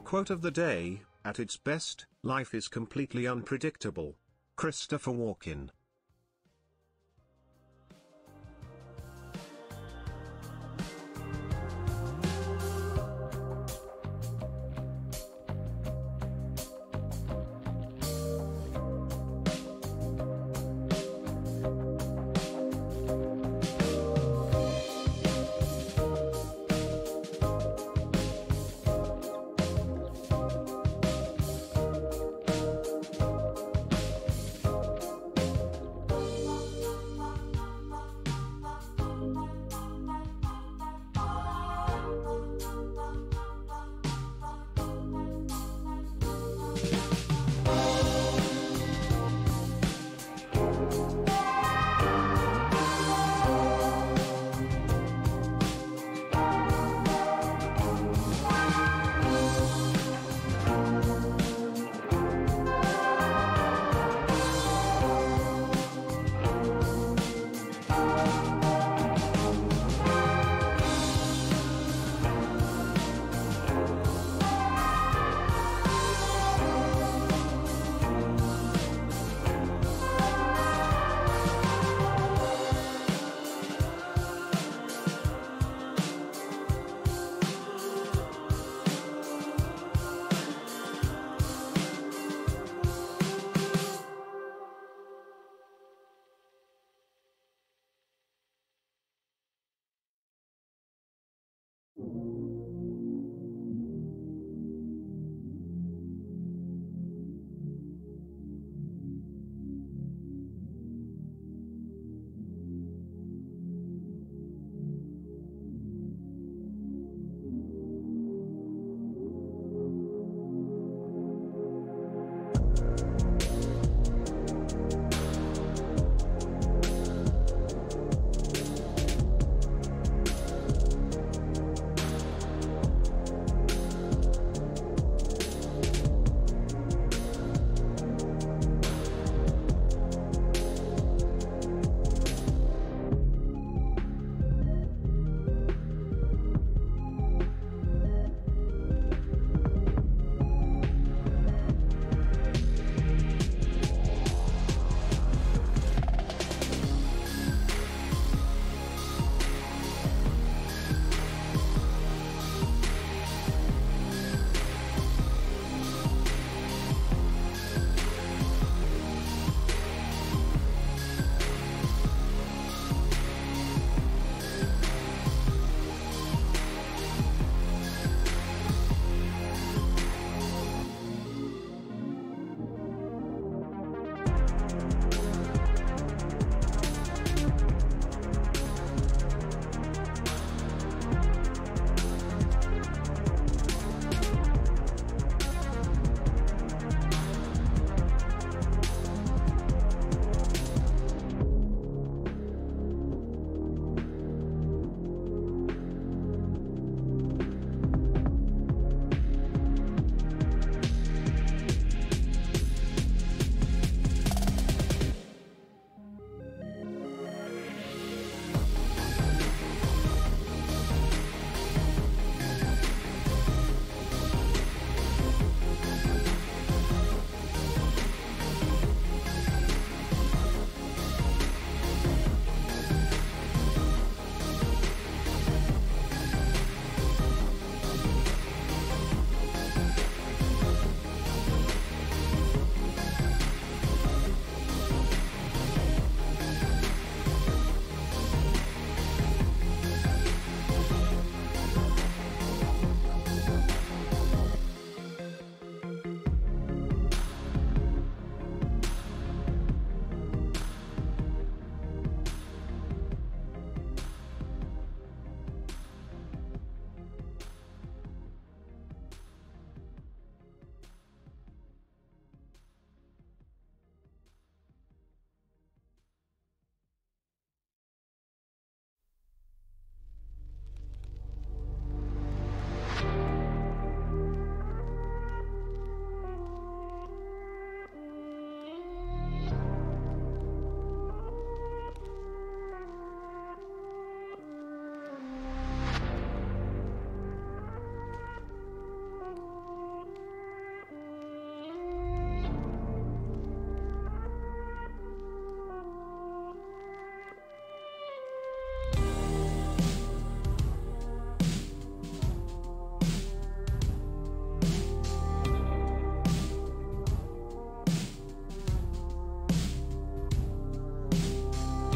Quote of the day: at its best, life is completely unpredictable. Christopher Walken.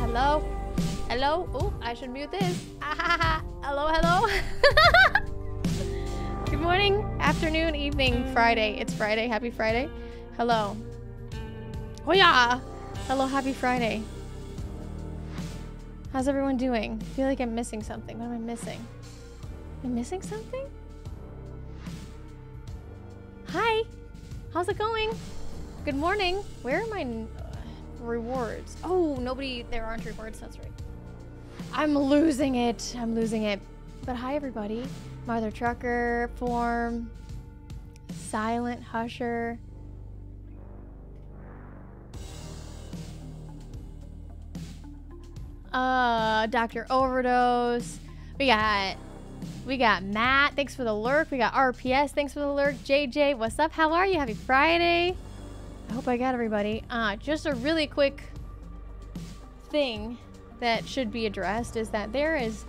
Hello? Hello? Oh, I should mute this. Hello, hello? Good morning, afternoon, evening, Friday. It's Friday. Happy Friday. Hello. Oh yeah. Hello, happy Friday. How's everyone doing? I feel like I'm missing something. What am I missing? Am I missing something? Hi. How's it going? Good morning. Where are my rewards? Oh, nobody. There aren't rewards. That's right. I'm losing it. I'm losing it. But hi, everybody. Mother Trucker, Form, Silent Husher. Dr. Overdose. We got Matt. Thanks for the lurk. We got RPS. Thanks for the lurk. JJ, what's up? How are you? Happy Friday. I hope I got everybody. Just a really quick thing that should be addressed is that there is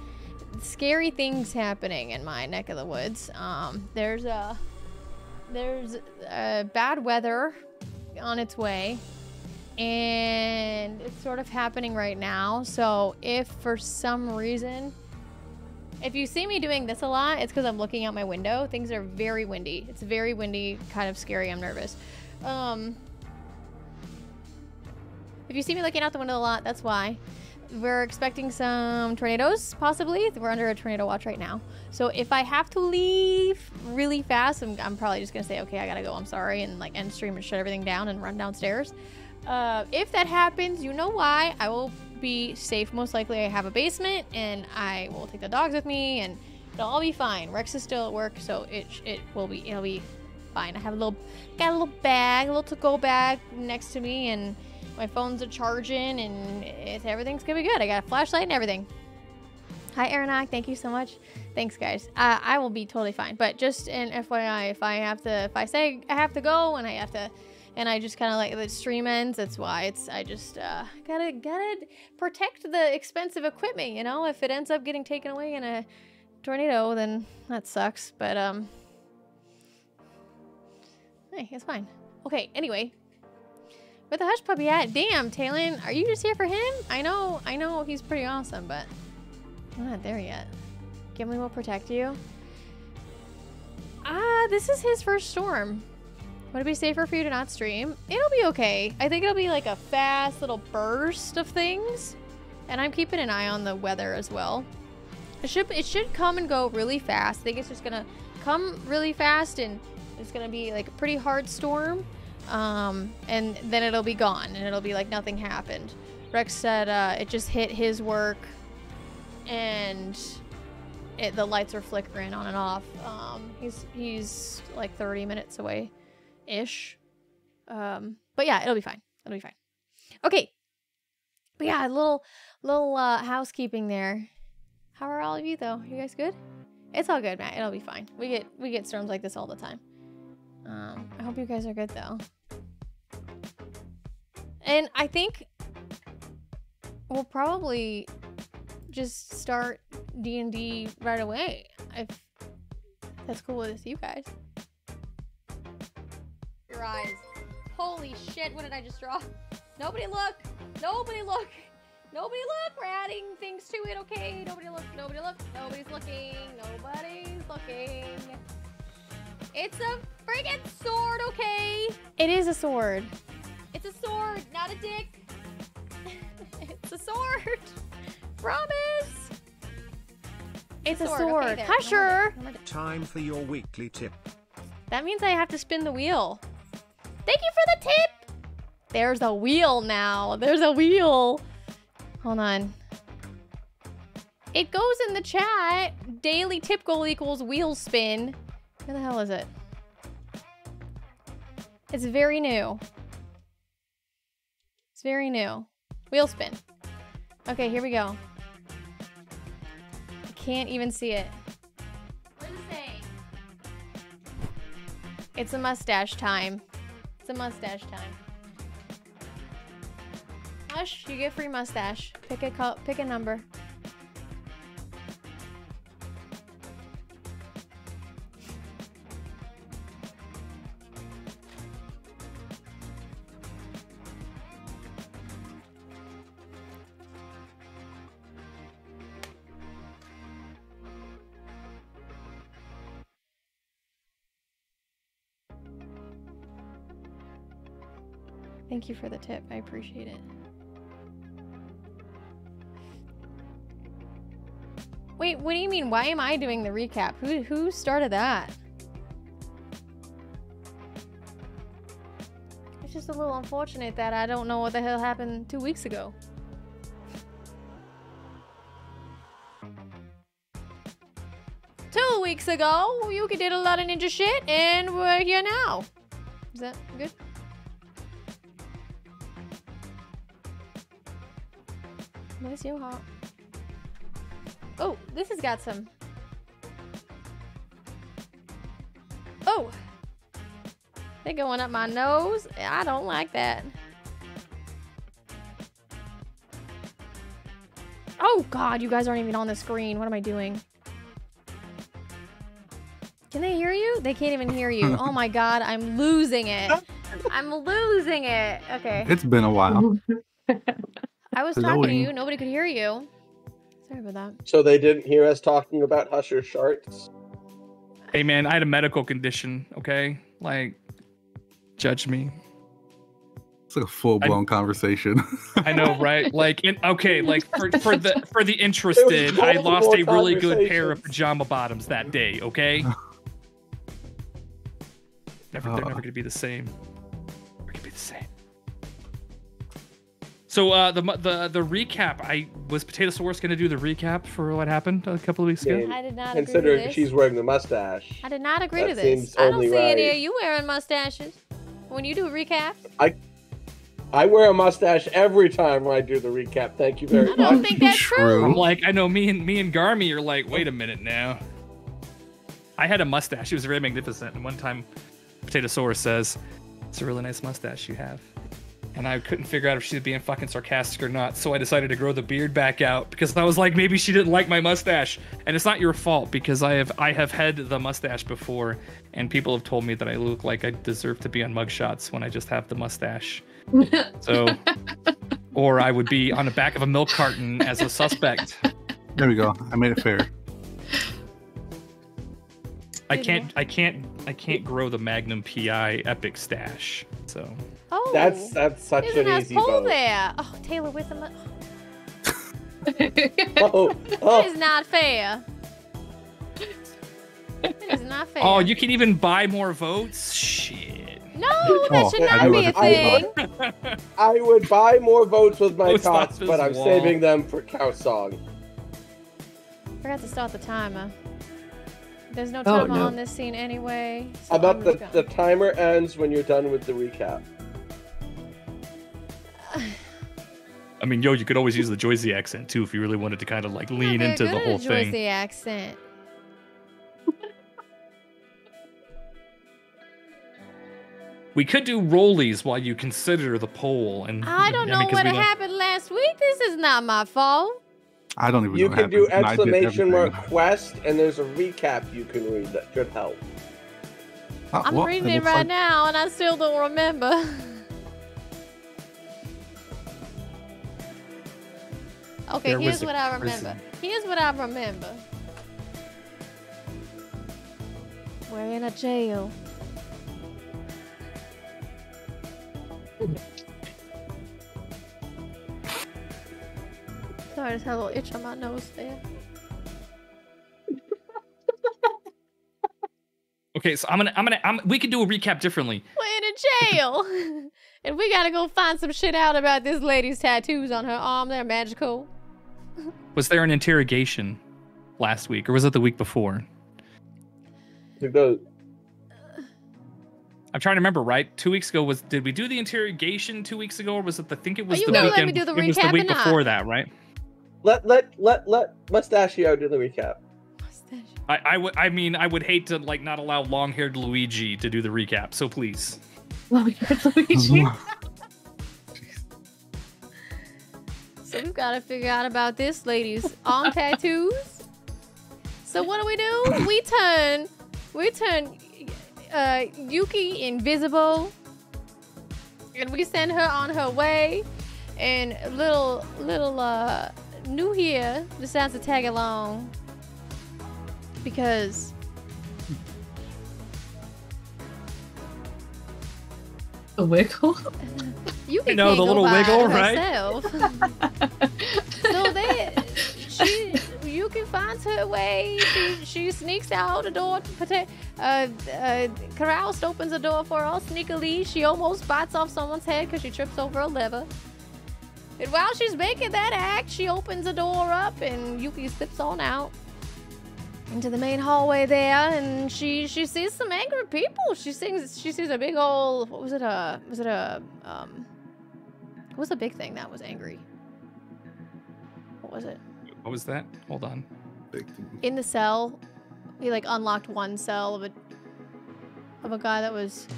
scary things happening in my neck of the woods. There's bad weather on its way, and it's sort of happening right now. So if for some reason, if you see me doing this a lot, it's because I'm looking out my window. Things are very windy. It's very windy, kind of scary. I'm nervous. If you see me looking out the window a lot, that's why. We're expecting some tornadoes, possibly. We're under a tornado watch right now. So if I have to leave really fast, I'm probably just gonna say, okay, I gotta go, I'm sorry, and like end stream and shut everything down and run downstairs. If that happens, you know why. I will be safe. Most likely I have a basement, and I will take the dogs with me, and it'll all be fine. Rex is still at work, so it'll be fine. I have got a little bag, a little to-go bag next to me, and my phones are charging, and everything's gonna be good. I got a flashlight and everything. Hi, Aronak. Thank you so much. Thanks, guys. I will be totally fine. But just an FYI, if I say I have to go, and I just kind of like the stream ends, that's why. I just gotta protect the expensive equipment, you know. If it ends up getting taken away in a tornado, then that sucks. But hey, it's fine. Okay. Anyway. Where the hush puppy at? Damn, Talon, are you just here for him? I know he's pretty awesome, but I'm not there yet. Gimli will protect you. This is his first storm. Would it be safer for you to not stream? It'll be okay. I think it'll be like a fast little burst of things. And I'm keeping an eye on the weather as well. It should come and go really fast. I think it's just gonna come really fast, and it's gonna be like a pretty hard storm. And then it'll be gone, and it'll be like nothing happened. Rex said it just hit his work, and the lights are flickering on and off. He's like 30 minutes away ish. But yeah, it'll be fine. It'll be fine. Okay. But yeah, a little housekeeping there. How are all of you though? You guys good? It's all good, Matt. It'll be fine. We get storms like this all the time. I hope you guys are good though. And I think we'll probably just start D&D right away, if that's cool with you guys. Your eyes. Holy shit, what did I just draw? Nobody look! Nobody look! Nobody look! We're adding things to it, okay? Nobody look, nobody look, nobody's looking, nobody's looking. It's a friggin' sword, okay? It is a sword. It's a sword, not a dick. It's a sword. Promise. It's a sword. Okay, Husher. Time for your weekly tip. That means I have to spin the wheel. Thank you for the tip. There's a wheel now. There's a wheel. Hold on. It goes in the chat. Daily tip goal equals wheel spin. Where the hell is it? It's very new. It's very new. Wheel spin. Okay, here we go. I can't even see it. What does it say? It's a mustache time. It's a mustache time. Hush, you get free mustache. Pick a number. Thank you for the tip. I appreciate it. Wait, what do you mean? Why am I doing the recap? Who started that? It's just a little unfortunate that I don't know what the hell happened 2 weeks ago. Two weeks ago, Yuki did a lot of ninja shit, and we're here now. Is that good? Bless your heart. Oh, this has got some. Oh! They're going up my nose. I don't like that. Oh god, you guys aren't even on the screen. What am I doing? Can they hear you? They can't even hear you. Oh my god, I'm losing it. I'm losing it. Okay. It's been a while. I was talking to you. Nobody could hear you. Sorry about that. So they didn't hear us talking about Husher Sharks? Hey man, I had a medical condition, okay? Like, judge me. It's like a full-blown conversation. I know, right? Like, like for the interested, I lost a really good pair of pajama bottoms that day, okay? They're never gonna be the same. They're gonna be the same. So the recap, was Potaytosaurus gonna do the recap for what happened a couple of weeks ago? I did not agree to Considering this. she's wearing the mustache. I did not agree to That this. seems I don't only see any right. of you wearing mustaches when you do recaps. I wear a mustache every time I do the recap. Thank you very I much. don't think that's true. I'm like, I know me and Garmy are like, wait a minute now. I had a mustache. It was very magnificent. And one time, Potaytosaurus says, "It's a really nice mustache you have." And I couldn't figure out if she was being fucking sarcastic or not, so I decided to grow the beard back out because I was like, maybe she didn't like my mustache. And it's not your fault because I have had the mustache before, and people have told me that I look like I deserve to be on mugshots when I just have the mustache. So, or I would be on the back of a milk carton as a suspect. There we go. I made it fair. I can't grow the Magnum PI Epic stash. So. Oh, That's such there's a an nice easy pole vote. there. Oh, Taylor with the. Oh, That is not fair. That is not fair. Oh, you can even buy more votes? Shit. No, that should I not knew be a it was thing. I would buy more votes with my Post tots, office but I'm wall. saving them for Cow Song. Forgot to start the timer. There's no Oh, timer no. on this scene anyway. So How about I'm the just timer ends when you're done with the recap? I mean, you could always use the Joyzy accent too if you really wanted to kind of like lean Not into very the good whole at thing. Joyce accent. We could do rollies while you consider the poll, and I don't know 'cause what we don't- happened last week. This is not my fault. I don't even You know what can do happened, and I did exclamation mark everything. quest, and there's a recap you can read that should help. Oh, I'm well, reading it looks right like- now, and I still don't remember. Okay, There here's was a what I prison. remember. Here's what I remember. We're in a jail. Sorry, I just had a little itch on my nose there. Okay, so we could do a recap differently. We're in a jail, and we gotta go find some shit out about this lady's tattoos on her arm. They're magical. Was there an interrogation last week, or was it the week before? To go. I'm trying to remember. Right, 2 weeks ago did we do the interrogation 2 weeks ago, or was it I think it was you the gonna weekend? let me do the it was the recap week or not? before that, right? Let Mustachio do the recap. I would hate to like not allow long-haired Luigi to do the recap, so please. Luigi. So we've got to figure out about this lady's arm tattoos. So what do? We turn Yuki invisible, and we send her on her way. And little new here decides to tag along because A wiggle? You I know, can't the go little by wiggle, right? herself. So Yuki finds her way. She sneaks out the door. Carouse opens the door for her sneakily. She almost bites off someone's head because she trips over a lever. And while she's making that act, she opens the door up and Yuki slips on out into the main hallway there, and she sees some angry people. She sees a big old, what was the big thing that was angry? What was it? What was that? Hold on. In the cell, he like unlocked one cell of a guy that was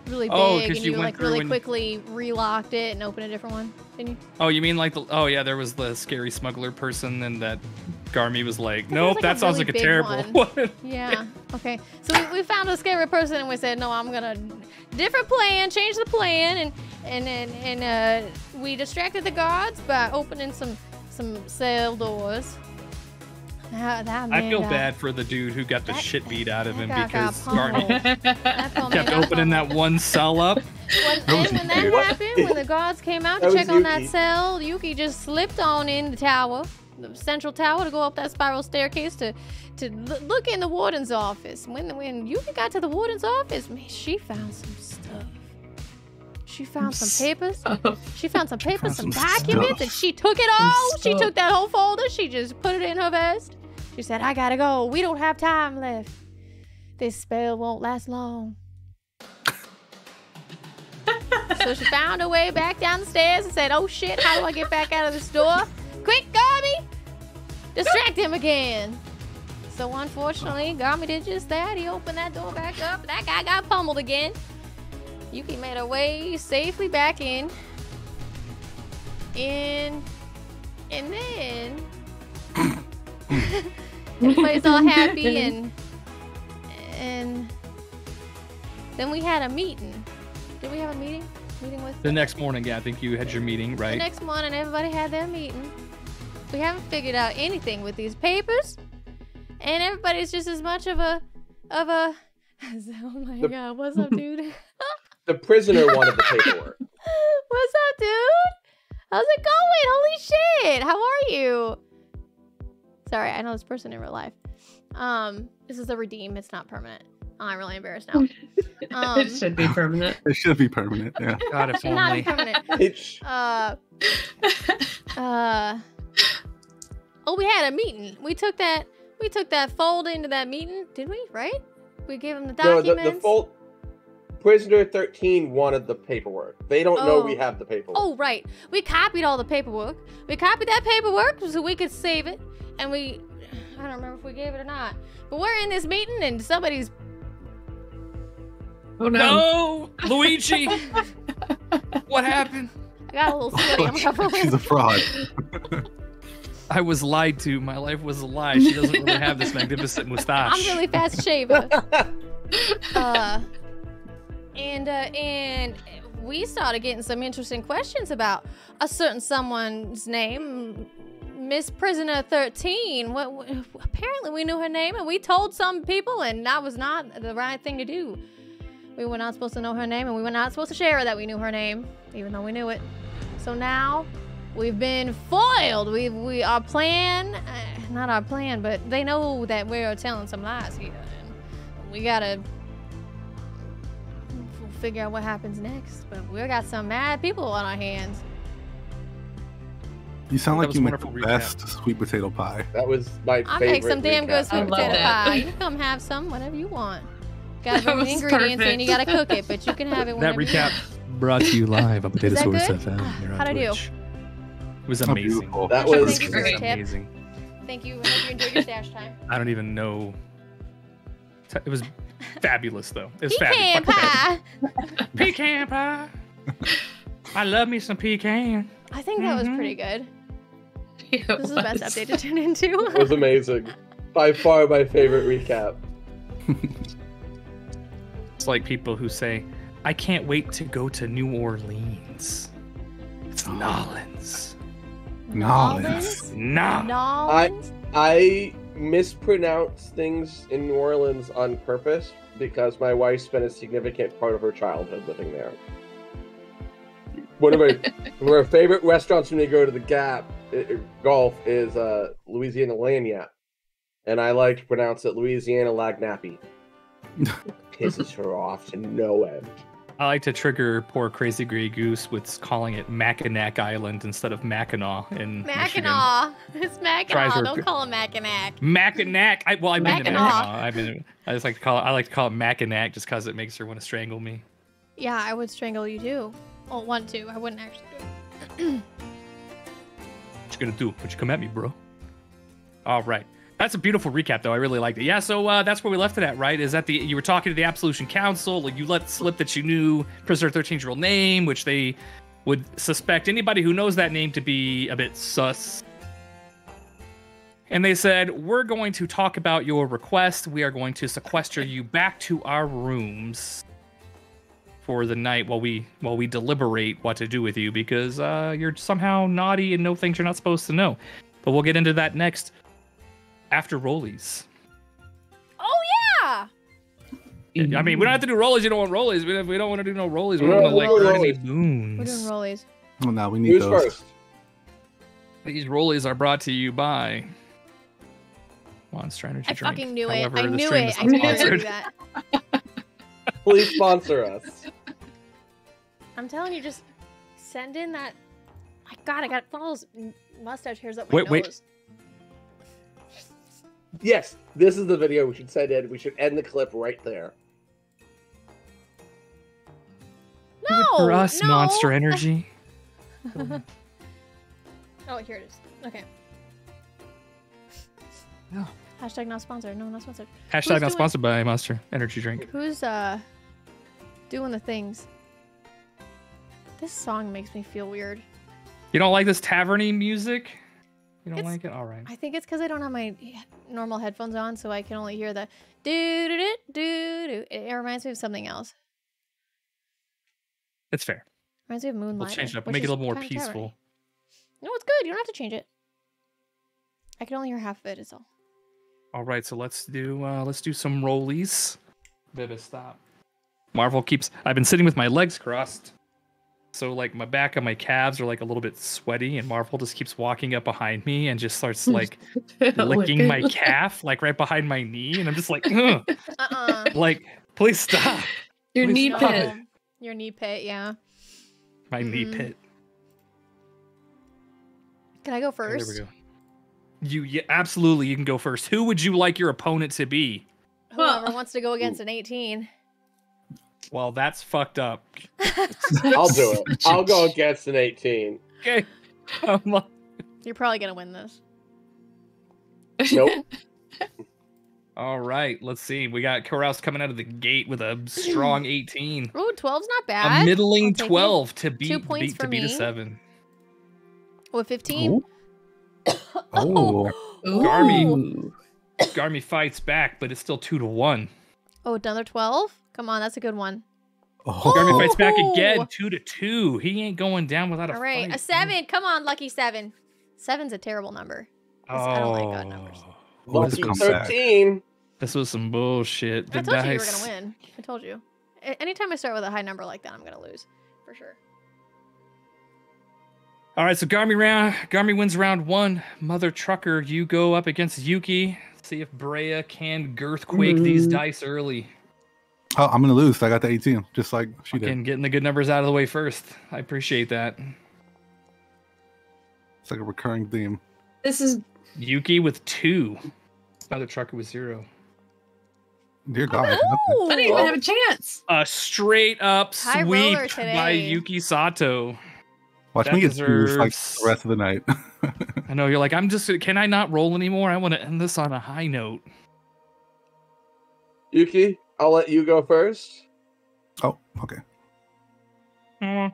really big, Oh, 'cause and you you went like through really and- quickly relocked it and opened a different one, didn't you? Oh, you mean like there was the scary smuggler person, and that Garmy was like, There nope, was, that like, a sounds really like a big terrible one. one. Yeah. Okay. So we found a scary person, and we said, no, I'm gonna different plan, change the plan, and we distracted the guards by opening some cell doors. I feel bad for the dude who got the shit beat out of him that guy got because pummeled. Garmy kept opening that one cell up. When that happened, when the guards came out to That was check on that Yuki. cell, Yuki just slipped on in the tower, the central tower, to go up that spiral staircase to look in the warden's office. When Yuki got to the warden's office, man, she found some stuff. She found some papers. She found some papers, some documents, and she took it all. She took that whole folder. She just put it in her vest. She said, I gotta go. We don't have time left. This spell won't last long. So she found her way back down the stairs and said, oh shit, how do I get back out of this door? Quick, Garmy! Distract him again. So unfortunately, Garmy did just that. He opened that door back up, and that guy got pummeled again. Yuki made her way safely back in. And then everybody's all happy, and then we had a meeting. Did we have a meeting? Meeting with The next morning, yeah, I think you had your meeting, the right? next morning, everybody had their meeting. We haven't figured out anything with these papers, and everybody's just as much of a. Oh my god, what's up, dude? The prisoner wanted the paperwork. What's up, dude? How's it going? Holy shit! How are you? Sorry, I know this person in real life. This is a redeem. It's not permanent. I'm really embarrassed now. It should be permanent. It should be permanent. Yeah. God, if Not only. permanent. It's Oh, we had a meeting. We took that folder into that meeting, did we? Right? We gave him the no, documents. the full prisoner 13 wanted the paperwork. They don't know we Oh. have the paperwork. Oh, right. We copied all the paperwork. We copied that paperwork so we could save it. And I don't remember if we gave it or not. But we're in this meeting and somebody's. Oh no. No, Luigi. What happened? I got a little sweaty. I'm gonna She's a fraud. I was lied to. My life was a lie. She doesn't really have this magnificent mustache. I'm really fast shaver. And we started getting some interesting questions about a certain someone's name, Miss Prisoner 13. Apparently we knew her name, and we told some people, and that was not the right thing to do. We were not supposed to know her name, and we were not supposed to share that we knew her name, even though we knew it. So now we've been foiled. Our plan, not our plan, but they know that we're telling some lies here, and we gotta figure out what happens next. But we got some mad people on our hands. You sound That like was you a make the wonderful best sweet potato pie. That was my I favorite. make some damn good recap. sweet I love potato that. pie. You come have some, whatever you want. Gotta That bring the was ingredients in. You gotta perfect. cook it, but you can have it That whenever you recap want. brought to you live on Is that Potatosaurus good? FM. Here on How'd I do? Twitch. It was Oh, amazing. beautiful. That Thank was you for your tip. amazing. Thank you. I hope you enjoyed your stash time. I don't even know. It was fabulous, though. It was Pecan fabulous. pie. Pecan pie. I love me some pecan. I think that was pretty good. It This is the best was. update to tune into. It was amazing. By far my favorite recap. It's like people who say, I can't wait to go to New Orleans. It's Nolans. Nolans. Nah. Nolans? I mispronounce things in New Orleans on purpose because my wife spent a significant part of her childhood living there. One of my favorite restaurants when you go to the Gap Golf is Louisiana Lagniappe, and I like to pronounce it Louisiana Lagnappy. Pisses her off to no end. I like to trigger poor Crazy Grey Goose with calling it Mackinac Island instead of Mackinac in Mackinac. It's Mackinac. Don't call it Mackinac. Mackinac. I meant Mackinac. Mackinac. I just like to call it. I like to call it Mackinac just because it makes her want to strangle me. Yeah, I would strangle you too. Oh, want to. I wouldn't actually do it. What you gonna do? What you come at me, bro? All right. That's a beautiful recap, though. I really liked it. Yeah, so that's where we left it at, right? Is that you were talking to the Absolution Council, like you let slip that you knew Prisoner 13's real name, which they would suspect anybody who knows that name to be a bit sus. And they said, we're going to talk about your request. We are going to sequester you back to our rooms for the night while we deliberate what to do with you, because you're somehow naughty and know things you're not supposed to know. But we'll get into that next. After rollies. Oh, yeah! I mean, we don't have to do rollies. You don't want rollies. We don't want to do no rollies. We don't want to like earn any boons. We're doing rollies. Well, now we need Who's those. first? These rollies are brought to you by Monster Energy I Drink. fucking knew it. However, I the knew stream it. is I knew not it would do sponsored. that. Please sponsor us. I'm telling you, just send in that. My God, I got all those mustache hairs up my nose. Wait. Yes, this is the video we should send in. We should end the clip right there. No! For us, no. Monster Energy. Oh, here it is. Okay. Yeah. Hashtag not sponsored. No, not sponsored. Hashtag Who's not doing- sponsored by Monster Energy Drink. Who's doing the things? This song makes me feel weird. You don't like this taverny music? You don't It's- like it? All right. I think it's because I don't have my normal headphones on, so I can only hear the do do do do do. It reminds me of something else. It's fair. Reminds me of Moonlight. We'll change it up. Make it a little more peaceful. No, it's good. You don't have to change it. I can only hear half of it. Is all. All right, so let's do some rollies. Baby, stop. Marvel keeps. I've been sitting with my legs crossed, so like my back and my calves are like a little bit sweaty, and Marvel just keeps walking up behind me and just starts like licking my calf, like right behind my knee, and I'm just like, ugh. Like, please stop. Your Please knee stop pit. it. Your knee pit, yeah. My knee pit. Can I go Okay, first? there we go. Yeah, absolutely. You can go first. Who would you like your opponent to be? Whoever wants to go against an 18. Well, that's fucked up. I'll do it. I'll go against an 18. Okay. You're probably gonna win this. Nope. All right. Let's see. We got Carouse coming out of the gate with a strong 18. Ooh, 12's not bad. A middling I'll take it. 12 to 2 points beat for to beat a me. 7. With 15. Ooh. Oh. Garmy. Garmy fights back, but it's still 2-1. Oh, another 12? Come on, that's a good one. Oh. Garmy fights back Oh. again, 2-2. He ain't going down without a All right, fight. a 7. Come on, lucky 7. 7's a terrible number. I don't like odd numbers. Oh, it's a Lucky comeback. 13. This was some bullshit. The I told you you were dice. gonna win. I told you. Anytime I start with a high number like that, I'm gonna lose. For sure. All right, so Garmy wins round 1. Mother Trucker, you go up against Yuki. See if Brea can girthquake these dice early. Oh, I'm gonna lose. I got the 18, just like she did. And getting the good numbers out of the way first. I appreciate that. It's like a recurring theme. This is Yuki with 2. Mother Trucker with 0. Dear God. I didn't even have a chance. A straight up High sweep roller today. by Yuki Sato. Watch That me get used like deserves- the rest of the night. I know you're like, can I not roll anymore? I want to end this on a high note. Yuki, I'll let you go first. Oh, okay. Mhm.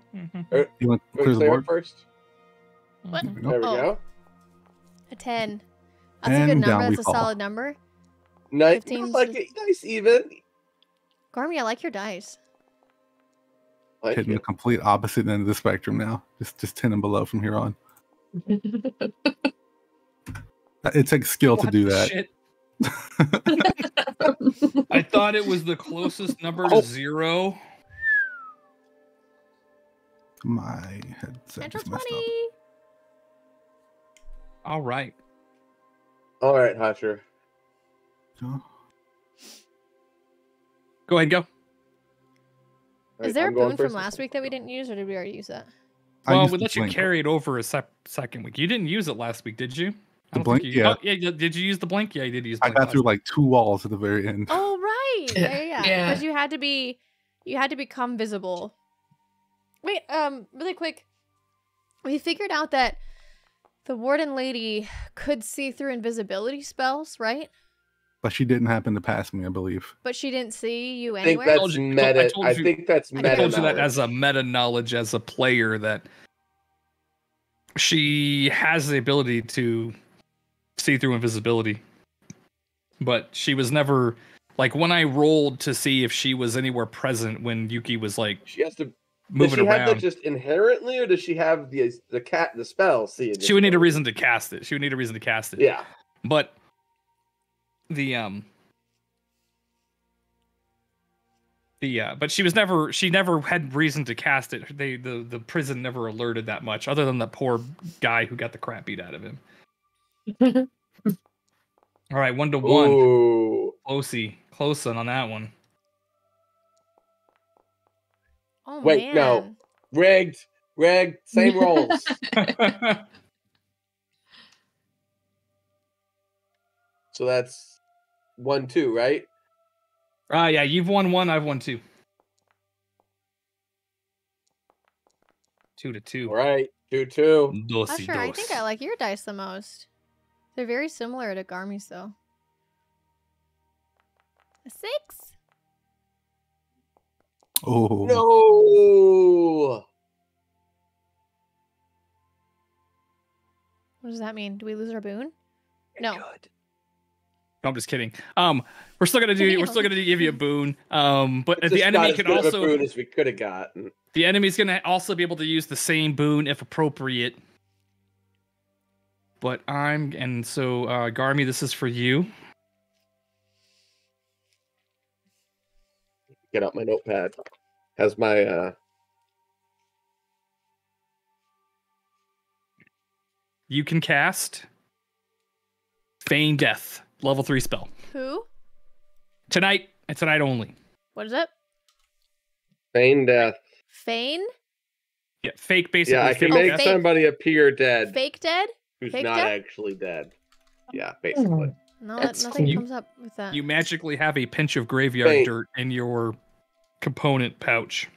You want to Go clear the Sarah board? first. What? There we go. There we Oh. go. A 10. That's a good And number. down we That's a fall. solid number. Nice. 15's Like it, nice even. Garmy, I like your dice. Like Hitting the it. complete opposite end of the spectrum now. Just 10 and below from here on. It takes skill to do that. Shit. I thought it was the closest number to 0. My headset Natural just messed 20. All right. All right, Hutcher. up. Go ahead, go. Is there a I'm going boon from first. last week that we didn't use, or did we already use that? I Well, used we the let you blink. carry it over a second week. You didn't use it last week, did you? I The don't blink? think you, Yeah. Oh, yeah. Did you use the blink? Yeah, you did use I blink. got last through week. like 2 walls at the very end. Oh right, yeah. Yeah. Because you had to become visible. Wait, really quick. We figured out that the warden lady could see through invisibility spells, right? But she didn't happen to pass me, I believe. But she didn't see you I think anywhere. that's I meta. told I you- think that's I I meta. told you that knowledge. as a meta knowledge as a player that she has the ability to see through invisibility. But she was never like when I rolled to see if she was anywhere present when Yuki was like She has to. Does moving she have that around. just inherently, or does she have the spell? See, She would need a reason to cast it. Yeah. But but she never had reason to cast it. The prison never alerted that much, other than that poor guy who got the crap beat out of him. All right, 1-1. Ooh. Close on that one. Oh Wait, man. no. Rigged. Same rolls. So that's 1-2, right? Yeah, you've won 1, I've won 2. 2-2. All right. 2-2. Dosey Usher, I dos. think I like your dice the most. They're very similar to Garmi's though. A 6. Oh. No. What does that mean? Do we lose our boon? No. No, I'm just kidding. We're still gonna give you a boon. But It's the just enemy not can as good of a also boon as we could have gotten. the enemy's gonna also be able to use the same boon if appropriate. But Garmi, this is for you. Get out my notepad. Has my You can cast Feign Death, level 3 spell. Who? Tonight and tonight only. What is it? feign death. Feign? Yeah, fake basically. Yeah, I can fake make death. fake. somebody appear dead Fake dead? who's fake not death? actually dead. Yeah, basically. No, That's nothing cool. comes up with that. You magically have a pinch of graveyard Feign. dirt in your component pouch.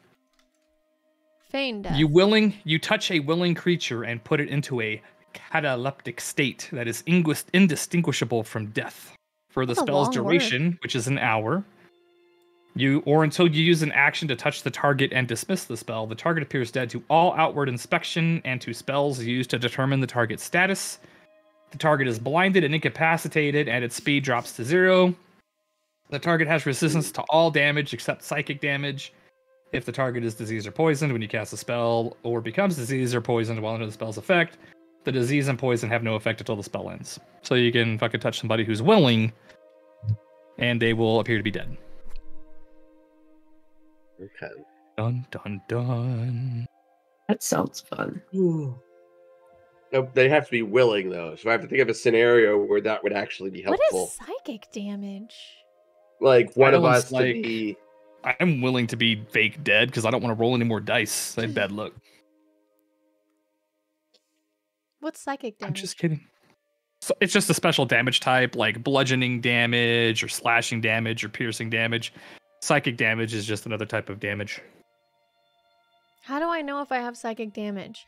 Feign death. You touch a willing creature and put it into a cataleptic state that is indistinguishable from death. For the That's a spell's long word. duration, which is an hour, or until you use an action to touch the target and dismiss the spell, the target appears dead to all outward inspection and to spells used to determine the target's status. The target is blinded and incapacitated, and its speed drops to 0. The target has resistance to all damage except psychic damage. If the target is diseased or poisoned when you cast a spell, or becomes diseased or poisoned while under the spell's effect, the disease and poison have no effect until the spell ends. So you can fucking touch somebody who's willing, and they will appear to be dead. Okay. Dun dun dun. That sounds fun. No, they have to be willing though. So I have to think of a scenario where that would actually be What helpful. is psychic damage? Like one of Sounds us like- to be. I'm willing to be fake dead because I don't want to roll any more dice. I had bad luck. What's psychic I'm damage? just kidding. So it's just a special damage type, like bludgeoning damage, or slashing damage, or piercing damage. Psychic damage is just another type of damage. How do I know if I have psychic damage?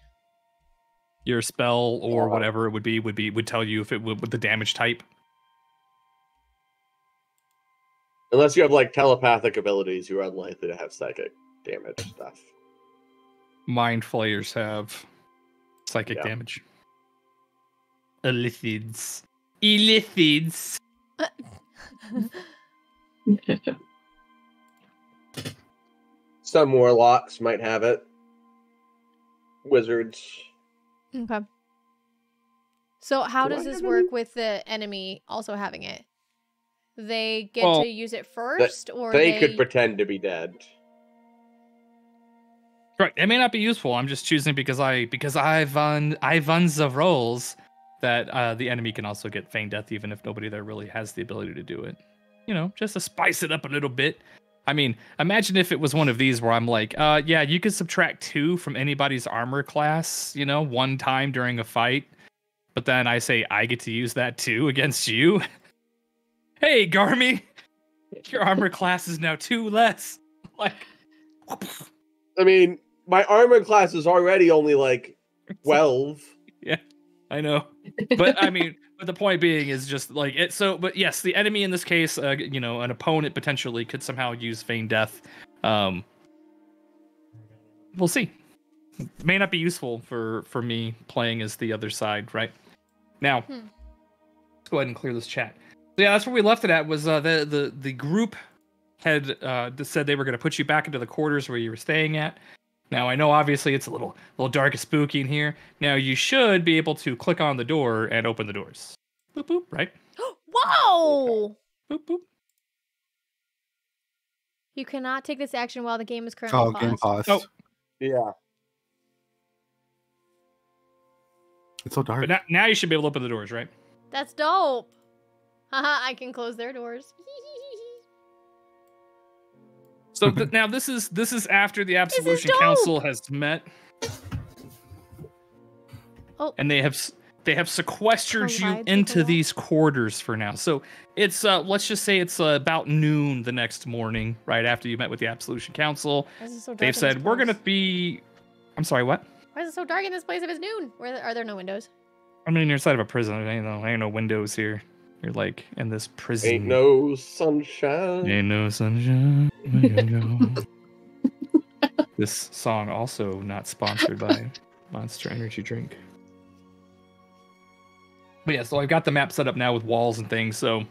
Your spell or Yeah. whatever it would tell you if it would with the damage type. Unless you have like telepathic abilities, you're unlikely to have psychic damage stuff. Mind flayers have psychic Yeah. damage. Illithids. Illithids. Some warlocks might have it. Wizards. Okay. So how Do does I this have work any? with the enemy also having it? they get Well, to use it first, or They could pretend to be dead. Right. It may not be useful. I'm just choosing because I've won the roles that the enemy can also get feign death even if nobody there really has the ability to do it. You know, just to spice it up a little bit. I mean, imagine if it was one of these where I'm like, yeah, you could subtract 2 from anybody's armor class, you know, one time during a fight. But then I say I get to use that too against you. Hey, Garmy, your armor class is now 2 less. Like, I mean, my armor class is already only like 12. yeah, I know. But I mean, but the point being is just like it. So, but yes, the enemy in this case, you know, an opponent potentially could somehow use feign death. We'll see. May not be useful for me playing as the other side, right? Now, let's go ahead and clear this chat. So yeah, that's where we left it at. Was the group had said they were going to put you back into the quarters where you were staying at. Now I know obviously it's a little dark and spooky in here. Now you should be able to click on the door and open the doors. Boop boop, right? Whoa! Boop boop. You cannot take this action while the game is currently Oh, paused. game paused. Oh. Yeah. It's so dark. But now you should be able to open the doors, right? That's dope. Haha, I can close their doors. So now this is after the Absolution dope. Council has met. Oh. And they have sequestered you Collides with into the wall. these quarters for now. So it's let's just say it's about noon the next morning, right after you met with the Absolution Council. Why is it so dark They've in said this we're place? gonna be. I'm sorry, what? Why is it so dark in this place if it's noon? Are there no windows? I mean, you're inside of a prison. Ain't no windows here. You're like in this prison. Ain't no sunshine. Ain't no sunshine. Where you go? This song also not sponsored by Monster Energy Drink. But yeah, so I've got the map set up now with walls and things. So,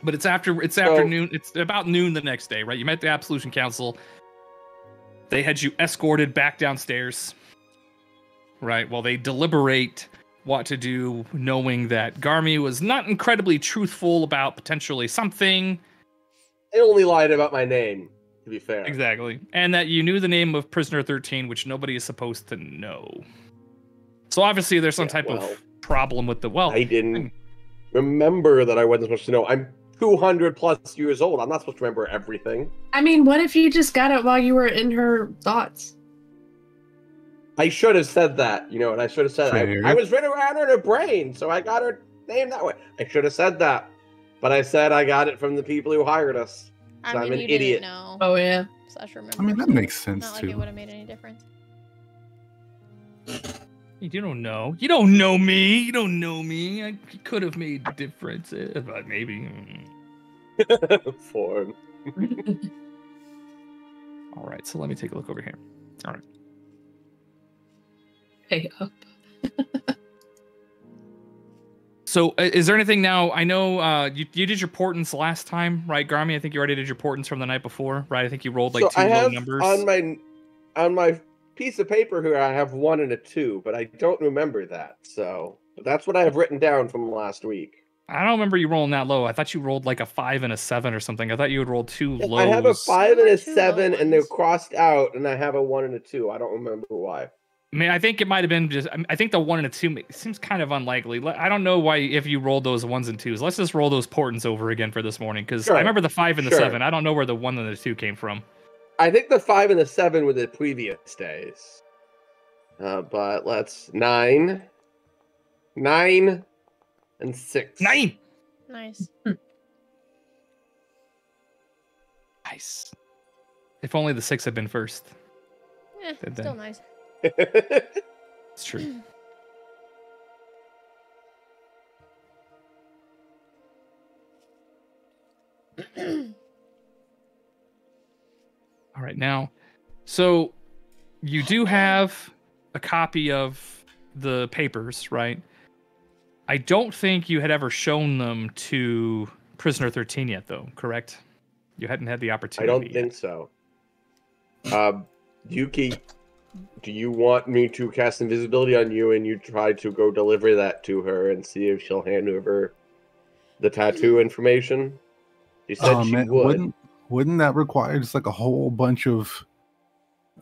but it's afternoon. It's about noon the next day, right? You met the Absolution Council. They had you escorted back downstairs, right? While they deliberate what to do, knowing that Garmy was not incredibly truthful about potentially something. They only lied about my name, to be fair. Exactly. And that you knew the name of Prisoner 13, which nobody is supposed to know. So obviously there's some type of problem with the... Well, I didn't remember that I wasn't supposed to know. I'm 200 plus years old. I'm not supposed to remember everything. I mean, what if you just got it while you were in her thoughts? I should have said that, you know, and I should have said Fair. I was written around in her brain, so I got her name that way. I should have said that. But I said I got it from the people who hired us. I So mean, I'm an you idiot. didn't know. Oh, yeah. Slash remember. I mean, that makes sense Not like too. it would have made any difference. you don't know. You don't know me. You don't know me. I could have made differences, but maybe... Form. All right, so let me take a look over here. All right. Pay up. So is there anything now? I know you did your portents last time, right, Garmy? I think you already did your portents from the night before, right? I think you rolled like So two I low have numbers. on my piece of paper here, I have 1 and a 2, but I don't remember that. So that's what I have written down from last week. I don't remember you rolling that low. I thought you rolled like a 5 and a 7 or something. I thought you would roll 2 lows. I have a 5 and There a were 2 low 7, and they're ones. crossed out, and I have a 1 and a 2. I don't remember why. I mean, I think it might have been just. I think the 1 and a 2 seems kind of unlikely. I don't know why if you rolled those 1s and 2s. Let's just roll those portents over again for this morning because Sure. I remember the 5 and the Sure. 7. I don't know where the 1 and the 2 came from. I think the 5 and the 7 were the previous days. But let's 9, and 6. 9. Nice. Nice. If only the 6 had been first. Did Still they? nice. It's true. All right, now, so you do have a copy of the papers, right? I don't think you had ever shown them to Prisoner 13 yet, though, correct? You hadn't had the I opportunity. don't think so. Yuki, do you want me to cast invisibility on you and you try to go deliver that to her and see if she'll hand over the tattoo information. She said she would. Wouldn't that require just like a whole bunch of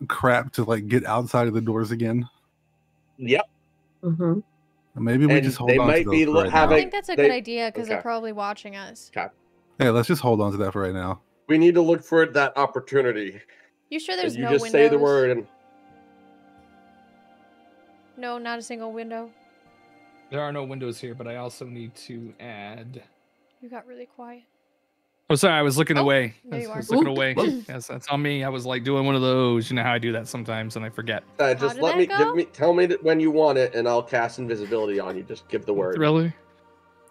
crap to like get outside of the doors again? Yep. Mm-hmm. Maybe we And just hold they on might to be those for right I now. think that's a good idea because they're Okay. probably watching us. Okay. Yeah, let's just hold on to that for right now. We need to look for that opportunity. You sure there's And you no just windows? say the word and No, not a single window. There are no windows here, but I also need to add. You got really quiet. Oh, sorry, I was looking Oh, away. there you I was are. looking away. Yes, that's on me. I was like doing one of those. You know how I do that sometimes, and I forget. just did let that me go? tell me when you want it, and I'll cast invisibility on you. Just give the word. Really?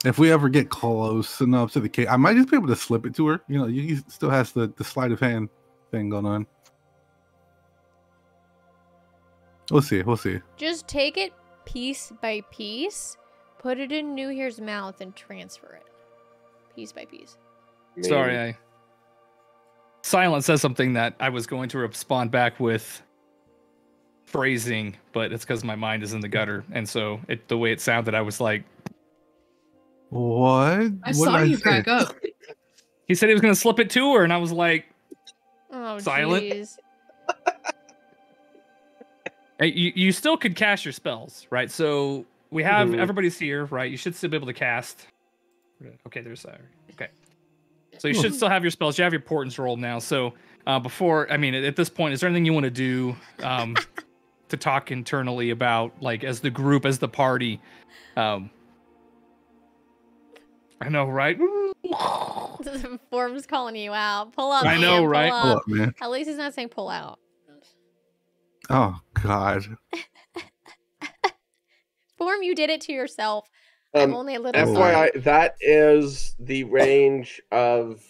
If we ever get close enough to the cave, I might just be able to slip it to her. You know, you still has the sleight of hand thing going on. We'll see. We'll see. Just take it piece by piece, put it in New Year's mouth, and transfer it. Piece by piece. Sorry, Silent says something that I was going to respond back with phrasing, but it's because my mind is in the gutter, and so the way it sounded, I was like, What? I saw you crack up. he said he was going to slip it to her, and I was like, Oh, Silent? jeez. hey, you still could cast your spells, right? So we have Mhm. everybody's here, right? You should still be able to cast. Okay, there's okay. So you should still have your spells. You have your portents rolled now. So before, I mean, at this point, is there anything you want to do to talk internally about, like, as the group, as the party? I know, right? Form's calling you out. Pull up. I know, man, right? Pull Hold up. up, man. At least he's not saying pull out. Oh God. Form, you did it to yourself. I'm only a little sorry. FYI, that is the range of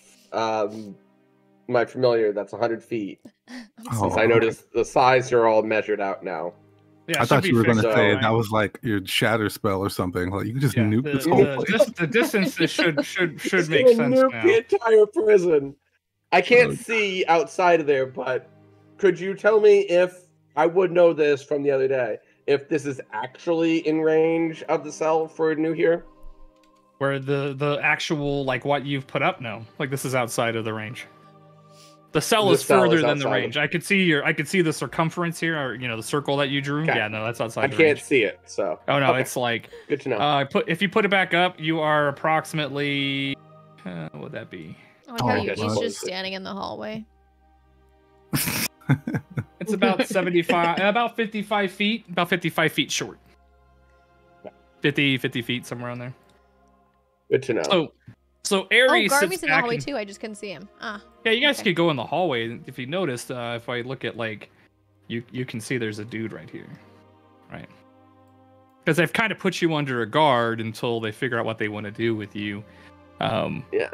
my familiar. That's 100 feet. Since I noticed the size are all measured out now. Yeah, I it should thought be you were going to fixed, say right? that was like your shatter spell or something. Like you can just Yeah, nuke this whole place. the distance should It's make gonna sense nuke now. the entire prison. I can't see outside of there, but could you tell me if I would know this from the other day? If this is actually in range of the cell for New here? Where the actual, like, what you've put up, no. Like, this is outside of the range. The cell The is cell further is than the outside range. I could see the circumference here, or, you know, the circle that you drew. Okay. Yeah, no, that's outside I the can't range. see it, so. Oh, no, Okay. it's like, Good to know. if you put it back up, you are approximately, what would that be? I like how Oh, he's God. just standing in the hallway. It's about 75, about 55 feet, about 55 feet short. 50 feet, somewhere on there. Good to know. So Oh, Ares sits Garmy's in the back hallway and- too. I just couldn't see him. Ah. Yeah, you guys Okay. could go in the hallway. If you noticed, if I look at, like, you can see there's a dude right here, right? Because they've kind of put you under a guard until they figure out what they want to do with you. Yeah.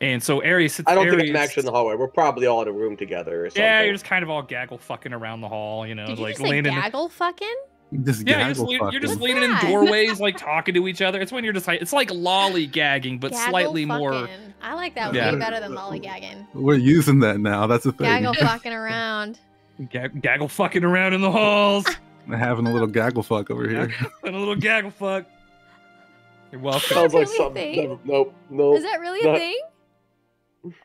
And so Ares sits. I don't think I'm Ares- actually in the hallway. We're probably all in a room together or something. Yeah, you're just kind of all gaggle fucking around the hall, you know, Did you like just say leaning. gaggle fucking? Just Yeah, gaggle you're just fucking. leaning in What's that? doorways, like talking to each other. It's when you're just like, it's like lollygagging, but Gaggle slightly more. fucking. I like that Yeah. way better than lollygagging. We're using that now. That's the thing. Gaggle fucking around. Gaggle fucking around in the halls. Having a little gaggle fuck over here. And a little gaggle fuck. You're welcome. Sounds like really a something. thing? Nope. Is that really a No. thing?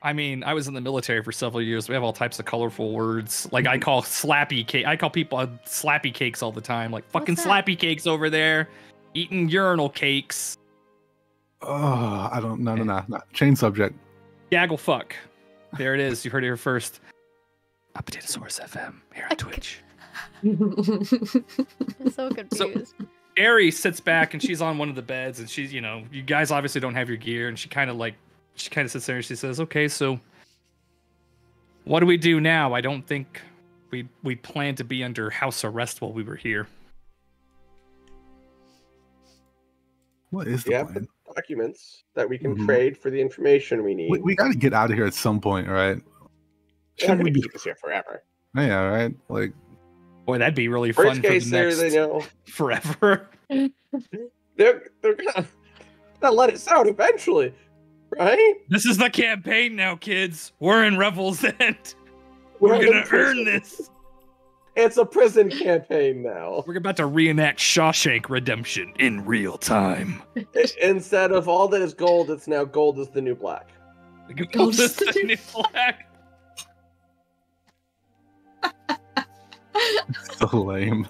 I mean, I was in the military for several years. We have all types of colorful words. Like I call slappy cake. I call people slappy cakes all the time. Like fucking What's that? slappy cakes over there, eating urinal cakes. Oh, I don't. No. Change subject. Gaggle fuck. There it is. You heard it here first. Potaytosaurus FM here on Twitch. I'm so confused. Aries sits back and she's on one of the beds and she's, you know, you guys obviously don't have your gear and she kind of sits there and she says, okay, so what do we do now? I don't think we planned to be under house arrest while we were here. What is the Yeah, plan? documents that we can Mhm. trade for the information we need. We got to get out of here at some point, right? They're not Shouldn't we going to be? keep us here forever. Yeah, right. Like, Boy, that'd be really fun Worst for case the there, next they know. forever. They're gonna let us out eventually, right? This is the campaign now, kids. We're in Revel's End. We're We're in gonna prison. earn this. It's a prison campaign now. We're about to reenact Shawshank Redemption in real time. Instead of all that is gold, it's now gold is the new black. Gold is the new black. So lame.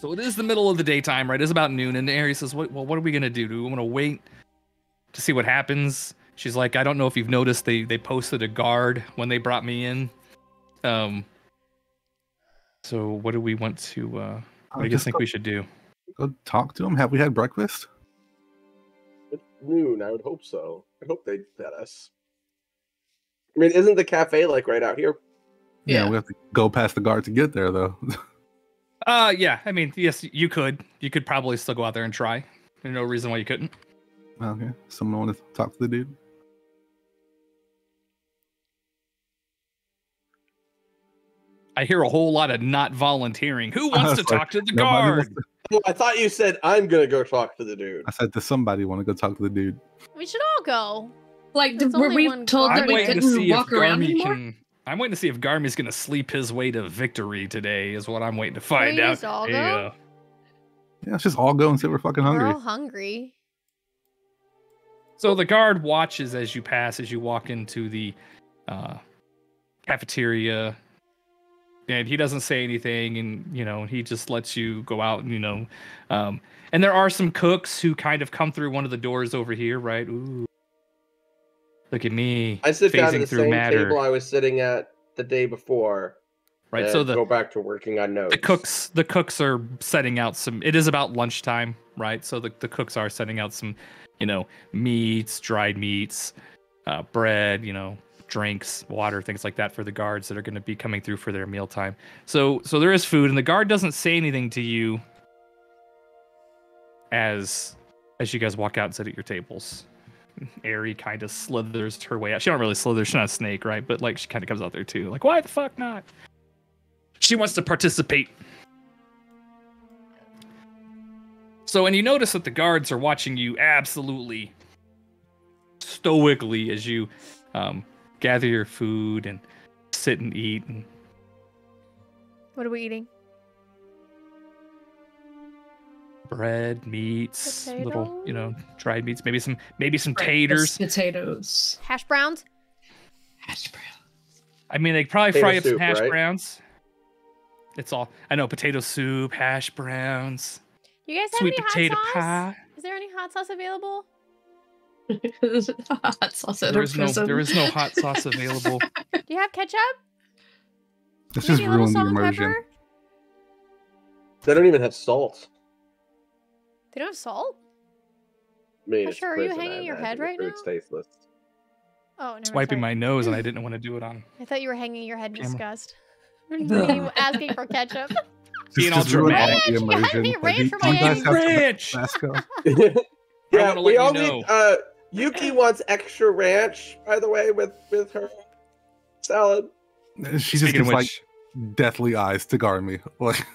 So it is the middle of the daytime, right? It's about noon, and Aerie says, what are we going to do? Do we want to wait to see what happens? She's like, I don't know if you've noticed, they posted a guard when they brought me in. So what do we want to, what do you guys think we should do? Go talk to him. Have we had breakfast? It's noon, I would hope so. I hope they'd fed us. I mean, isn't the cafe like right out here? Yeah, we have to go past the guard to get there, though. Yeah, I mean, yes, you could. You could probably still go out there and try. There's no reason why you couldn't. Okay, someone want to talk to the dude? I hear a whole lot of not volunteering. Who wants to talk to the nobody guard? Oh, I thought you said I'm gonna go talk to the dude. I said, does somebody want to go talk to the dude? We should all go. Like, There's were only we one told guard. that I'm we waiting to couldn't see if walk around Garmy anymore? can. I'm waiting to see if Garmy's gonna sleep his way to victory today. Is what I'm waiting to find we out. just all go? Yeah. Yeah, let's just all go and say we're fucking hungry. We're all hungry. So the guard watches as you pass, as you walk into the cafeteria, and he doesn't say anything, and he just lets you go out, and there are some cooks who kind of come through one of the doors over here, right? Ooh, look at me! I sit down phasing at the through same matter. table I was sitting at the day before. Right, and so go back to working on notes. the cooks are setting out some. It is about lunchtime, right? So the cooks are setting out some, meats, dried meats, bread, drinks, water, things like that for the guards that are going to be coming through for their mealtime. So there is food, and the guard doesn't say anything to you as you guys walk out and sit at your tables. Aerie kind of slithers her way out. She don't really slither. She's not a snake, right? But like she kind of comes out there too. Like, why the fuck not? She wants to participate. So, and you notice that the guards are watching you absolutely stoically as you gather your food and sit and eat. And What are we eating? bread, meats, little, Potatoes? dried meats, maybe some Breakfast taters. Potatoes. Hash browns? Hash browns. I mean, they probably Potato fry up some soup, hash right? browns. It's all I know: potato soup, hash browns, You guys have sweet any potato hot sauce? pie. Is there any hot sauce available? Hot sauce at There a is prison. no hot sauce available. Do you have ketchup? Let's Maybe just a little ruin the salt and immersion. pepper? They don't even have salt. They don't have salt? I mean, Pastor, it's are you prison, hanging I your imagine. head The right now? food's tasteless. Oh, never Swiping my mind. nose, and I didn't want to do it on. I thought you were hanging your head in Camera. disgust. Me asking for ketchup. Being all Just ruin dramatic. the Ranch! You had immersion. me Like, ranch do for you my guys eggs. have some Ranch! Tabasco? Yeah, wanna we let all you need. Yuki wants extra ranch, by the way, with her salad. She just Speaking of gets like which, deathly eyes to Garmy. Like,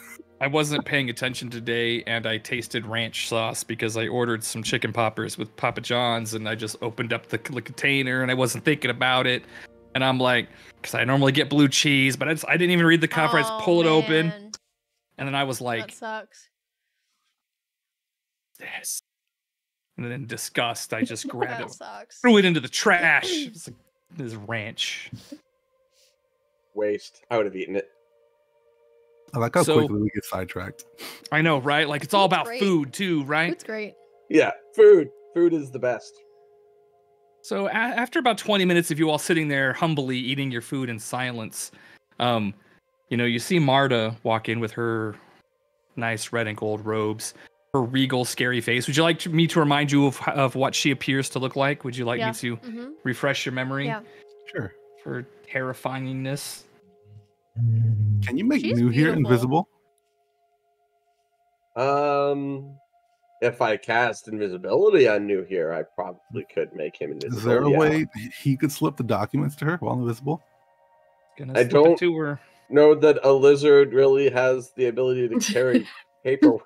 I wasn't paying attention today, and I tasted ranch sauce because I ordered some chicken poppers with Papa John's, and I just opened up the container, and I wasn't thinking about it. And I'm like, because I normally get blue cheese, but I didn't even read the cover. I just pull it open, Man. and then I was That like, sucks. this. And then in disgust, I just grabbed That it, sucks. threw it into the trash. It's like, this ranch. Waste. I would have eaten it. I like how So- quickly we get sidetracked. I know, right? Like, it's all Food's about great. food, too, right? It's great. Yeah, food. Food is the best. So after about 20 minutes of you all sitting there humbly eating your food in silence, you see Marta walk in with her nice red and gold robes, her regal, scary face. Would you like me to remind you of what she appears to look like? Would you like Yeah. me to Mm-hmm. refresh your memory Yeah. Sure. for terrifyingness? Can you make She's New here beautiful. invisible? If I cast invisibility on New here, I probably could make him invisible. Is there a yeah. way he could slip the documents to her while invisible? Gonna I slip it don't- to her. Know that a lizard really has the ability to carry paperwork?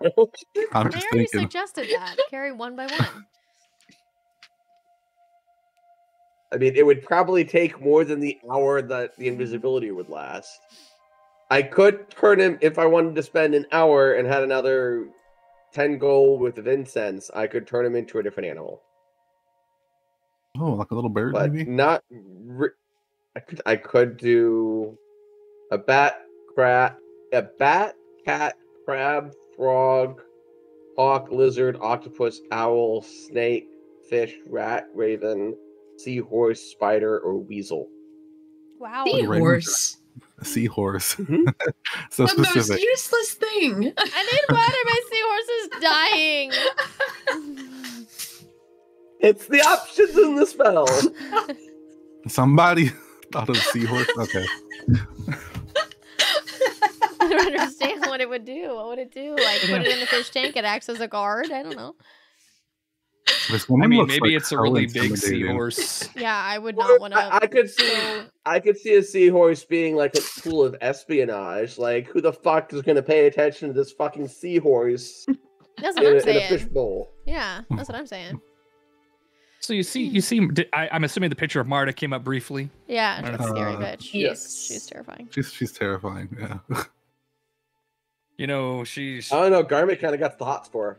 I'm I just already thinking. suggested that. Carry one by one. I mean, it would probably take more than the hour that the invisibility would last. I could turn him, if I wanted to spend an hour and had another 10 gold with the incense, I could turn him into a different animal. Oh, like a little bird, But maybe? not... I could do a bat, cat, crab, frog, hawk, lizard, octopus, owl, snake, fish, rat, raven, seahorse, spider, or weasel. Wow. Seahorse. A seahorse. Mhm. So The most specific. useless thing. I need water. My seahorse is dying. It's the options in the spell. Somebody thought of seahorse. Okay. I don't understand what it would do. What would it do? Like put it in the fish tank? It acts as a guard? I don't know. This I woman mean, looks maybe like it's a so really big intimidating. seahorse. Yeah, I would not want to. I could see a seahorse being like a tool of espionage. Like, who the fuck is going to pay attention to this fucking seahorse That's what I'm in a saying. fishbowl? Yeah, that's what I'm saying. So you see, I'm assuming the picture of Marta came up briefly. Yeah, she's a scary Uh, bitch. yes. She's terrifying. She's terrifying. Yeah. You know, she's. I don't know. Garment kind of got the hots for her.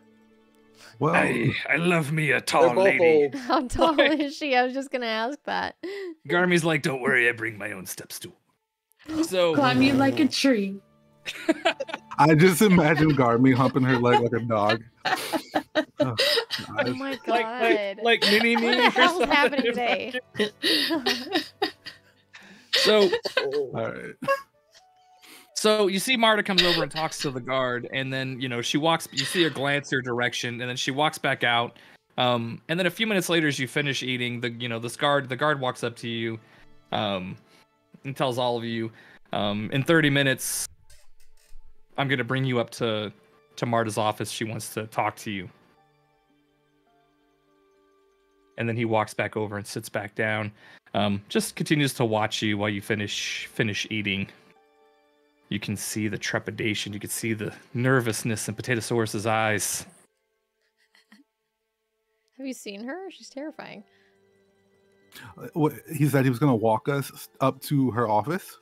Well, I love me a They're tall both lady. old. How tall is she? I was just gonna ask that. Garmy's like, don't worry, I bring my own step stool. So Climb you like a tree. I just imagine Garmy humping her leg like a dog. Oh, Oh gosh. my god. like mini me. what the or hell's something. happening today? So All right. So you see Marta comes over and talks to the guard, and then she walks. You see her glance your direction, and then she walks back out. And then a few minutes later, as you finish eating, the guard walks up to you, and tells all of you, in 30 minutes, I'm gonna bring you up to Marta's office. She wants to talk to you. And then he walks back over and sits back down. Just continues to watch you while you finish eating. You can see the trepidation. You can see the nervousness in Potatosaurus's eyes. Have you seen her? She's terrifying. What, he said he was going to walk us up to her office.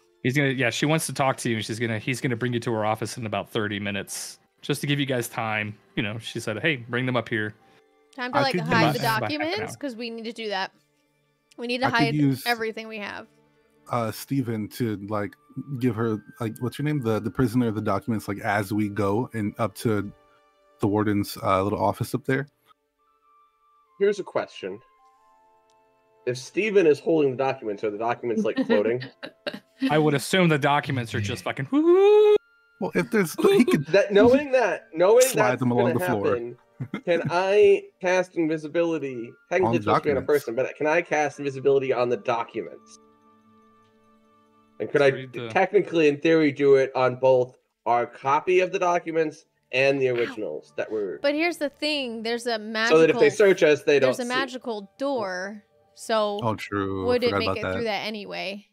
She wants to talk to you. And he's gonna bring you to her office in about 30 minutes, just to give you guys time. She said, "Hey, bring them up here." Time to I like could hide the use- documents because we need to do that. We need to I could hide use- everything we have. Steven to like give her like what's your name, the prisoner, the documents like as we go and up to the warden's little office up there. Here's a question. If Steven is holding the documents, are the documents like floating? I would assume the documents are just fucking. Woo-hoo. Well, if there's he could Knowing Slide that's them along gonna the floor. happen, can I cast invisibility? Technically, it's supposed to be on a documents. person, but can I cast invisibility on the documents? And could I Read the- technically, in theory, do it on both our copy of the documents and the originals that were? But here's the thing: there's a magical. So that if they search us, they don't. there's a see. magical door. So oh true. would it Forgot make about it that. through that anyway?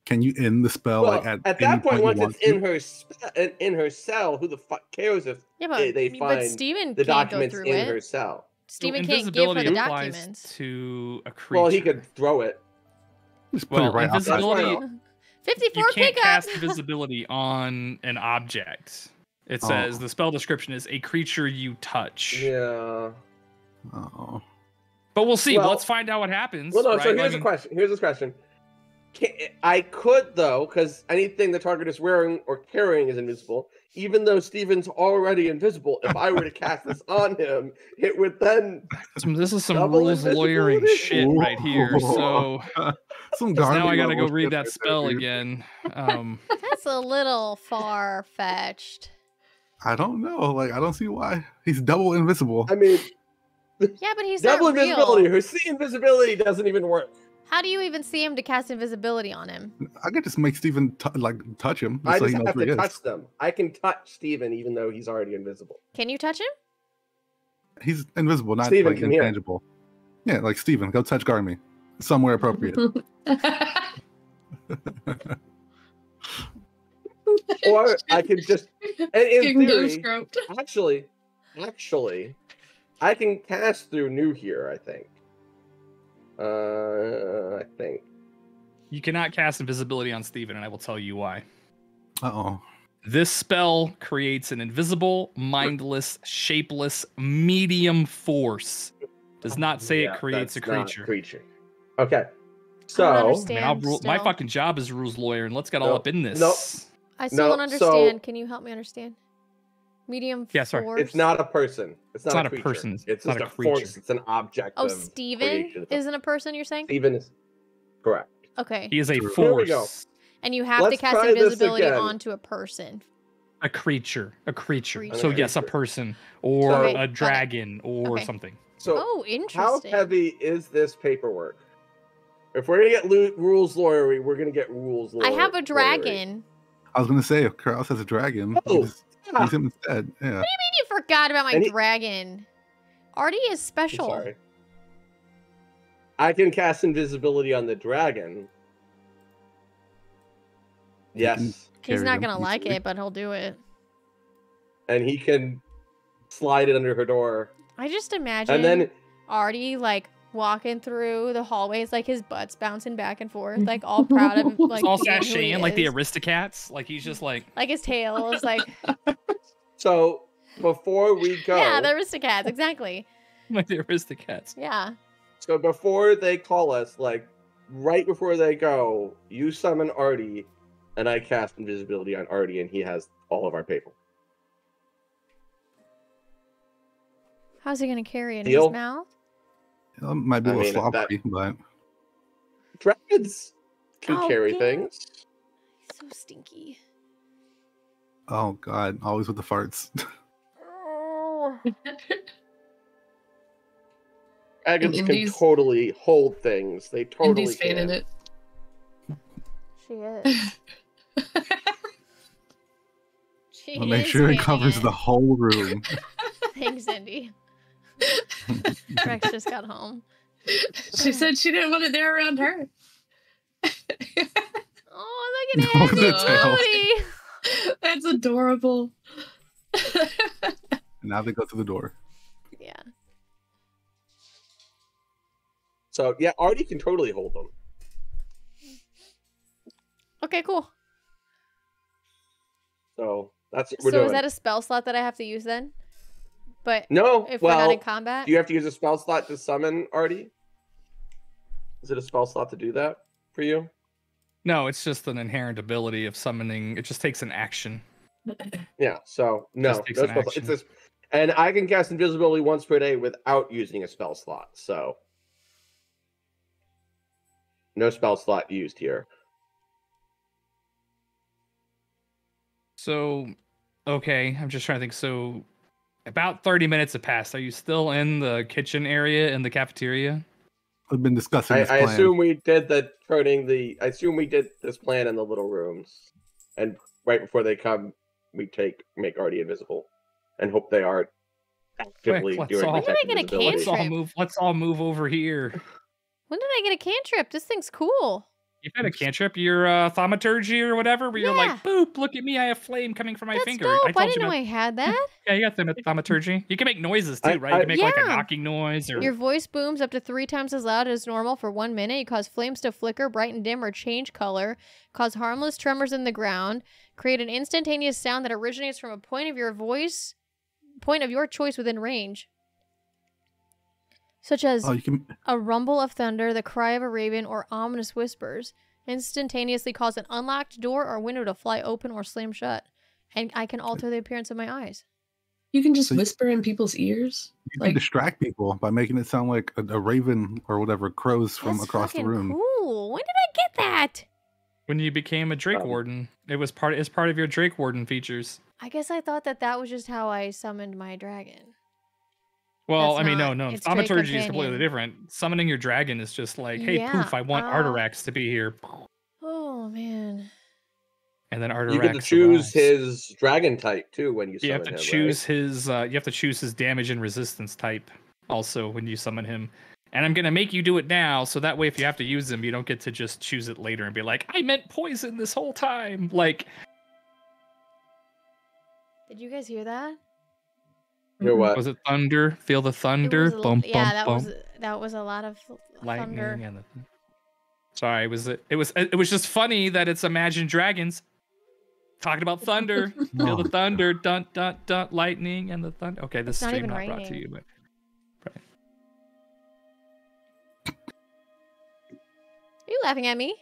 Can you end the spell Well, like at at any that point, you once want it's in to? her in her cell, who the fuck cares if Yeah, but they but find Steven the can't go documents through in her it. cell? Steven So can't give her the invisibility applies documents. to a creature. Well, he could throw it. Just put it Well, right outside. invisibility. 54 You can't pickup. cast visibility on an object. It says Oh. the spell description is a creature you touch. Yeah. Oh. But we'll see. Well- Let's find out what happens. Well, no. right? So I here's mean, a question. Here's this question. I could though, because anything the target is wearing or carrying is invisible. Even though Steven's already invisible, if I were to cast this on him, it would then. This is some Double rules lawyering invisibility? shit right here. So Some now I gotta garbage go level read shit that right there, spell dude. again. That's a little far fetched. I don't know. Like I don't see why he's double invisible. I mean, Yeah, but he's double not real. invisibility. Her see invisibility doesn't even work. How do you even see him to cast invisibility on him? I could just make Steven touch him just I so just he knows have where he to is. touch them. I can touch Steven even though he's already invisible. Can you touch him? He's invisible, not Steven, like come here. intangible. Yeah, like Steven, go touch Garmy somewhere appropriate. Or I could just, and in Getting theory, ghost groped. actually, I can cast through New here. I think. I think. You cannot cast invisibility on Steven, and I will tell you why. Uh-oh. This spell creates an invisible, mindless, shapeless, medium force. Does not say it creates a that's not creature. creature. Okay. I don't So I mean, understand. my still. fucking job is rules lawyer, and let's get all No, up in this. no. I still No, don't so- understand. Can you help me understand? Medium Yeah, sorry. force. it's not a person. It's not a a creature. person. It's It's not just a a force. creature. It's an object. Oh, of Steven creation. isn't a person, you're saying? Steven is correct. Okay. He is a True. force. Here we go. And you have Let's to cast try this invisibility again. onto a person. A creature. A creature. Creature. So yes, a creature. person or Okay, got a it. dragon or Okay. something. So Oh, how interesting. heavy is this paperwork? If we're gonna get rules lawyery, we're gonna get rules lawyery. I have a dragon. I was gonna say if Kraus has a dragon, Oh, you just yeah. use him instead. Yeah. You forgot about my And he- dragon. Artie is I'm special. sorry. I can cast invisibility on the dragon. Yes, He's Carry not him gonna like easily. it, but he'll do it. and he can slide it under her door, I just imagine and then Artie like walking through the hallways, like his butt's bouncing back and forth, like all proud of like It's all being who he sashaying like the is. Aristocats. Like he's just like Like his tail is like so before we go, yeah, the Aristocats, exactly. like the Aristocats. Yeah. so before they call us, like right before they go, you summon Artie, and I cast invisibility on Artie, and he has all of our paper. How's he gonna carry it in Deal? his mouth? It might be a I little mean, sloppy, but Dragons can Oh, carry good. things. He's so stinky. oh god, always with the farts. Oh. Dragons can Indy's- totally hold things. They totally Indy's can. fanning it. She is. She But make is sure it fanning covers it. the whole room. Thanks, Indy. Rex just got home. She said she didn't want it there around her. Oh, look at Look at Andy the tail. Tony. That's adorable. Now they go through the door. Yeah. So yeah, Artie can totally hold them. Okay, cool. So that's what we're So doing. is that a spell slot that I have to use then? But No, if we're not well, in combat? do you have to use a spell slot to summon Artie? Is it a spell slot to do that for you? No, it's just an inherent ability of summoning. It just takes an action. Yeah. So no, Just takes no an spell slot. action. It's this, and I can cast invisibility once per day without using a spell slot. So no spell slot used here. So, okay, I'm just trying to think. So, about 30 minutes have passed. Are you still in the kitchen area in the cafeteria? We've been discussing I this plan. assume we did the turning the. I assume we did this plan in the little rooms, and right before they come, we make Artie invisible, and hope they are actively let's doing all- When did I detect get a invisibility. cantrip? Let's all move over here. When did I get a cantrip? This thing's cool. You've had a cantrip, your thaumaturgy or whatever, where you're Yeah. like, boop, look at me, I have flame coming from my That's finger. dope. I told didn't you know about- I had that. Yeah, you got thaumaturgy. You can make noises too, right? You can make like a Yeah. knocking noise or Your voice booms up to 3 times as loud as normal for 1 minute. You cause flames to flicker, brighten, dim, or change color. Cause harmless tremors in the ground. Create an instantaneous sound that originates from a point of your choice within range. Such as Oh, you can. a rumble of thunder, the cry of a raven, or ominous whispers. Instantaneously cause an unlocked door or window to fly open or slam shut. And I can alter the appearance of my eyes. You can just So- whisper in people's ears. You Like- can distract people by making it sound like a raven or whatever crows from That's across the fucking room. cool. When did I get that? when you became a Drake Warden. It was part of your Drake Warden features. I guess I thought that was just how I summoned my dragon. Well, That's I mean, not- no. it's Drake Thaumaturgy is completely Companion. different. Summoning your dragon is just like, hey, Yeah, poof, I want Artarax to be here. Oh man. And then Artarax You get to choose arrives. his dragon type too when you You summon have to him, choose his. You have to choose his damage and resistance type. Also, when you summon him, and I'm gonna make you do it now, so that way, if you have to use him, you don't get to just choose it later and be like, I meant poison this whole time. Like, Did you guys hear that? Hear what? Was it thunder? Feel the It thunder? was a- Bump, yeah, bump, that was a lot of lightning thunder. and the. Sorry, it was just funny that it's Imagine Dragons talking about thunder. Feel the thunder, dun dun dun, lightning and the thunder. Okay, this It's not stream even not brought to raining. you, but Are you laughing at me?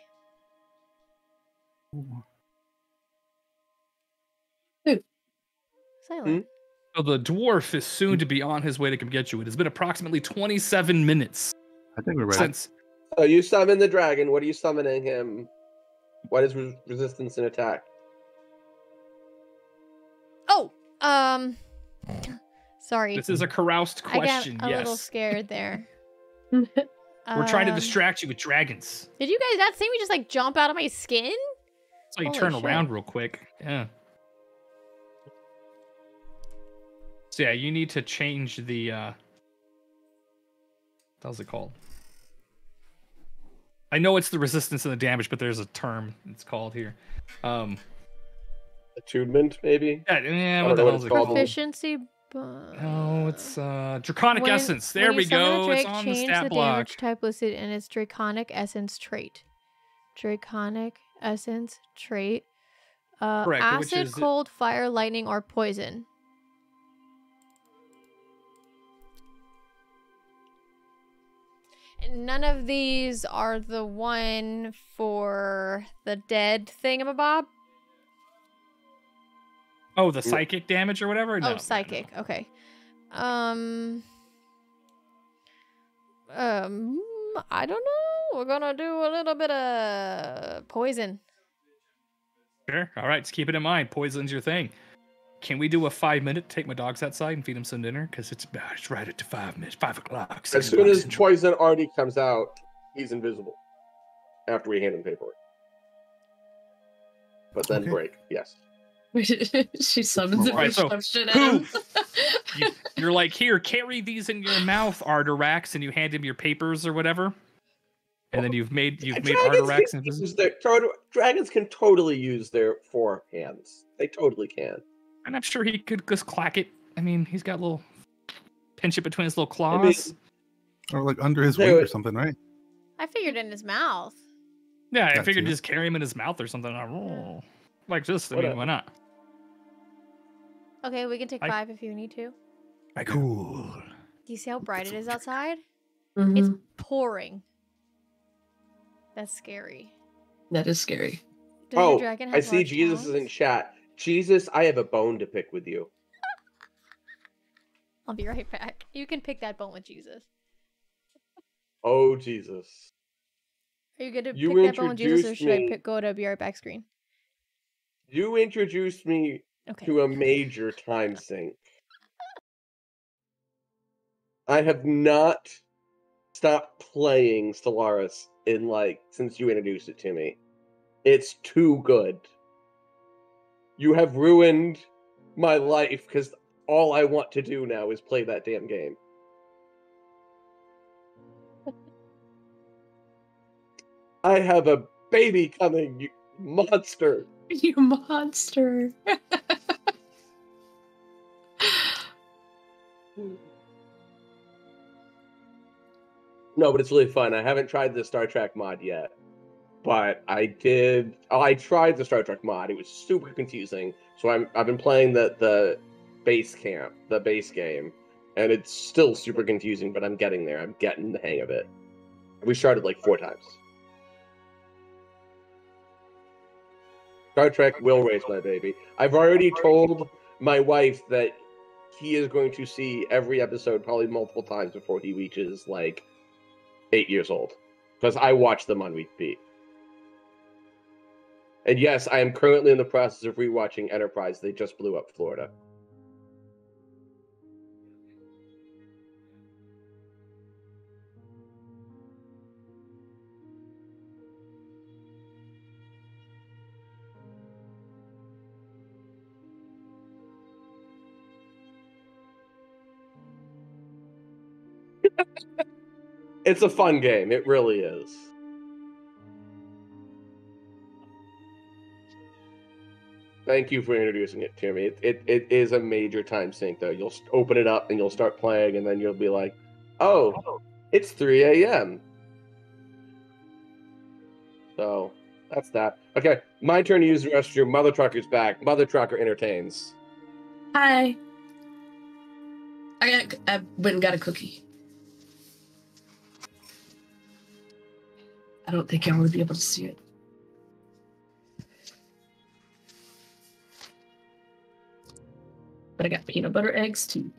Silent. so the dwarf is soon to be on his way to come get you. It has been approximately 27 minutes I think we're ready. since. So you summon the dragon. What are you summoning him? What is resistance and attack? Oh, sorry. This is a caroused question. I got a little Yes, scared there. we're trying to Um, distract you with dragons. Did you guys not see me just like jump out of my skin? So you holy turn shit. around real quick. Yeah. So yeah, you need to change the. How's it called? I know it's the resistance and the damage, but there's a term it's called here. Attunement, maybe? Yeah, I what don't the know what hell's it's it called. called? Proficiency. No, it's draconic When- essence. There when we you summon a go. It's drake, on the change stat the block. damage type listed in its draconic essence trait. Draconic essence trait. Correct, which Acid, is- cold, fire, lightning, or poison. None of these are the one for the dead thingamabob. Oh, the psychic damage or whatever. No, Oh, psychic. Okay. I don't know. We're gonna do a little bit of poison. Sure. All right, just keep it in mind. Poison's your thing. Can we do a 5-minute? Take my dogs outside and feed them some dinner because it's right at 5 minutes, 5 o'clock. As 6 soon o'clock as Central. poison already comes out, he's invisible. After we hand him paperwork. But then Okay. break, yes. She summons it Alright, and so shoves shit at who- him. You're like, here, carry these in your mouth, Ardarax, and you hand him your papers or whatever. And then you've made Ardarax invisible. Dragons can totally use their forehands. They totally can. And I'm sure he could just clack it. I mean, he's got a little pinch it between his little I mean, claws. Or like under his They wing or would- something, right? I figured in his mouth. Yeah, I That figured too. just carry him in his mouth or something. Like just, I mean, Whatever. why not? Okay, we can take I- 5 if you need to. Like, cool. Do you see how bright it is outside? Mhm. It's pouring. That's scary. That is scary. Does your Oh, dragon I have see large Jesus is in talons? chat. Jesus, I have a bone to pick with you. I'll be right back. You can pick that bone with Jesus. Oh, Jesus. Are you gonna You pick that bone with Jesus, or introduced should I me- go to be right back screen? You introduced me Okay. to a major time sink. I have not stopped playing Stellaris since you introduced it to me. It's too good. You have ruined my life because all I want to do now is play that damn game. I have a baby coming, you monster. You monster. No, but it's really fun. I haven't tried the Star Trek mod yet. But I did. Oh, I tried the Star Trek mod. It was super confusing. So I've been playing the base camp, the base game, and it's still super confusing. But I'm getting there. I'm getting the hang of it. We started like 4 times. Star Trek will raise my baby. I've already told my wife that he is going to see every episode probably multiple times before he reaches like 8 years old, because I watch them on repeat. And yes, I am currently in the process of rewatching Enterprise. They just blew up Florida. It's a fun game. It really is. Thank you for introducing it to me. It is a major time sink, though. You'll open it up and you'll start playing, and then you'll be like, oh, it's 3 a.m. So that's that. Okay, my turn to use the restroom. Mother Trucker's back. Mother Trucker entertains. Hi. I went and got a cookie. I don't think y'all would be able to see it. But I got peanut butter eggs too.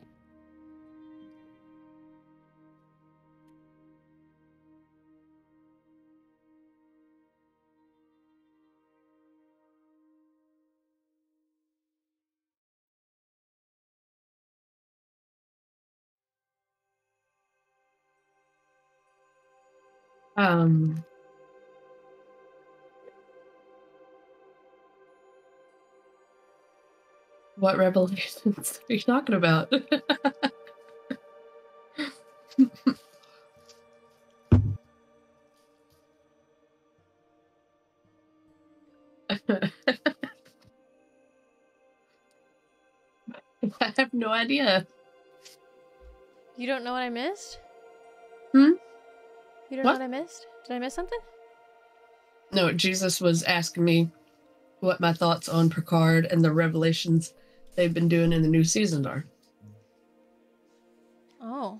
What revelations are you talking about? I have no idea. You don't know what I missed? Hmm? You don't know what I missed? Did I miss something? No, Jesus was asking me what my thoughts on Picard and the revelations they've been doing in the new season are. Oh.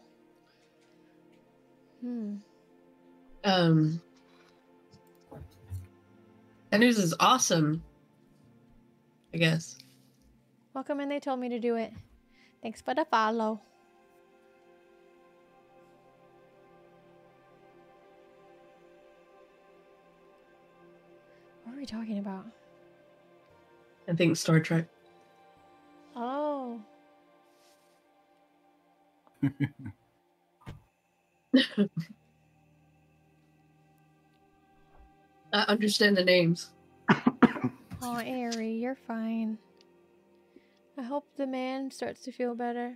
That news is awesome, I guess. Welcome, and they told me to do it. Thanks for the follow. What are we talking about? I think Star Trek. Oh. I understand the names. Oh, Aerie, you're fine. I hope the man starts to feel better.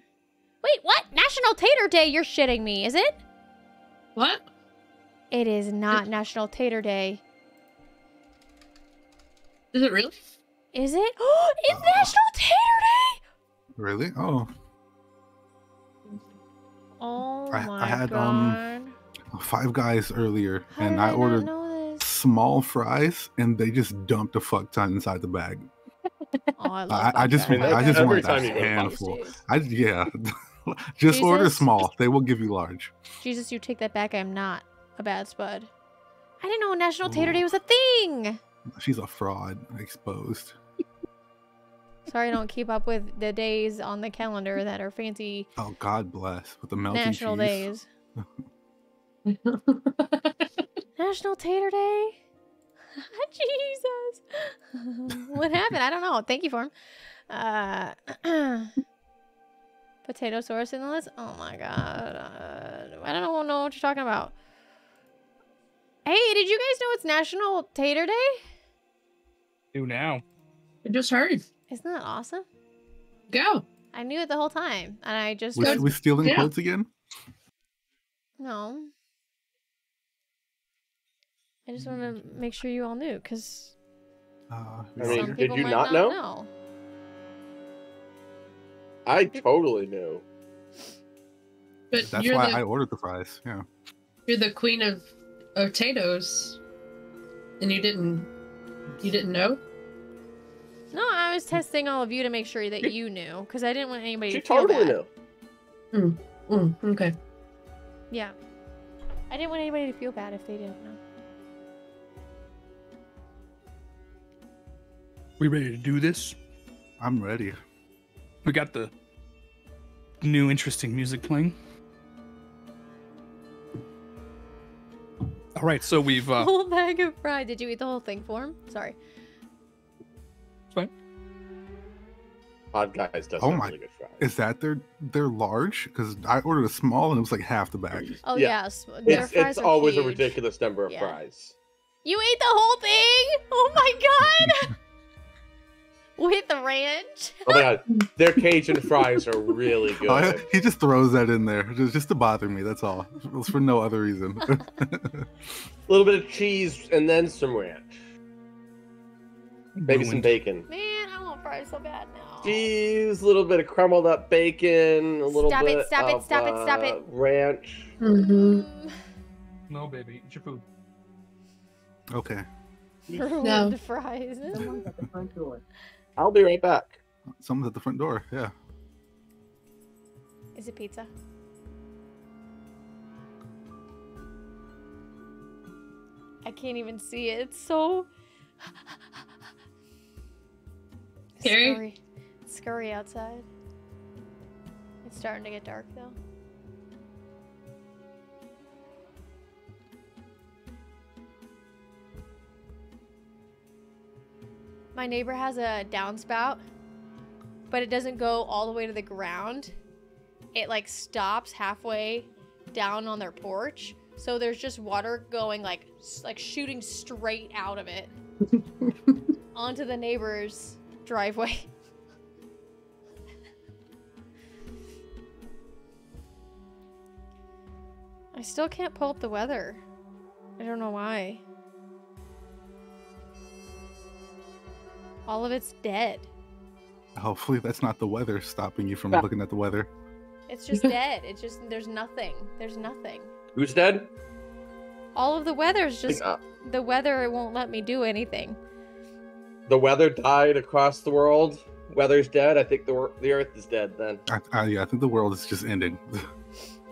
Wait, what? National Tater Day? You're shitting me, is it? What? It is not National Tater Day. Is it really? Is it? Oh, it's National Tater Day! Really? Oh. Oh my I had god. Five Guys earlier, How and did I not ordered know this? small fries, and they just dumped a fuck ton inside the bag. Oh, I love I just Five Guys. I just Every wanted a time you go to handful. Five Yeah, just order Jesus. small. They will give you large. Jesus, you take that back. I'm not a bad spud. I didn't know National Tater Day was a thing. She's a fraud, exposed. Sorry, I don't keep up with the days on the calendar that are fancy Oh, God bless with the melty national cheese. days. National Tater Day? Jesus. What happened? I don't know. Thank you for him. Potaytosaurus in the list? Oh my god. I don't know what you're talking about. Hey, did you guys know it's National Tater Day? Do now. I just heard. Isn't that awesome? Go. I knew it the whole time, and I just We stealing Yeah. quotes again? no. I just want to make sure you all knew, because I some mean, did people you might not know? I totally knew. But That's you're why the I ordered the fries. Yeah. you're the queen of potatoes, and you didn't know? No, I was testing all of you to make sure that you knew, because I didn't want anybody She to feel totally bad. knew. Okay. Yeah. I didn't want anybody to feel bad if they didn't know. We ready to do this? I'm ready. We got the new interesting music playing. All right, so we've Whole bag of fries. Did you eat the whole thing for him? Sorry. fine. Odd Guys does Oh have my- really good fries. Is that they're large? Because I ordered a small and it was like half the bag. Oh, Yeah. yes. Their fries It's are always a huge. ridiculous number of Yeah. fries. You ate the whole thing? Oh my god! With the ranch? Oh my god, their Cajun fries are really good. He just throws that in there just to bother me. That's all. It's for no other reason. A little bit of cheese and then some ranch. Maybe some Ruined. bacon. Man, I fries so bad now. Cheese, a little bit of crumbled up bacon, a little Stop it, bit stop it, of stop it, stop it. ranch. Mm-hmm. No, baby, eat your food. Okay. Ruined No. fries. Someone's at the front door. I'll be right back. Someone's at the front door. Yeah. Is it pizza? I can't even see it. It's so Scary? scary. It's scary outside. It's starting to get dark though. My neighbor has a downspout, but it doesn't go all the way to the ground. It like stops halfway down on their porch. So there's just water going like shooting straight out of it onto the neighbor's driveway. I still can't pull up the weather. I don't know why. All of it's dead. Hopefully that's not the weather stopping you from Yeah. looking at the weather. It's just dead. It's just, there's nothing. There's nothing. Who's dead? All of the weather's just, Uh, the weather won't let me do anything. the weather died across the world. Weather's dead. I think the Earth is dead then. Yeah, I think the world is just ending.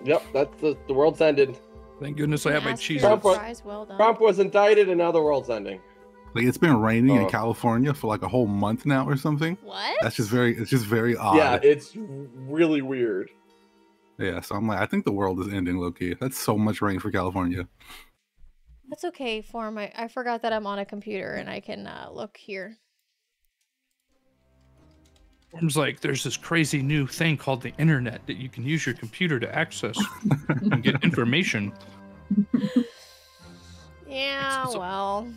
Yep, that's the world's ended. Thank goodness I have my Ask cheese. for Trump was- fries, well done. Trump was indicted and now the world's ending. Like it's been raining in Oh. California for like a whole month now or something. What? It's just very odd. Yeah, it's really weird. Yeah, so I'm like, I think the world is ending, low-key. That's so much rain for California. That's okay, Form. I forgot that I'm on a computer and I can look here. It's like there's this crazy new thing called the internet that you can use your computer to access and get information. Yeah, So- well.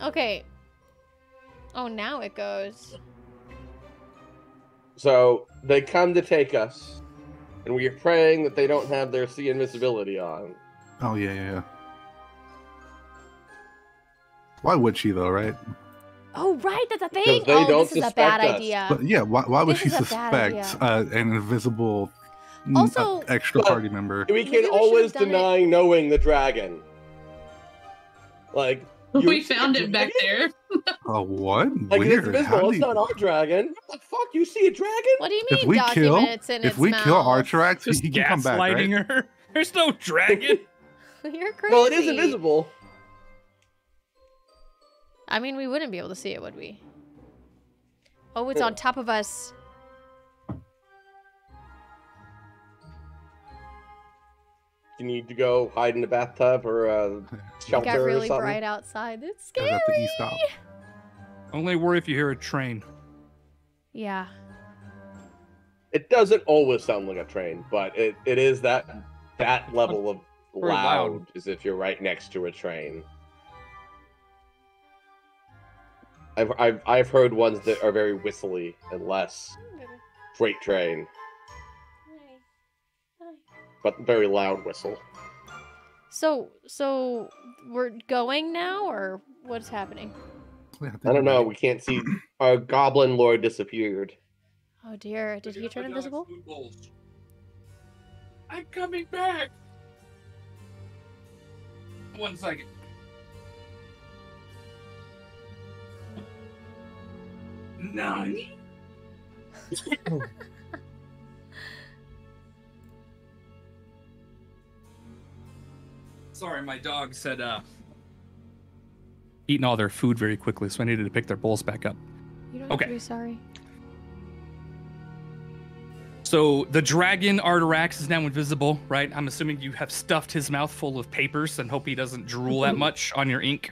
Okay. Oh, now it goes. So they come to take us, and we are praying that they don't have their sea invisibility on. Oh yeah. Why would she though, right? Oh, right, that's a thing. they Oh, don't this is a bad suspect us. idea. But yeah, why would This she is a bad suspect idea. an invisible Also- extra But- party member? We Maybe can we should've always done it- deny knowing the dragon. Like We found it back there. Oh, what? Like it's Weird. invisible. How do It's you- not our dragon. What the fuck? You see a dragon? What do you If mean we kill, documents in if its we mouth? kill Archerax, Just he can come back, gaslighting right? her. There's no dragon. You're crazy. Well, it is invisible. I mean, we wouldn't be able to see it, would we? Oh, it's on top of us. You need to go hide in the bathtub or a It shelter got or really something. bright outside. It's I scary. got the east out. Only worry if you hear a train. Yeah. It doesn't always sound like a train, but it is that level of Very loud, loud. as if you're right next to a train. I've heard ones that are very whistly and less freight train, but very loud whistle. So we're going now, or what's happening? Yeah, think I don't know. we're We can't see. Our goblin lord disappeared. Oh dear, did he turn invisible? I'm coming back. 1 second. Nani? Sorry, my dog said eating all their food very quickly, so I needed to pick their bowls back up. You don't have Okay. to be sorry. So the dragon Arterax is now invisible, right? I'm assuming you have stuffed his mouth full of papers and hope he doesn't drool that much on your ink.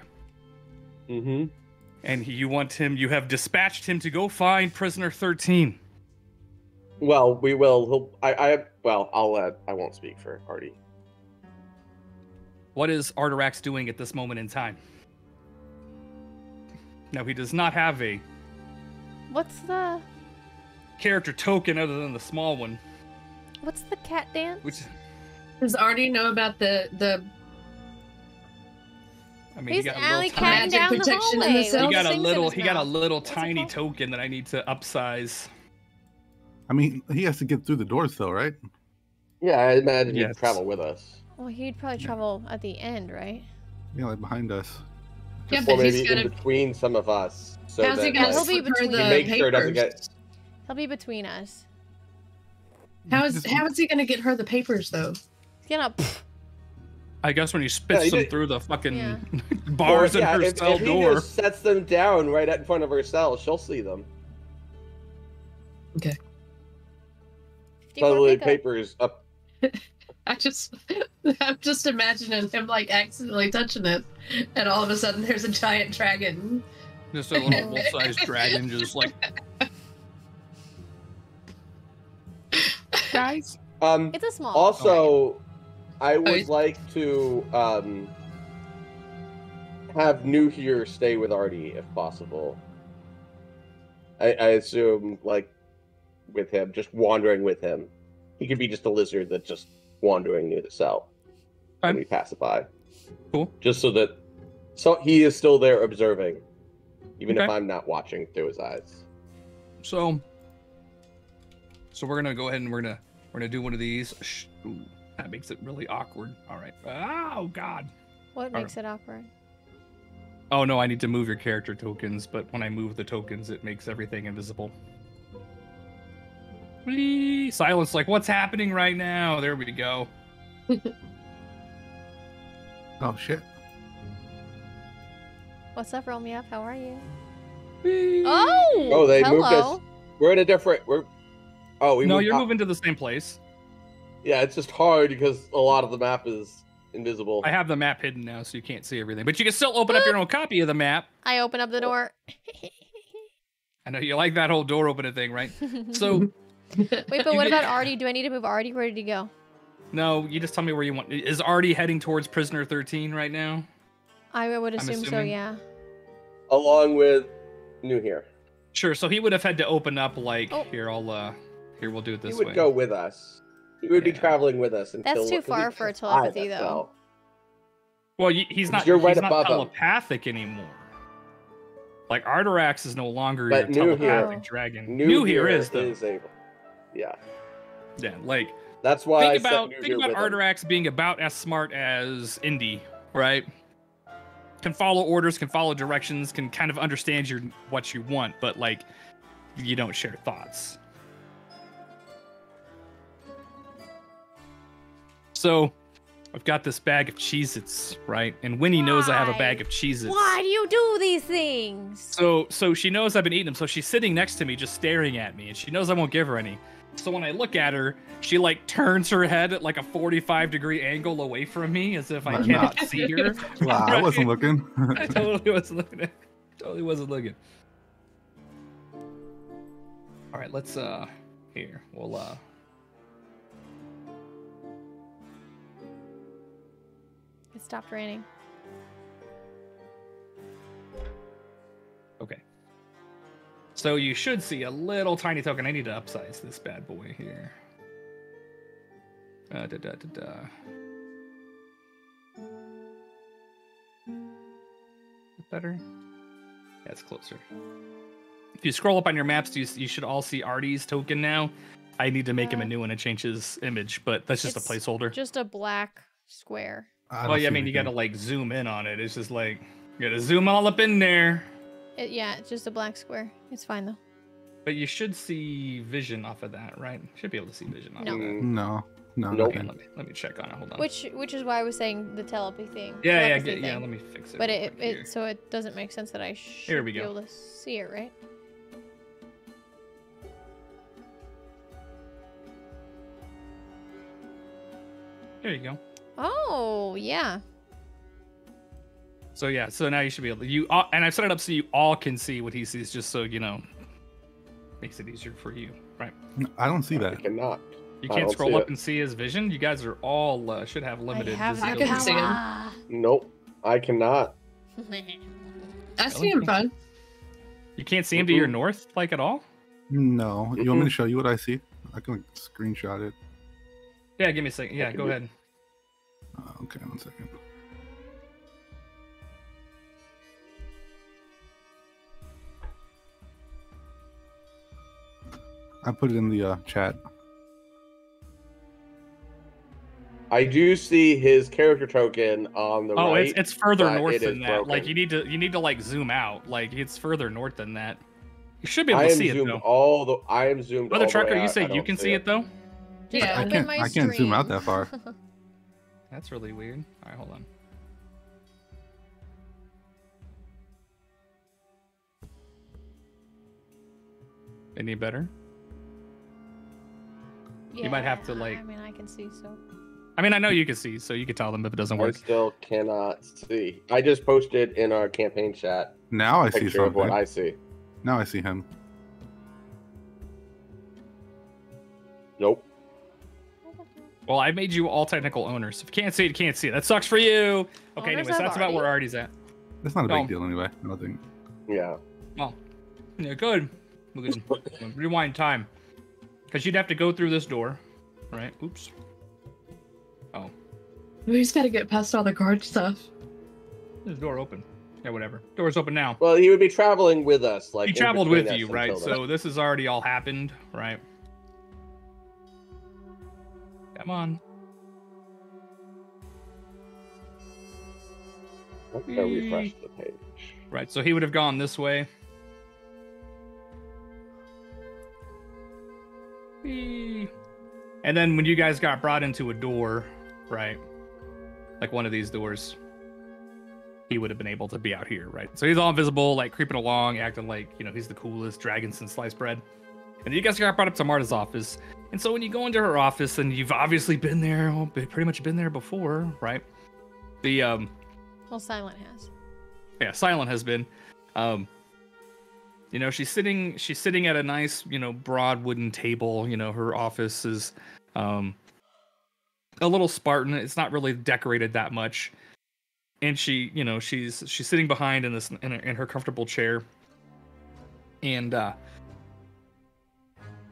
Mm-hmm. And you have dispatched him to go find prisoner 13. Well, we will. I won't speak for Artie. What is Arterax doing at this moment in time? Now, he does not have a What's the character token other than the small one, cat dance? which Does Artie know about the I mean, He's he got a alley little tiny. catting down the protection in the hallway. cell. He with got a things in little. his He got a mouth. little What's it tiny called? token that I need to upsize. I mean, he has to get through the doors, though, right? Yeah, I imagine Yes. he'd travel with us. Well, he'd probably travel at the end, right? Yeah, like behind us. Yeah, Or but maybe he's in gotta. between some of us. So How's he that, gonna he'll be slip her between- the Make sure it doesn't papers? get- He'll be between us. How is he gonna get her the papers though? He's gonna. I guess when he spits he them did- through the fucking Yeah. bars Or, in her if cell he door. just sets them down right in front of her cell, she'll see them. 54 Totally pickup. papers up. I'm just imagining him like accidentally touching it, and all of a sudden there's a giant dragon. Just a little full-size dragon, just like. Guys. It's a small. Also, I would he's- like to have New here stay with Artie if possible. I assume, like, with him, just wandering with him. He could be just a lizard that's just wandering near the cell when Fine. we pacify. Cool. Just so he is still there observing, even if Okay. I'm not watching through his eyes. So we're gonna go ahead and we're gonna do one of these. Ooh, that makes it really awkward. All right. Oh God. What makes it awkward? Oh no, I need to move your character tokens, but when I move the tokens, it makes everything invisible. Whee! Silence, like what's happening right now? There we go. Oh shit! What's up, Roll Me Up? How are you? Whee! Oh, They hello. moved us. We're in a different. We No, moved you're out. moving to the same place. Yeah, it's just hard because a lot of the map is invisible. I have the map hidden now, so you can't see everything. But you can still open up your own copy of the map. I open up the door. I know you like that whole door opening thing, right? So Wait, but You what get- about Artie? Do I need to move Artie? Where did he go? no, you just tell me where you want. Is Artie heading towards Prisoner 13 right now? I would assume so, assuming. yeah. Along with New here. Sure. So he would have had to open up like Oh. here. Here we'll do it He this would way. go with us. He would be Yeah. traveling with us until. That's too 'cause far we for can't telepathy, hide that though. cell. Well, he's not. You're right he's not above him. telepathic anymore. Like Artarax is no longer But your New telepathic here- dragon. New here here is though. able. Yeah, Yeah, like that's why think I about set New here with him. Artarax being about as smart as Indy, right? Can follow orders, can follow directions, can kind of understand what you want, but like you don't share thoughts. So I've got this bag of Cheez-Its, right? And Winnie knows I have a Why? bag of Cheez-Its. Why do you do these things? So she knows I've been eating them. So she's sitting next to me, just staring at me, and she knows I won't give her any. So when I look at her, she like turns her head at like a 45-degree angle away from me, as if I Nah. cannot see her. Wow, I wasn't Right? looking. I totally wasn't looking. Totally wasn't looking. All right, let's here. We'll It stopped raining. okay. So you should see a little tiny token. I need to upsize this bad boy here. Da, da, da, da. Better? Yeah, it's closer. If you scroll up on your maps, you should all see Artie's token now. I need to make him a new one and change his image, but that's just a It's placeholder. Just a black square. Well, yeah, I mean, you gotta like zoom in on it. It's just like, you gotta zoom all up in there. Yeah, it's just a black square. It's fine though. But you should see vision off of that, right? Should be able to see vision off No. of that. No, Nope. Okay, let me check on it. Hold on. Which is why I was saying the telepathy thing. Yeah, telepathy yeah. thing. Let me fix it. But real quick here. so it doesn't make sense that I should Here we be go. able to see it, right? There you go. Oh, yeah. So yeah, so now you should be able to and I've set it up so you all can see what he sees, just so you know, makes it easier for you, right? I don't see I that. cannot. You I can't don't scroll see up it. and see his vision. You guys are all should have limited I have visibility. I can see him. power. Nope, I cannot. I see him fine. You can't see him to your Mhm. north, like at all. No, you want me to show you what I see? I can screenshot it. Yeah, give me a second. Yeah, go ahead. Okay, 1 second. I put it in the chat. I do see his character token on the right. It's further but north it than is that. broken. Like you need to like zoom out. Like it's further north than that. You should be able I to am see it zoomed though. I am zoomed. Brother all the Trucker, way you out. say I you don't can see it though? Just Yeah, open my I can't zoom out stream. that far. That's really weird. All right, hold on. Any better? You might have to, like- I mean, I can see so. I mean, I know you can see, so you can tell them if it doesn't I work. still cannot see. I just posted in our campaign chat Now I a see picture of what something. I see. Now I see him. Nope. Well, I made you all technical owners. If you can't see it, you can't see it. That sucks for you. Okay, Owners anyways, of that's about where Artie. Artie's at. That's not a No. big deal anyway. I don't think. Yeah. Yeah, good. We can rewind time. Because you'd have to go through this door, right? Oops. Oh, We just gotta get past all the card stuff. there's a door open. Yeah, whatever. Door's open now. Well, he would be traveling with us. Like He in traveled between with us you, right? until then. So this has already all happened, right? Come on. Let me refresh the page. Right, so he would have gone this way. Whee. And then when you guys got brought into a door, right? Like one of these doors, he would have been able to be out here, right? So he's all invisible, like creeping along, acting like, you know, he's the coolest dragon since sliced bread. And you guys got brought up to Marta's office. And so when you go into her office, and you've obviously been there, well, pretty much been there before, right? The Well, Silent has. yeah, Silent has been. You know, she's sitting at a nice, you know, broad wooden table. You know, her office is a little Spartan. It's not really decorated that much. And she, you know, she's sitting behind in her comfortable chair. And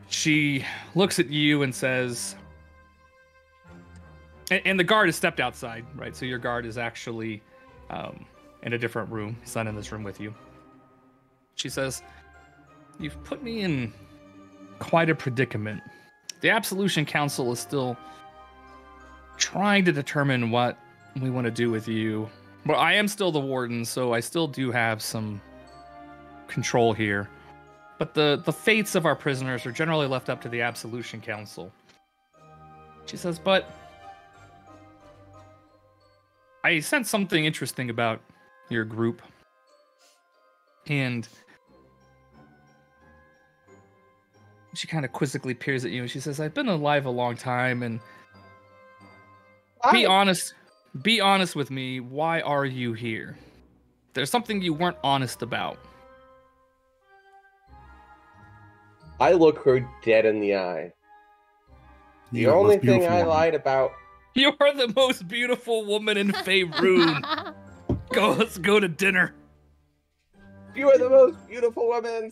she looks at you and says, and the guard has stepped outside, right? So your guard is actually in a different room. He's not in this room with you. She says, "You've put me in quite a predicament. The Absolution Council is still trying to determine what we want to do with you. But I am still the warden, so I still do have some control here. But the fates of our prisoners are generally left up to the Absolution Council." She says, "But I sense something interesting about your group. And she kind of quizzically peers at you and she says, I've been alive a long time, and be honest with me. Why are you here? There's something you weren't honest about." I look her dead in the eye. The You're the only most thing beautiful I woman. lied about. You're the most beautiful woman in Faerun. Let's go to dinner. You are the most beautiful woman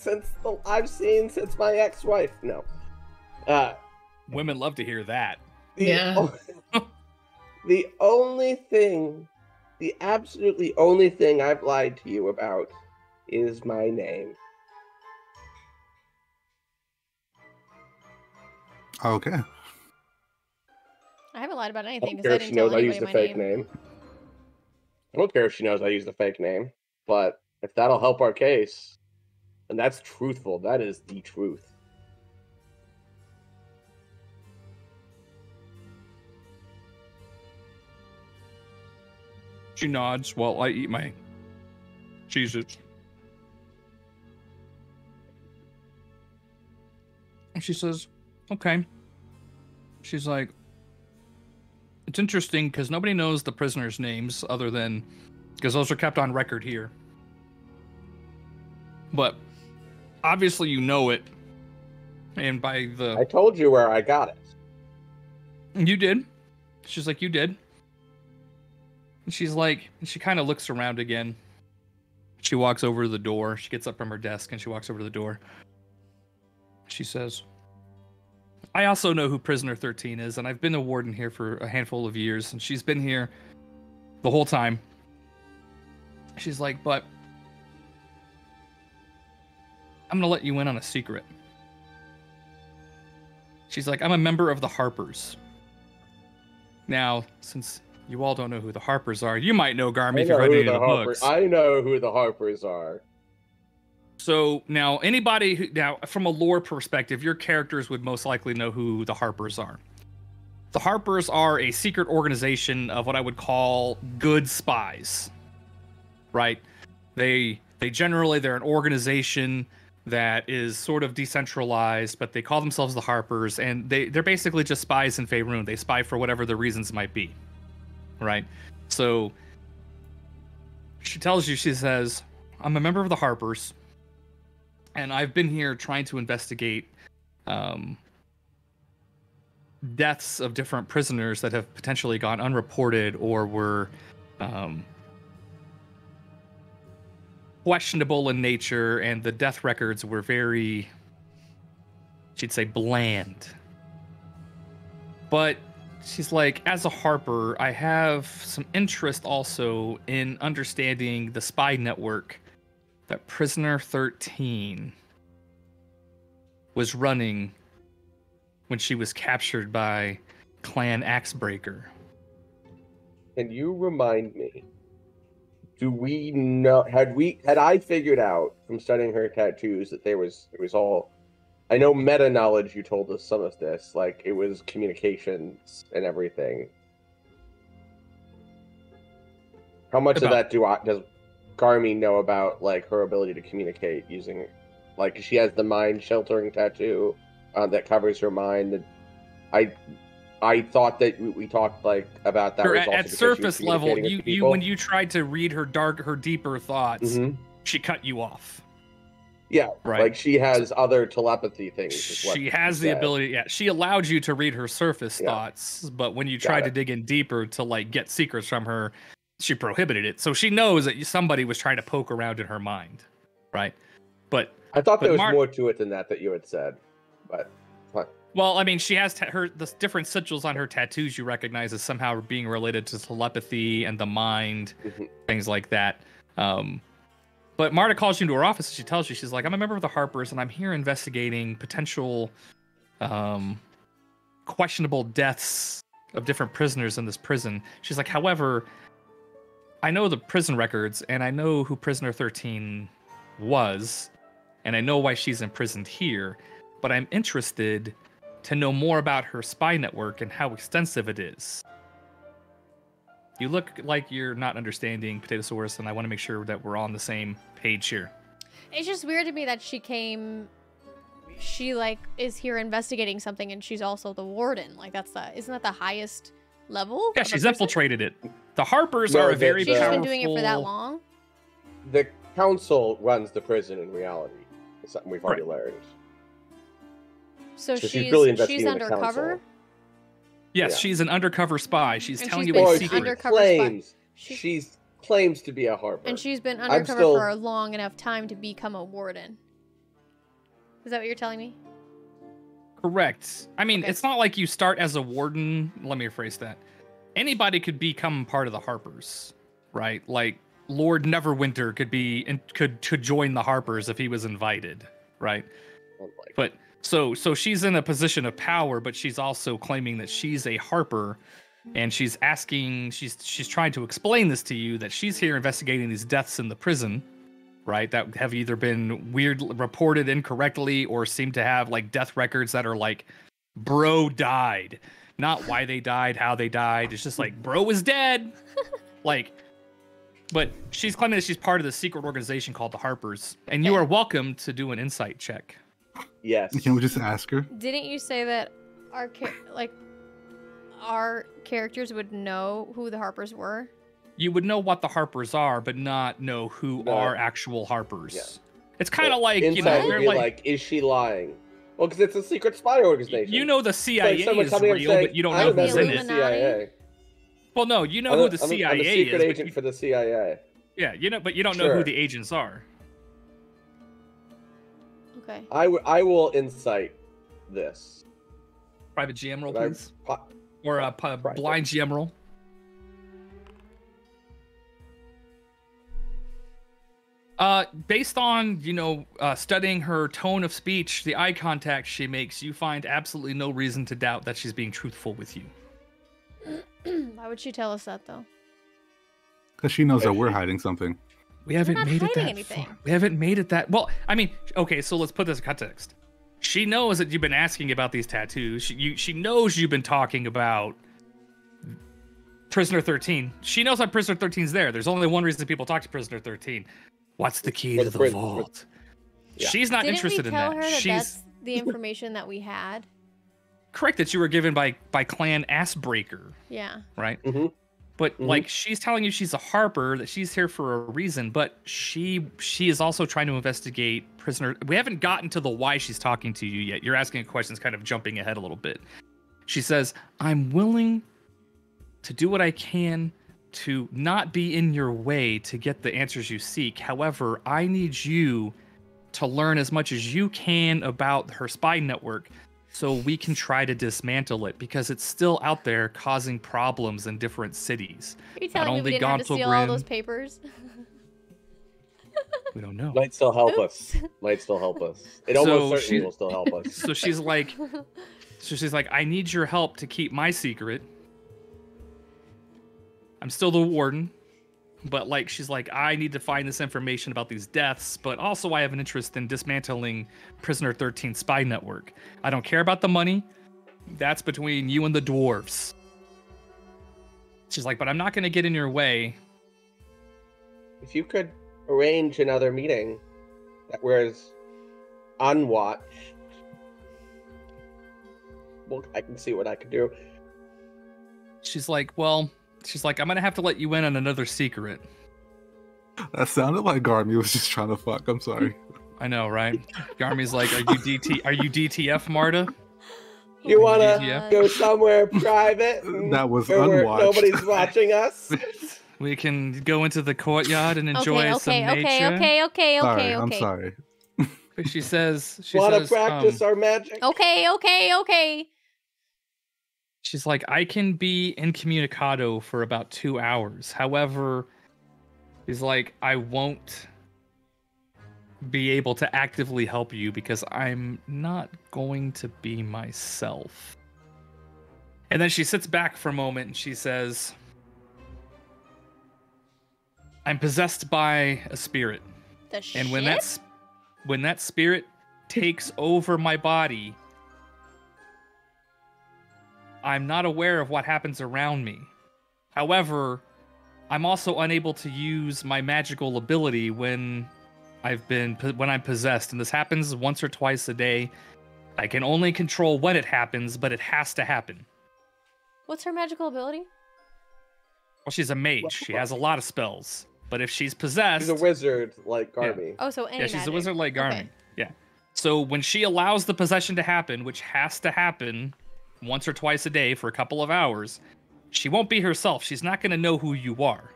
I've seen since my ex-wife. No. Women love to hear that. Yeah. The only thing, the absolutely only thing I've lied to you about is my name. Okay. I haven't lied about I anything don't because care I if she didn't tell knows I anybody used a my fake name. name. I don't care if she knows I used a fake name, but if that'll help our case, and that's truthful, that is the truth. She nods while I eat my Cheez-Its. And she says, okay. She's like, it's interesting because nobody knows the prisoners' names other than, because those are kept on record here. But obviously you know it. And by the... I told you where I got it. You did. She's like, you did. And she's like, and she kind of looks around again. She walks over to the door. She gets up from her desk and she walks over to the door. She says, I also know who Prisoner 13 is, and I've been a warden here for a handful of years, and she's been here the whole time. She's like, but I'm going to let you in on a secret. She's like, I'm a member of the Harpers. Now, since you all don't know who the Harpers are, you might know, Garmy, if you've read any of the books. I know who the Harpers are. So now, anybody who, now from a lore perspective, your characters would most likely know who the Harpers are. The Harpers are a secret organization of what I would call good spies, right? They're an organization that is sort of decentralized, but they call themselves the Harpers, and they're basically just spies in Faerun. They spy for whatever the reasons might be, right? So she tells you, she says, I'm a member of the Harpers, and I've been here trying to investigate deaths of different prisoners that have potentially gone unreported or were questionable in nature, and the death records were very, she'd say, bland. But she's like, as a Harper, I have some interest also in understanding the spy network that Prisoner 13 was running when she was captured by Clan Axebreaker. Can you remind me? Do we know? Had I figured out from studying her tattoos that it was all? I know meta knowledge. You told us some of this, like it was communications and everything. How much of that does Garmy know about, like her ability to communicate using, like she has the mind sheltering tattoo that covers her mind. I thought that we talked like about that. At surface level, you when you tried to read her deeper thoughts, she cut you off. Yeah, right. Like she has other telepathy things. She has the ability. Yeah, she allowed you to read her surface thoughts, but when you tried to dig in deeper to like get secrets from her, she prohibited it. So she knows that somebody was trying to poke around in her mind, right? But I thought there was more to it than that you had said, but. Well, I mean, she has the different sigils on her tattoos you recognize as somehow being related to telepathy and the mind, things like that. But Marta calls you into her office and she tells you, she's like, I'm a member of the Harpers and I'm here investigating potential questionable deaths of different prisoners in this prison. She's like, however, I know the prison records and I know who Prisoner 13 was, and I know why she's imprisoned here, but I'm interested to know more about her spy network and how extensive it is. You look like you're not understanding Potaytosaurus, and I want to make sure that we're on the same page here. It's just weird to me that she like is here investigating something, and she's also the warden. Like isn't that the highest level? Yeah, she's infiltrated it. The Harpers are a very powerful. She's been doing it for that long. The council runs the prison in reality. It's something we've already learned. So she's undercover? Yes, she's an undercover spy. She's telling you a secret. She claims to be a Harper. And she's been undercover for a long enough time to become a warden. Is that what you're telling me? Correct. I mean, it's not like you start as a warden. Let me rephrase that. Anybody could become part of the Harpers, right? Like Lord Neverwinter could join the Harpers if he was invited, right? But so she's in a position of power, but she's also claiming that she's a Harper, and she's trying to explain this to you, that she's here investigating these deaths in the prison, right? That have either been reported incorrectly or seem to have like death records that are like, bro died. Not why they died, how they died. It's just like, bro is dead. Like, but she's claiming that she's part of the secret organization called the Harpers, and you are welcome to do an insight check. Yes. Can we just ask her? Didn't you say that our characters would know who the Harpers were? You would know what the Harpers are, but not know who are actual Harpers. Yeah. It's kind of like, inside would be like, is she lying? Well, because it's a secret spy organization. You know the CIA is real, but you don't know who's in it. CIA. Well, no, you know who the CIA is. I'm a secret agent for the CIA. Yeah, but you don't know who the agents are. Okay. I will insight this. Private GM roll, please. Or a blind GM roll. Based on, studying her tone of speech, the eye contact she makes, you find absolutely no reason to doubt that she's being truthful with you. Why would she tell us that, though? Because she knows that we're hiding something. We haven't not made it hiding that anything. far. We haven't made it that... Well, I mean, okay, so let's put this in context. She knows that you've been asking about these tattoos. She knows you've been talking about Prisoner 13. She knows that Prisoner 13's there. There's only one reason people talk to Prisoner 13. What's the key to the vault? Yeah. She's not Didn't interested we in tell that. her that She's that's the information that we had? correct that you were given by Clan Assbreaker, Yeah. right? Mm-hmm. But like she's telling you she's a Harper, that she's here for a reason, but she is also trying to investigate Prisoner. We haven't gotten to the why she's talking to you yet. You're asking questions, kind of jumping ahead a little bit. She says, "I'm willing to do what I can to not be in your way to get the answers you seek. However, I need you to learn as much as you can about her spy network so we can try to dismantle it, because it's still out there causing problems in different cities." Are you telling me we didn't have to steal all those papers? We don't know. Might still help us. Might still help us. It almost certainly will still help us. So she's like, I need your help to keep my secret. I'm still the warden, but like, she's like, I need to find this information about these deaths, but also I have an interest in dismantling Prisoner 13 spy network. I don't care about the money. That's between you and the dwarves. She's like, but I'm not going to get in your way. If you could arrange another meeting that was unwatched, well, I can see what I could do. She's like, I'm going to have to let you in on another secret. That sounded like Garmy was just trying to fuck. I'm sorry. I know, right? Garmy's like, are you DTF, Marta? You want to Yeah. go somewhere private? That was where unwatched. nobody's watching us? We can go into the courtyard and enjoy some nature. Sorry, I'm sorry. But she says, Want to practice our magic? Okay. She's like, I can be incommunicado for about 2 hours. However, he's like, I won't be able to actively help you because I'm not going to be myself. And then she sits back for a moment and she says, I'm possessed by a spirit. And when that spirit takes over my body, I'm not aware of what happens around me. However, I'm also unable to use my magical ability when I'm possessed, and this happens once or twice a day. I can only control when it happens, but it has to happen. What's her magical ability? Well, she's a mage. She has a lot of spells. But if she's possessed... She's a wizard like Garmy. Oh, so any Yeah, she's magic. a wizard like Garmy. Okay. Yeah. So when she allows the possession to happen, which has to happen once or twice a day for a couple of hours, she won't be herself. She's not going to know who you are.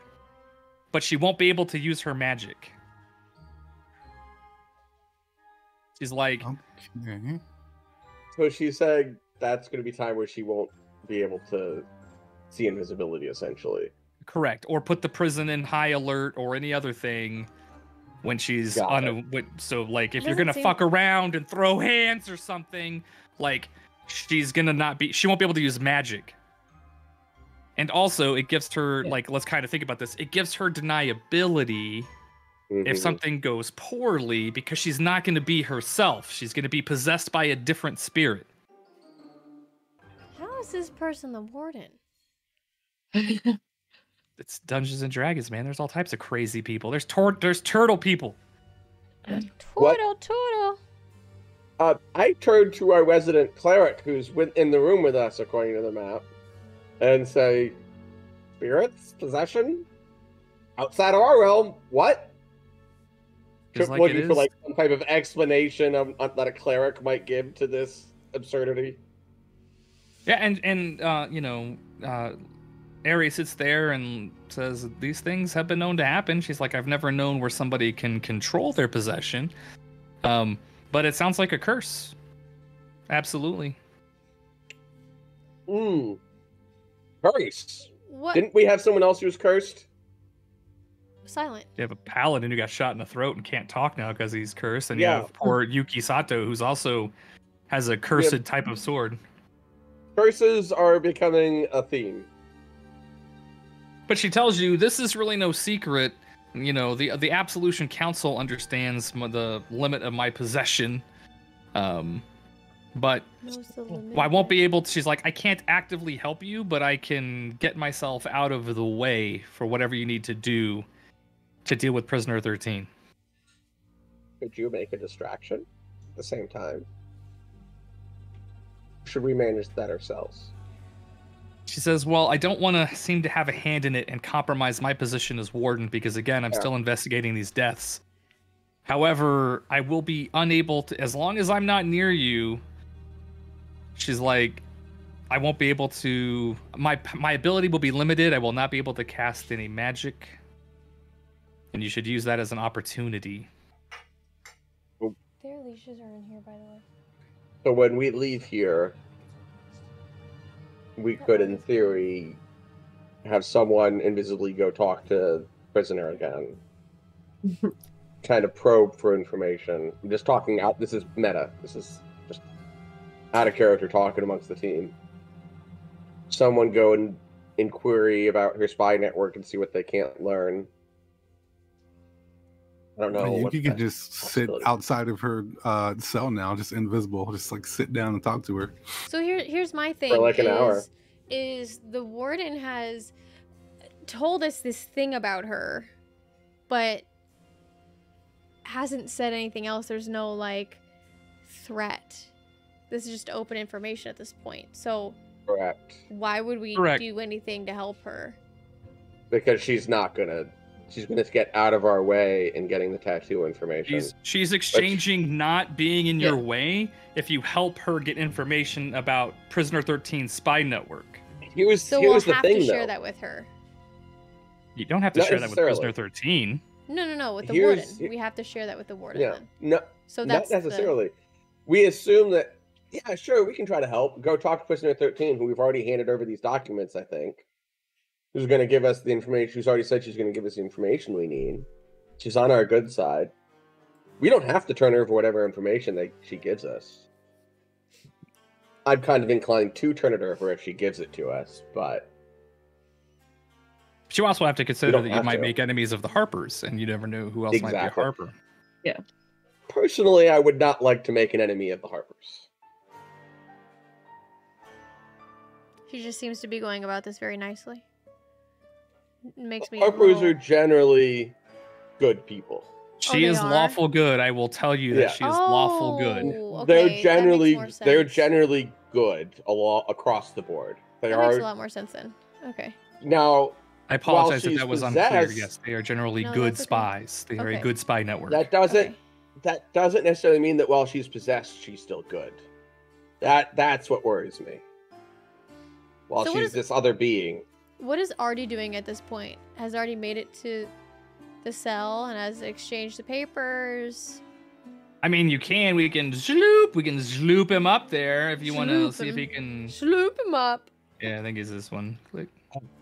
But she won't be able to use her magic. She's like... Okay. So she's saying that's going to be time where she won't be able to see invisibility, essentially. Correct. Or put the prison in high alert or any other thing when she's so like if you're gonna fuck around and throw hands or something, like she's gonna she won't be able to use magic. And also it gives her like, let's kind of think about this. It gives her deniability if something goes poorly, because she's not gonna be herself. She's gonna be possessed by a different spirit. How is this person the warden? It's Dungeons and Dragons, man. There's all types of crazy people. There's turtle people. Turtle. I turned to our resident cleric who's in the room with us, according to the map, and say, spirits? Possession? Outside of our realm? What? Just like looking for like some type of explanation that a cleric might give to this absurdity. Yeah, and Ari sits there and says, these things have been known to happen. She's like, I've never known where somebody can control their possession. But it sounds like a curse. Absolutely. Curse. What? Didn't we have someone else who was cursed? silent. You have a paladin who got shot in the throat and can't talk now because he's cursed, and Yeah. you have poor Yuki Sato, who's also has a cursed type of sword. Curses are becoming a theme. But she tells you this is really no secret. You know, the Absolution Council understands the limit of my possession. But I won't be able to. She's like, I can't actively help you, but I can get myself out of the way for whatever you need to do to deal with Prisoner 13. Could you make a distraction at the same time? Should we manage that ourselves? She says, well, I don't want to seem to have a hand in it and compromise my position as warden because, again, I'm still investigating these deaths. However, I will be unable to, as long as I'm not near you, she's like, I won't be able to, my ability will be limited. I will not be able to cast any magic. And you should use that as an opportunity. Their leashes are in here, by the way. So when we leave here, we could, in theory, have someone invisibly go talk to prisoner again. Kind of probe for information. I'm just talking out. This is meta. This is just out of character talking amongst the team. Someone go and inquiry about her spy network and see what they can't learn. I don't know. You could just sit outside of her cell now, just invisible, just like sit down and talk to her. So here's my thing. For like an hour. Is the warden has told us this thing about her, but hasn't said anything else. There's no like threat. This is just open information at this point. So correct. Why would we do anything to help her? Because she's gonna get out of our way in getting the tattoo information. She's exchanging not being in your way if you help her get information about Prisoner 13's spy network. We'll have to share that with her. You don't have to share that with Prisoner 13. No, with the warden. We have to share that with the warden. Yeah, then. no, so that's not necessarily. We assume that. Yeah, sure, we can try to help. Go talk to Prisoner 13, who we've already handed over these documents, I think. Who's going to give us the information? She's already said she's going to give us the information we need. She's on our good side. We don't have to turn over whatever information that she gives us. I'm kind of inclined to turn it over if she gives it to us, but... But you also have to consider that you might make enemies of the Harpers, and you never know who else might be a Harper. Yeah. Personally, I would not like to make an enemy of the Harpers. She just seems to be going about this very nicely. It makes me. Harpers are generally good people. She is lawful good. I will tell you that she is lawful good. Okay, they're generally good across the board. That makes a lot more sense then. Okay. Now, I apologize if that was unclear. Yes, they are generally good spies. They are a good spy network. That doesn't necessarily mean that while she's possessed, she's still good. That's what worries me. While she's this other being. What is Artie doing at this point? Has Artie made it to the cell and has exchanged the papers? I mean, we can sloop him up there if you want to see if he can... Sloop him up. Yeah, I think it's this one. Click.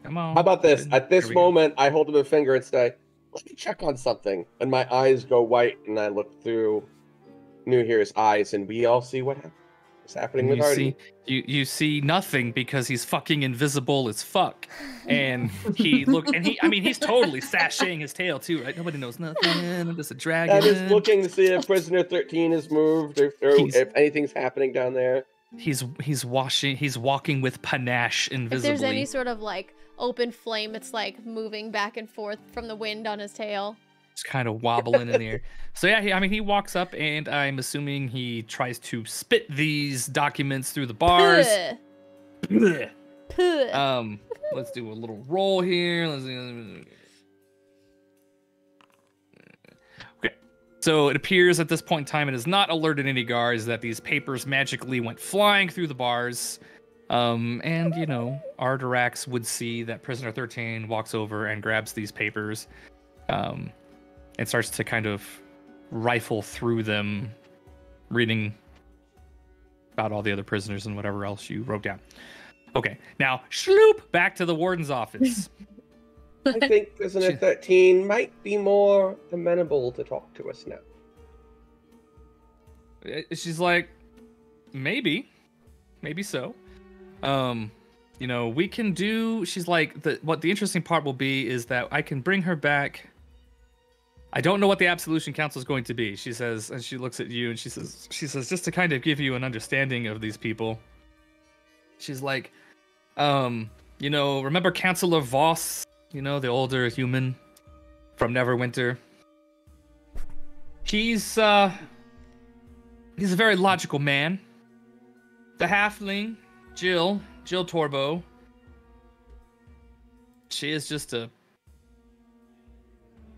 Come on. How about this? At this moment, I hold up a finger and say, let me check on something. And my eyes go white and I look through Nuhir's eyes and we all see what is happening with Artie. You see nothing because he's fucking invisible as fuck. And he's totally sashaying his tail too, right? Nobody knows nothing. I'm just a dragon. I'm just looking to see if Prisoner 13 has moved or if anything's happening down there. He's walking with panache invisibly. If there's any sort of like open flame, it's like moving back and forth from the wind on his tail. It's kind of wobbling in the air. So yeah, he walks up and I'm assuming he tries to spit these documents through the bars. Puh. Let's do a little roll here. Okay. So it appears at this point in time it has not alerted any guards that these papers magically went flying through the bars. And Ardarax would see that Prisoner 13 walks over and grabs these papers. And starts to kind of rifle through them, reading about all the other prisoners and whatever else you wrote down. Okay, now, sloop back to the warden's office. I think Prisoner She- 13 might be more amenable to talk to us now. She's like, maybe so. You know, we can do. She's like, what the interesting part will be is that I can bring her back. I don't know what the Absolution Council is going to be. She says, and she looks at you and she says, just to kind of give you an understanding of these people. She's like, you know, remember Counselor Voss? You know, the older human from Neverwinter. He's a very logical man. The halfling, Jill Torbo. She is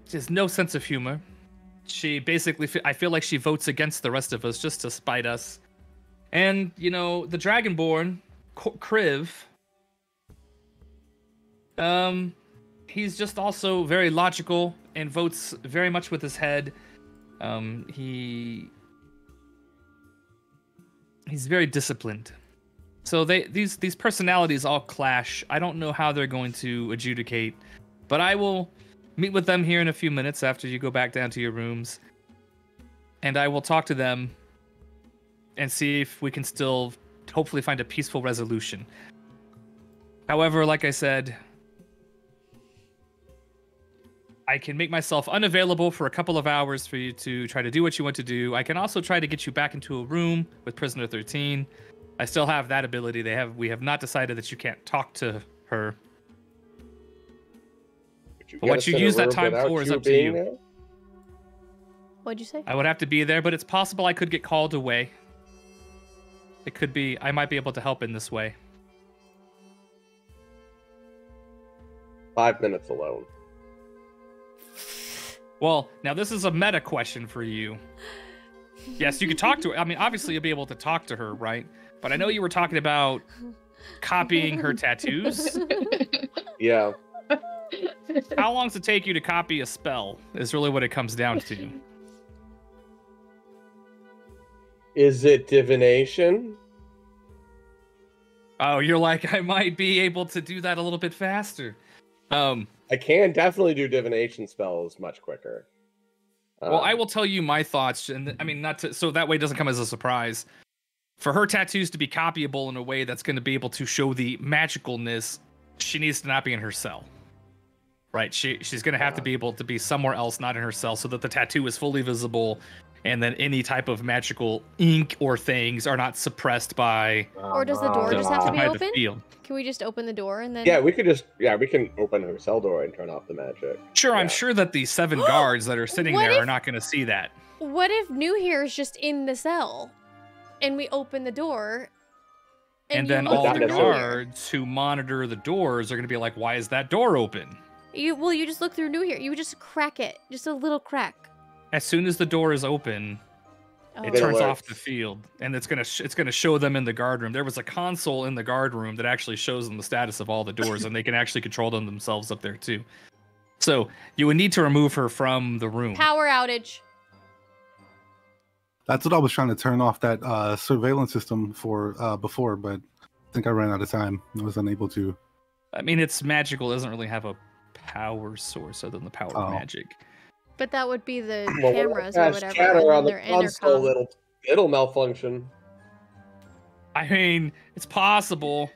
she has no sense of humor. She basically, I feel like she votes against the rest of us just to spite us. And, you know, the Dragonborn, Kriv, he's just also very logical and votes very much with his head. He's very disciplined. So these personalities all clash. I don't know how they're going to adjudicate, but I will meet with them here in a few minutes after you go back down to your rooms, and I will talk to them and see if we can still hopefully find a peaceful resolution. However, like I said, I can make myself unavailable for a couple of hours for you to try to do what you want to do. I can also try to get you back into a room with Prisoner 13. I still have that ability. We have not decided that you can't talk to her. But what you use that time for is up to you. There? What'd you say? I would have to be there, but it's possible I could get called away. It could be, I might be able to help in this way. 5 minutes alone. Well, now this is a meta question for you. Yes, you could talk to her. I mean, obviously you'll be able to talk to her, right? But I know you were talking about copying her tattoos. Yeah. How long does it take you to copy a spell is really what it comes down to. Is it divination? Oh, you're like, I might be able to do that a little bit faster. I can definitely do divination spells much quicker. Well, I will tell you my thoughts, and I mean, not to, so that way it doesn't come as a surprise. For her tattoos to be copyable in a way that's going to be able to show the magicalness, she needs to not be in her cell. Right? She's going to have to be able to be somewhere else, not in her cell, so that the tattoo is fully visible, and then any type of magical ink or things are not suppressed by. Or does the door just have to be by the open? field. Can we just open the door and then? Yeah, we can open her cell door and turn off the magic. Sure, Yeah. I'm sure that the 7 guards that are sitting What there if- are not going to see that. What if New here is just in the cell, and we open the door, And you then look all Not the through necessarily. New Here? guards who monitor the doors are going to be like, why is that door open? You just look through New here. You would just crack it, just a little crack. As soon as the door is open, Oh. it It turns alerts. off the field, and it's gonna show them in the guard room. There was a console in the guard room that actually shows them the status of all the doors, and they can actually control them themselves up there too. So you would need to remove her from the room. Power outage. That's what I was trying to turn off that surveillance system for before, but I think I ran out of time. I was unable to. I mean, it's magical. It doesn't really have a power source other than the power of magic. But that would be the Well, cameras or when whatever. chatter and on the their console, intercom. it'll malfunction. I mean, it's possible.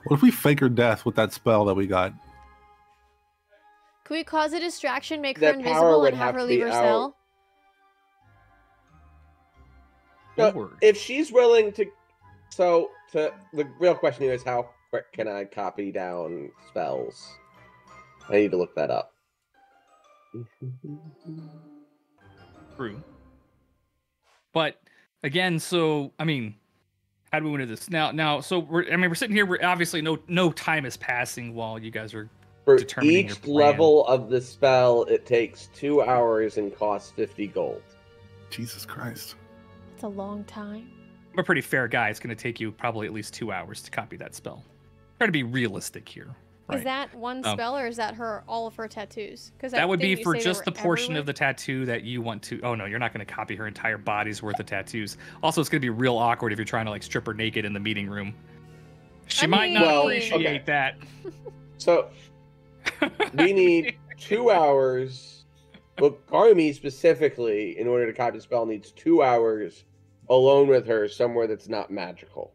What if we fake her death with that spell that we got? Can we cause a distraction, make her That power invisible, would and have have her to leave be her out. cell? No, Forward. if she's willing to, the real question here is how quick can I copy down spells? I need to look that up. True. But again, so I mean, how do we want to do this now? So we're sitting here. We're obviously no time is passing while you guys are. For Determining your each plan. level of the spell, it takes 2 hours and costs 50 gold. Jesus Christ. It's a long time. I'm a pretty fair guy. It's going to take you probably at least 2 hours to copy that spell. Try to be realistic here. Right? Is that one spell, or is that all of her tattoos? Because That would be for just the portion of the tattoo that you want to. Oh no, you're not going to copy her entire body's worth of tattoos. Also, it's going to be real awkward if you're trying to like strip her naked in the meeting room. She I might not mean- appreciate Okay. that. So we need 2 hours. Well, Garmy specifically, in order to cast the spell, needs 2 hours alone with her somewhere that's not magical.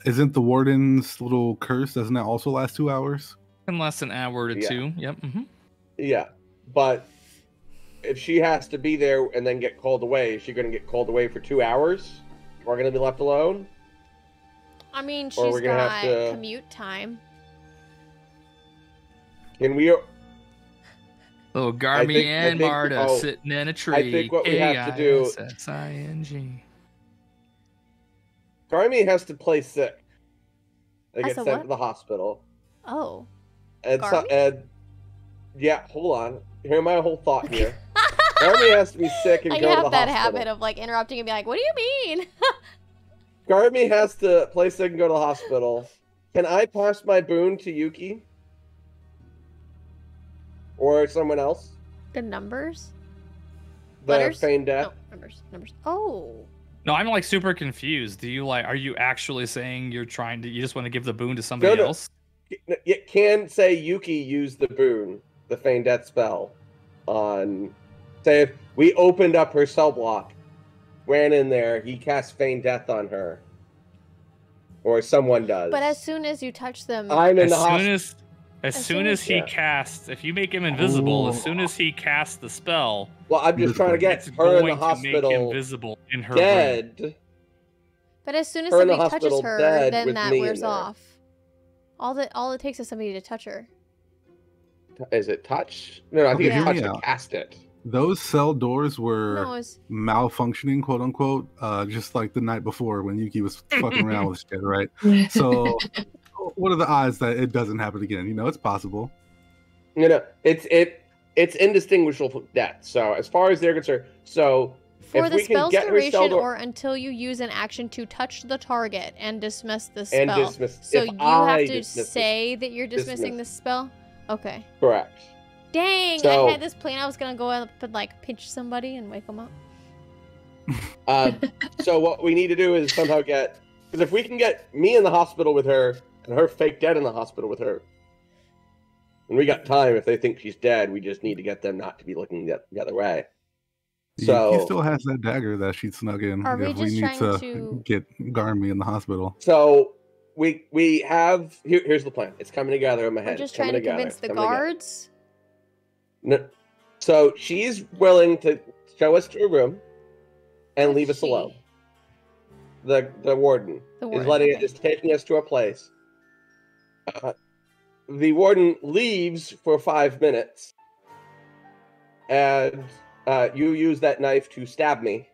Isn't the warden's little curse? Doesn't that also last 2 hours? In less an hour to Yeah. 2. Yep. Mm-hmm. Yeah, but if she has to be there and then get called away, is she going to get called away for 2 hours? We're going to be left alone? I mean, Or she's we're gonna got have to- commute time. Can we... Oh, Garmy think- and think- Marta oh, sitting in a tree. think what we have to do- K-I-S-S-I-N-G. Garmy has to play sick. They Has get to sent what? to the hospital. Oh. And, Garmy? yeah, hold on. Hear my whole thought here. Garmy has to be sick and I go to the have that hospital. habit of like interrupting and be like, what do you mean? Garmy has to play sick and go to the hospital. Can I pass my boon to Yuki? Or someone else? The numbers? The Letters? feigned death? No, numbers. Oh. No, I'm like super confused. Are you actually saying you just want to give the boon to somebody No. else? It can say Yuki used the boon, the feigned death spell, on... Say if we opened up her cell block, ran in there, he cast feigned death on her. Or someone does. But as soon as you touch them, I'm in As the soon hospital. as soon as he Yeah. casts, if you make him invisible, as Ooh. soon as he casts the spell, Well, I'm just trying to get it's her going in the to make him hospital visible in her room. dead. but as soon as Her in the somebody touches hospital her, dead then with that me in wears there. off. All it takes is somebody to touch her. Is it touch? No, I think Okay, it's hear touch me to out. cast it. Those cell doors were No, it's malfunctioning, quote unquote, just like the night before when Yuki was fucking around with shit, right? So, what are the odds that it doesn't happen again? You know, it's possible. It's indistinguishable from death. So as far as they're concerned, so for if the we can spell's get her cell duration door- or until you use an action to touch the target and dismiss the spell. and dismiss. So if you I have to dismiss it, say that you're dismissing dismiss. the spell? Okay. correct. Dang, So- I had this plan. I was gonna go up and like pinch somebody and wake them up. So what we need to do is somehow get, because if we can get me in the hospital with her and her fake dead in the hospital with her, and we got time. If they think she's dead, we just need to get them not to be looking the other way. So Yuki still has that dagger that she snuck in. Are we if we just need trying to to- get Garmy in the hospital. So we have here's the plan. It's coming together in my head. We're just It's coming trying to together. convince It's the coming together. guards. No, so she's willing to show us to a room and Who's leave us she? alone. The warden The is warden, letting okay. is taking us to a place. The warden leaves for 5 minutes, and you use that knife to stab me.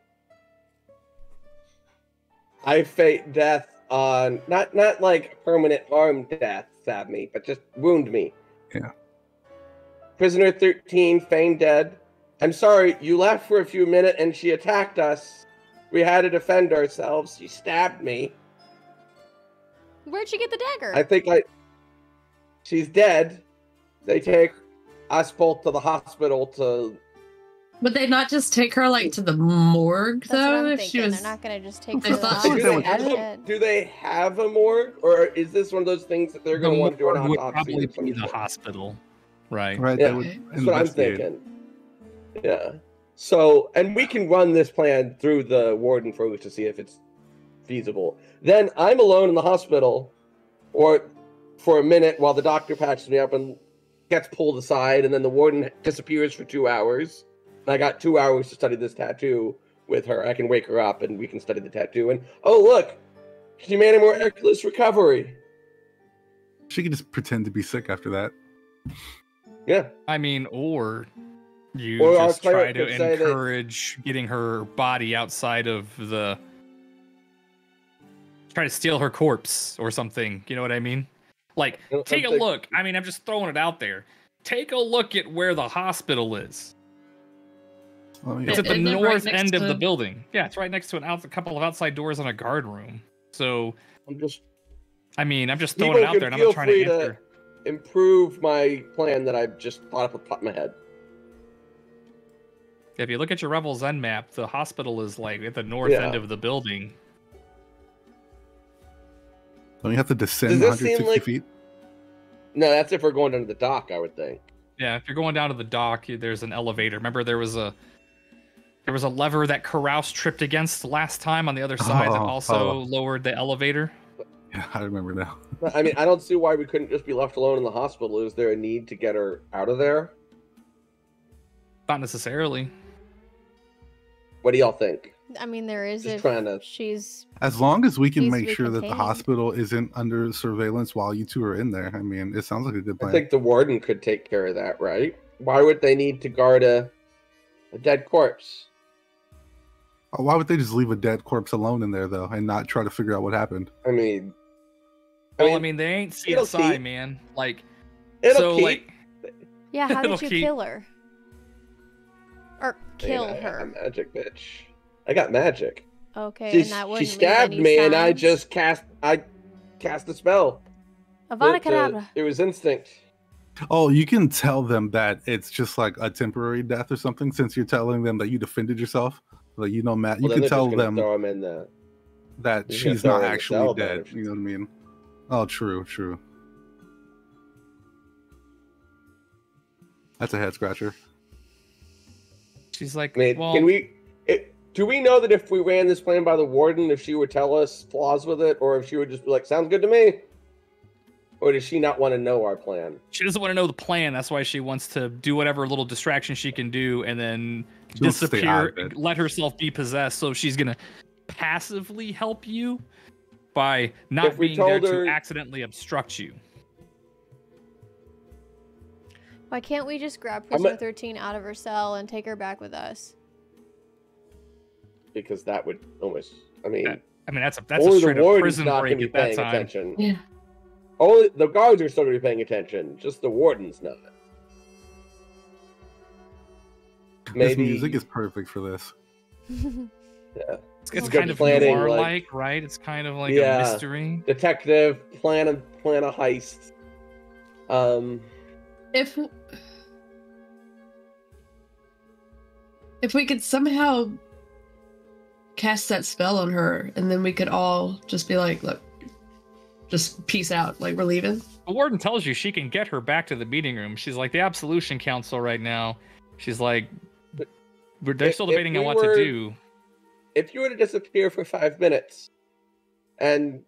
I fate death on not like permanent harm death, stab me, but just wound me. Yeah. Prisoner 13, feigned dead. I'm sorry, you left for a few minutes and she attacked us. We had to defend ourselves. She stabbed me. Where'd she get the dagger? I think she's dead. They take us both to the hospital to... Would they not just take her like to the morgue That's what though? I'm If thinking. she was, They're not gonna just take I her to the thought she Do was hospital. they, have dead. a, do they have a morgue? Or is this one of those things that they're going to want to do an morgue would autopsy? probably or some be the shit? hospital, right? Right, Yeah, they would That's what I'm investigate. thinking. Yeah. So, and we can run this plan through the warden first to see if it's feasible. Then I'm alone in the hospital, or for a minute while the doctor patches me up and gets pulled aside, and then the warden disappears for 2 hours. And I got 2 hours to study this tattoo with her. I can wake her up and we can study the tattoo. And oh look, she made a miraculous recovery. She could just pretend to be sick after that. Yeah. I mean, or you Or our just try cleric to could say that- encourage getting her body outside of the. Try to steal her corpse or something. You know what I mean? Like, I'm take a think- look. I mean, I'm just throwing it out there. Take a look at where the hospital is. Oh, yeah. It's at the Isn't it right north next end of to- the building. Yeah, it's right next to a couple of outside doors and a guard room. So, I'm just I mean, I'm just throwing People it out can there, and I'm feel not trying to free to- answer. improve my plan that I just thought up off the top of my head. If you look at your Revel's End map, the hospital is like at the north Yeah. end of the building. Don't you have to descend Does this seem 160 like- feet? No, that's if we're going down to the dock, I would think. Yeah, if you're going down to the dock, there's an elevator. Remember, there was a lever that Carouse tripped against last time on the other side that also lowered the elevator. Yeah, I remember now. I mean, I don't see why we couldn't just be left alone in the hospital. Is there a need to get her out of there? Not necessarily. What do y'all think? I mean, there is Just if trying to- she's. As long as we can Needs to make be sure that the contained. hospital isn't under surveillance while you two are in there, I mean, it sounds like a good I plan. think the warden could take care of that, right? Why would they need to guard a dead corpse? Why would they just leave a dead corpse alone in there, though, and not try to figure out what happened? I mean, Well, I mean, they ain't it'll CSI, keep. man. Like, it'll so, keep. like, Yeah, how It'll did you keep- kill her? Or kill I got her? magic, bitch. I got magic. Okay, and that wouldn't She leave stabbed any me, and I signs? just cast a spell. Avada It, Kedavra. it was instinct. Oh, you can tell them that it's just like a temporary death or something, since you're telling them that you defended yourself. Like, you know, Matt, you Well, then can they're tell just gonna them throw him in the. that You're gonna she's throw not her in the actually cell, dead. though. You know what I mean? Oh, true, true. That's a head scratcher. she's like, I mean, well, can we? Do we know that if we ran this plan by the warden, if she would tell us flaws with it, or if she would just be like, "Sounds good to me," or does she not want to know our plan? she doesn't want to know the plan. That's why she wants to do whatever little distraction she can do and then She wants to stay out disappear, of it. let herself be possessed. So she's going to passively help you by not If we being there told her- to accidentally obstruct you. Why can't we just grab I'm a- Prisoner 13 out of her cell and take her back with us? Because that would almost. I mean, I mean, that's a only the straight up warden's prison not break going to be at that paying time. attention. Yeah. Only the guards are still going to be paying attention. Just the warden's not. This Maybe music is perfect for this. yeah. It's Good kind of planning, noir-like, right? It's kind of like Yeah. a mystery. Detective plan a heist. If we could somehow cast that spell on her, and then we could all just be like, look, just peace out, like we're leaving. The warden tells you she can get her back to the meeting room. She's like, the Absolution Council right now. She's like, they're still if debating on we what were- to do. If you were to disappear for 5 minutes, and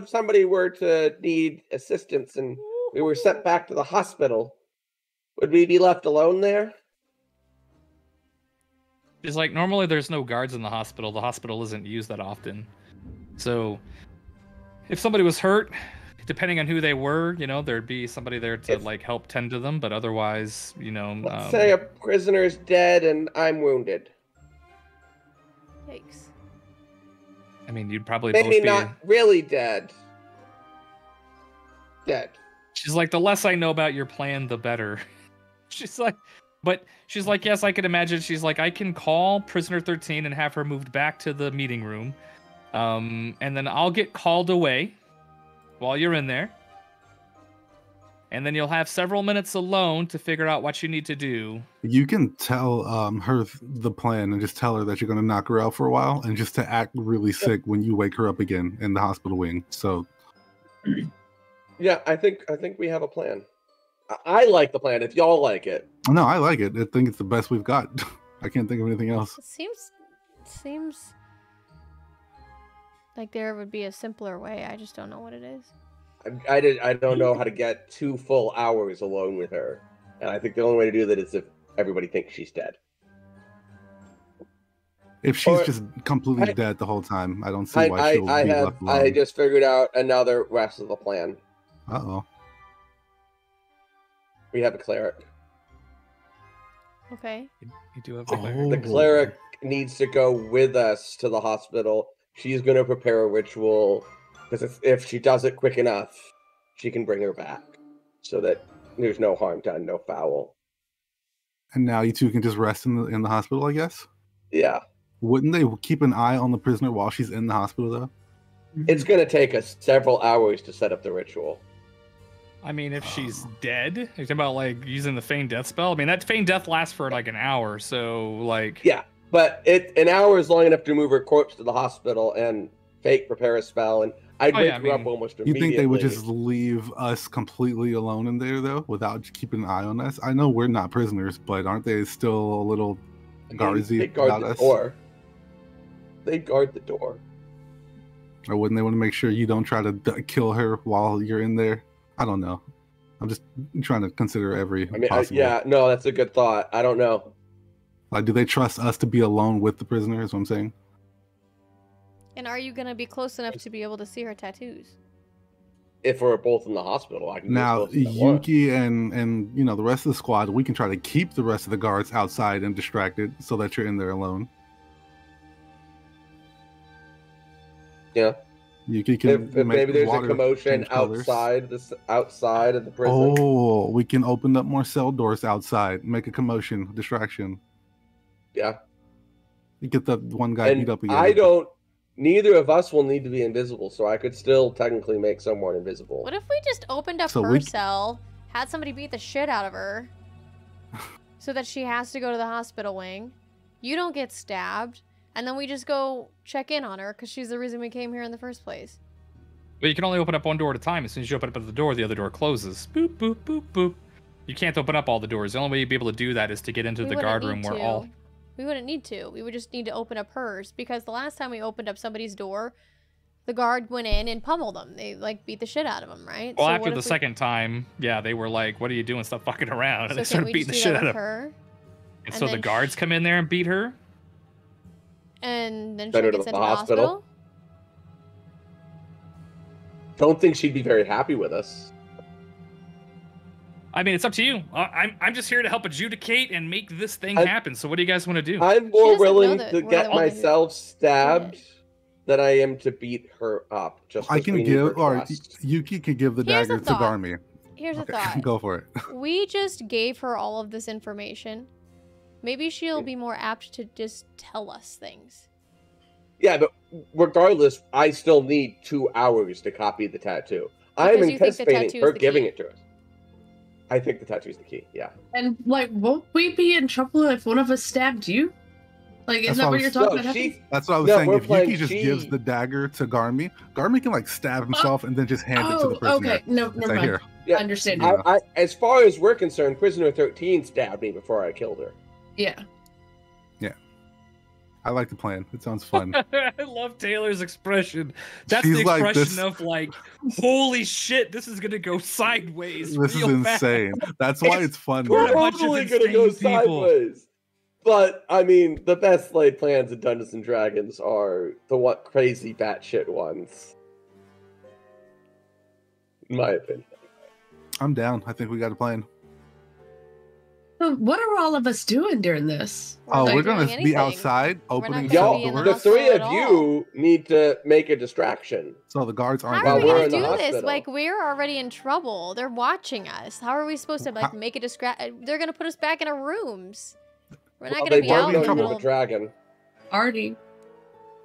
somebody were to need assistance, and we were sent back to the hospital, would we be left alone there? She's like, normally there's no guards in the hospital. The hospital isn't used that often. So if somebody was hurt, depending on who they were, you know, there'd be somebody there to If- like help tend to them. But otherwise, you know, Let's say a prisoner's dead and I'm wounded. Yikes. I mean, you'd probably Maybe both be. not really dead. Dead. She's like, the less I know about your plan, the better. She's like, but she's like, yes, I could imagine. She's like, I can call Prisoner 13 and have her moved back to the meeting room. And then I'll get called away while you're in there. And then you'll have several minutes alone to figure out what you need to do. You can tell her the plan and just tell her that you're going to knock her out for a while and just to act really sick when you wake her up again in the hospital wing. So Yeah, I think we have a plan. I like the plan. If y'all like it, no, I like it. I think it's the best we've got. I can't think of anything else. It seems like there would be a simpler way. I just don't know what it is. I don't know how to get 2 full hours alone with her, and I think the only way to do that is if everybody thinks she's dead. If she's Or- just completely dead the whole time, I don't see why she'll I be have left alone. I just figured out another rest of the plan. Uh-oh. We have a cleric. Okay. You do have Oh. The cleric needs to go with us to the hospital. She's going to prepare a ritual because if she does it quick enough, she can bring her back so that there's no harm done, no foul. And now you two can just rest in the hospital, I guess? Yeah. Wouldn't they keep an eye on the prisoner while she's in the hospital, though? It's going to take us several hours to set up the ritual. I mean, if she's dead, you're talking about like using the feign death spell. I mean, that feign death lasts for like an hour, so like. Yeah, but an hour is long enough to move her corpse to the hospital, and fake prepare a spell, and I'd Oh, wake yeah, I her up mean, almost You immediately. think they would just leave us completely alone in there, though, without keeping an eye on us? I know we're not prisoners, but aren't they still a little They guardsy guard about the us? door. They guard the door. Or wouldn't they want to make sure you don't try to kill her while you're in there? I don't know. I'm just trying to consider every I mean, possible. yeah, no, that's a good thought. I don't know. Like, do they trust us to be alone with the prisoner? Is what I'm saying. And are you gonna be close enough to be able to see her tattoos? If we're both in the hospital, I can get Now, as close as I want. Yuki and you know the rest of the squad, we can try to keep the rest of the guards outside and distracted so that you're in there alone. Yeah. Yuki can If make maybe there's a water commotion change colors. outside of the prison. Oh, we can open up more cell doors outside, make a commotion, distraction. Yeah. You get that one guy beat And up again. I don't. Neither of us will need to be invisible, so I could still technically make someone invisible. What if we just opened up So her we- cell, had somebody beat the shit out of her, so that she has to go to the hospital wing? You don't get stabbed, and then we just go check in on her because she's the reason we came here in the first place. But you can only open up one door at a time. As soon as you open up the door, the other door closes. Boop, boop, boop, boop. You can't open up all the doors. The only way you'd be able to do that is to get into We the wouldn't guard need room where to. all... We wouldn't need to. We would just need to open up hers because the last time we opened up somebody's door, the guard went in and pummeled them. They like beat the shit out of them, right? Well, So after what the if we- second time, yeah, they were like, what are you doing? Stop fucking around. And So they can't started we beating the just do shit that out with of her. her? And and so the then guards come in there and beat her? And then she Send her gets to into the the hospital? hospital? Don't think she'd be very happy with us. I mean, it's up to you. I'm just here to help adjudicate and make this thing I- happen. So what do you guys want to do? I'm doesn't more know willing that to we're get the one who myself stabbed did than I am to beat her up. Just I 'cause can we need her give, or trust. Yuki can give the Here's a dagger to thought. Garmy. Here's a Okay, thought. go for it. We just gave her all of this information. Maybe she'll be more apt to just tell us things. Yeah, but regardless, I still need 2 hours to copy the tattoo. I'm Because you think the anticipating tattoo is her the giving key. it to us. I think the tattoo's the key, yeah. And like, won't we be in trouble if one of us stabbed you? Like, That's isn't that what what I you're was- talking No, about? she, That's what I was No, saying. we're If Yuki playing just she. gives the dagger to Garmy can like stab himself and then just hand it to the prisoner. okay. No, It's never like, mind. here. Yeah, I understand. Yeah. as far as we're concerned, Prisoner 13 stabbed me before I killed her. Yeah. I like the plan. It sounds fun. I love Taylor's expression. That's She's the like expression this- of like, holy shit, this is gonna go sideways. This is real fast. insane. That's why it's fun. We're a man. bunch of Totally gonna go insane people. sideways. But I mean, the best laid plans in Dungeons and Dragons are the what crazy batshit ones. In my opinion. I'm down. I think we got a plan. So what are all of us doing during this? Oh, not we're doing gonna be anything. outside not opening gonna cell be in the doors. The three hospital of at you need to make a distraction. So the guards aren't How are While we we're gonna in the do this? hospital. Like, we're already in trouble. They're watching us. How are we supposed to like make a They're gonna put us back in our rooms. We're not Well, gonna they be don't out in know the you have middle. a dragon. Artie.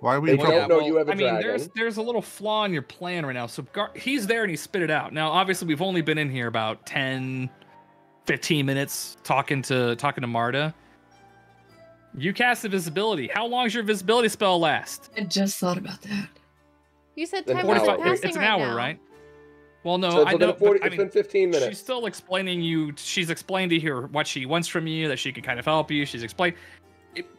Why are we They in don't trouble? know you have a I mean, dragon. there's a little flaw in your plan right now. So he's there and he spit it out. Now, obviously, we've only been in here about 10, 15 minutes talking to Marta. You cast invisibility. How long's your invisibility spell last? I just thought about that. You said Then time an wasn't hour. passing It's an right hour, now. right? Well, no, So it's I been know. 40, but, I it's mean, been 15 minutes. she's still explaining you. She's explained to her what she wants from you, that she can kind of help you. She's explained.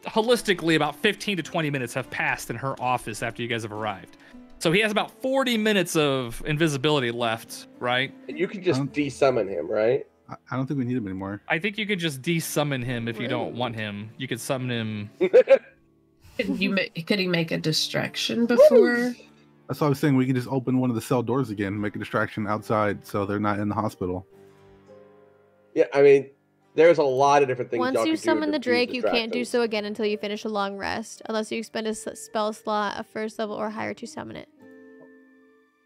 Holistically, about 15 to 20 minutes have passed in her office after you guys have arrived. So he has about 40 minutes of invisibility left, right? And you can just Um, de-summon him, right? I don't think we need him anymore. I think you could just de-summon him if you don't want him. You could summon him. Could he make a distraction before? That's why I was saying we can just open one of the cell doors again, make a distraction outside, so they're not in the hospiel. Yeah, I mean, there's a lot of different things. Once y'all you could do summon to the use Drake, you can't do distractions. so again until you finish a long rest, unless you expend a spell slot of first level or higher to summon it.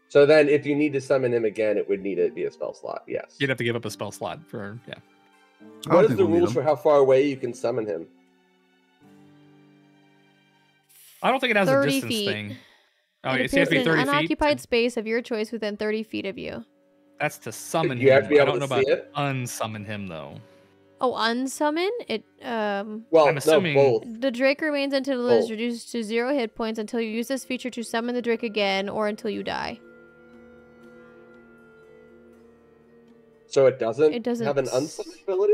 So then, if you need to summon him again, it would need to be a spell slot. Yes. You'd have to give up a spell slot for, yeah. I don't What is think the we'll need rules him. for how far away you can summon him? I don't think it has a 30 distance feet. thing. Oh, It it's you have to be appears in 30 an feet. unoccupied space of your choice within 30 feet of you. That's to summon You him. have to be I able don't know to about see it? unsummon him, though. Oh, unsummon it. Well, I'm assuming- no, both. The Drake remains until it is Oh. reduced to 0 hit points until you use this feature to summon the Drake again, or until you die. So it doesn't have an doesn't unsummon ability?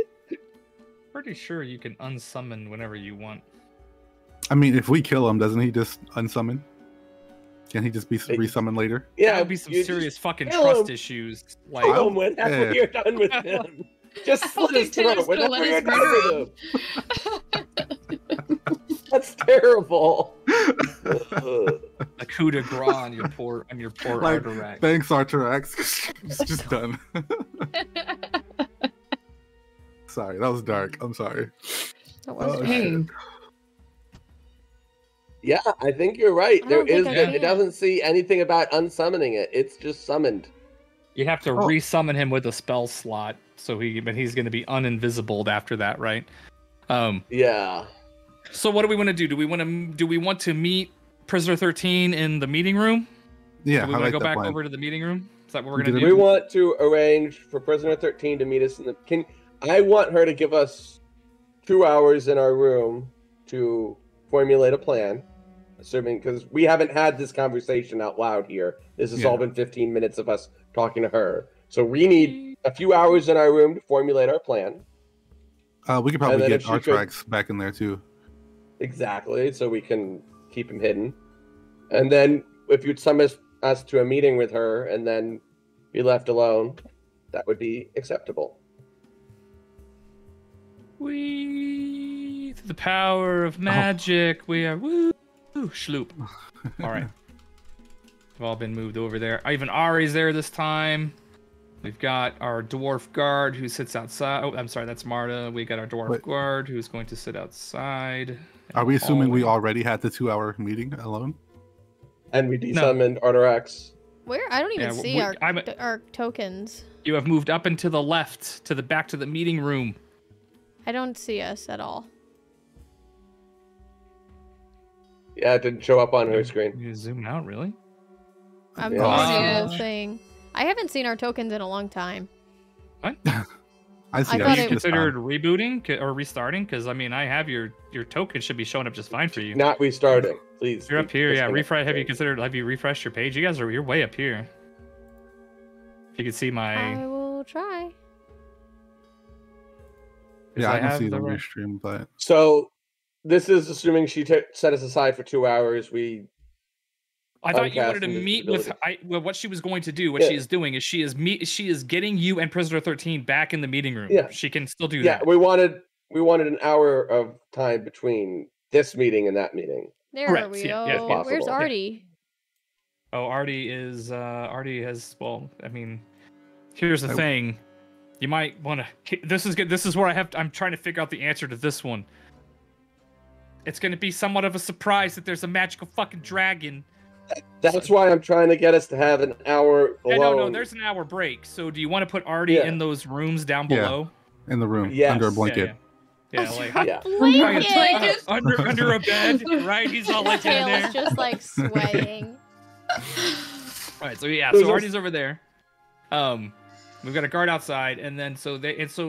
Pretty sure you can unsummon whenever you want. I mean, if we kill him, doesn't he just unsummon? Can he just be resummoned later? Yeah, That would be some you serious fucking kill trust him. issues. just Like, kill him whenever Yeah. you're done with him. Just slit his Okay, throat Taylor's gonna whenever let you're us done murder with him. That's terrible. Ugh. a coup de grace on your poor Like, Arterac. thanks, Arterax. It's just done. Sorry, that was dark. I'm sorry. That was Oh, Hey, Yeah, I think you're right. I There don't think is. I It can. doesn't see anything about unsummoning it. It's just summoned. You have to Oh. resummon him with a spell slot, but he's going to be uninvisibled after that, right? Yeah. So what do we want to do? Do we want to meet Prisoner 13 in the meeting room? Yeah, Do we I want like to go that back plan. over to the meeting room? Is that what we're We going to did do? We want to arrange for Prisoner 13 to meet us in the. I want her to give us 2 hours in our room to formulate a plan. Assuming, because we haven't had this conversation out loud here. This has all been 15 minutes of us talking to her. So we need a few hours in our room to formulate our plan. We could probably then get if she could- Arterax back in there too. Exactly, so we can keep him hidden. And then if you'd summon us to a meeting with her and then be left alone, that would be acceptable. We, through the power of magic, we are woo schloop. All right, we've all been moved over there. Even Ari's there this time. We've got our dwarf guard who sits outside. Oh, I'm sorry, that's Marta. We got our dwarf Wait. guard who's going to sit outside. Are we assuming we All- already had the 2-hour meeting alone? And we desummoned Arterax. Where? I don't even Yeah, see our tokens. You have moved up and to the left, to the back to the meeting room. I don't see us at all. Yeah, it didn't show up on her screen. You zoom out, really? I'm Yeah. missing the Yeah. whole thing. I haven't seen our tokens in a long time. I see. I I thought Have see you it- considered rebooting or restarting? Because I mean, I have your token should be showing up just fine for you. Not restarting, please. You're up here, yeah. Disconnect Refresh. Have you page. considered? Have you refreshed your page? You're way up here. If you could see my. I will try. Yeah, I can have see the right- restream, but So, this is assuming she set us aside for 2 hours. I thought you wanted to Uncast meet with. invisibility. Well, what she was going to do, what Yeah. she is doing, is she is getting you and Prisoner 13 back in the meeting room. Yeah. She can still do Yeah, that. we wanted an hour of time between this meeting and that meeting. There Correct, we yeah, go. yeah, yeah. Where's Possible. Artie? Oh, Artie has. Well, I mean, here's the I- thing. You might want to. This is good. This is where I'm trying to figure out the answer to this one. It's going to be somewhat of a surprise that there's a magical fucking dragon. That's why I'm trying to get us to have an hour Yeah, alone. no, there's an hour break. So do you want to put Artie Yeah. in those rooms down Yeah. below? in the room Yes. under a Yeah, blanket. Yeah, like Yeah. Blanket! under a bed, right? He's all like in Tail there. is just like swaying. All right, so yeah, There's so also- Artie's over there. We've got a guard outside, and then so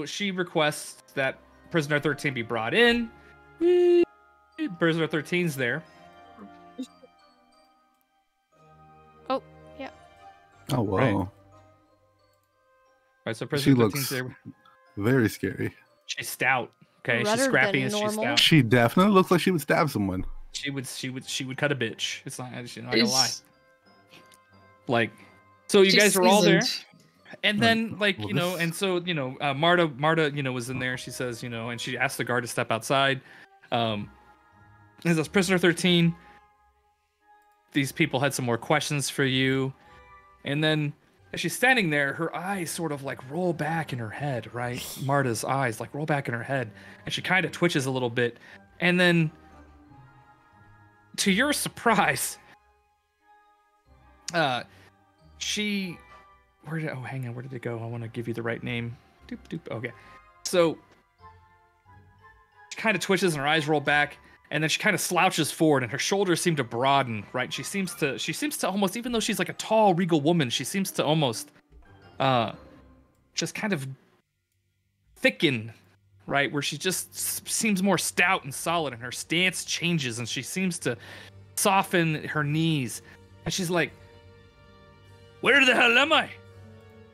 she requests that Prisoner 13 be brought in. Prisoner 13's there. Oh wow, Right. Right, so she Prisoner 13's looks there. very scary. She's stout. Okay, she's Redder scrappy than and she's normal. stout. She definitely looks like she would stab someone. She would cut a bitch. It's not. She's not gonna lie. Is- Like, so you she's guys are all there. seasoned. And then, like, well, you know, this- and so, you know, Marta, you know, was in there. She says, you know, and she asked the guard to step outside. And says, Prisoner 13, these people had some more questions for you. And then, as she's standing there, her eyes sort of like roll back in her head, right? Marta's eyes like roll back in her head. And she kind of twitches a little bit. And then, to your surprise, she where did it go? I want to give you the right name. Doop doop. Okay. So she kind of twitches and her eyes roll back, and then she kind of slouches forward and her shoulders seem to broaden, right? She seems to almost, even though she's like a tall, regal woman, she seems to almost just kind of thicken right? Where she just seems more stout and solid, and her stance changes, and she seems to soften her knees. And she's like, "Where the hell am I?"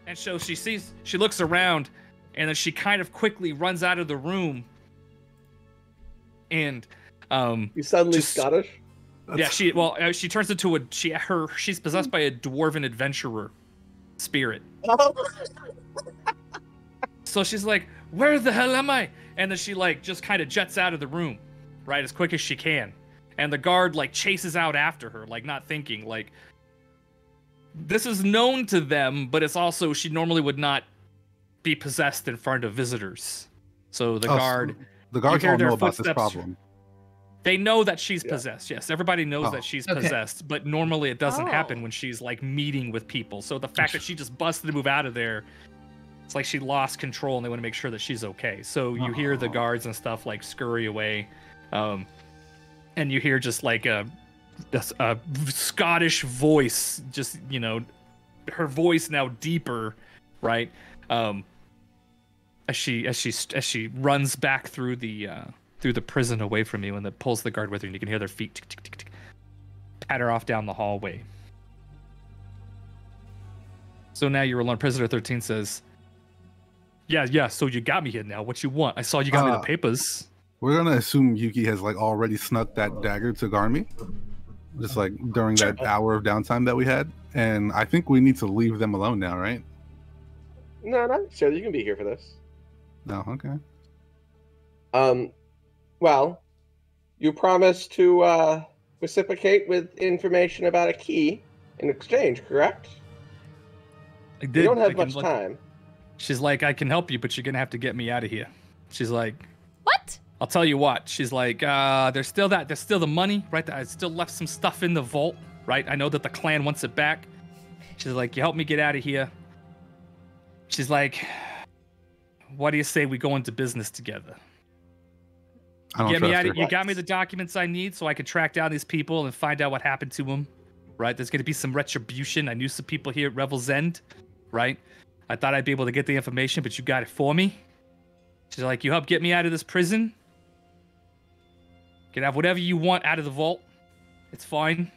And so she looks around, and then she kind of quickly runs out of the room. And You suddenly Scottish? yeah, she turns into she's possessed by a dwarven adventurer spirit. So she's like, "Where the hell am I?" And then she like just kind of jets out of the room, right, as quick as she can. And the guard like chases out after her, like not thinking. Like, this is known to them, but it's also she normally would not be possessed in front of visitors. So the guards all know about this problem. They know that she's possessed. Yes, everybody knows that she's possessed, but normally it doesn't happen when she's like meeting with people. So the fact that she just busted to move out of there, it's like she lost control, and they want to make sure that she's okay. So you hear the guards and stuff like scurry away, and you hear just like a Scottish voice, just her voice now deeper, right? As she runs back through the prison away from you, and that pulls the guard with her, and you can hear their feet tick, tick, tick, tick, patter off down the hallway. So now you're alone. Prisoner 13 says, Yeah, so you got me here now. What you want? I saw you got me the papers. We're gonna assume Yuki has like already snuck that dagger to Garmy, just like during that hour of downtime that we had, and I think we need to leave them alone now, right? No, not sure. You can be here for this. No, okay. Well, you promised to reciprocate with information about a key in exchange, correct? I did. We don't have much time. She's like, "I can help you, but you're gonna have to get me out of here." She's like, "What?" "I'll tell you what." She's like, there's still the money, right? I still left some stuff in the vault, right? I know that the clan wants it back." She's like, "You help me get out of here." She's like, "What do you say we go into business together? Get me out of, you got me the documents I need so I can track down these people and find out what happened to them, right? There's going to be some retribution. I knew some people here at Revel's End, right? I thought I'd be able to get the information, but you got it for me." She's like, "You help get me out of this prison. You can have whatever you want out of the vault. It's fine."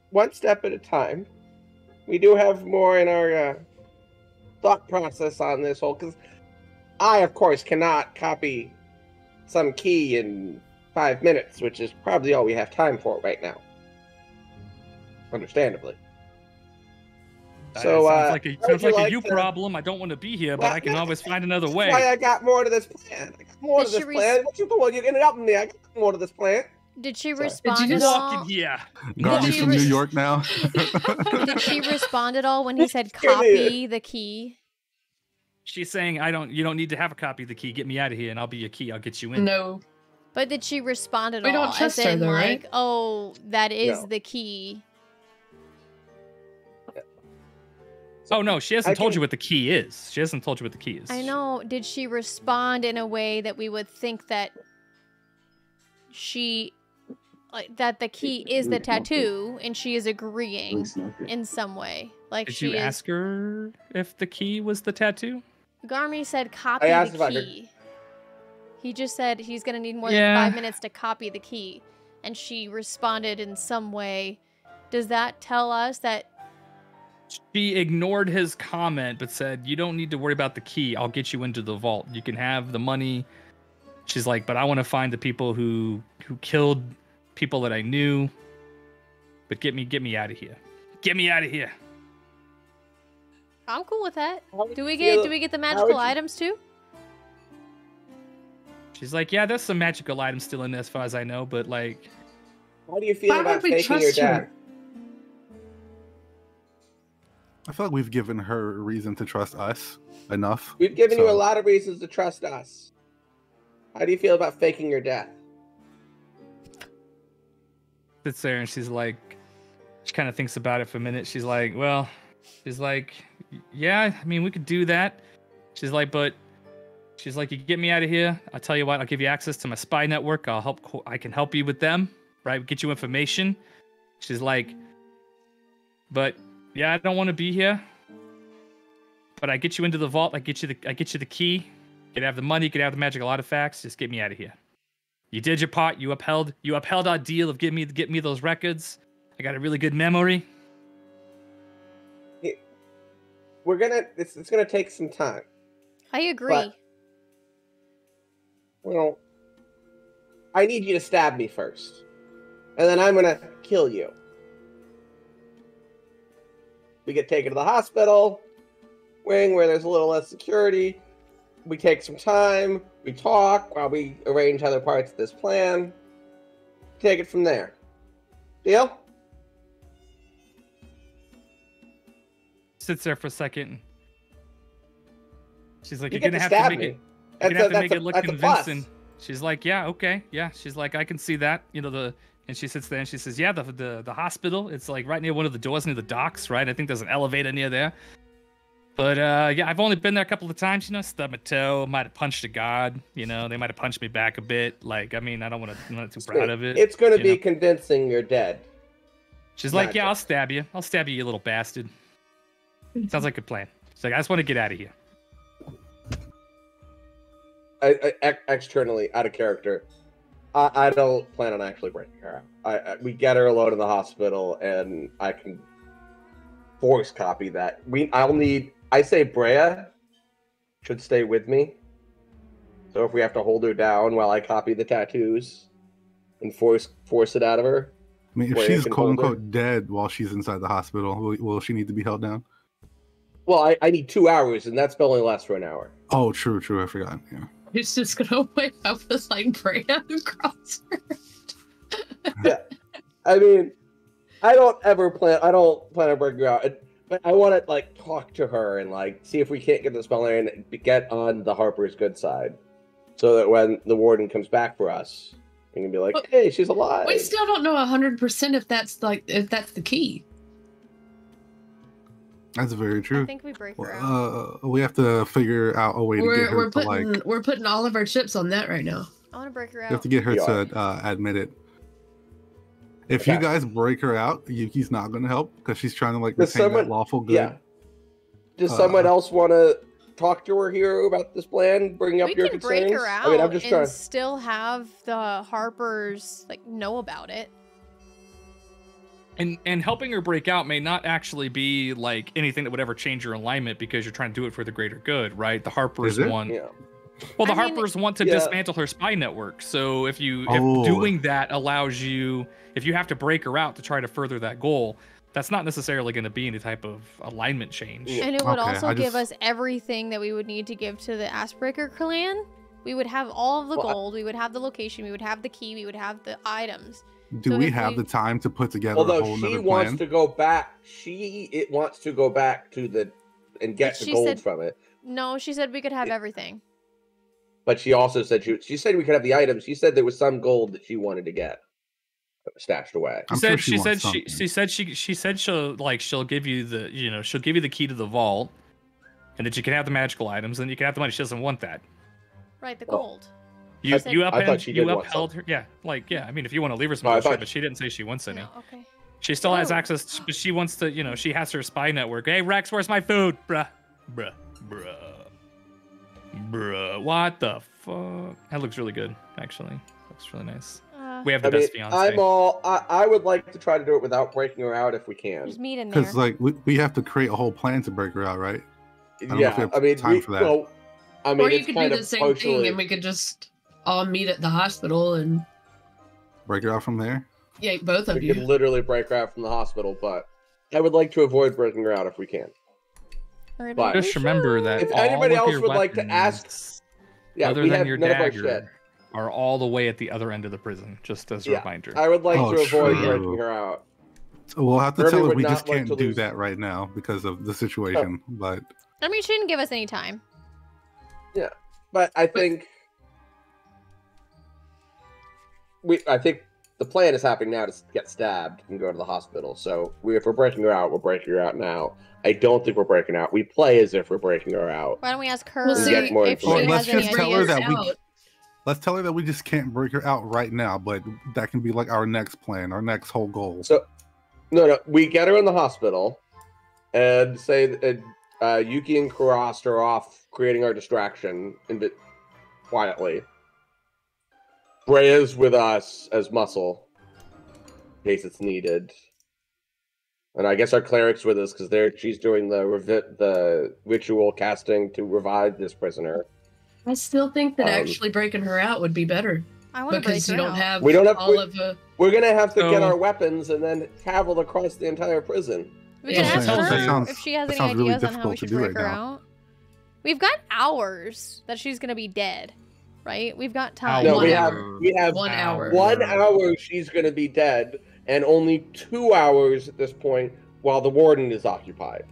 One step at a time. We do have more in our thought process on this whole, because I, of course, cannot copy some key in 5 minutes, which is probably all we have time for right now. Understandably. So, sounds like a you problem. I don't want to be here, but I can always find another way. That's why I got more to this plan. What you doing? You ended up in there. I got more to this plan. Did she respond Did you at just all? walk in here? Garmy's from New York now. Did she respond at all when he said copy the key? She's saying, you don't need to have a copy of the key. Get me out of here and I'll be your key. I'll get you in. No. But did she respond at all? We don't trust her, though, right? Oh, that is the key. Oh, no, she hasn't told you what the key is. She hasn't told you what the key is. I know. Did she respond in a way that we would think that that the key is the tattoo and she is agreeing in some way? Like, did you ask her if the key was the tattoo? Garmy said copy the key. He just said he's going to need more than 5 minutes to copy the key. And she responded in some way. Does that tell us that... She ignored his comment, but said, "You don't need to worry about the key. I'll get you into the vault. You can have the money." She's like, "But I want to find the people who killed people that I knew. But get me out of here. Get me out of here." I'm cool with that. Do we get the magical items too? She's like, "Yeah, there's some magical items still in there as far as I know, but like..." How do you feel about faking your death? I feel like we've given her a reason to trust us enough. We've given you a lot of reasons to trust us. How do you feel about faking your death? Sits there and she's like, she kind of thinks about it for a minute. She's like, "Yeah, I mean, we could do that." She's like, "You get me out of here. I'll tell you what, I'll give you access to my spy network. I can help you with them, right? Get you information." She's like, "But yeah, I don't want to be here. But I get you into the vault. I get you the key, You could have the money, you could have the magical artifacts. Just get me out of here. You did your part. You upheld our deal of get me those records. I got a really good memory. It's gonna take some time. I agree. But, well, I need you to stab me first, and then I'm gonna kill you. We get taken to the hospital wing where there's a little less security. We take some time. We talk while we arrange other parts of this plan. Take it from there. Deal? Sits there for a second. She's like, You you're get gonna to have to stab make me. it. You're gonna have to make it look that's a plus. convincing. She's like, yeah, okay, yeah. She's like, I can see that. And she sits there and she says, yeah, the hospital. It's like right near one of the doors near the docks, right? I think there's an elevator near there. But yeah, I've only been there a couple of times. Stubbed my toe. Might have punched a guard. They might have punched me back a bit. Like, I mean, I'm not too proud of it. It's gonna be convincing you're dead. She's like, yeah, I'll stab you. I'll stab you, you little bastard. Sounds like a plan. She's like, I just want to get out of here. Externally, out of character, I don't plan on actually breaking her out. We get her alone in the hospital, and I can force copy that. I say Brea should stay with me. So if we have to hold her down while I copy the tattoos and force it out of her. I mean, if she's quote unquote dead while she's inside the hospital, will she need to be held down? Well, I need 2 hours, and that spell only lasts for an hour. Oh, true. I forgot. Yeah. He's just gonna wake up with like Brea across her. Yeah, I mean, I don't plan on breaking her out, but I want to like talk to her and like see if we can't get the spell in and get on the Harper's good side, so that when the warden comes back for us, we can be like, hey, she's alive. We still don't know 100% if that's the key. That's very true. I think we break her out. We have to figure out a way to get her to like. We're putting all of our chips on that right now. I want to break her out. We have to get her to admit it. If you guys break her out, Yuki's not going to help because she's trying to like retain that lawful good. Yeah. Does someone else want to talk to her here about this plan? Bring up your concerns. We can break her out. I mean, I'm just trying. Still have the Harpers like know about it. And helping her break out may not actually be like anything that would ever change your alignment because you're trying to do it for the greater good, right? The Harpers want. Yeah. Well, the Harpers want to dismantle her spy network. So if doing that allows you, if you have to break her out to try to further that goal, that's not necessarily going to be any type of alignment change. And it would also give us everything that we would need to give to the Assbreaker clan. We would have all of the gold. We would have the location. We would have the key. We would have the items. Do we have the time to put together a whole other plan? Although she wants to go back, wants to go back to and get the gold from it. No, she said we could have everything. But she also said she said we could have the items. She said there was some gold that she wanted to get stashed away. She said she'll give you the key to the vault, and that you can have the magical items, and you can have the money. She doesn't want that. Right, the gold. You upheld her. Yeah, I mean, if you want to leave her some bullshit, but she didn't say she wants any. No, okay. She still has access, but she wants to, she has her spy network. Hey, Rex, where's my food? Bruh. What the fuck? That looks really good, actually. Looks really nice. We have the best fiance. I would like to try to do it without breaking her out if we can. There's meat in there. Because we have to create a whole plan to break her out, right? Time for that. Well, or you could do the same thing, and we could just all meet at the hospital and break her out from there. Yeah, both of you. We could literally break her out from the hospital, but I would like to avoid breaking her out if we can. But just remember that if anybody else would like to ask, other than your dagger, are all the way at the other end of the prison. Just as a reminder, I would like to avoid breaking her out. So we'll have to tell her we just can't do that right now because of the situation. But I mean, she didn't give us any time. Yeah, but I think the plan is happening now to get stabbed and go to the hospital. So if we're breaking her out, we're breaking her out now. I don't think we're breaking her out. We play as if we're breaking her out. Why don't we ask her if she has any ideas? Let's tell her that we just can't break her out right now, but that can be like our next plan, our next whole goal. So, no, we get her in the hospital and say, Yuki and Kurast are off creating our distraction quietly. Freya's with us as muscle, in case it's needed. And I guess our cleric's with us because she's doing the ritual casting to revive this prisoner. I still think that actually breaking her out would be better. I want to break Because her you don't out. have We don't have- all of the... We're gonna have to get So- our weapons and then travel across the entire prison. We Yeah, can ask that her sounds- if she has that any sounds really ideas on how difficult we to should do break right her now. out. We've got hours that she's gonna be dead, right? We've got time. No, 1 we have hour. 1 hour. 1 hour she's gonna be dead, and only 2 hours at this point while the warden is occupied.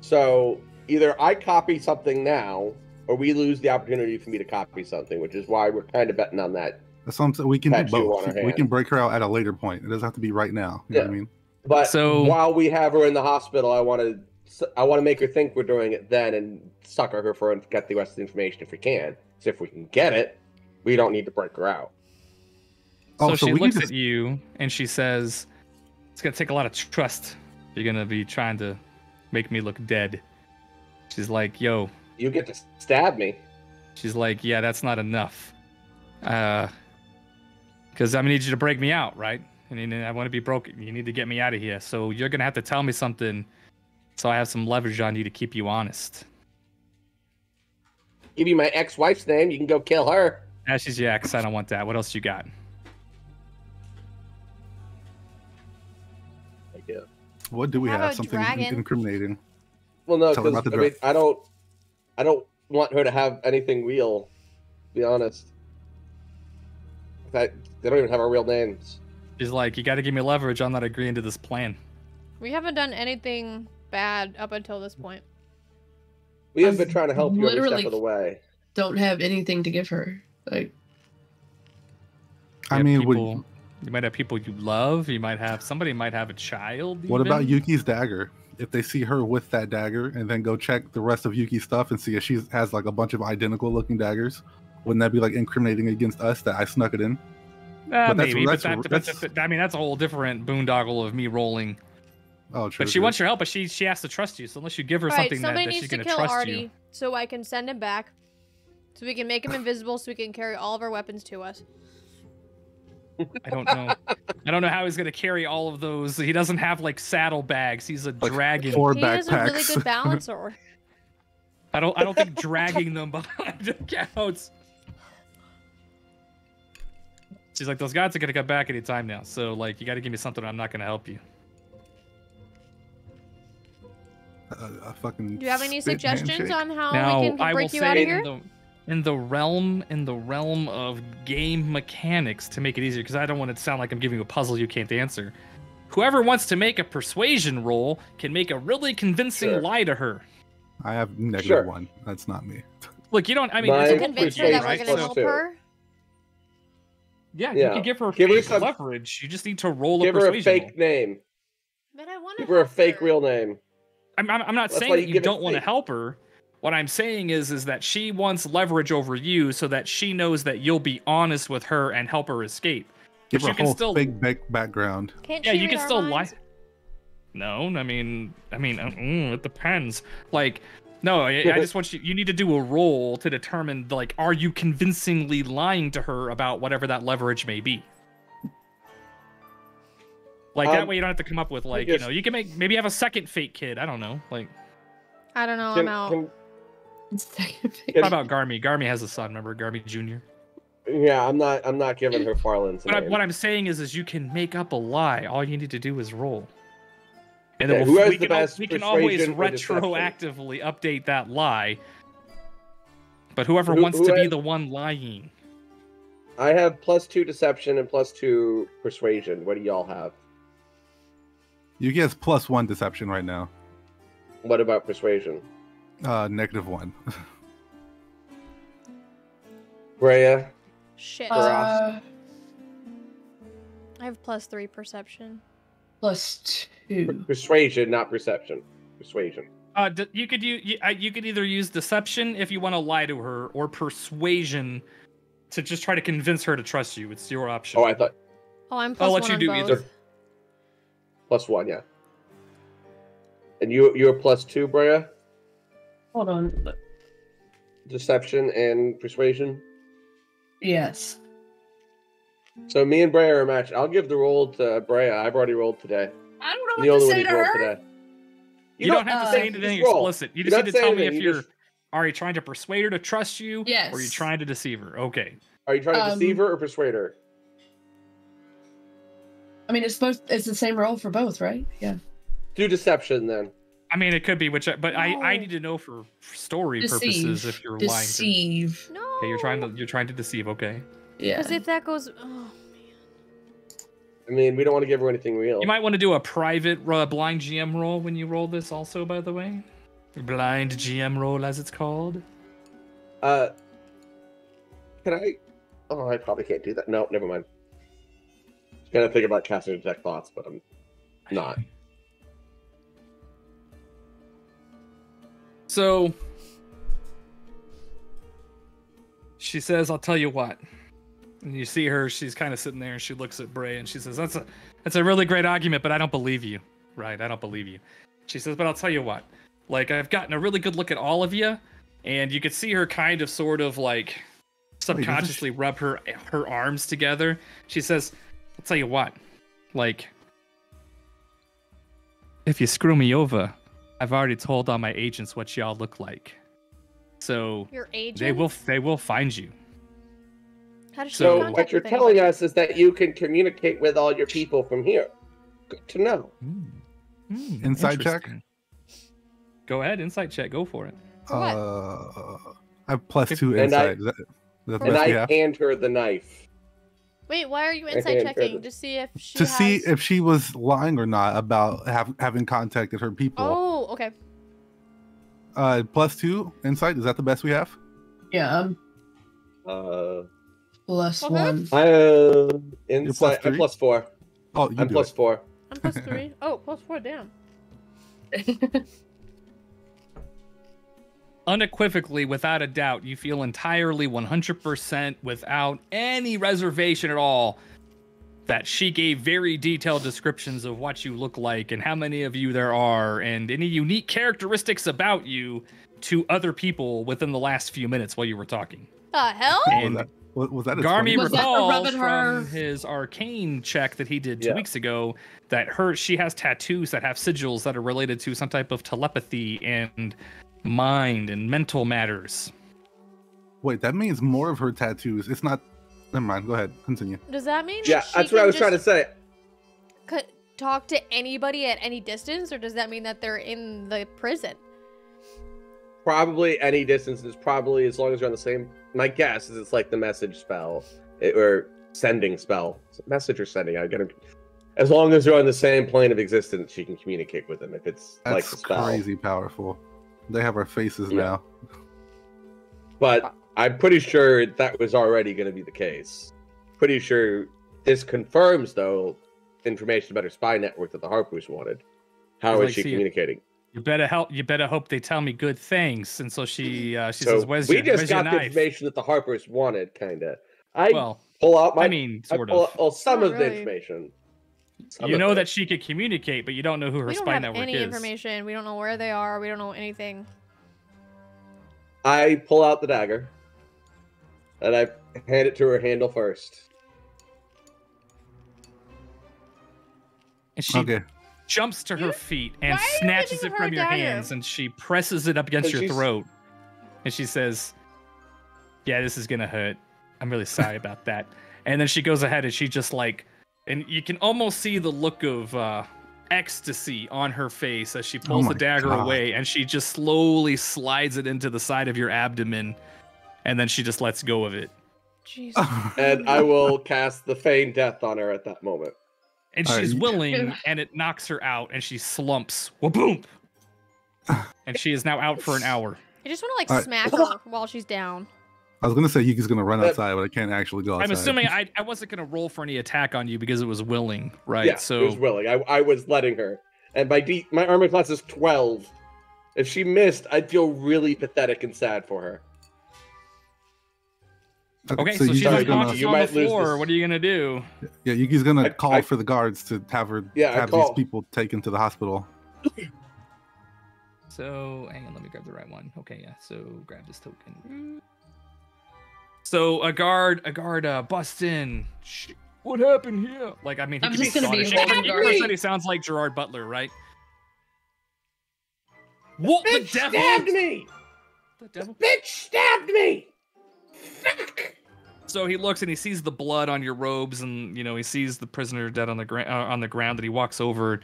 So either I copy something now, or we lose the opportunity for me to copy something, which is why we're kind of betting on that. That's something we can do Tattoo both. on her We hand. can break her out at a later point. It doesn't have to be right now. You know what I mean? But So- while we have her in the hospital, I want to make her think we're doing it then and sucker her for and get the rest of the information if we can. So if we can get it, we don't need to break her out. So, Oh, so she we can looks just- at you and she says, "It's gonna take a lot of trust. You're gonna be trying to make me look dead." She's like, "Yo." You get to stab me. She's like, "Yeah, that's not enough. Because I need you to break me out, right? I want to be broken. You need to get me out of here. So you're gonna have to tell me something, so I have some leverage on you to keep you honest." Give you my ex-wife's name. You can go kill her. Ah, she's your ex. I don't want that. What else you got? Yeah. What do we Have have? a Something dragon. incriminating. Well, no, Tell her because about the I don't want her to have anything real. To be honest, they don't even have our real names. She's like, "You got to give me leverage. I'm not agreeing to this plan." We haven't done anything bad up until this point. We have I've been trying to help you every literally- step of the way. Don't have anything to give her. Like, I You mean, have would, people, you might have people you love. You might have somebody might have a child. what about even. Yuki's dagger? If they see her with that dagger and then go check the rest of Yuki's stuff and see if she has like a bunch of identical looking daggers, wouldn't that be like incriminating against us that I snuck it in? But that's- Maybe, that's- but I mean, that's a whole different boondoggle of me rolling. Oh, true. But she wants your help, but she has to trust you. So unless you give her All right, something that, somebody that needs she's to gonna kill trust Artie you. so I can send him back, so we can make him invisible, so we can carry all of our weapons to us. I don't know. I don't know how he's gonna carry all of those. He doesn't have like saddlebags. He's a dragon. 4 He is a really backpacks. good balancer. I don't think dragging them behind him counts. She's like, those guys are gonna come back any time now. So like, you got to give me something. Or I'm not gonna help you. A fucking. Do you have any spit suggestions handshake. on how Now, we can I will break you out say of here? in the realm of game mechanics, to make it easier, because I don't want it to sound like I'm giving you a puzzle you can't answer. Whoever wants to make a persuasion roll can make a really convincing Sure. lie to her. I have -1. Sure. That's not me. Look, you don't. I mean, My it's a To whole convince her thing, that we're right? gonna Plus help two. her. Yeah, Yeah. you can give her Give her fake some- leverage. You just need to roll Give a her a persuasion roll. fake name. But I want to Give her a fake real name. I'm not That's saying why that you you give it don't want to fake. help her. What I'm saying is that she wants leverage over you so that she knows that you'll be honest with her and help her escape. Give But her you a can whole still- fake background. Can't Yeah, she you read can our still lie. minds? No, I mean, it depends. Like, no, I just want you. You need to do a roll to determine, like, are you convincingly lying to her about whatever that leverage may be. Like that way, you don't have to come up with like, guess- you can maybe have a second fake kid. I don't know. Like, I don't know. Can- I'm out. can- what about Garmy? Garmy has a son. Remember Garmy Jr. yeah, I'm not giving her Farland's name. What I'm saying is you can make up a lie. All you need to do is roll. And Okay, then who has we the can, best we can always persuasion or deception? retroactively update that lie. But whoever Who- wants who to be has- the one lying. I have +2 deception and +2 persuasion. What do y'all have? Yuki has +1 deception right now. What about persuasion? -1. Rhea? Shit. Uh, I have +3 perception. +2. Persuasion, not perception. Persuasion. You could either use deception if you want to lie to her, or persuasion to just try to convince her to trust you. It's your option. Oh, I thought Oh, I'm I'll +1 let you on do both. either. +1, yeah. And you're +2, Brea? Hold on. Deception and persuasion. Yes. So me and Brea are a match. I'll give the roll to Brea. I've already rolled today. I don't know The what to only one say who's to rolled her. today. You don't have to say just anything roll. explicit. You You just don't need to say tell me anything, if you you're. just- Are you trying to persuade her to trust you? Yes. Or are you trying to deceive her? Okay. Are you trying to deceive her or persuade her? I mean, it's the same roll for both, right? Yeah. Do deception then. I mean, it could be which, but I No. need to know for story Deceive. purposes if you're lying. Deceive. No. Okay, you're trying to deceive. Okay. Yeah. Because if that goes, oh, I mean, we don't want to give her anything real. You might want to do a private blind GM roll when you roll this. Also, by the way, blind GM roll as it's called. Can I? Oh, I probably can't do that. No, never mind. I was gonna think about casting detect thoughts, but I'm not. So she says, "I'll tell you what." And you see her; she's kind of sitting there, and she looks at Bray, and she says, "That's a really great argument, but I don't believe you, right? I don't believe you." She says, "But I'll tell you what. Like, I've gotten a really good look at all of you, and you could see her kind of, sort of, like, subconsciously rub her arms together." She says, "I'll tell you what. Like, if you screw me over, I've already told all my agents what y'all look like. So your agent. they will find you." How does she So, have So contact what you're with telling anybody? us is that you can communicate with all your people from here. Good to know. Insight check? Interesting. Go ahead, insight check. Go for it. For what? I have +2 And I- insight. Is that the And best I we have? hand her the knife. Wait, why are you Okay, insight fair checking? enough. To see if she To has... see if she was lying or not about having contacted her people. Oh, okay. +2 insight. Is that the best we have? Yeah. Uh, Plus Okay. 1. insight. I'm +3? +4. Oh, you I'm do +4. I'm +3. Oh, +4, damn. Unequivocally, without a doubt, you feel entirely 100% without any reservation at all that she gave very detailed descriptions of what you look like and how many of you there are and any unique characteristics about you to other people within the last few minutes while you were talking. The hell? And was that a Garmy 20? Was that recalls rubbing her- from his arcane check that he did 2 Yeah. weeks ago that she has tattoos that have sigils that are related to some type of telepathy and mind and mental matters. Wait, that means more of her tattoos. It's not. Never mind. Go ahead. Continue. Does that mean Yeah, that that's she what I can was trying to just say. talk to anybody at any distance, or does that mean that they're in the prison? Probably any distance is probably as long as you're on the same. My guess is it's like the message spell or sending spell. Message or sending. I get it. As long as you're on the same plane of existence, she can communicate with them. If it's like That's the spell. crazy powerful. They have our faces Yeah. now. But I'm pretty sure that was already going to be the case. Pretty sure this confirms, though, information about her spy network that the Harpers wanted. How Like, is she see, communicating? You better hope they tell me good things. And so she So says, "Where's we your, just where's your got the knife?" information that the Harpers wanted, kind of. I Well, pull out my. I mean, sort pull of. out, well, some Not of the really. information. Some You of know it. that she could communicate, but you don't know who her We don't spy have network any is. information. We don't know where they are. We don't know anything. I pull out the dagger, and I hand it to her handle first. And she Okay. jumps to her You- feet and why are you snatches giving it her from a your dagger? hands, and she presses it up against But your she's- throat. And she says, "Yeah, this is gonna hurt. I'm really sorry about that." And then she goes ahead and she just like, and you can almost see the look of ecstasy on her face as she pulls my the dagger God. away, and she just slowly slides it into the side of your abdomen, and then she just lets go of it. Jesus. And I will cast the feign death on her at that moment. And All right, she's you- willing, and it knocks her out, and she slumps. Boom! And she is now out for an hour. I just want to Alright. smack her while she's down. I was gonna say Yuki's gonna run But- outside, but I can't actually go outside. I'm assuming I wasn't going to roll for any attack on you because it was willing, right? Yeah, So it was willing. I was letting her. And my armor class is 12. If she missed, I'd feel really pathetic and sad for her. okay, so she's Sorry, unconscious you on the might lose floor. this. What are you going to do? Yeah, Yuki's gonna I- call I- for the guards to have her Yeah, I have these call. people taken to the hospital. So hang on, let me grab the right one. Okay, yeah. So grab this token. So a guard busts in. What happened here? Like, I mean, he I'm could just gonna be Scottish. holding You guard. said he sounds like Gerard Butler, right? What the Bitch devil? stabbed me! The devil? Bitch stabbed me! Fuck! So he looks and he sees the blood on your robes, and he sees the prisoner dead on the ground. That he walks over,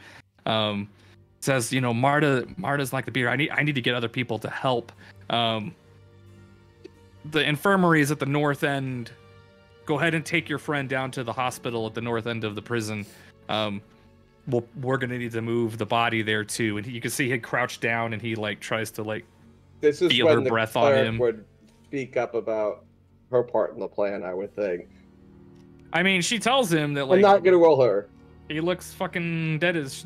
says, Marta's like the beer. I need to get other people to help. The infirmary is at the north end. Go ahead and take your friend down to the hospital at the north end of the prison. We're gonna need to move the body there too. And you can see he crouched down and he tries to This is feel when her the breath on cleric him. would speak up about her part in the plan, I would think. I mean, she tells him that I'm not gonna roll her. he looks fucking dead as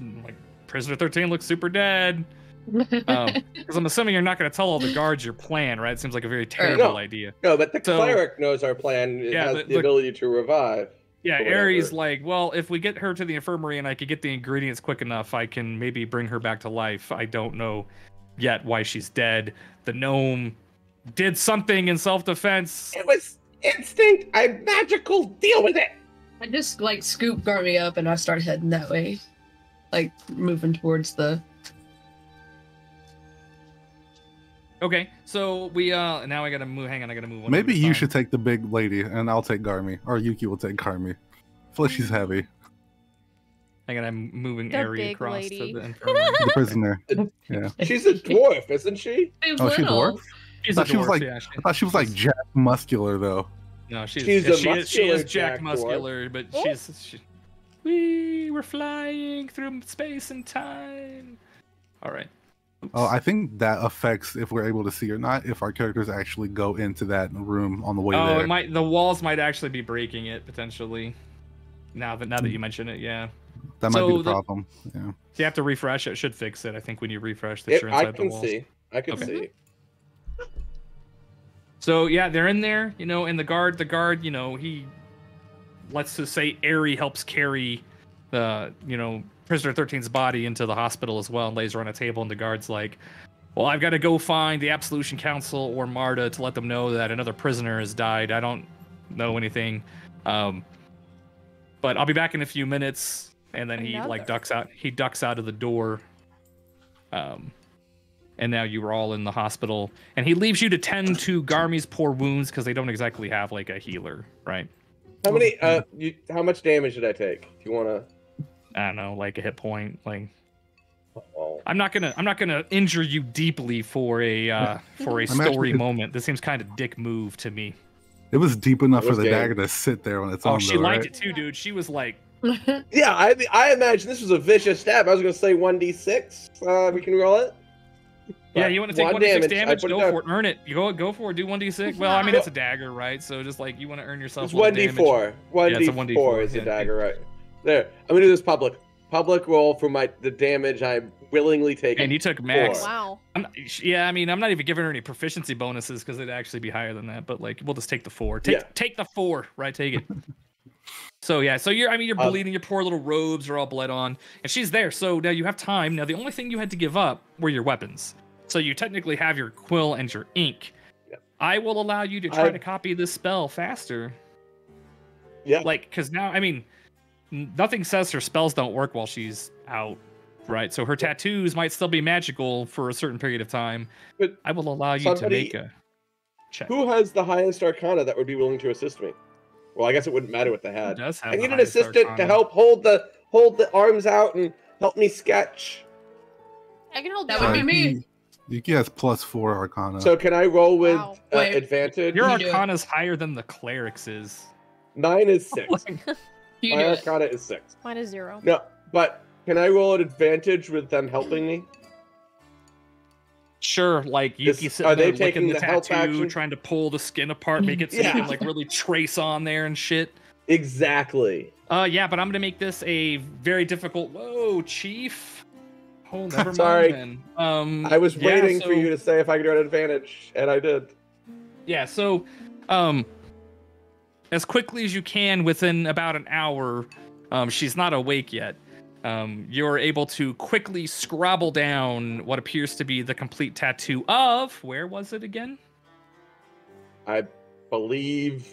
Prisoner 13 looks super dead. Because I'm assuming you're not going to tell all the guards your plan, right? It seems like a very terrible idea. No, but the So- cleric knows our plan. It Yeah, has but the ability to revive. Yeah, or whatever. Ares like, well, if we get her to the infirmary and I could get the ingredients quick enough, I can maybe bring her back to life. I don't know yet why she's dead. The gnome did something in self-defense. It was instinct. I'm magical. Deal with it. I just scoop Garmy up and I start heading that way, moving towards the. Okay, so we now I gotta move. Hang on, I gotta move. One Maybe at a you time. should take the big lady, and I'll take Garmy, or Yuki will take Garmy. I feel like she's heavy. Hang on, I'm moving The Ari big across lady. to the infirmary. The prisoner. Yeah. She's a dwarf, isn't she? Oh, she's a dwarf? She's I a thought she was dwarf, like yeah, I thought she was like Jack muscular though. No, She's she a is muscular Jack Jack muscular, but we were flying through space and time. All right. Oh, I think that affects if we're able to see or not. If our characters actually go into that room on the way Oh, there. it might. The walls might actually be breaking it potentially. Now that you mention it, yeah. That might be so the problem. Yeah. You have to refresh it. It should fix it. I think when you refresh, that you're I inside the can walls. see. I can Okay. see. So yeah, they're in there, and the guard, he, let's just say, Ari helps carry the, Prisoner 13's body into the hospital as well, and lays her on a table, and the guard's like, well, I've got to go find the Absolution Council or Marta to let them know that another prisoner has died. I don't know anything, but I'll be back in a few minutes. And then he ducks out. He ducks out of the door. And now you were all in the hospital, and he leaves you to tend to Garmy's poor wounds because they don't exactly have a healer, right? How many? How much damage did I take? Do you want to? I don't know, a hit point. Oh. I'm not gonna injure you deeply for a story actually- moment. This seems kind of dick move to me. It was deep enough It for was the game. dagger to sit there on its Oh, own. she though, liked right? it too, dude. She was like, Yeah, I imagine this was a vicious stab. I was going to say 1d6. We can roll it. yeah, But you want to take 1d6 I damage? put Go down. for it. Earn it. You go for it. Do 1d6. Well, I mean, it's a dagger, right? So just you want to earn yourself It's a little damage. 1d4. 1d4 Yeah, it's a 1d4, is the yeah. dagger, right? There. I'm going to do this public roll for the damage I'm willingly taking. And you took max. Wow. I'm not even giving her any proficiency bonuses because it'd actually be higher than that. But we'll just take the 4. Take the 4, right? Take it. So you're bleeding. Your poor little robes are all bled on, and she's there. So now you have time. Now the only thing you had to give up were your weapons. So you technically have your quill and your ink. Yep. I will allow you to try to copy this spell faster. Yeah. Because now, nothing says her spells don't work while she's out. Right, so her tattoos might still be magical for a certain period of time. But I will allow you to somebody- make a check. Who has the highest arcana that would be willing to assist me? Well, I guess it wouldn't matter what they Who had. does have I the need an highest assistant to arcana? help hold the arms out and help me sketch. I can hold That that. would be me. Yuki has +4 arcana. So can I roll with Wow. Wait. advantage? Your You do it. arcana's higher than the cleric's is. 9 is 6. You My do it. arcana is 6. Mine is 0. No, but can I roll an advantage with them helping me? Sure, Yuki Is- sitting are they there licking taking the the help tattoo, action? trying to pull the skin apart, make it so Yeah. you can really trace on there and shit. Exactly. Yeah, but I'm gonna make this a very difficult. Whoa, Chief. Oh, never Sorry. mind then. I was yeah, waiting for so- you to say if I could do an advantage, and I did. Yeah, so as quickly as you can within about an hour, she's not awake yet. You're able to quickly scrabble down what appears to be the complete tattoo of, where was it again? I believe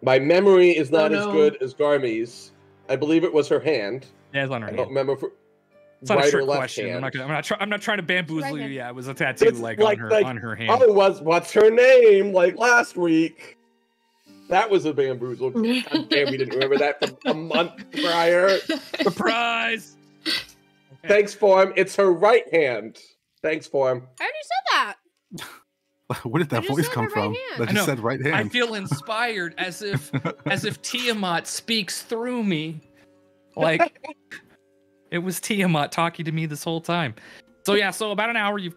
my memory is not as good as Garmy's. I believe it was her hand. Yeah, it's on her I hand. don't remember if It's not a right or trick left question. hand. I'm not trying to bamboozle you. Right Yeah, it was a tattoo It's on her hand. Oh, what's her name? Like last week. That was a bamboozle. God damn, we didn't remember that from a month prior. Surprise! Thanks, Form. It's her right hand. Thanks, Form. I already said that. Where did that I just voice said come her right from? hand. That I just know. said right hand. I feel inspired as if Tiamat speaks through me. Like it was Tiamat talking to me this whole time. So yeah, so about an hour you've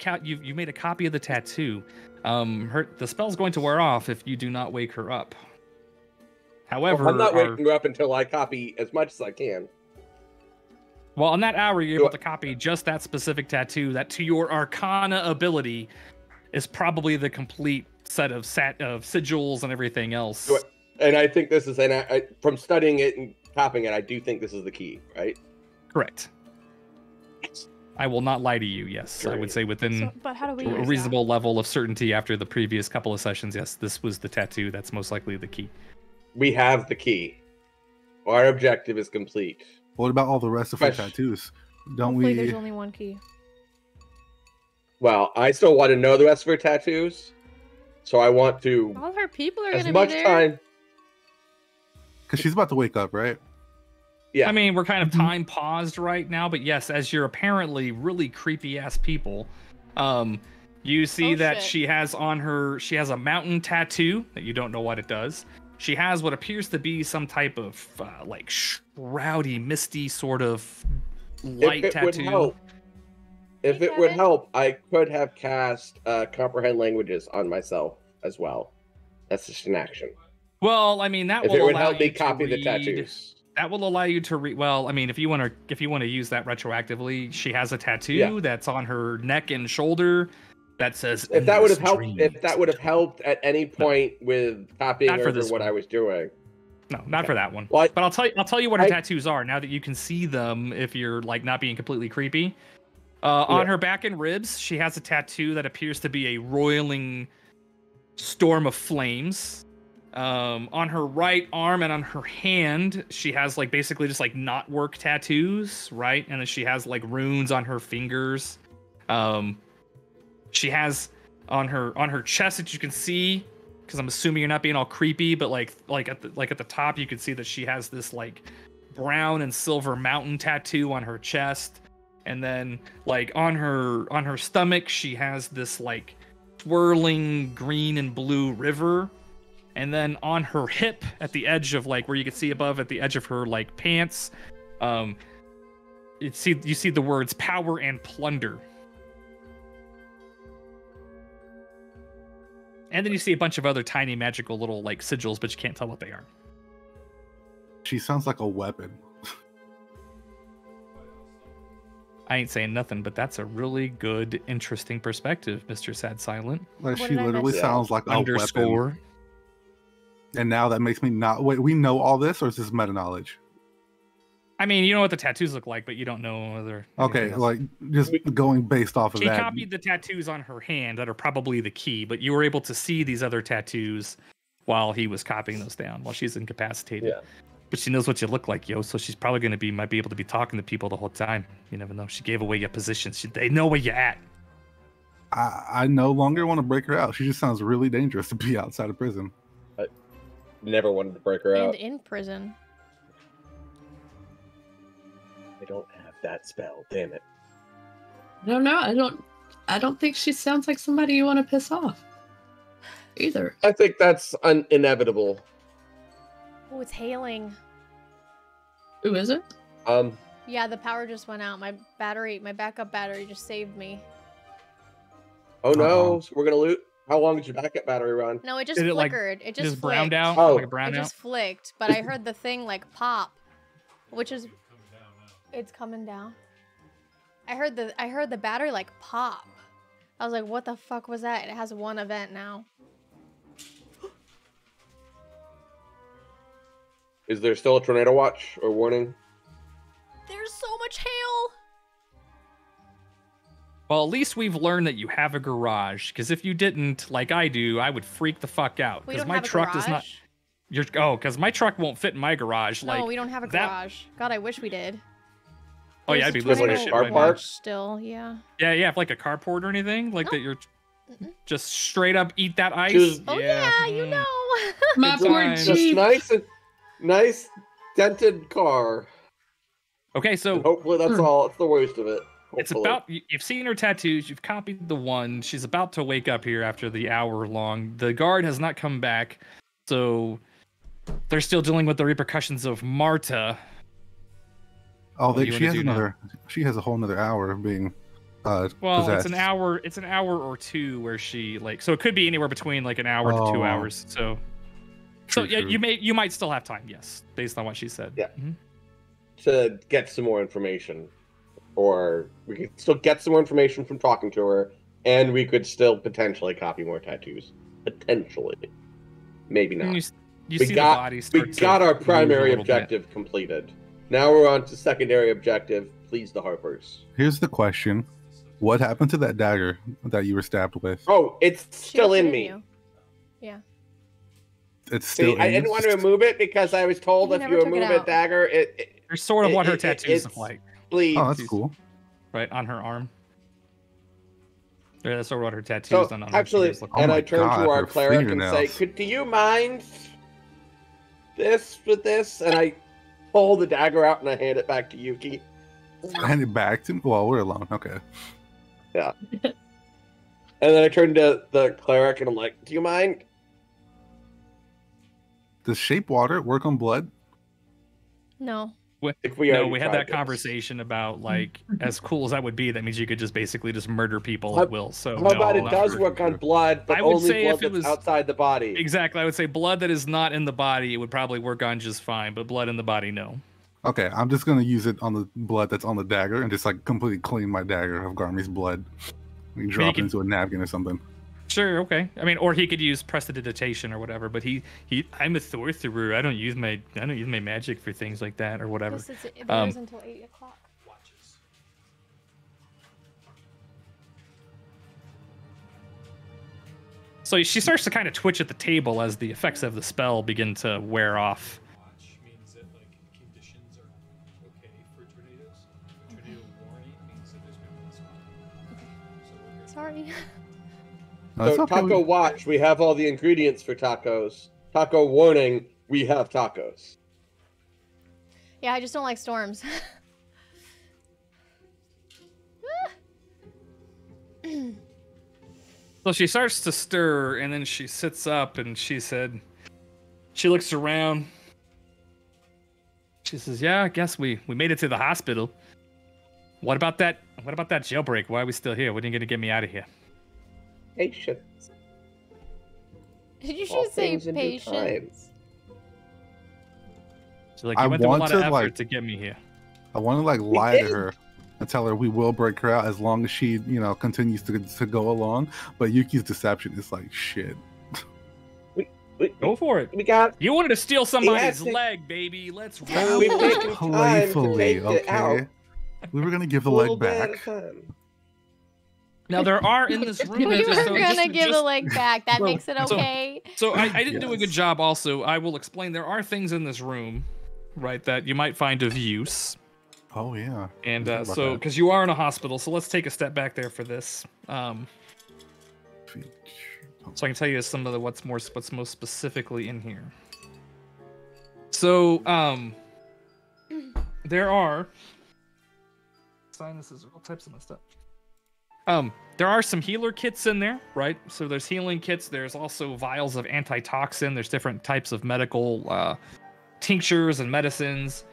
made a copy of the tattoo. The spell's going to wear off if you do not wake her up. However, I'm not waking her up until I copy as much as I can. Well, in that hour, you're able to copy just that specific tattoo that, to your Arcana ability, is probably the complete set of sigils and everything else. And I think this is, and I from studying it and copying it, I do think this is the key, right? Correct. I will not lie to you. Yes, Great. I would say within But how do we a use reasonable level of certainty after the previous couple of sessions. Yes, this was the tattoo. That's most likely the key. We have the key. Our objective is complete. What about all the rest of her tattoos? Don't Hopefully we? there's only one key. Well, I still want to know the rest of her tattoos, so I want to All of her people are as gonna much be there. time. Because she's about to wake up, right? Yeah. I mean, we're kind of time paused right now, but yes, as you're apparently really creepy ass people, you see that shit. she has a mountain tattoo that you don't know what it does. She has what appears to be some type of like shroudy, misty sort of light tattoo. If it would help, I could have cast comprehend languages on myself as well. That's just an action. Well, I mean, that If will it would allow help me you to copy the read- tattoos. That will allow you to read. Well, I mean, if you want to use that retroactively, she has a tattoo that's on her neck and shoulder that says. If that would have "Endless helped, dreams." if that would have helped at any point with copying Not for over this what one. I was doing. No, not for that one. Well, But I'll tell you what her tattoos are now that you can see them. If you're like not being completely creepy, on her back and ribs, she has a tattoo that appears to be a roiling storm of flames. On her right arm and on her hand, she has like basically just like knot work tattoos, right? And then she has like runes on her fingers. She has on her chest that you can see, because I'm assuming you're not being all creepy, but like at the top you can see that she has this like brown and silver mountain tattoo on her chest, and then like on her stomach she has this like swirling green and blue river. And then on her hip, at the edge of like where you can see above, at the edge of her like pants, you see the words "power" and "plunder." And then you see a bunch of other tiny magical little like sigils, but you can't tell what they are. She sounds like a weapon. I ain't saying nothing, but that's a really good, interesting perspective, Mr. Sad Silent. Like What she did I literally miss? sounds like a Underscore. weapon. And now that makes me not wait. We know all this, or is this meta knowledge? I mean, you know what the tattoos look like, but you don't know whether. Okay, like just going based off of She that. copied the tattoos on her hand that are probably the key, but you were able to see these other tattoos while he was copying those down, while she's incapacitated. Yeah. But she knows what you look like, yo, so she's probably going to might be able to be talking to people the whole time. You never know. She gave away your position. They know where you're at. I no longer want to break her out. She just sounds really dangerous to be outside of prison. Never wanted to break her And out. in prison. I don't have that spell. Damn it. No, I don't think she sounds like somebody you want to piss off. Either. I think that's inevitable. Oh, it's hailing. Who is it? Yeah, the power just went out. My backup battery just saved me. Oh no, so we're gonna loot. How long did your backup battery run? No, it just Did it, like, flickered. It Just just browned flicked. out? Oh. Like a brown It out? just flicked, but I heard the thing like pop, which is it's coming down. I heard the battery like pop. I was like, what the fuck was that? It has one event now. Is there still a tornado watch or warning? There's so Well, at least we've learned that you have a garage. Because if you didn't, like I do, I would freak the fuck out. We Because don't my have a truck garage? does not. Because my truck won't fit in my garage. No, Like we don't have a that- garage. God, I wish we did. Oh yeah, There's I'd be a losing my tornado shit car right park? now. watch still, yeah. Yeah, if like a carport or anything, like that you're just straight up eat that ice. Just- Oh yeah, you mm. know. My Good poor times. Just Jeep. nice dented car. Okay, And so hopefully that's all. It's the worst of it. it's Hopefully. about you've seen her tattoos, you've copied the one. She's about to wake up here after the hour long. The guard has not come back, so they're still dealing with the repercussions of Marta. Oh, What do you she wanna has do now? another. She has a whole another hour of being Well, possessed. it's an hour or two where she so it could be anywhere between like an hour to 2 Oh. hours. So True, yeah, true. you might still have time, yes, based on what she said. Yeah. Mhm. To get some more information, or we could still get some more information from talking to her, and we could still potentially copy more tattoos. Potentially, maybe And not. you We see got- the body We start to got our move a primary little bit. objective completed. Now we're on to secondary objective. Please the Harpers. Here's the question: what happened to that dagger that you were stabbed with? Oh, it's She still left it in me. you. Yeah. It's still. See, I in didn't you? want to remove it because I was told You if never you took it remove a out. dagger, it There's sort of what her it- tattoos look it's- like, bleeds. Oh, that's cool. right on her arm. Yeah, that's sort of what her tattoos So on her actually, fingers look Oh and my I turned God, to our her cleric and say, fingernails. do you mind this with this?" And I pull the dagger out and I hand it back to Yuki. Hand it back to me. Well, we're alone. Okay. And then I turned to the cleric and I'm like, "Do you mind?" Does shape water work on blood? No. If we No, already we had tried that this. conversation about like as cool as that would be. That means you could just basically just murder people How- at will. So How about no, it not does true. work on blood, but I would only say blood if it that's was- outside the body. Exactly, I would say blood that is not in the body, it would probably work on just fine. But blood in the body, no. Okay, I'm just gonna use it on the blood that's on the dagger and just like completely clean my dagger of Garmy's blood. We can drop it can- into a napkin or something. Sure, okay. I mean, or he could use prestidigitation or whatever. But I'm a sorcerer. I don't use my magic for things like that or whatever. This is, it Um, goes until 8 o'clock. So she starts to kind of twitch at the table as the effects of the spell begin to wear off. Watch means that like conditions are okay for tornadoes. Tornado warning means that there's going to be a spot. So we're good. Sorry. No, it's So okay, taco we- watch, we have all the ingredients for tacos. Taco warning, we have tacos. Yeah, I just don't like storms. So she starts to stir, and then she sits up, and she looks around. She says, "Yeah, I guess we made it to the hospital. What about that jailbreak? Why are we still here? When are you gonna get me out of here?" Patience. Did you All just say things in due patience? She's like, I "You went through a want lot to, of effort like- to get me here." I want to like lie to did. her and tell her we will break her out as long as she, continues to go along. But Yuki's deception is like shit. Go for it. We got. You wanted to steal somebody's to- leg, baby. Let's We've roll. taken time to Playfully, take it okay. out. We were gonna give the a little leg bit at a back. time. Now there are in this room. We We were were so gonna just- give the just- leg back. That so- makes it so- okay. So I didn't do a good Yes. job. Also, I will explain. There are things in this room, right, that you might find of use. Oh yeah. And Forgot about so, that. because you are in a hospital, so let's take a step back there for this. So I can tell you some of the what's most specifically in here. So there are sinuses, all types of stuff. There are some healer kits in there, right? So there's healing kits. There's also vials of antitoxin. There's different types of medical tinctures and medicines.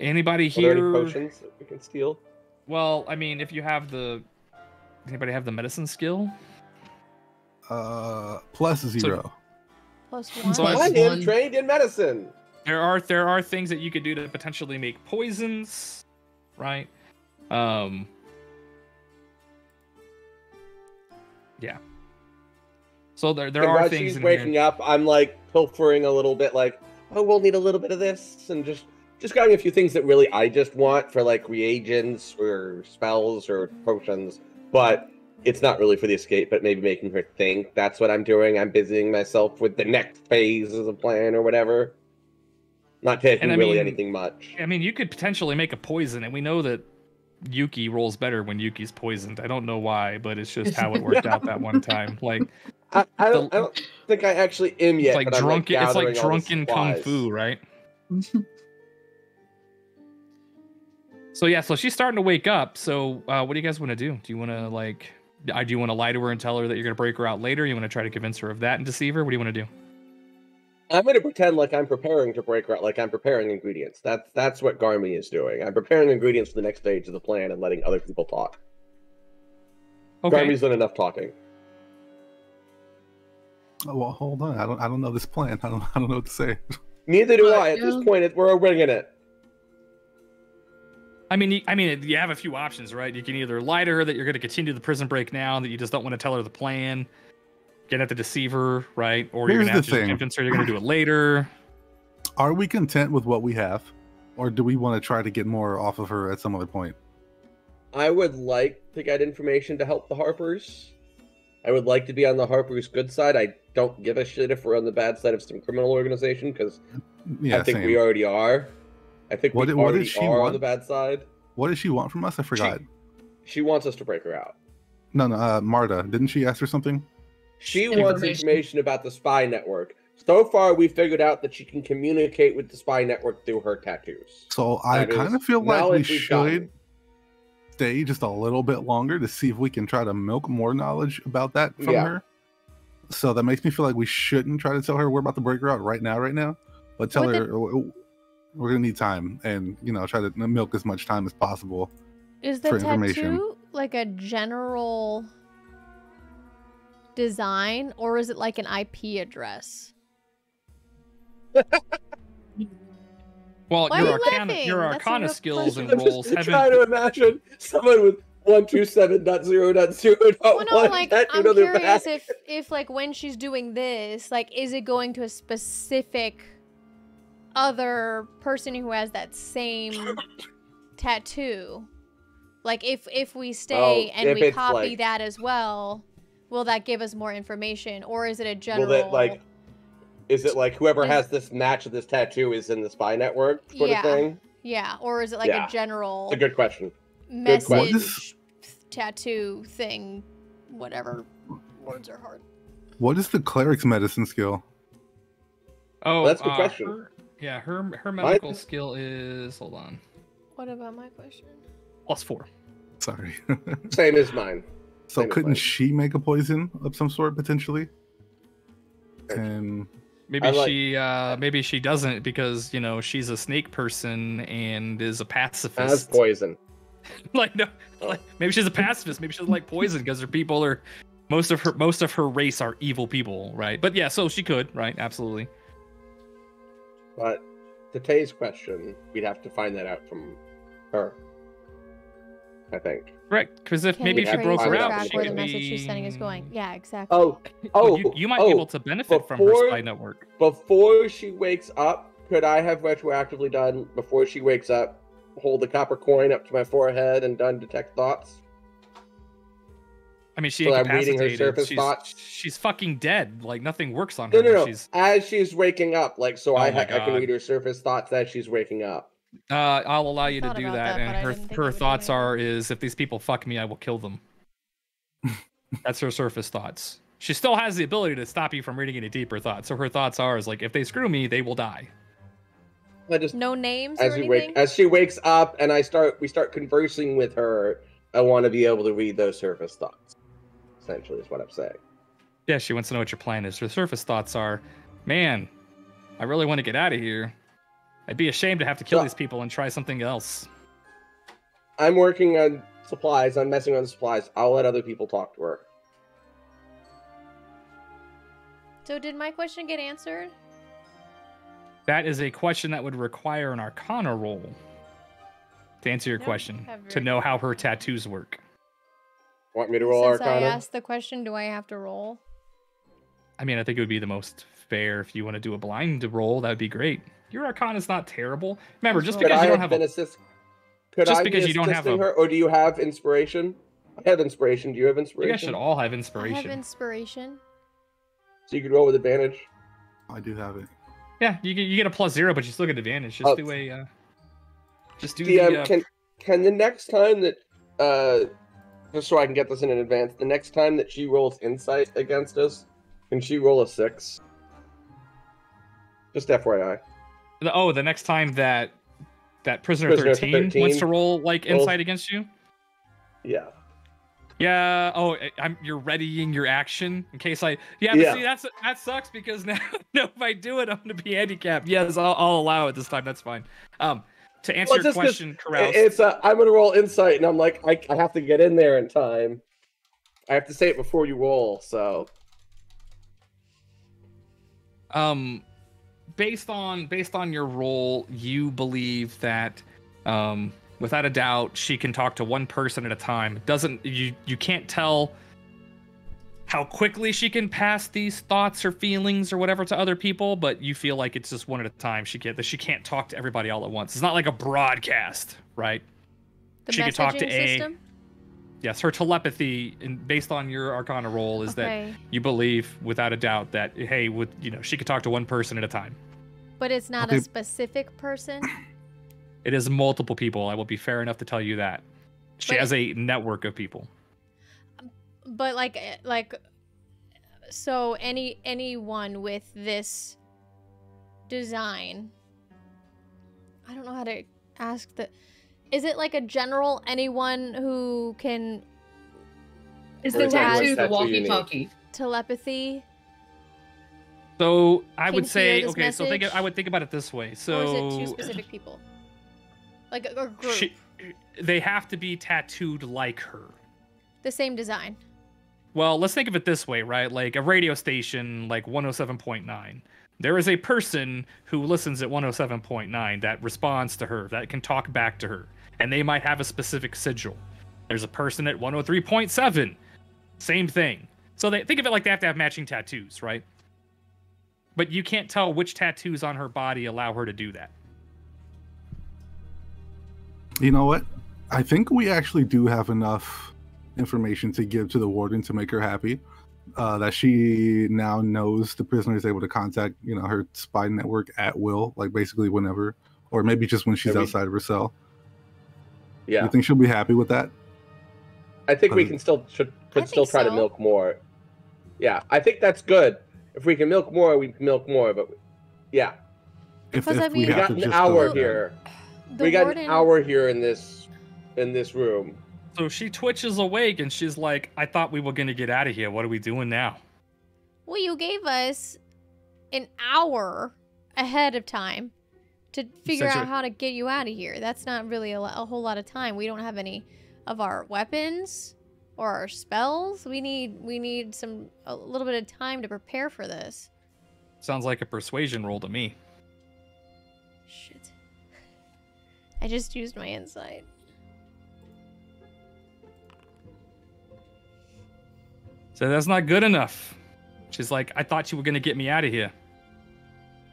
Anybody Are there any here? potions that we can steal? Well, I mean, if you have anybody have the medicine skill? Plus 0. +1. So I Plus am one. trained in medicine. There are things that you could do to potentially make poisons, right? Yeah. So there And are while things she's in waking here. up, I'm like pilfering a little bit, like, "Oh, we'll need a little bit of this," and just just grabbing a few things that really I just want for like reagents or spells or potions, but it's not really for the escape, but maybe making her think. That's what I'm doing. I'm busying myself with the next phase of the plan or whatever. Not taking really anything much. I mean, you could potentially make a poison, and we know that Yuki rolls better when Yuki's poisoned. I don't know why, but it's just how it worked out that one time. Like, I don't think I actually am yet. It's like drunken kung fu, right? So yeah, so she's starting to wake up. So what do you guys want to do? Do you want to do you want to lie to her and tell her that you're going to break her out later? You want to try to convince her of that and deceive her? What do you want to do? I'm going to pretend like I'm preparing to break her out, like I'm preparing ingredients. That's what Garmy is doing. I'm preparing ingredients for the next stage of the plan and letting other people talk. Okay. Garmy's done enough talking. Oh, well, hold on. I don't know this plan. I don't know what to say. Neither do I. At this point, we're winging it. I mean, you have a few options, right? You can either lie to her that you're going to continue the prison break now, that you just don't want to tell her the plan, get at the deceiver, right? Or you're going to have to convince her you're going to do it later. Are we content with what we have, or do we want to try to get more off of her at some other point? I would like to get information to help the Harpers. I would like to be on the Harpers' good side. I don't give a shit if we're on the bad side of some criminal organization, because I think we already are. I think we already are on the bad side. What does she want from us? I forgot. She wants us to break her out. No, Marta. Didn't she ask for something? She wants information about the spy network. So far, we figured out that she can communicate with the spy network through her tattoos. So I kind of feel like we should stay just a little bit longer to see if we can try to milk more knowledge about that from her. So that makes me feel like we shouldn't try to tell her we're about to break her out right now. But tell her we're gonna need time, and try to milk as much time as possible. Is the tattoo like a general design, or is it like an IP address? Well, your Arcana skills and rolls haven't. I'm trying to imagine someone with 127.0.0.1. Well, no, like I'm curious if like when she's doing this, like, is it going to a specific other person who has that same tattoo? Like if we stay and we copy that as well, will that give us more information, or is it a general? Is it like whoever has this match of this tattoo is in the spy network sort of thing? Yeah, or is it like a general? It's a good question. Message tattoo thing, whatever. Words are hard. What is the cleric's medicine skill? Oh, that's a good question. Her medical skill is, hold on. What about my question? +4. Sorry. Same as mine. So couldn't she make a poison of some sort potentially? And maybe she doesn't, because she's a snake person and is a pacifist. As poison. Maybe she's a pacifist. Maybe she doesn't like poison because her people are most of her race are evil people, right? But yeah, so she could, right? Absolutely. But to Tay's question, we'd have to find that out from her, I think. Right, because if maybe if she broke her out, where the message she's sending is going. Yeah, exactly. You might be able to benefit from her spy network. Before she wakes up, could I have retroactively done, before she wakes up, hold the copper coin up to my forehead and done detect thoughts? I mean, I'm reading her surface thoughts. She's fucking dead. Like, nothing works on her. No. As she's waking up, I can read her surface thoughts as she's waking up. I'll allow you to do that. And her thoughts is, if these people fuck me, I will kill them. That's her surface thoughts. She still has the ability to stop you from reading any deeper thoughts. So her thoughts are like, if they screw me, they will die. No names or anything? As she wakes up and we start conversing with her, I want to be able to read those surface thoughts. Essentially, is what I'm saying. Yeah, she wants to know what your plan is. Her surface thoughts are, man, I really want to get out of here. I'd be ashamed to have to kill these people and try something else. I'm working on supplies. I'm messing on supplies. I'll let other people talk to her. So did my question get answered? That is a question that would require an Arcana roll to answer your question, to know how her tattoos work. Want me to roll Arcana? Since I asked the question, do I have to roll? I mean, I think it would be the most fair if you want to do a blind roll. That would be great. Your Arcana's not terrible. Remember, just Could because I you don't have have been a, assist? Could just I because be you don't have assisting a- her, or do you have inspiration? I have inspiration. Do you have you guys inspiration? should all have I have inspiration. inspiration. So you can roll with advantage. I do have it. Yeah, you get a +0, but you still get advantage. Just do a. Just do DM, the. can the next time that just so I can get this in advance, the next time that she rolls insight against us, can she roll a 6? Just FYI. The next time that prisoner 13 wants to roll like insight against you. Yeah. Yeah. Oh, you're readying your action in case I. Yeah. But see, that sucks because now if I do it, I'm gonna be handicapped. Yes, I'll allow it this time. That's fine. To answer your question, Carouse, it's I'm gonna roll insight, and I'm like, I have to get in there in time. I have to say it before you roll. So. Based on your role, you believe that, without a doubt, she can talk to one person at a time. You can't tell how quickly she can pass these thoughts or feelings or whatever to other people, but you feel like it's just one at a time. She can't talk to everybody all at once. It's not like a broadcast, right? She can talk to system? Yes, her telepathy, based on your Arcana roll, is that you believe without a doubt that she could talk to one person at a time. But it's not a specific person. It is multiple people. I will be fair enough to tell you that she has a network of people. But so anyone with this design, I don't know how to ask the. Is it like a general anyone who can? Is the tattoo the walkie-talkie? Telepathy. So I would say, okay, so I would think about it this way. So or is it two specific people? Like a group. They have to be tattooed like her. The same design. Well, let's think of it this way, right? Like a radio station, like 107.9. There is a person who listens at 107.9 that responds to her, that can talk back to her. And they might have a specific sigil. There's a person at 103.7. Same thing. So think of it like they have to have matching tattoos, right? But you can't tell which tattoos on her body allow her to do that. You know what? I think we actually do have enough information to give to the warden to make her happy. That she now knows the prisoner is able to contact, her spy network at will, like basically whenever, or maybe just when she's outside of her cell. Yeah. You think she'll be happy with that? I think we can still try to milk more. Yeah, I think that's good. If we can milk more, we can milk more. But yeah, if we got an hour here, we got an hour here in this room. So she twitches awake and she's like, I thought we were going to get out of here. What are we doing now? Well, you gave us an hour ahead of time to figure out how to get you out of here. That's not really a whole lot of time. We don't have any of our weapons or our spells. We need a little bit of time to prepare for this. Sounds like a persuasion roll to me. Shit. I just used my insight. So that's not good enough. She's like, I thought you were going to get me out of here.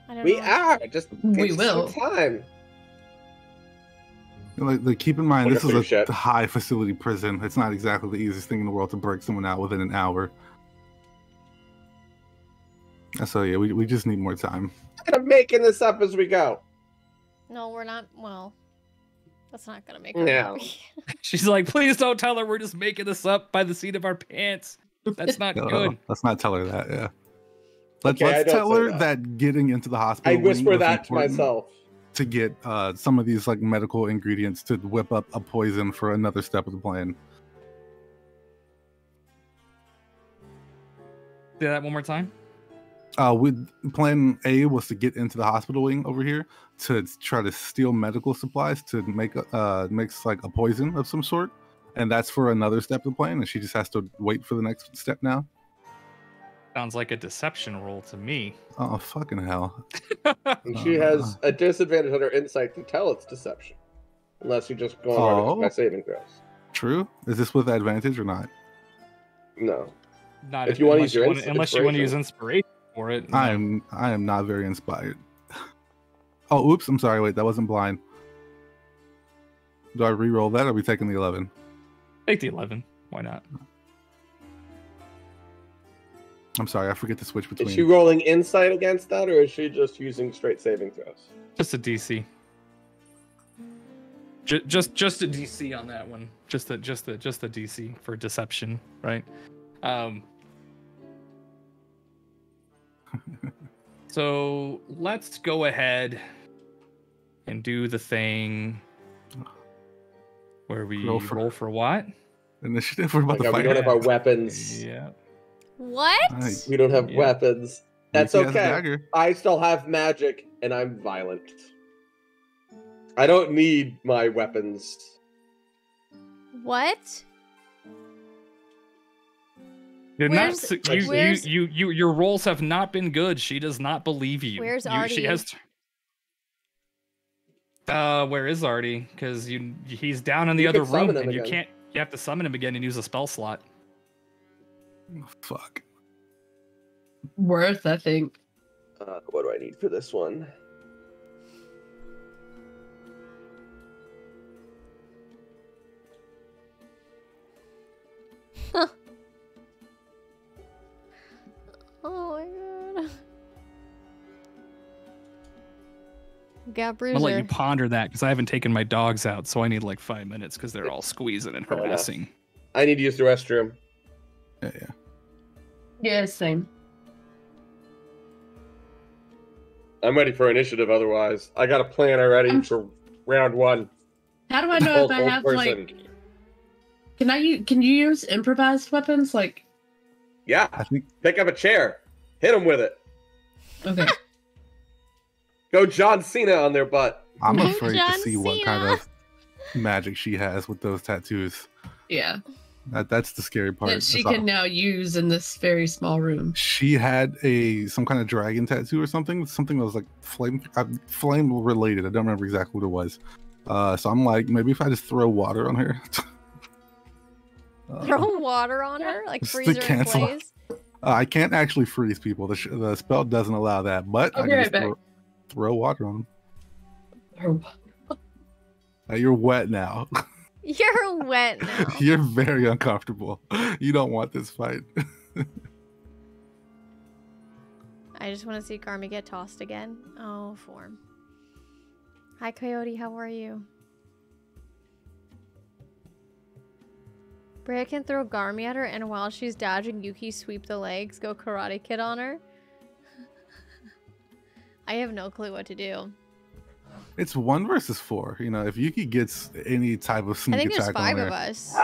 I don't we know. are. Just we will. Time. Like, keep in mind, this is a high facility prison. It's not exactly the easiest thing in the world to break someone out within an hour. So yeah, we just need more time. I'm making this up as we go. No, we're not. Well, that's not gonna make her happy. She's like, please don't tell her we're just making this up by the seat of our pants. That's not good. Let's not tell her that. Yeah. Let's tell her that getting into the hospital. I whisper that to myself. To get some of these like medical ingredients to whip up a poison for another step of the plan. Say that one more time. Plan A was to get into the hospital wing over here to try to steal medical supplies to make like a poison of some sort, and that's for another step of the plan. And she just has to wait for the next step now. Sounds like a deception roll to me. Oh fucking hell! And she has a disadvantage on her insight to tell it's deception, unless you just go on by saving throws. True. Is this with advantage or not? No. Not if you want to use unless you want to use inspiration for it. I am not very inspired. Oh, oops. I'm sorry. Wait, that wasn't blind. Do I re-roll that, or are we taking the 11? Take the 11. Why not? I'm sorry, I forget to switch between. Is she rolling insight against that, or is she just using straight saving throws? Just a DC. Just a DC on that one. Just a DC for deception, right? So let's go ahead and do the thing where we roll for what? Initiative. We're about to We fight. don't have our weapons. Yeah. What? Nice. We don't have weapons. That's Yuki has a okay. dagger. I still have magic, and I'm violent. I don't need my weapons. What? You're Where's- not. where's- Your rolls have not been good. She does not believe you. Where's She Artie? has. Where is Artie? Because he's down in the You other could summon room, him and you again. can't. You have to summon him again and use a spell slot. Oh, fuck. Worth, I think. What do I need for this one? Oh my god. Got I'm gonna let you bruiser. ponder that because I haven't taken my dogs out, so I need like 5 minutes because they're all squeezing and Fair enough. harassing. I need to use the restroom. Yeah. Yeah, same. I'm ready for initiative. Otherwise, I got a plan already for round one. How do I know Old if I have person. like? Can you use improvised weapons? Like, Yeah, I think pick up a chair, hit them with it. okay, Go John Cena on their butt. I'm afraid to John see what kind Cena. of magic she has with those tattoos. yeah, That's the scary part. that she That's can now use in this very small room. She had some kind of dragon tattoo or something that was like flame related. I don't remember exactly what it was. So I'm like, maybe if I just throw water on her. Throw water on her, like Just to freezer in cancel. place. I can't actually freeze people. The spell doesn't allow that, but I I'll can be just right back. throw water on Oh, them. You're wet now. You're wet now. You're very uncomfortable. You don't want this fight. I just want to see Garmy get tossed again. Oh, form. Hi, Coyote. How are you? Brea can throw Garmy at her, and while she's dodging, Yuki sweep the legs, go Karate Kid on her. I have no clue what to do. It's 1 versus 4. You know, if Yuki gets any type of sneak I think there's attack 5 on of her. us.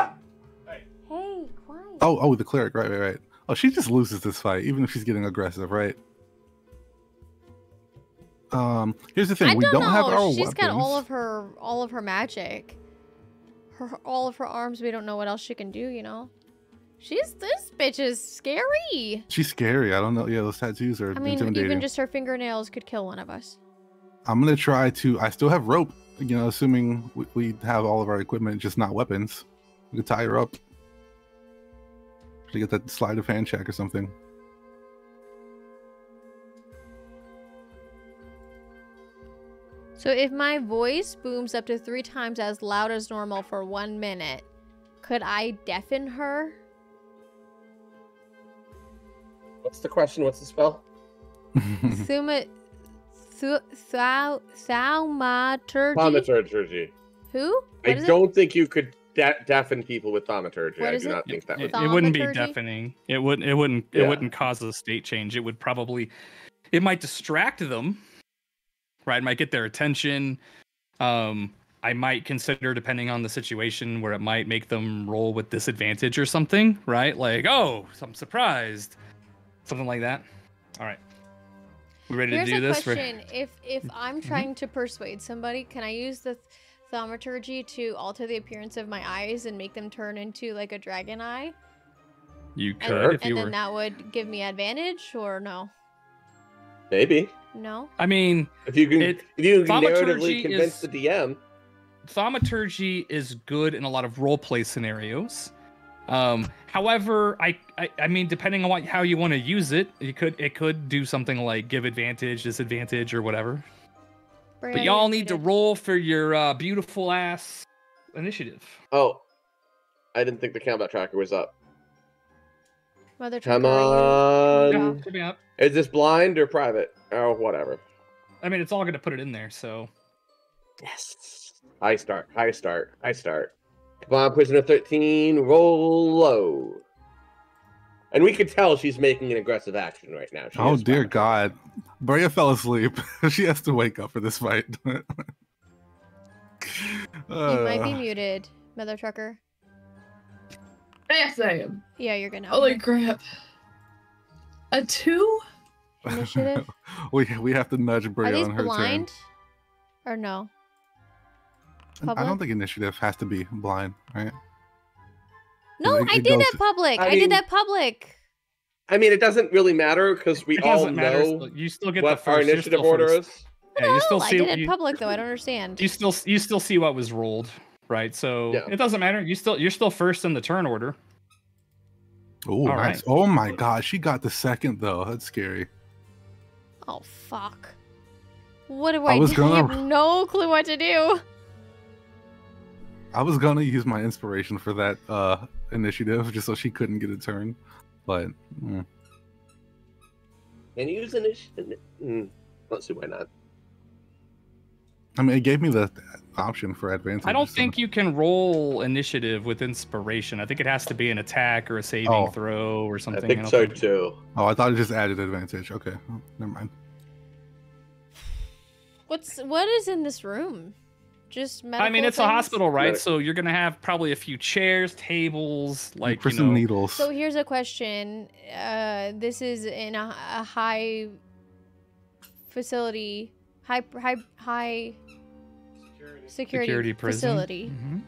Hey, quiet. Oh, the cleric. Right. Oh, she just loses this fight, even if she's getting aggressive, right? Here's the thing: I we don't have know. our She's weapons. got all of her magic. All of her arms. We don't know what else she can do. You know. This bitch is scary. She's scary. I don't know. Yeah, those tattoos are I mean, intimidating. even just her fingernails could kill one of us. I'm gonna try to. I still have rope. You know, assuming we have all of our equipment, just not weapons. We could tie her up. To get that sleight of hand check or something. So if my voice booms up to 3 times as loud as normal for 1 minute, could I deafen her? What's the question? What's the spell? Thaumaturgy? Thaumaturgy. Who? I What is it? don't think you could deafen people with thaumaturgy. What I is do it? not think that would. It wouldn't be Thaumaturgy? deafening. It wouldn't Yeah. cause a state change. It would probably, it might distract them, right? It might get their attention. I might consider, depending on the situation, where it might make them roll with disadvantage or something, right? Like, oh, I'm surprised, something like that. All right, we ready Here's to do a this? question. If I'm trying to persuade somebody, can I use the thaumaturgy to alter the appearance of my eyes and make them turn into like a dragon eye? You And, could if and you then were. that would give me advantage, or no? Maybe No? I mean, if you can thaumaturgy narratively convince is- the DM. thaumaturgy is good in a lot of role play scenarios. However, I mean, depending on how you want to use it, it could do something like give advantage, disadvantage, or whatever. But y'all need to roll for your beautiful ass initiative. Oh, I didn't think the combat tracker was up. Mother Come Trucker, on. Should be up. Is this blind or private? Oh, whatever. I mean, it's all going to put it in there, so. Yes. High start. Come on, prisoner 13, roll low. And we can tell she's making an aggressive action right now. Oh, dear God. Brea fell asleep. She has to wake up for this fight. You might be muted, Mother Trucker. Yes, I am. Yeah, you're gonna. Holy crap. A 2? Initiative? we have to nudge Brea Are these on her blind? turn. Or no? I don't think initiative has to be blind, right? No, I did that public. I did that public. I mean, it doesn't really matter because we all know you still get what the first, our initiative order is. Yeah, you still I see. did it public though. I don't understand. You still see what was rolled, right? So Yeah. it doesn't matter. You're still first in the turn order. Oh, nice. Right. Oh my God, she got the second though. That's scary. Oh fuck. What do I do? gonna- I have no clue what to do. I was gonna use my inspiration for that initiative just so she couldn't get a turn, but Can you use initiative? Let's see, why not? I mean, it gave me the option for advantage. I don't so- think you can roll initiative with inspiration. I think it has to be an attack or a saving throw or I something. think so too. Oh, I thought it just added advantage. Okay, never mind. What is in this room? Just medical I mean, it's a things? hospital, right? Medical. So you're gonna have probably a few chairs, tables, like for some needles. So here's a question. This is in a high facility, high security prison. facility. Mhm.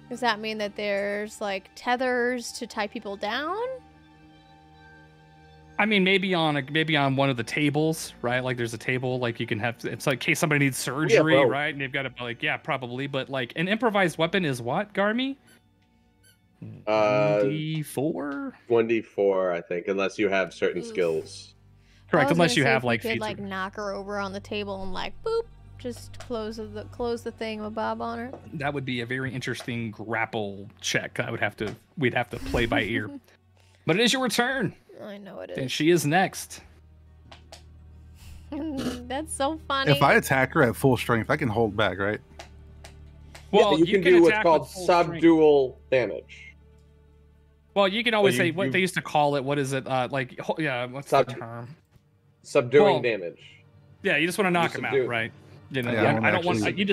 Does that mean that there's like tethers to tie people down? I mean, maybe on one of the tables, right? Like there's a table, like you can have. It's like in case somebody needs surgery, bro. right? And they've got to like, yeah, probably. But like an improvised weapon is what, Garmy? 1d4. 1d4, I think, unless you have certain Oof. skills. Correct, I was unless gonna you say have if like could feats. like knock her over on the table and like boop, just close the thing with Bob on her. That would be a very interesting grapple check. We'd have to play by ear. But it is your turn, I know it and is. she is next. That's so funny. If I attack her at full strength, I can hold back, right? Well, you can do what's attack called with full strength. subdual damage. Well, you can always Well, say what they used to call it. What is it? What's Sub- the term? Subduing Well, damage. Yeah, you just want to knock them out, subdue. right? You know, Yeah, I don't want. actually- It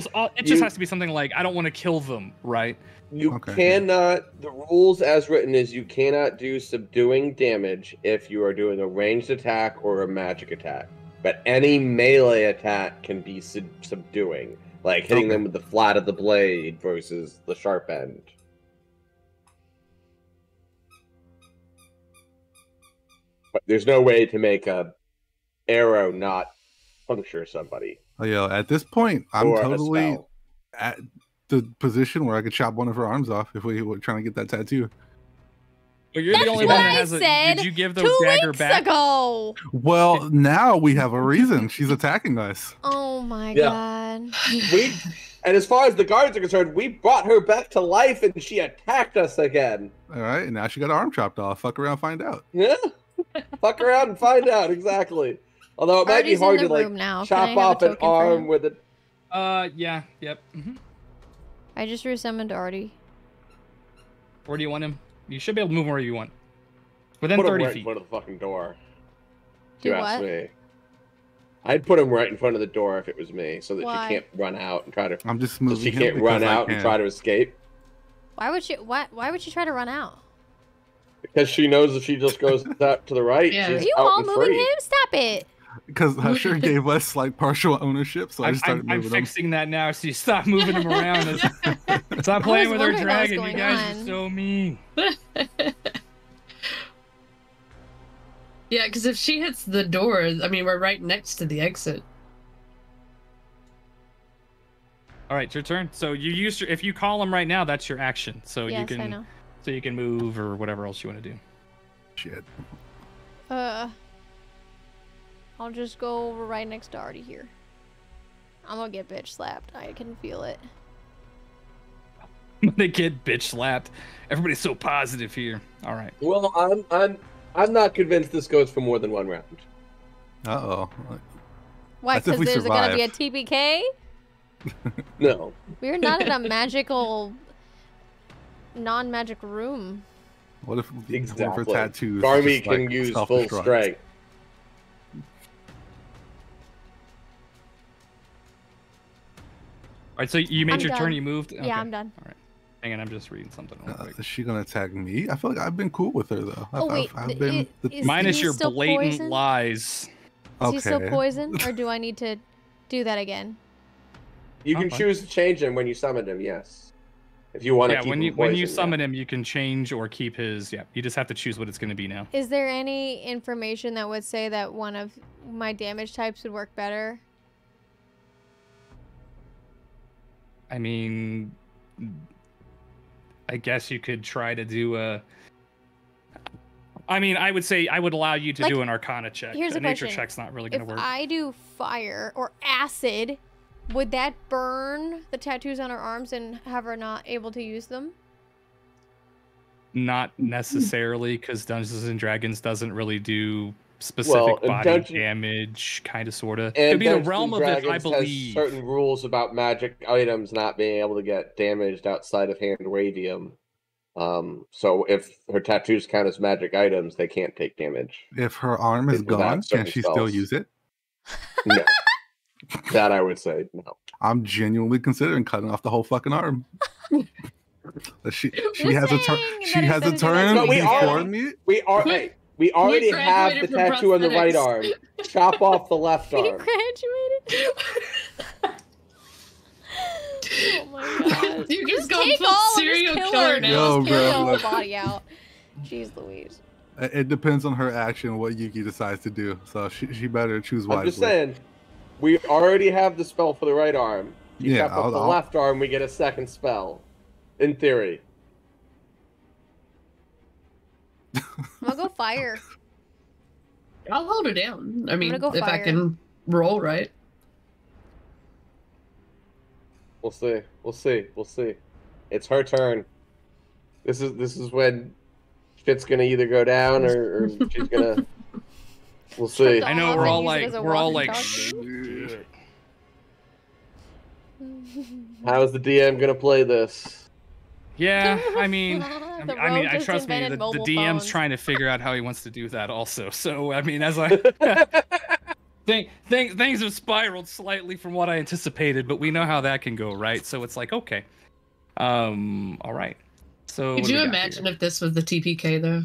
just has to be something like I don't want to kill them, right? You Okay. cannot, the rules as written is you cannot do subduing damage if you are doing a ranged attack or a magic attack. But any melee attack can be subduing, like hitting Okay. them with the flat of the blade versus the sharp end. But there's no way to make a arrow not puncture somebody. Oh, yeah. At this point, I'm or a totally spell. at the position where I could chop one of her arms off if we were trying to get that tattoo. But you're That's the only what one that I has said Did you give the 2 dagger weeks back? ago. Well, now we have a reason. She's attacking us. Oh my Yeah. god. And as far as the guards are concerned, we brought her back to life and she attacked us again. All right, and now she got her arm chopped off. Fuck around, find out. Yeah. Fuck around and find out, exactly. Although it might Artie's be hard in to the like room now. Can I chop have a off an token for arm him? with it. Yeah, yep. I just resummoned Artie. Where do you want him? You should be able to move where you want. Within Put him 30 right in feet. front of the fucking door. Do You ask what? me. I'd put him right in front of the door if it was me, so that Why? she can't run out and try to. I'm just So moving. she him can't because run I out and can. try to escape. Why would she try to run out? Because she knows if she just goes out to the right, Yeah. Are she's you out all and moving free. him? Stop it. Because Usher gave us like partial ownership, so I just started I'm moving them. fixing that now, so you stop moving them around. Stop I playing was with our wondering what was dragon. You going guys on. are so mean. Yeah, because if she hits the door, I mean, we're right next to the exit. All right, it's your turn. So you use if you call him right now, that's your action. So Yes, you can I know. so you can move or whatever else you want to do. Shit. I'll just go over right next to Artie here. I'm gonna get bitch slapped. I can feel it. I'm gonna get bitch slapped. Everybody's so positive here. All right. Well, I'm not convinced this goes for more than one round. Uh-oh. Why? That's if Because we there's survive. gonna be a TPK? No. We're not in a magical, non-magic room. What if Exactly. one of her tattoos Garmy just, like, can use full self-destruct? strength. All right. So you made I'm your done. turn. You moved. Okay. Yeah, I'm done. All right. Hang on. I'm just reading something real quick. Is she gonna attack me? I feel like I've been cool with her though. Oh, wait, I've been. Minus he your still blatant poisoned? lies. Is he still Okay. poisoned, or do I need to do that again? You can fine. choose to change him when you summon him. Yes. If you want to Yeah. keep When him you poisoned, summon him, you can change or keep his. Yeah. You just have to choose what it's going to be now. Is there any information that would say that one of my damage types would work better? I mean, I guess you could try to do a. I mean, I would say I would allow you to Like, do an Arcana check. here's A a nature question. check's not really going If to work. I do fire or acid, would that burn the tattoos on her arms and have her not able to use them? Not necessarily, because Dungeons and Dragons doesn't really do specific Well, and body Dungeon- damage, kind of, sort of. And Could be the Dungeons realm and of it, I Dragons believe. has certain rules about magic items not being able to get damaged outside of hand radium. So if her tattoos count as magic items, they can't take damage. If her arm is Without gone, can certain she still spells. use it? No. That I would say no. I'm genuinely considering cutting off the whole fucking arm. She You're has a turn. saying She that has a instead of doing turn that, No, we before are- me. We are. Hey, we already have the graduated from tattoo on the right prosthetics. arm. Chop off the left You arm. graduated? Oh my god. You just go Take full all serial just kill killer her. now. Yo, Just kill bro, the whole look. body out. Jeez Louise. It depends on her action what Yuki decides to do. So she better choose wisely. I'm just saying, we already have the spell for the right arm. You Yeah, chop off the I'll- left arm, we get a second spell. In theory. I'm gonna go fire. I'll hold her down. I mean, gonna go if I fire. can roll right. We'll see. We'll see. We'll see. It's her turn. This is when shit's gonna either go down or she's gonna. We'll see. Shut I know off we're and all use it like as a we're all like walkie-talkie. shit. How's the DM gonna play this? Yeah, I mean, The I mean, rogue just trust me, invented the mobile DM's phones. trying to figure out how he wants to do that also. So I mean, as I things have spiraled slightly from what I anticipated, but we know how that can go, right? So it's like, okay, all right. So Could what do you we got imagine here? if this was the TPK though?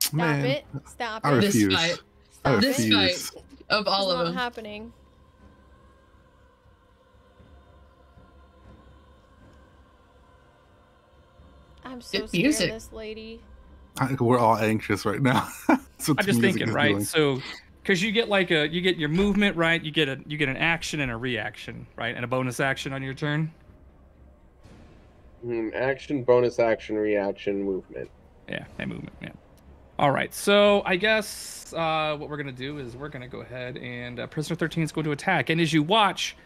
Stop Man, it. Stop I it. This refuse. fight I Stop this it. refuse. fight of all It's of not them. happening. I'm so Good scared music. of this lady. We're all anxious right now. That's what I'm the just music thinking, is right? doing. So, because you get like you get your movement, right? You get an action and a reaction, right? And a bonus action on your turn. Action, bonus action, reaction, movement. Yeah, and movement. Yeah. All right. So I guess what we're gonna do is we're gonna go ahead and Prisoner 13 is going to attack. And as you watch,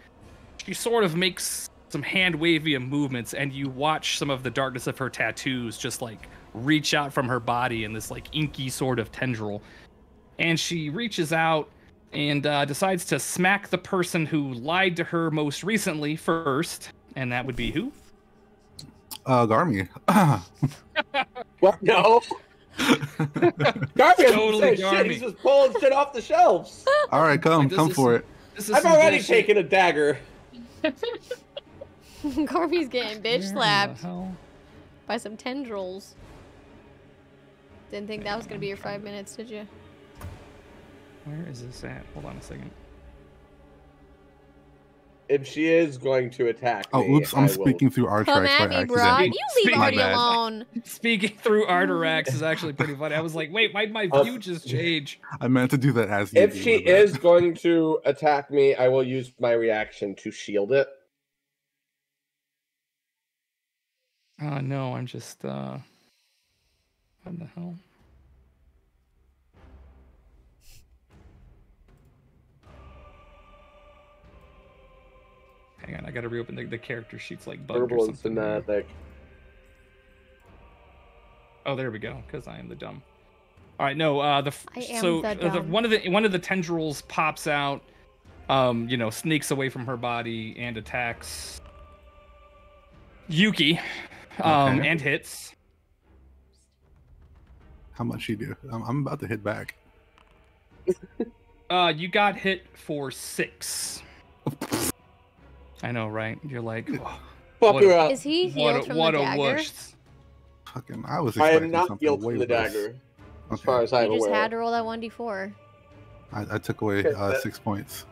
she sort of makes some hand wavy movements, and you watch some of the darkness of her tattoos just like reach out from her body in this like inky sort of tendril. And she reaches out and decides to smack the person who lied to her most recently first, and that would be who? Garmy. What? No. Garmy, Totally shit. Garmy. He's just pulling shit off the shelves. All right, come This is- for it. This is I've some already bullshit. taken a dagger. Garby's getting bitch Where the slapped hell? by some tendrils. Didn't think that was gonna be your 5 minutes, did you? Where is this at? Hold on a second. If she is going to attack Oh, me, oops! I'm I will- speaking through our Come tracks at by me, bro. accident. You leave Speak- Artie My bad. alone. Speaking through Arterax is actually pretty funny. I was like, wait, why'd my view just change? I meant to do that as you. If do, she my bad. is going to attack me, I will use my reaction to shield it. No, I'm just what the hell? Hang on, I gotta reopen the character sheets like bugged or Verbal and something. somatic. Oh, there we go. Because I am the dumb. All right, no. One of the tendrils pops out. Sneaks away from her body and attacks Yuki, and hits. How much you do? I'm about to hit back. You got hit for 6. I know, right? You're like, Fuck her up. Is he healed from the dagger? Whoosh. Fucking, I was I expecting am not something healed way from the worse. dagger, as Okay. far as I'm You just aware. had to roll that 1d4. I took away Okay, but- 6 points.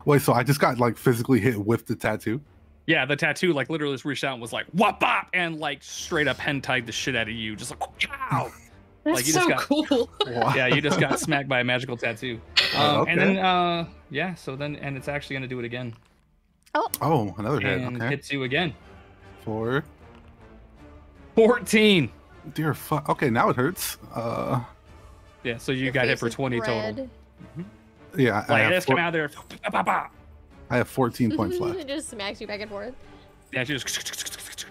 Wait, so I just got like physically hit with the tattoo? Yeah, the tattoo like literally just reached out and was like, "What bop?" and like straight up hentai the shit out of you, just like, "Ow!" That's Like, you so just cool. Wow. Yeah, you just got smacked by a magical tattoo. Okay. And then and it's actually gonna do it again Oh, another hit. and Okay. hits you again. 4. 14. Dear fuck. Okay, now it hurts. Yeah, so you Your got hit face for is 20 total. red. Yeah, I Like, have, just come out there. Bah, bah. I have 14 points left. It just smacks you back and forth. Yeah, she just.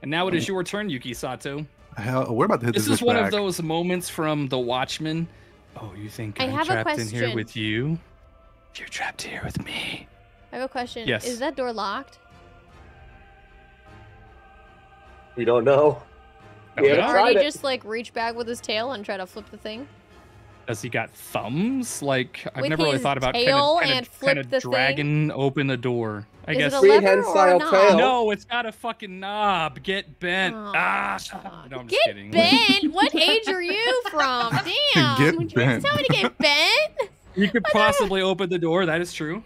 And now it is your turn, Yuki Sato. Hell, we're about to hit This this is one back. of those moments from The Watchmen. Oh, you think I I'm have a trapped in here question. with you? You're trapped here with me. I have a question. Yes. Is that door locked? We don't know. Oh, We yeah? haven't Or tried he it. just like reach back with his tail and try to flip the thing? Does he got thumbs? Like, I've With never really his thought about tail kind and of flip the thing? dragging open the door. I Is guess. it a Free lever hand or a style knob? tail. No, it's got a fucking knob. Get bent. Oh, No, I'm just Get kidding. bent? What age are you from? Damn. Get Would you bent. tell me to get bent? You could possibly open the door. That is true.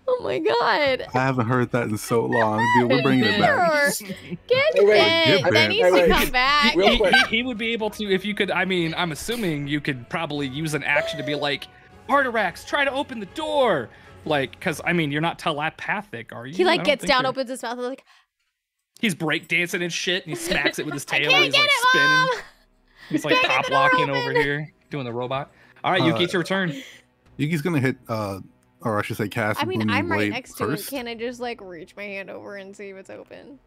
Oh my god. I haven't heard that in so long. Dude, we're bringing it back. Sure. Get Hey, wait. bent. Get That bent. needs Hey, to wait. come back. Real quick. He would be able to, if you could. I mean, I'm assuming you could probably use an action to be like, Artarax, try to open the door. Like, because I mean, you're not telepathic, are you? He I like don't gets think down, you're- opens his mouth, and like, He's breakdancing and shit, and he smacks it with his I tail. can't He's get like it, spinning. Mom! He's like Can't get pop the door locking over open. here, doing the robot. All right, Yuki, it's your turn. Yuki's gonna hit, or I should say cast I mean, Booming I'm right Blade next to it. first. Can I just like reach my hand over and see if it's open?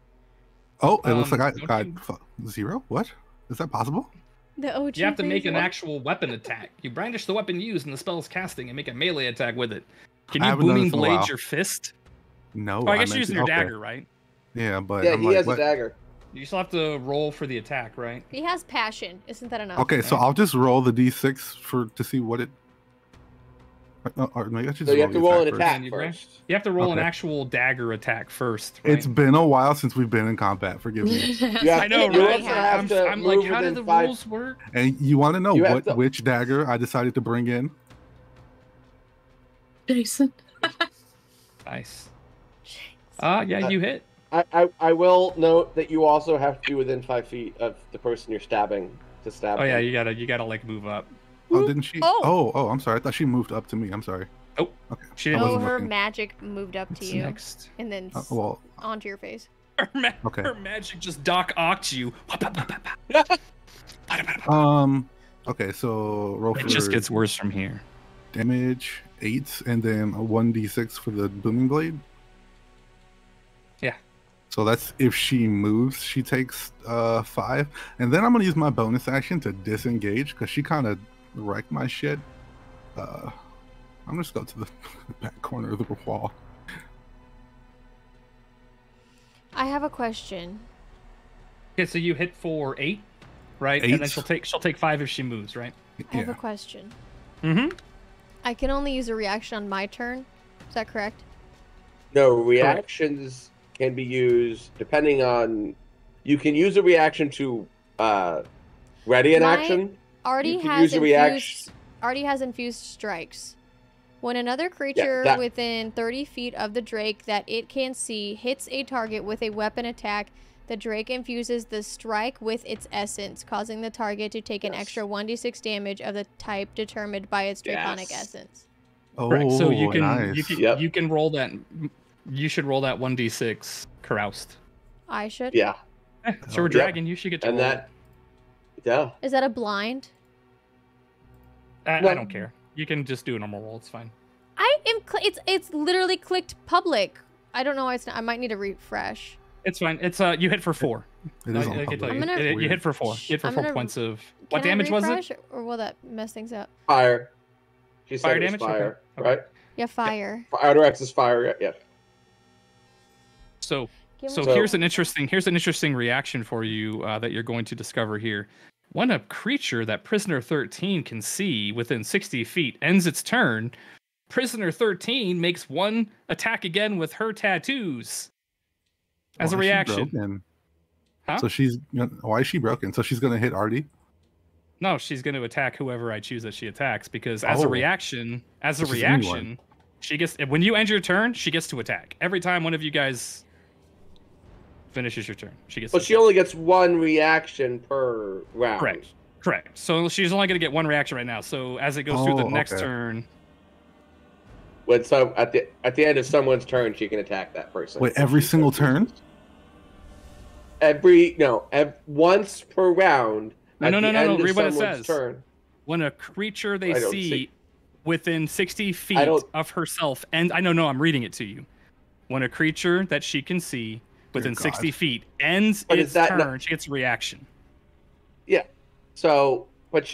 Oh, it looks like I don't got you- 0? What? Is that possible? The OG You have to make an phase. actual weapon attack. You brandish the weapon used in the spell's casting and make a melee attack with it. Can I you haven't done booming this in a blade while. your fist? No. Oh, I guess meant you're using to- your okay. dagger, right? Yeah, but Yeah, I'm he like, has what? a dagger. You still have to roll for the attack, right? He has passion. Isn't that enough? Okay, so Right. I'll just roll the d6 to see what it. Or maybe I should So just you have to the roll an first. attack You grab- first. You have to roll an Okay. actual dagger attack first. Right? It's been a while since we've been in combat. Forgive me. Yeah, I know, you right? also have to I'm move like, how did within the 5 rules work? And you want to know You have to- which dagger I decided to bring in? Jason. Nice. Yeah, you hit. I will note that you also have to be within 5 feet of the person you're stabbing to stab. Oh yeah, them. you gotta like move up. Oh, didn't she? Oh. Oh, I'm sorry. I thought she moved up to me. I'm sorry. Oh, Okay. she I didn't. Oh, wasn't her looking. magic moved up to What's you next? and then Well, onto your face. Okay. Her magic just dock-ocked you. okay. So roll for It just gets worse from here. damage 8, and then a 1d6 for the booming blade. Yeah. So that's if she moves, she takes 5, and then I'm gonna use my bonus action to disengage because she kind of wrecked my shit. I'm just go to the back corner of the wall. I have a question. Okay, so you hit for 8, right? And then 8. she'll take 5 if she moves, right? I have a Yeah. question. Mm-hmm. I can only use a reaction on my turn. Is that correct? No, reactions can be used depending on. You can use a reaction to ready an My- action. Already You can has use a infused. Already has infused strikes. When another creature that- within 30 feet of the Drake that it can see hits a target with a weapon attack, the Drake infuses the strike with its essence, causing the target to take an Yes. extra 1d6 damage of the type determined by its draconic Yes. essence. Oh, Correct. So you nice. can Yep. you can roll that. You should roll that 1d6 caroused. I should. Yeah. So we're dragging. You should get to And roll. that. Yeah. Is that a blind? I No. don't care. You can just do a normal roll. It's fine. I am. It's literally clicked public. I don't know why it's not. I might need to refresh. It's fine. It's you hit for 4. It is on I can tell public. you. gonna- You hit for 4. You hit for I'm 4 gonna- points of Can what I damage was refresh, it? or will that mess things up? Fire. She said Fire it was damage? fire, Okay. right? Yeah, fire. Outer is fire. Yeah. So Give So me- here's an interesting reaction for you that you're going to discover here. When a creature that Prisoner 13 can see within 60 feet ends its turn, Prisoner 13 makes one attack again with her tattoos as a Why is she reaction. broken? Huh? So why is she broken? So she's gonna hit Artie? No, she's going to attack whoever I choose that she attacks because as a Oh. reaction, Which is anyone. she gets when you end your turn, she gets to attack. Every time one of you guys finishes your turn, she gets. But to she attack. only gets one reaction per round. Correct. So she's only going to get one reaction right now. So as it goes through the next okay. At turn, the end of someone's turn, she can attack that person. Wait, every single turn? Once per round. No. At the end of Read what it someone's says. Turn. when a creature they I don't see see- within 60 feet don't- of herself, and I'm reading it to you. When a creature that she can see within God. 60 feet ends But its is that turn, not- she gets a reaction. Yeah. So, but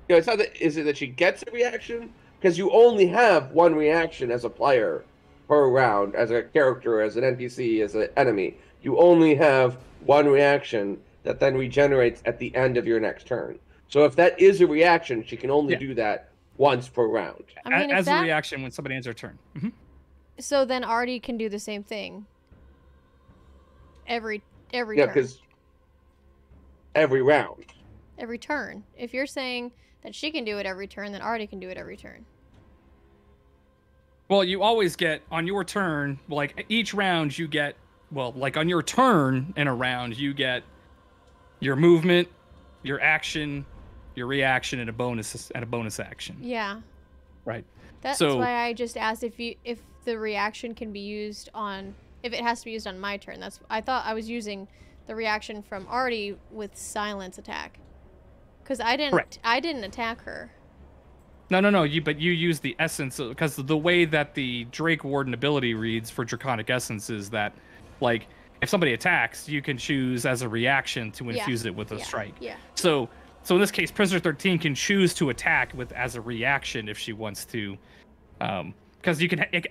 it's not that. Is it that she gets a reaction? Because you only have one reaction as a player per round, as a character, as an NPC, as an enemy. You only have one reaction that then regenerates at the end of your next turn. So if that is a reaction, she can only Yeah. do that once per round. I mean, if As that, a reaction when somebody ends their turn. Mhm. so then Artie can do the same thing. Every Yeah, turn. because every round. Every turn. If you're saying that she can do it every turn, then Artie can do it every turn. Well, you always get on your turn, like each round you get, like on your turn in a round, you get your movement, your action, your reaction, and a bonus action. Yeah. Right. That's So- why I just asked if the reaction can be used on, if it has to be used on my turn. I thought I was using the reaction from Artie with silence attack. Because I didn't attack her. No. But you use the essence because the way that the Drake Warden ability reads for Draconic Essence is that, like, if somebody attacks, you can choose as a reaction to infuse it with a strike. Yeah. So in this case, Prisoner 13 can choose to attack as a reaction if she wants to, because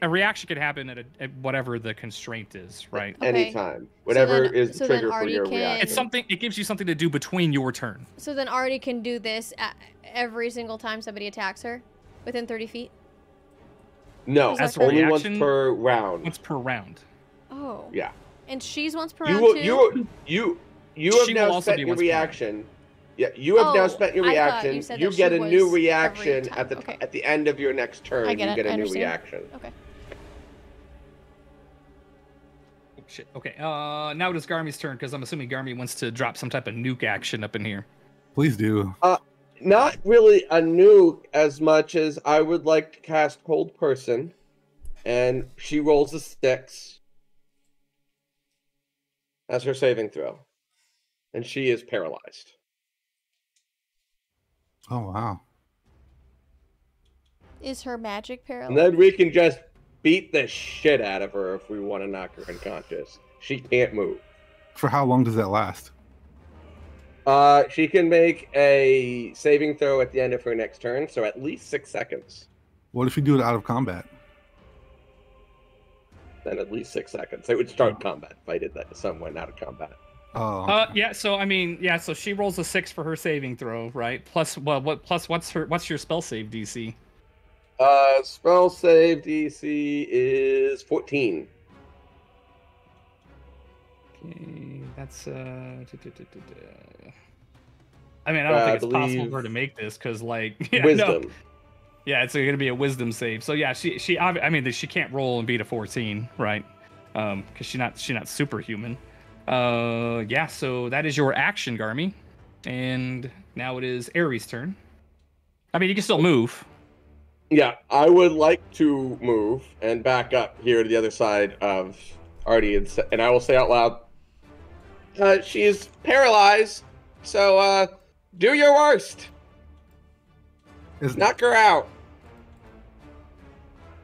a reaction can happen at whatever the constraint is, right? Okay. Anytime. Whatever is the so then trigger for Artie your can- reaction. It's something. It gives you something to do between your turn. So then Artie can do this every single time somebody attacks her within 30 feet? No, As that's a only once reaction? per round. Once per round. Oh. Yeah. And she's once per round too? You have She will now also spent be your once per round. reaction. Yeah, you have now Oh, spent your I thought reaction. you said You that get she a new was reaction every time. Okay. at the end of your next turn. I get you it. get I a new understand. reaction. Okay. Oh, shit. Okay. Now it is Garmy's turn because I'm assuming Garmy wants to drop some type of nuke action up in here. Please do. Not really a nuke as much as I would like to cast Cold Person, and she rolls a 6 as her saving throw, and she is paralyzed. Oh wow. Is her magic And paralyzed? then we can just beat the shit out of her if we want to knock her unconscious. She can't move. For how long does that last? She can make a saving throw at the end of her next turn, so at least 6 seconds. What if you do it out of combat? Then at least 6 seconds. It would start combat if I did that to someone out of combat. Oh. Yeah. So I mean, yeah. So she rolls a 6 for her saving throw, right? Plus, what's your spell save DC? Spell save DC is 14. Okay, that's I mean, I don't think it's possible for her to make this because, like, yeah, Wisdom. No. Yeah, it's going to be a wisdom save. So yeah, she can't roll and beat a 14, right? Because she's not superhuman. Yeah. So that is your action, Garmy, and now it is Ares' turn. I mean, you can still move. Yeah, I would like to move and back up here to the other side of Artie, and I will say out loud, She's paralyzed, so do your worst. Knock her out.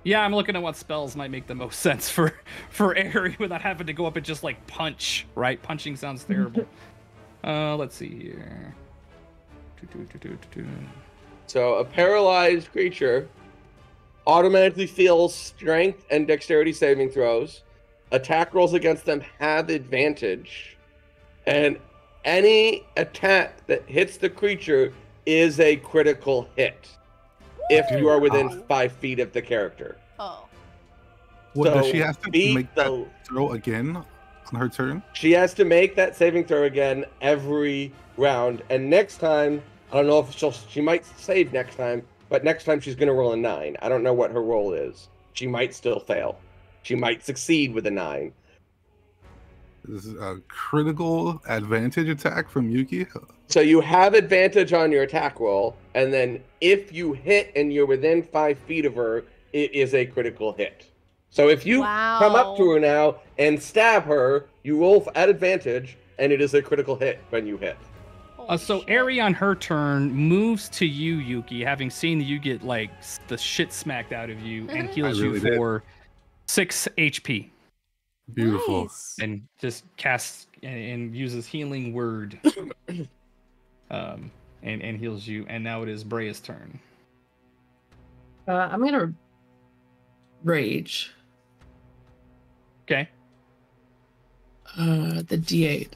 Yeah, I'm looking at what spells might make the most sense for Aerie without having to go up and just like punch. Right? Punching sounds terrible. Let's see here. So a paralyzed creature automatically feels strength and dexterity saving throws. Attack rolls against them have advantage. And any attack that hits the creature is a critical hit. If you are within 5 feet of the character. Oh. What, So does she have to beat make that throw again on her turn? She has to make that saving throw again every round. And next time, I don't know if she might save next time, but next time she's going to roll a 9. I don't know what her roll is. She might still fail. She might succeed with a 9. This is a critical advantage attack from Yuki. So you have advantage on your attack roll, and then if you hit and you're within 5 feet of her, it is a critical hit. So if you come up to her now and stab her, you roll at advantage, and it is a critical hit when you hit. So Aerie on her turn moves to you, Yuki, having seen you get like the shit smacked out of you, and heals you for 6 HP. Beautiful. Nice. And just casts and uses healing word, and heals you. And now it is Brea's turn. I'm gonna rage. Okay. The D8.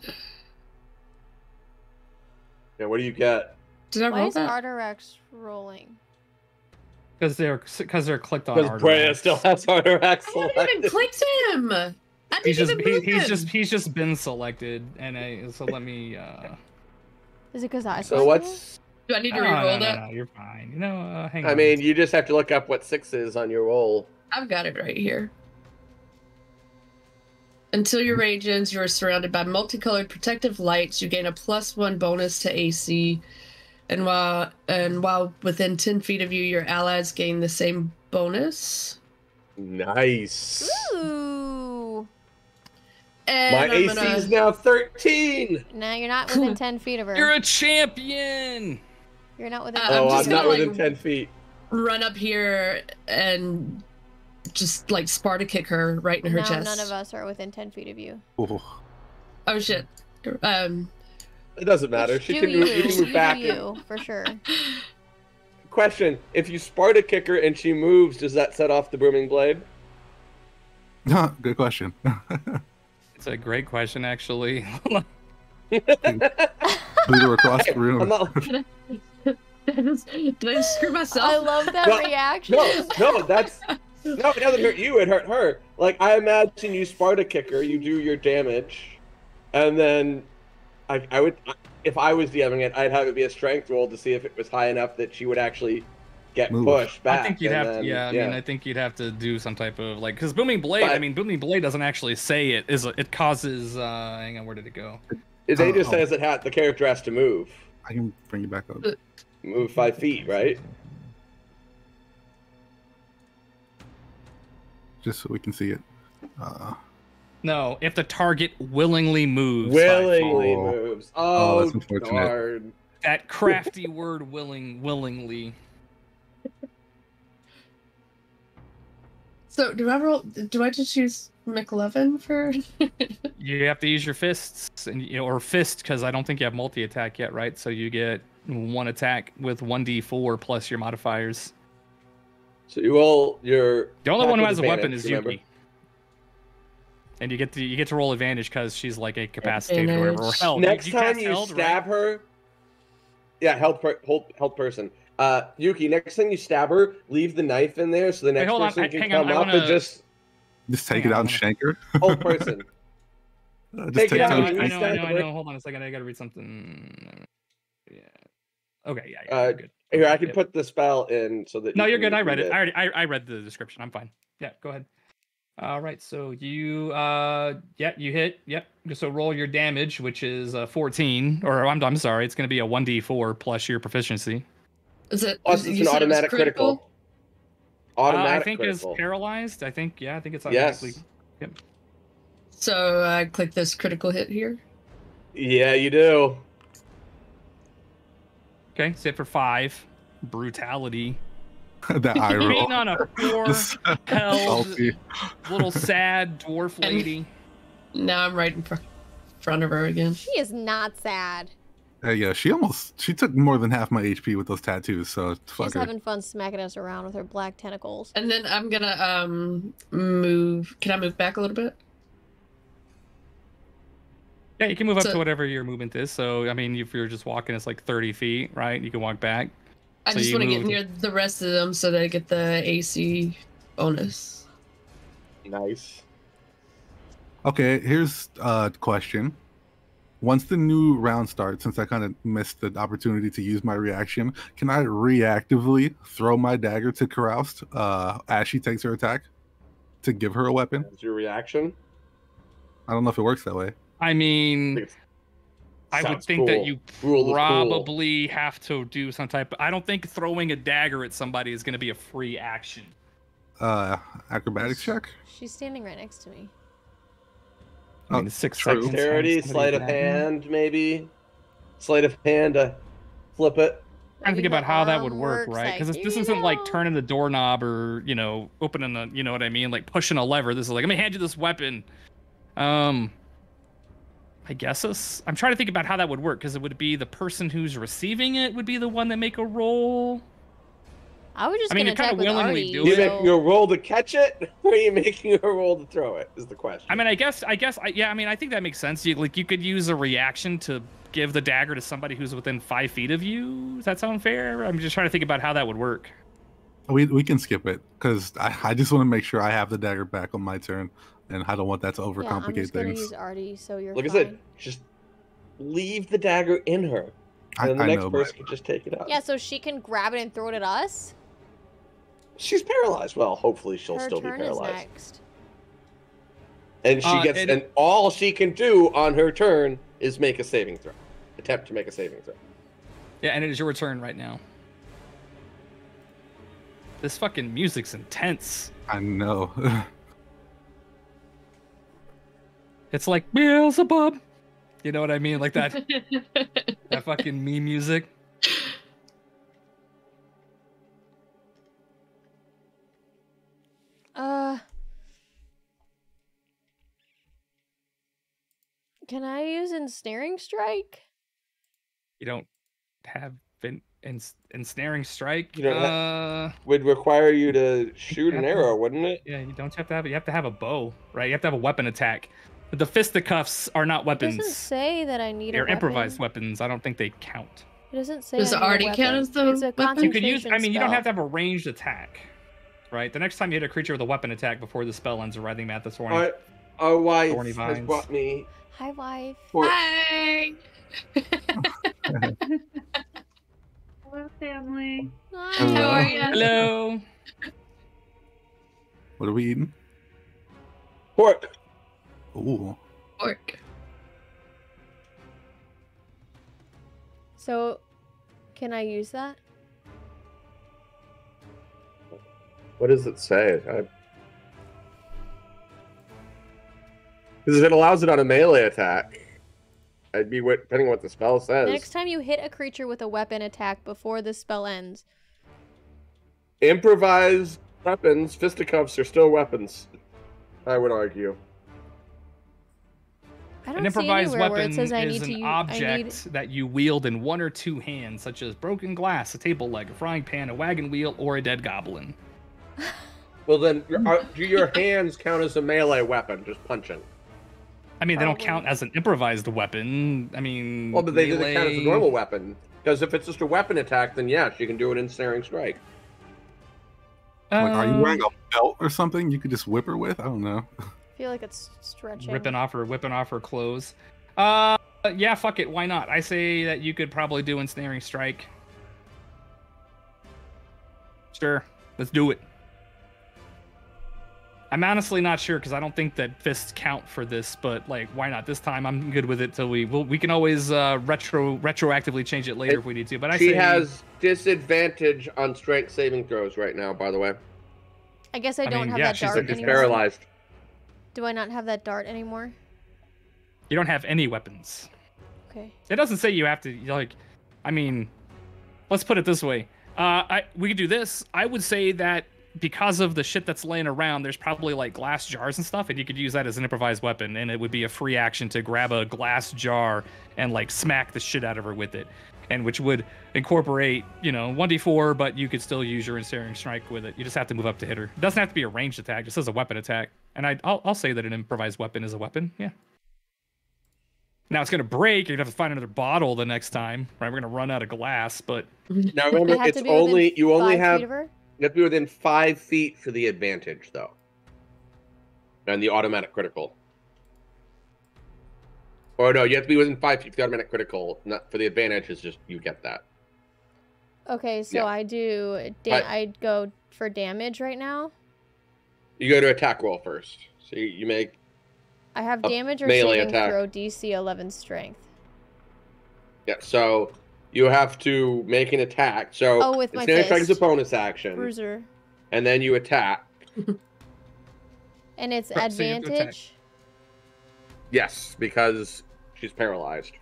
Yeah, what do you get? Did I Why roll is that? Arterax rolling? Because they're clicked on. Because Brea still has Arterax I haven't selected. even clicked him. I didn't even move him. He's just been selected, and so let me. Is it because I So what's... Do I need to re-roll that? No, you're fine. You know, hang on. I mean, you just have to look up what 6 is on your roll. I've got it right here. Until your rage ends, you are surrounded by multicolored protective lights. You gain a +1 bonus to AC, and while within 10 feet of you, your allies gain the same bonus. Nice. Ooh. And My I'm AC gonna... is now 13. No, you're not within 10 feet of her. You're a champion. You're not within. I'm Oh, I'm just not gonna, within like, 10 feet. run up here and just like Sparta kick her right in her No, chest. none of us are within 10 feet of you. Oh shit. It doesn't matter. Which She do can move, you, you can move do back. you, for sure. Question: if you Sparta kick her and she moves, does that set off the booming blade? Good question. It's a great question, actually. Boot her across the room. I'm not... Did I just screw myself? I love that No, reaction. No, that's... No, it doesn't hurt you, it hurt her. Like, I imagine you Sparta kick her, you do your damage, and then I would... If I was DMing it, I'd have it be a strength roll to see if it was high enough that she would actually get pushed back. I think you'd have then, to, yeah, I mean, I think you'd have to do some type of, like, because Booming Blade, But- I mean, Booming Blade doesn't actually say it, it causes, hang on, where did it go? It just says that the character has to move. I can bring you back up. Move 5 feet, right? Just so we can see it. No, if the target willingly moves. Willingly Oh. moves. Oh, Oh, that's unfortunate. darn. That crafty word, willingly. So do I just use McLovin for? You have to use your fists, and or fist, because I don't think you have multi-attack yet, right? So you get 1 attack with 1d4 plus your modifiers. So you roll your... The only attack one who with has a weapon is advantage, remember? Yuki. And you get to roll advantage because she's like incapacitated or whatever, or held. Next you time cast you held, stab right? her... Yeah, held person. Yuki, next time you stab her, leave the knife in there so the next hold on, person can hang on, come I up wanna- and just... Just take Hang it on, out and I shank her. Hold person. Just Take it take out, it I out. you and know, shank I her. know. Hold on a second, I gotta read something. Yeah. Okay, yeah, Uh, you're good. Here, I can Yep. put the spell in so that... No, you you're can good. I read it. it. I read the description. I'm fine. Yeah, go ahead. All right, so you you hit. Yep. So roll your damage, which is 14, or I'm sorry, it's going to be a 1d4 plus your proficiency. Is it? Plus, you it's an said it was automatic critical. Automatic I think critical. it's paralyzed. I think it's Yes. automatically. Yep. So I click this critical hit here. Yeah, you do. Okay, sit for 5. Brutality. That eye roll. Beating on a 4 held Salty. little sad dwarf lady. Now I'm right in front of her again. She is not sad. Yeah, she took more than half my HP with those tattoos, so fuck She's her. having fun smacking us around with her black tentacles. And then I'm gonna move. Can I move back a little bit? Yeah, you can move up So- to whatever your movement is. So, I mean, if you're just walking, it's like 30 feet, right? You can walk back. I So just you want to get moved- near the rest of them so that I get the AC bonus. Nice. Okay, here's a question. Once the new round starts, since I kind of missed the opportunity to use my reaction, can I reactively throw my dagger to Karoust as she takes her attack to give her a weapon? That's your reaction? I don't know if it works that way. I mean, I would Sounds think that cool. you Rule of cool. probably have to do some type. I don't think throwing a dagger at somebody is going to be a free action. Acrobatics check? She's standing right next to me. I mean, it's 6 true. seconds. Dexterity, Somebody sleight of dagger. hand, maybe. Sleight of hand to flip it. Trying to think Maybe about her how that arm would work, works, right? Because like, this you isn't like know. turning the doorknob or opening the, you know what I mean, like pushing a lever. This is like, let me hand you this weapon. I guess I'm trying to think about how that would work because it would be the person who's receiving it would be the one that make a roll. I was just I mean, gonna you're kinda attack with willingly Artie, doing You it. so... making a roll to catch it, or are you making a roll to throw it? Is the question. I mean, I think that makes sense. You could use a reaction to give the dagger to somebody who's within 5 feet of you. Does that sound fair? I'm just trying to think about how that would work. We can skip it because I just want to make sure I have the dagger back on my turn, and I don't want that to Yeah, I'm overcomplicate just gonna things. use Artie, so you're Like I fine. said, just leave the dagger in her, I and the next know, person but can just take it out. Yeah, so she can grab it and throw it at us? She's paralyzed. Well, hopefully she'll Her still be turn is paralyzed. next. And she gets, and all she can do on her turn is make a saving throw. Attempt to make a saving throw. Yeah, and it is your turn right now. This fucking music's intense. I know. It's like Beelzebub. You know what I mean? Like that that fucking meme music. Can I use Ensnaring Strike? You don't have ensnaring strike. You don't would require you to shoot an arrow, wouldn't it? Yeah, you don't have to have it. You have to have a bow, right? You have to have a weapon attack. But the fisticuffs are not It weapons. doesn't say that I need They're a weapon. improvised weapons. I don't think they count. It doesn't say Does I it need a already weapon. count as the It's a weapon? You could use. I mean, you don't have to spell. have a ranged attack, right? The next time you hit a creature with a weapon attack before the spell ends, or writing Matt this morning. Our wife Thorny has vines. brought me. Hi, wife. Hi. Hello, family. Hi. How are you? Hello. What are we eating? Pork. Ooh. Pork. So, can I use that? What does it say? Because it allows it on a melee attack. I'd be depending on what the spell says. Next time you hit a creature with a weapon attack before the spell ends. Improvised weapons, fisticuffs are still weapons. I would argue. I An don't see improvised anywhere where weapon it says I is need an to use. object that you wield in one or two hands, such as broken glass, a table leg, a frying pan, a wagon wheel, or a dead goblin. Well, then, do your hands count as a melee weapon, just punching? I mean, they don't Probably. count as an improvised weapon. I mean, Well, but they didn't count as a melee- normal weapon. Because if it's just a weapon attack, then yeah, she can do an ensnaring strike. Like, are you wearing Um, a belt or something you could just whip her with? I don't know. I feel like it's stretching. whipping off her clothes? Yeah, fuck it. Why not? I say that you could probably do ensnaring strike. Sure, let's do it. I'm honestly not sure because I don't think that fists count for this, but like, why not? This time I'm good with it till we can always retroactively change it later if we need to. But She say has disadvantage on strength saving throws right now, by the way. I guess I I don't mean, have yeah, that she's dart She's anymore. paralyzed. Do I not have that dart anymore? you don't have any weapons. Okay. It doesn't say you have to, like, I mean, let's put it this way. We could do this. I would say that because of the shit that's laying around, there's probably like glass jars and stuff, and you could use that as an improvised weapon, and it would be a free action to grab a glass jar and like smack the shit out of her with it, and which would incorporate, 1d4, but you could still use your ensnaring strike with it. You just have to move up to hit her. It doesn't have to be a ranged attack, just as a weapon attack. And I'll say that an improvised weapon is a weapon. Yeah. Now it's gonna break. You're gonna have to find another bottle the next time, right? We're gonna run out of glass, but now remember, it's only you have to be within 5 feet for the advantage, though, and the automatic critical. Or no, you have to be within 5 feet for the automatic critical. Not for the advantage. It's just you get that. Okay, so yeah. I'd go for damage right now. You go to attack roll first. So you make. I have damage or saving throw DC 11 strength. Yeah, so you have to make an attack. So with my fist. Strike is a fist. bonus action. Bruiser. And then you attack. And it's advantage? Yes, because she's paralyzed.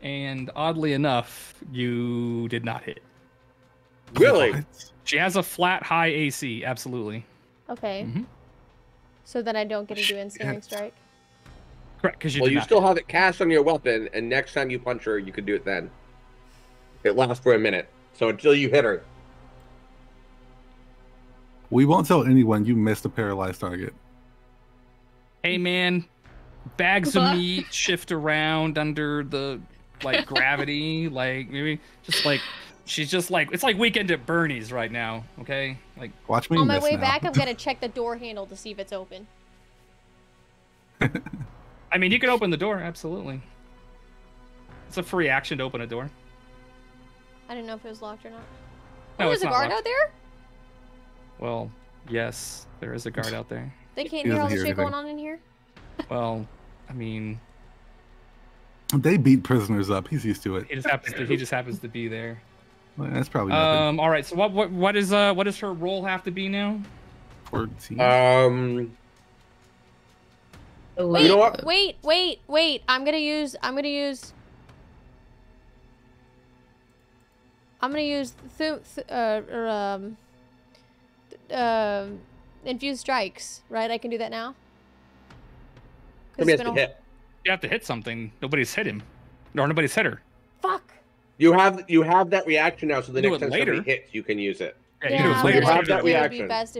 And oddly enough, you did not hit. Really? She has a flat high AC, absolutely. Okay. Mm-hmm. So then I don't get to do ensnaring strike? Correct, because you still have it cast on your weapon, and next time you punch her, you can do it then. It lasts for a minute, so until you hit her. We won't tell anyone you missed a paralyzed target. Hey man, bags of meat shift around under the gravity, maybe just she's just it's like Weekend at Bernie's right now, okay? Watch me. On my way back, I'm gonna check the door handle to see if it's open. I mean, you can open the door, absolutely. It's a free action to open a door. I didn't know if it was locked or not. No, there's a guard out there? Well, yes, there is a guard out there. They can't hear all the shit going on in here? Well, I mean... They beat prisoners up. He's used to it. He just happens to be there. Well, that's probably nothing. All right, so what does her roll have to be now? 14. Wait, you know what? wait. I'm gonna use infused strikes, right? I can do that now. Somebody has to hit. You have to hit something. Nobody's hit him, or nobody's hit her. Fuck. You have that reaction now, so the next time somebody hits, you can use it. Yeah, later. You have that reaction. It would be best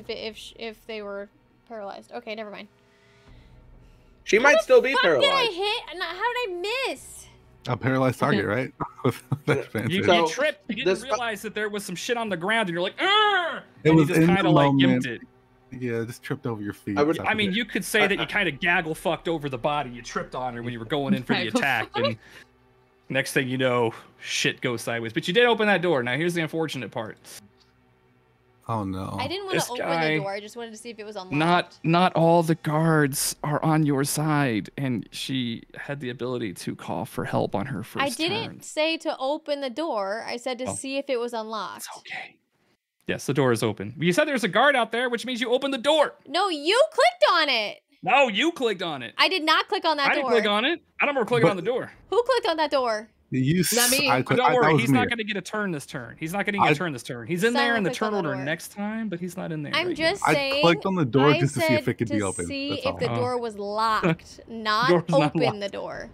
if they were paralyzed. Okay, never mind. She might still be paralyzed. How did I hit? How did I miss? A paralyzed target, right? That's fancy. You tripped. You didn't realize that there was some shit on the ground, and you're like, "Arr!" It and was you just kind of gimped it. Yeah, just tripped over your feet. I mean, you could say that you kind of gaggle fucked over the body. You tripped on her when you were going in for the attack, and next thing you know, shit goes sideways. But you did open that door. Now here's the unfortunate part. Oh no! I didn't want to open the door. I just wanted to see if it was unlocked. Not all the guards are on your side, and she had the ability to call for help on her first turn. I didn't say to open the door. I said to see if it was unlocked. It's okay. Yes, the door is open. You said there's a guard out there, which means you opened the door. No, you clicked on it. No, you clicked on it. I did not click on that door. I didn't click on it. I don't remember clicking on the door. Who clicked on that door? Not me. Don't worry, he's not going to get a turn this turn. He's not getting a turn this turn. He's in there in the turn order next time, but he's not in there. I'm just saying. I clicked on the door just to see if it could be open. To see if the door was locked, not open the door.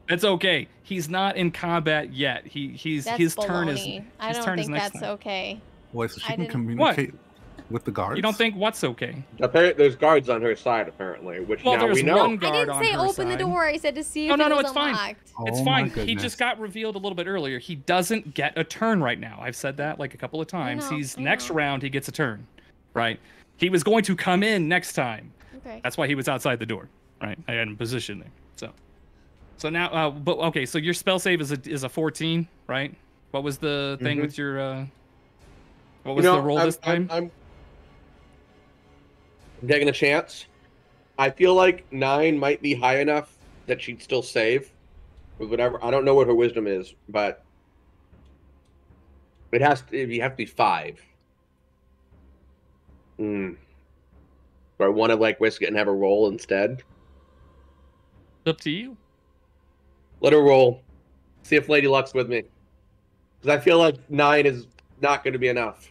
It's okay. He's not in combat yet. His turn is. I don't think that's okay. Wait, so she can communicate with the guards? You don't think what's okay? There's guards on her side, apparently, which now we know. One guard I didn't say open the door. I said to see if it was it's fine. unlocked. It's fine. He just got revealed a little bit earlier. He doesn't get a turn right now. I've said that a couple of times. Next round, he gets a turn, right? He was going to come in next time. Okay. That's why he was outside the door, right? I had him positioned there. So now, but okay. So your spell save is a 14, right? What was the thing with your? What was the roll this time? I'm taking a chance. I feel like 9 might be high enough that she'd still save with whatever. I don't know what her wisdom is, but it has to. You have to be 5. Do I want to risk it and have a roll instead? It's up to you. Let her roll. See if Lady Luck's with me. Because I feel like 9 is not going to be enough.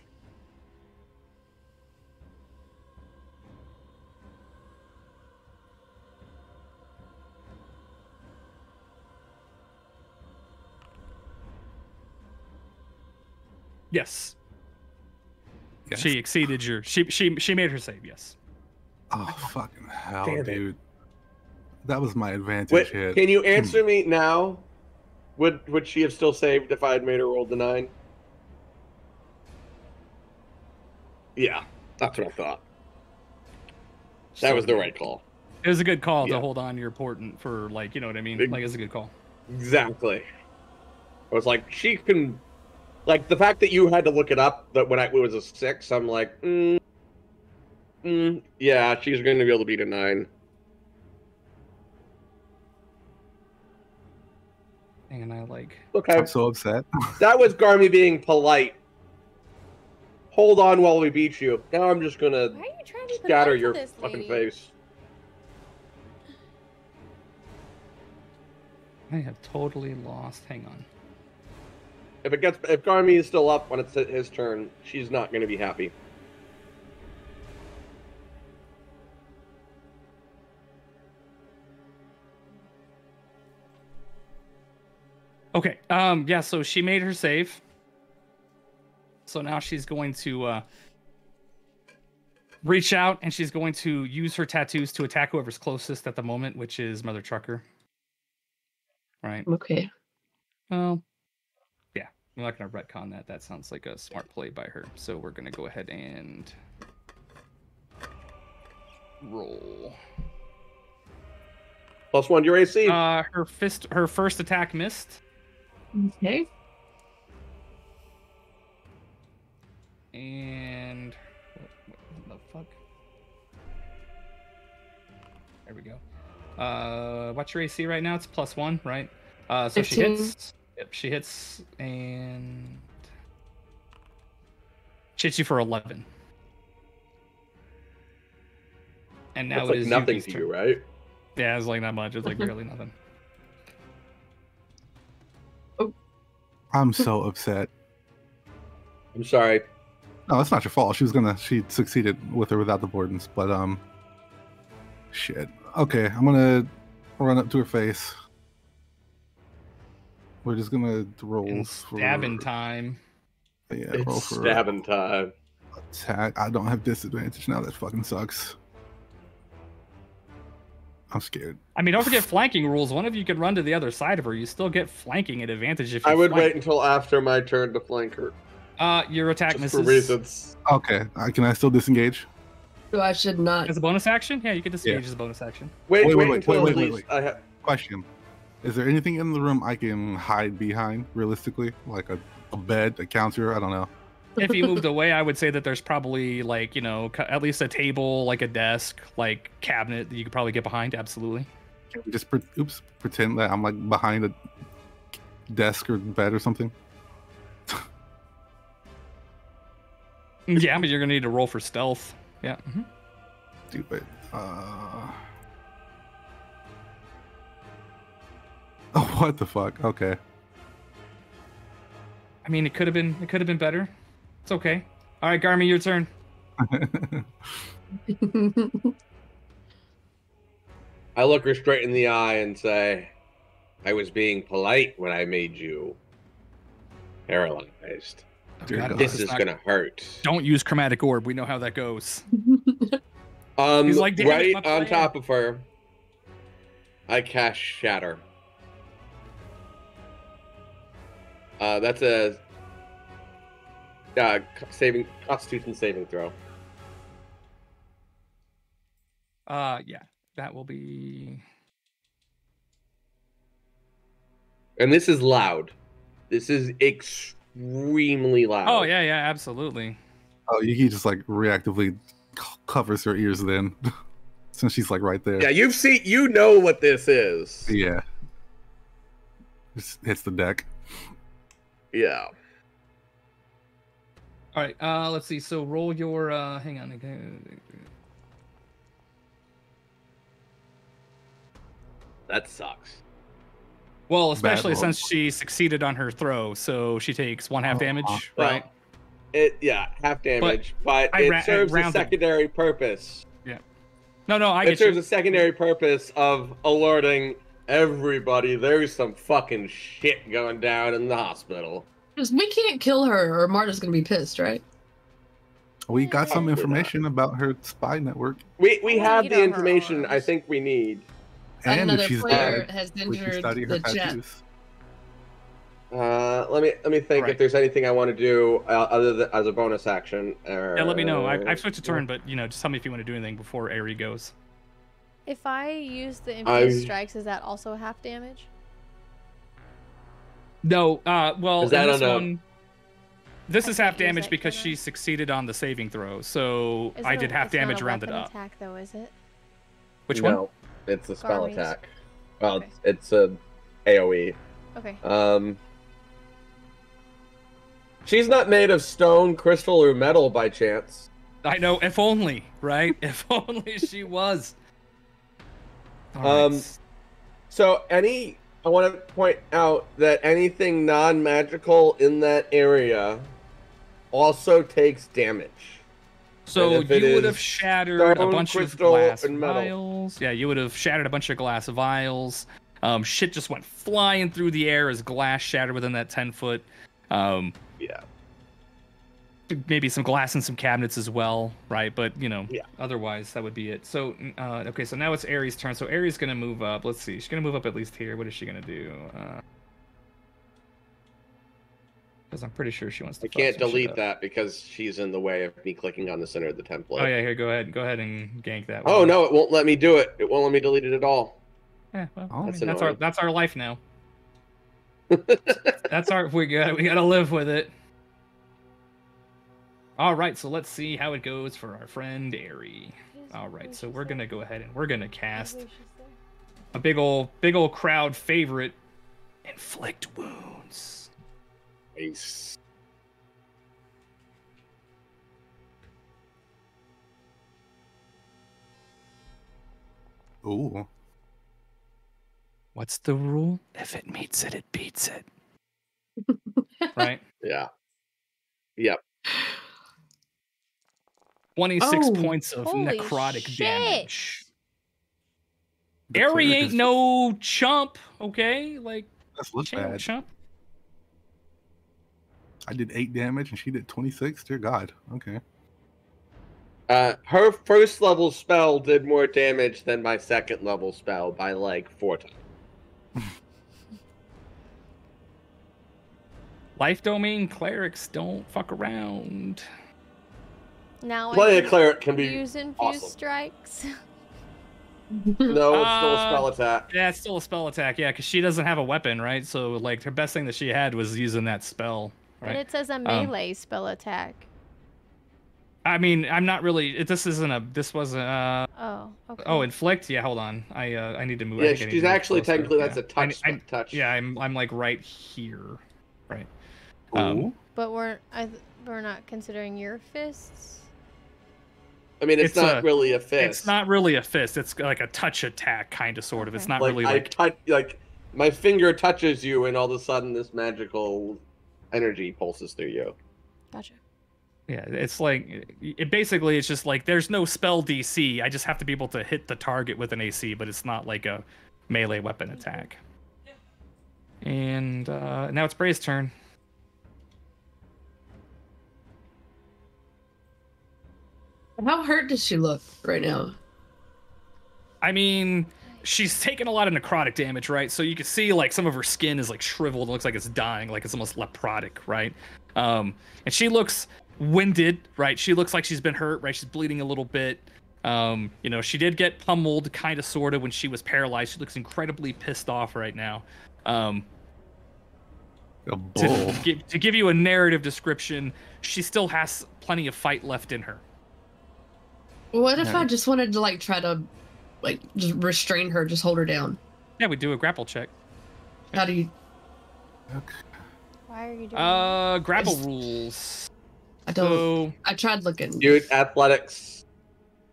Yes. Yes. She exceeded your. She made her save. Yes. Oh fucking hell, Damn it. dude! That was my advantage Wait, hit. can you answer me now? Would she have still saved if I had made her roll the 9? Yeah, that's what I thought. That was the right call. It was a good call Yeah. to hold on to your portent for, like, you know what I mean? Like, it's a good call. Exactly. I was like, she can, like, the fact that you had to look it up, that when it was a 6, I'm like, yeah, she's going to be able to beat a 9. And I like. Okay, I'm so upset. that was Garmy being polite. Hold on while we beat you. Now I'm just gonna Why are you trying to be scatter polite your to this fucking lady? face. I have totally lost. Hang on. If Garmy is still up when it's his turn, she's not gonna be happy. Okay. Yeah. So she made her save. So now she's going to reach out and she's going to use her tattoos to attack whoever's closest at the moment, which is Mother Trucker. Right. Okay. Well, yeah. I'm not going to retcon that. That sounds like a smart play by her. So we're going to go ahead and roll. +1 to your AC. Her first attack missed. Okay. And what the fuck? There we go. What's your AC right now? It's +1, right? So 15. she hits. Yep, she hits and she hits you for 11. And now That's it like is nothing Yuki's to turn. you, right? Yeah, it's like not much. It's like barely nothing. I'm so upset. I'm sorry. No, it's not your fault. She succeeded with or without the Bordens, but shit. Okay, I'm gonna run up to her face. We're just gonna roll And for stabbing time. Yeah, roll It's for stabbing time. attack. I don't have disadvantage now. That fucking sucks. I'm scared. I mean, don't forget flanking rules. One of you could run to the other side of her. You still get flanking at advantage if you I would flank. wait until after my turn to flank her. Your attack Just misses. for reasons. Okay, can I still disengage? So I should not. As a bonus action? Yeah, you can disengage as a bonus action. Wait Wait. until at least I have. Question: is there anything in the room I can hide behind, realistically, like a bed, a counter? I don't know. If you moved away, I would say that there's probably, like, you know, at least a table, like a desk, like cabinet that you could probably get behind. Absolutely. Can we just pretend that I'm like behind a desk or bed or something? Yeah, but you're gonna need to roll for stealth. Yeah. Mm-hmm. Do it. Oh, what the fuck? Okay. I mean, it could have been better. It's okay. All right, Garmy, your turn. I look her straight in the eye and say, I was being polite when I made you paralyzed. Dear God. This is gonna hurt. Don't use chromatic orb. We know how that goes. He's like, "Damn it, right my on plan." top of her. I cast Shatter. That's a Constitution saving throw. Yeah, that will be. And this is loud. This is extremely loud. Oh yeah, absolutely. Oh, he just like reactively covers her ears then, since she's like right there. Yeah, you know what this is. Yeah. Just hits the deck. Yeah. All right. Let's see. So roll your. Hang on. That sucks. Well, especially roll. since she succeeded on her throw, so she takes 1/2 damage, right? Well, half damage, but I it serves a rounded. secondary purpose. Yeah. No, I It get serves you. a secondary purpose of alerting everybody there's some fucking shit going down in the hospital. Because we can't kill her, or Marta's gonna be pissed, right? We got some Probably information about her spy network. We wanna have eat the on her information I arms. think we need. And Another if she's player dead, has we can injured study her the chat. tattoos. Let me think Right. if there's anything I want to do other than as a bonus action. Yeah, let me know. I've switched a turn, but just tell me if you want to do anything before Aerie goes. If I use the infused strikes, is that also half damage? No, well, Is that in this on a- one, this I is can't half use damage that, because can I? she succeeded on the saving throw, so Is I it did a- half it's not a damage rounded weapon up. attack, though, is it? Which No, one? it's a spell Garmy's. attack. Well, Okay. it's a AOE. Okay. She's not made of stone, crystal, or metal by chance. I know. If only, right? If only she was. All right. So I want to point out that anything non-magical in that area also takes damage. So and if it you would is have shattered a stone, bunch of crystal, glass and metal. vials. Yeah, you would have shattered a bunch of glass vials. Shit just went flying through the air as glass shattered within that 10-foot. Yeah. Maybe some glass in some cabinets as well, right? But Yeah. otherwise that would be it. So okay, so now it's Aerie's turn. So Aerie's gonna move up. Let's see, she's gonna move up at least here. What is she gonna do? Because I'm pretty sure she wants to. I can't fuck some shit delete up. that because she's in the way of me clicking on the center of the template. Oh yeah, here, go ahead and gank that. Oh one. no, it won't let me do it. It won't let me delete it at all. Yeah, well, Oh, that's annoying. our life now. That's our we gotta live with it. All right, so let's see how it goes for our friend Aerie. All right, so we're gonna go ahead and we're gonna cast a big old crowd favorite, inflict wounds. Nice. Ooh. What's the rule? If it meets it, it beats it. Right? Yeah. Yep. 26 Oh, points of holy necrotic shit. damage. The Aerie cleric ain't is- no chump, okay? Like, That looks she ain't no bad. chump. I did 8 damage and she did 26. Dear God. Okay. Her first level spell did more damage than my second level spell by like 4 times. Life domain clerics don't fuck around. Now Playing I a cleric can be use infused awesome. strikes. No, it's still a spell attack. Yeah, it's still a spell attack. Yeah, because she doesn't have a weapon, right? So like her best thing that she had was using that spell, But right? it says a melee spell attack. I mean, I'm not really. This isn't a. This wasn't. Oh, okay. Oh, inflict. Yeah, hold on. I need to move. I Yeah, think I need she's to move actually closer. technically that's Yeah. a touch. I- touch. Yeah, I'm like right here, right. Ooh. But we're not considering your fists. I mean, it's not really a fist. It's not really a fist. It's like a touch attack, kind of, sort of. It's Okay. not like really I like. touch, like my finger touches you, and all of a sudden, this magical energy pulses through you. Gotcha. Yeah, it's like it basically. It's just like there's no spell DC. I just have to be able to hit the target with an AC, but it's not like a melee weapon attack. And now it's Bray's turn. How hurt does she look right now? I mean, she's taken a lot of necrotic damage, right? So you can see like some of her skin is like shriveled. It looks like it's dying, like it's almost leprotic, right? And she looks winded, right? She looks like she's been hurt, right? She's bleeding a little bit. She did get pummeled, kind of, sort of, when she was paralyzed. She looks incredibly pissed off right now. A bull. To give you a narrative description, she still has plenty of fight left in her. What if I just wanted to try to just restrain her, just hold her down? Yeah, we do a grapple check. How do you? Okay. Why are you doing Grapple It's- rules. I don't. So I tried looking. Do athletics.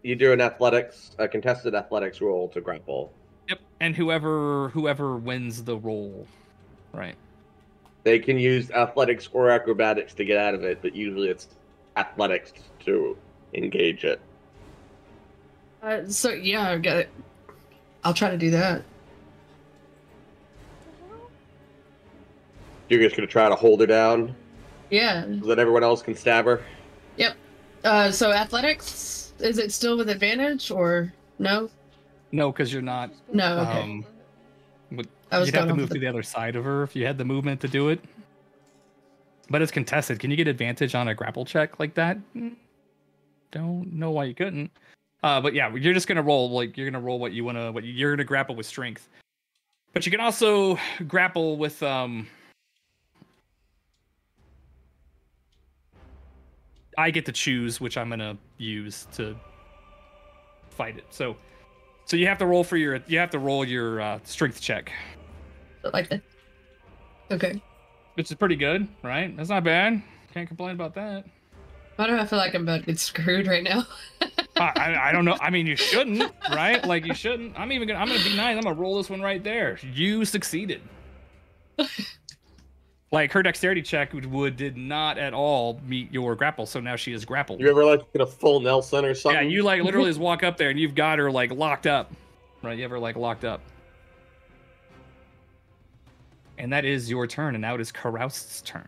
You do a contested athletics roll to grapple. Yep, and whoever wins the roll, right? They can use athletics or acrobatics to get out of it, but usually it's athletics to engage it. So yeah, I got it. I'll try to do that. You're just gonna try to hold her down Yeah. so that everyone else can stab her. Yep. So athletics, is it still with advantage or no? No, because you're not. No. Okay. You'd have to move to the other side of her if you had the movement to do it. But it's contested. Can you get advantage on a grapple check like that? Don't know why you couldn't. But yeah, you're just gonna roll you're gonna roll what you're gonna grapple with strength. But you can also grapple with I get to choose which I'm gonna use to fight it. So you have to roll your strength check. Like that. Okay. Which is pretty good, right? That's not bad. Can't complain about that. Why do I feel like I'm about to get screwed right now? I don't know. I mean, you shouldn't, right? Like you shouldn't. I'm gonna be nice. I'm gonna roll this one right there. You succeeded. Like her dexterity check did not at all meet your grapple, so now she is grappled. You ever like get a full Nelson or something? Yeah, you like literally just walk up there and you've got her like locked up, right? You have her like locked up. And that is your turn, and now it is Carous's turn.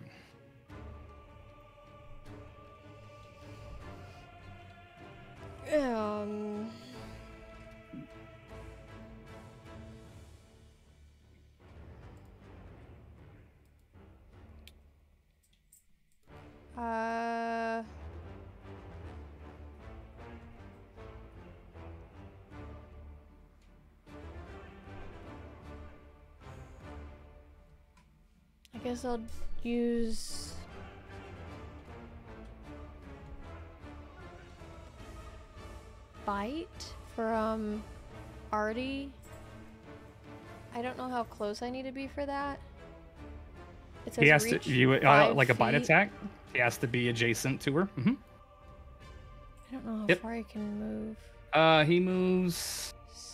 I guess I'll use bite for Artie. I don't know how close I need to be for that. It says He has reach to you 5 like a bite feet. attack. He has to be adjacent to her. Mm-hmm. I don't know how far I can move. He moves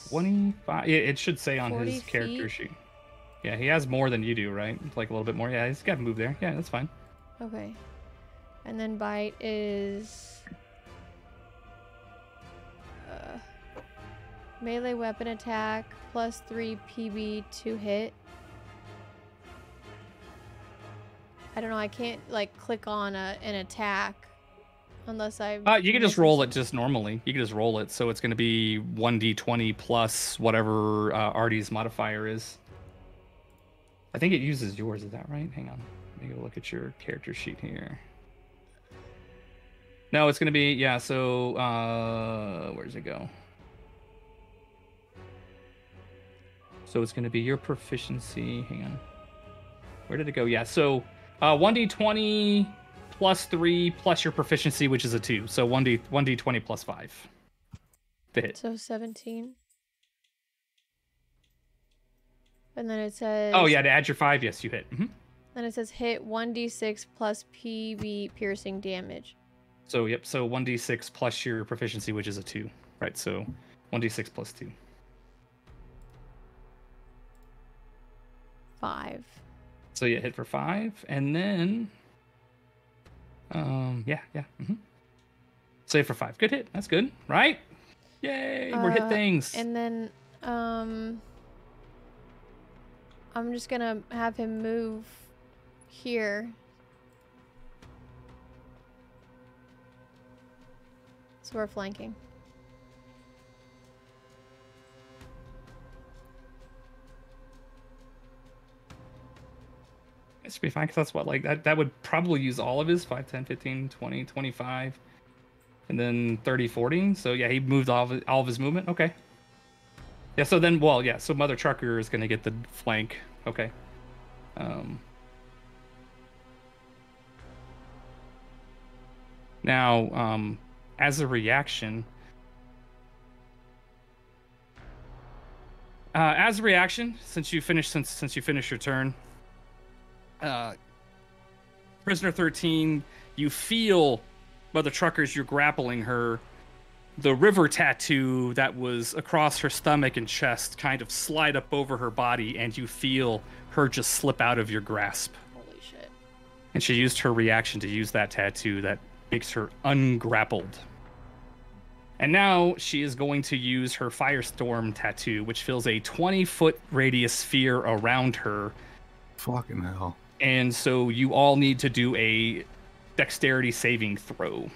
25. Yeah, it should say on 40 his character feet? sheet. Yeah, he has more than you do, right? Like a little bit more. Yeah, he's got to move there. Yeah, that's fine. Okay. And then bite is melee weapon attack plus 3 PB to hit. I don't know. I can't like click on an attack unless I. You can just roll it just normally. You can just roll it, so it's going to be 1d20 plus whatever Artie's modifier is. I think it uses yours. Is that right? Hang on. Let me go look at your character sheet here. No, it's going to be So where does it go? So it's going to be your proficiency. Hang on. Where did it go? Yeah. So 1d20 plus 3 plus your proficiency, which is a 2. So 1d20 plus 5 to hit. So 17. And then it says. Oh yeah, to add your 5, yes, you hit. Mm-hmm. Then it says hit 1d6 plus PB piercing damage. So yep. So 1d6 plus your proficiency, which is a 2. Right. So 1d6 plus 2. 5. So you hit for 5, and then Mm-hmm. Save for 5. Good hit. That's good, right? Yay! We're hit things. And then I'm just gonna have him move here. So we're flanking. It should be fine, because that's what, like, that would probably use all of his 5, 10, 15, 20, 25, and then 30, 40. So yeah, he moved all of his movement. Okay. Yeah, so then, so Mother Trucker is going to get the flank. Okay. Now, as a reaction, since you finished your turn, Prisoner 13, you feel Mother Trucker as you're grappling her, the river tattoo that was across her stomach and chest kind of slide up over her body, and you feel her just slip out of your grasp. Holy shit. And she used her reaction to use that tattoo that makes her ungrappled. And now she is going to use her Firestorm tattoo, which fills a 20-foot radius sphere around her. Fucking hell. And so you all need to do a dexterity saving throw.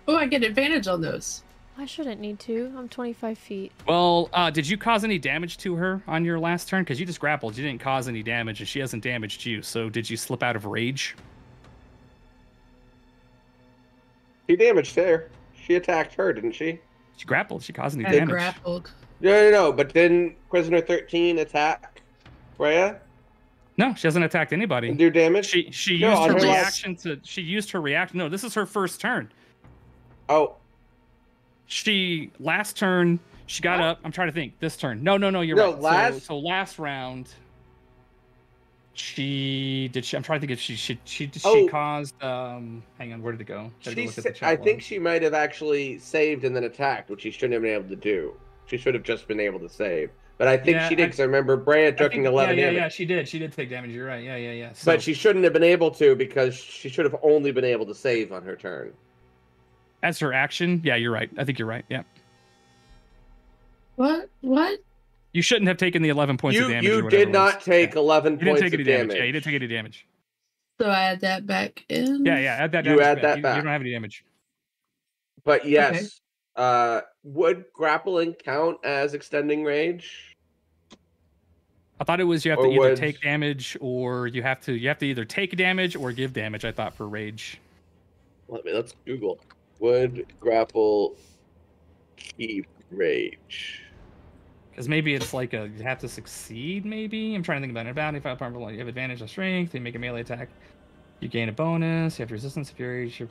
Oh, I get advantage on those. I shouldn't need to. I'm 25 feet. Well, did you cause any damage to her on your last turn? Because you just grappled. You didn't cause any damage, and she hasn't damaged you. So did you slip out of rage? She damaged her. She attacked her, didn't she? She grappled. She caused any I damage. grappled. No. But didn't Prisoner 13 attack Freya? No, she hasn't attacked anybody. And do damage? She No, used on her her reaction to. She used her reaction. No, this is her first turn. Oh, She last turn. She got up. I'm trying to think. This turn. No, you're No, right. last- So last round. She did. I'm trying to think if she caused. Hang on. Where did it go? Gotta go look at the chat I log. think she might have actually saved and then attacked, which she shouldn't have been able to do. She should have just been able to save. But I think Yeah, she did, because I remember Brea taking 11 damage. Yeah, she did. She did take damage. You're right. Yeah. So, But she shouldn't have been able to, because she should have only been able to save on her turn. as her action, yeah, you're right. I think you're right. Yeah. What? You shouldn't have taken the 11 points of damage. You or whatever did it not was. take Yeah. 11 You didn't points take of any damage. damage. Yeah, you didn't take any damage. So I add that back in. Yeah. Add that You damage add back. that You back. don't have any damage. But yes, would grappling count as extending rage? I thought it was you have Or to either would- take damage or you have to either take damage or give damage. I thought for rage. Let's Google. Would grapple keep rage? Because maybe it's like you have to succeed. Maybe I'm trying to think about it. About if you have advantage on strength, you make a melee attack, you gain a bonus. You have resistance if you're rage.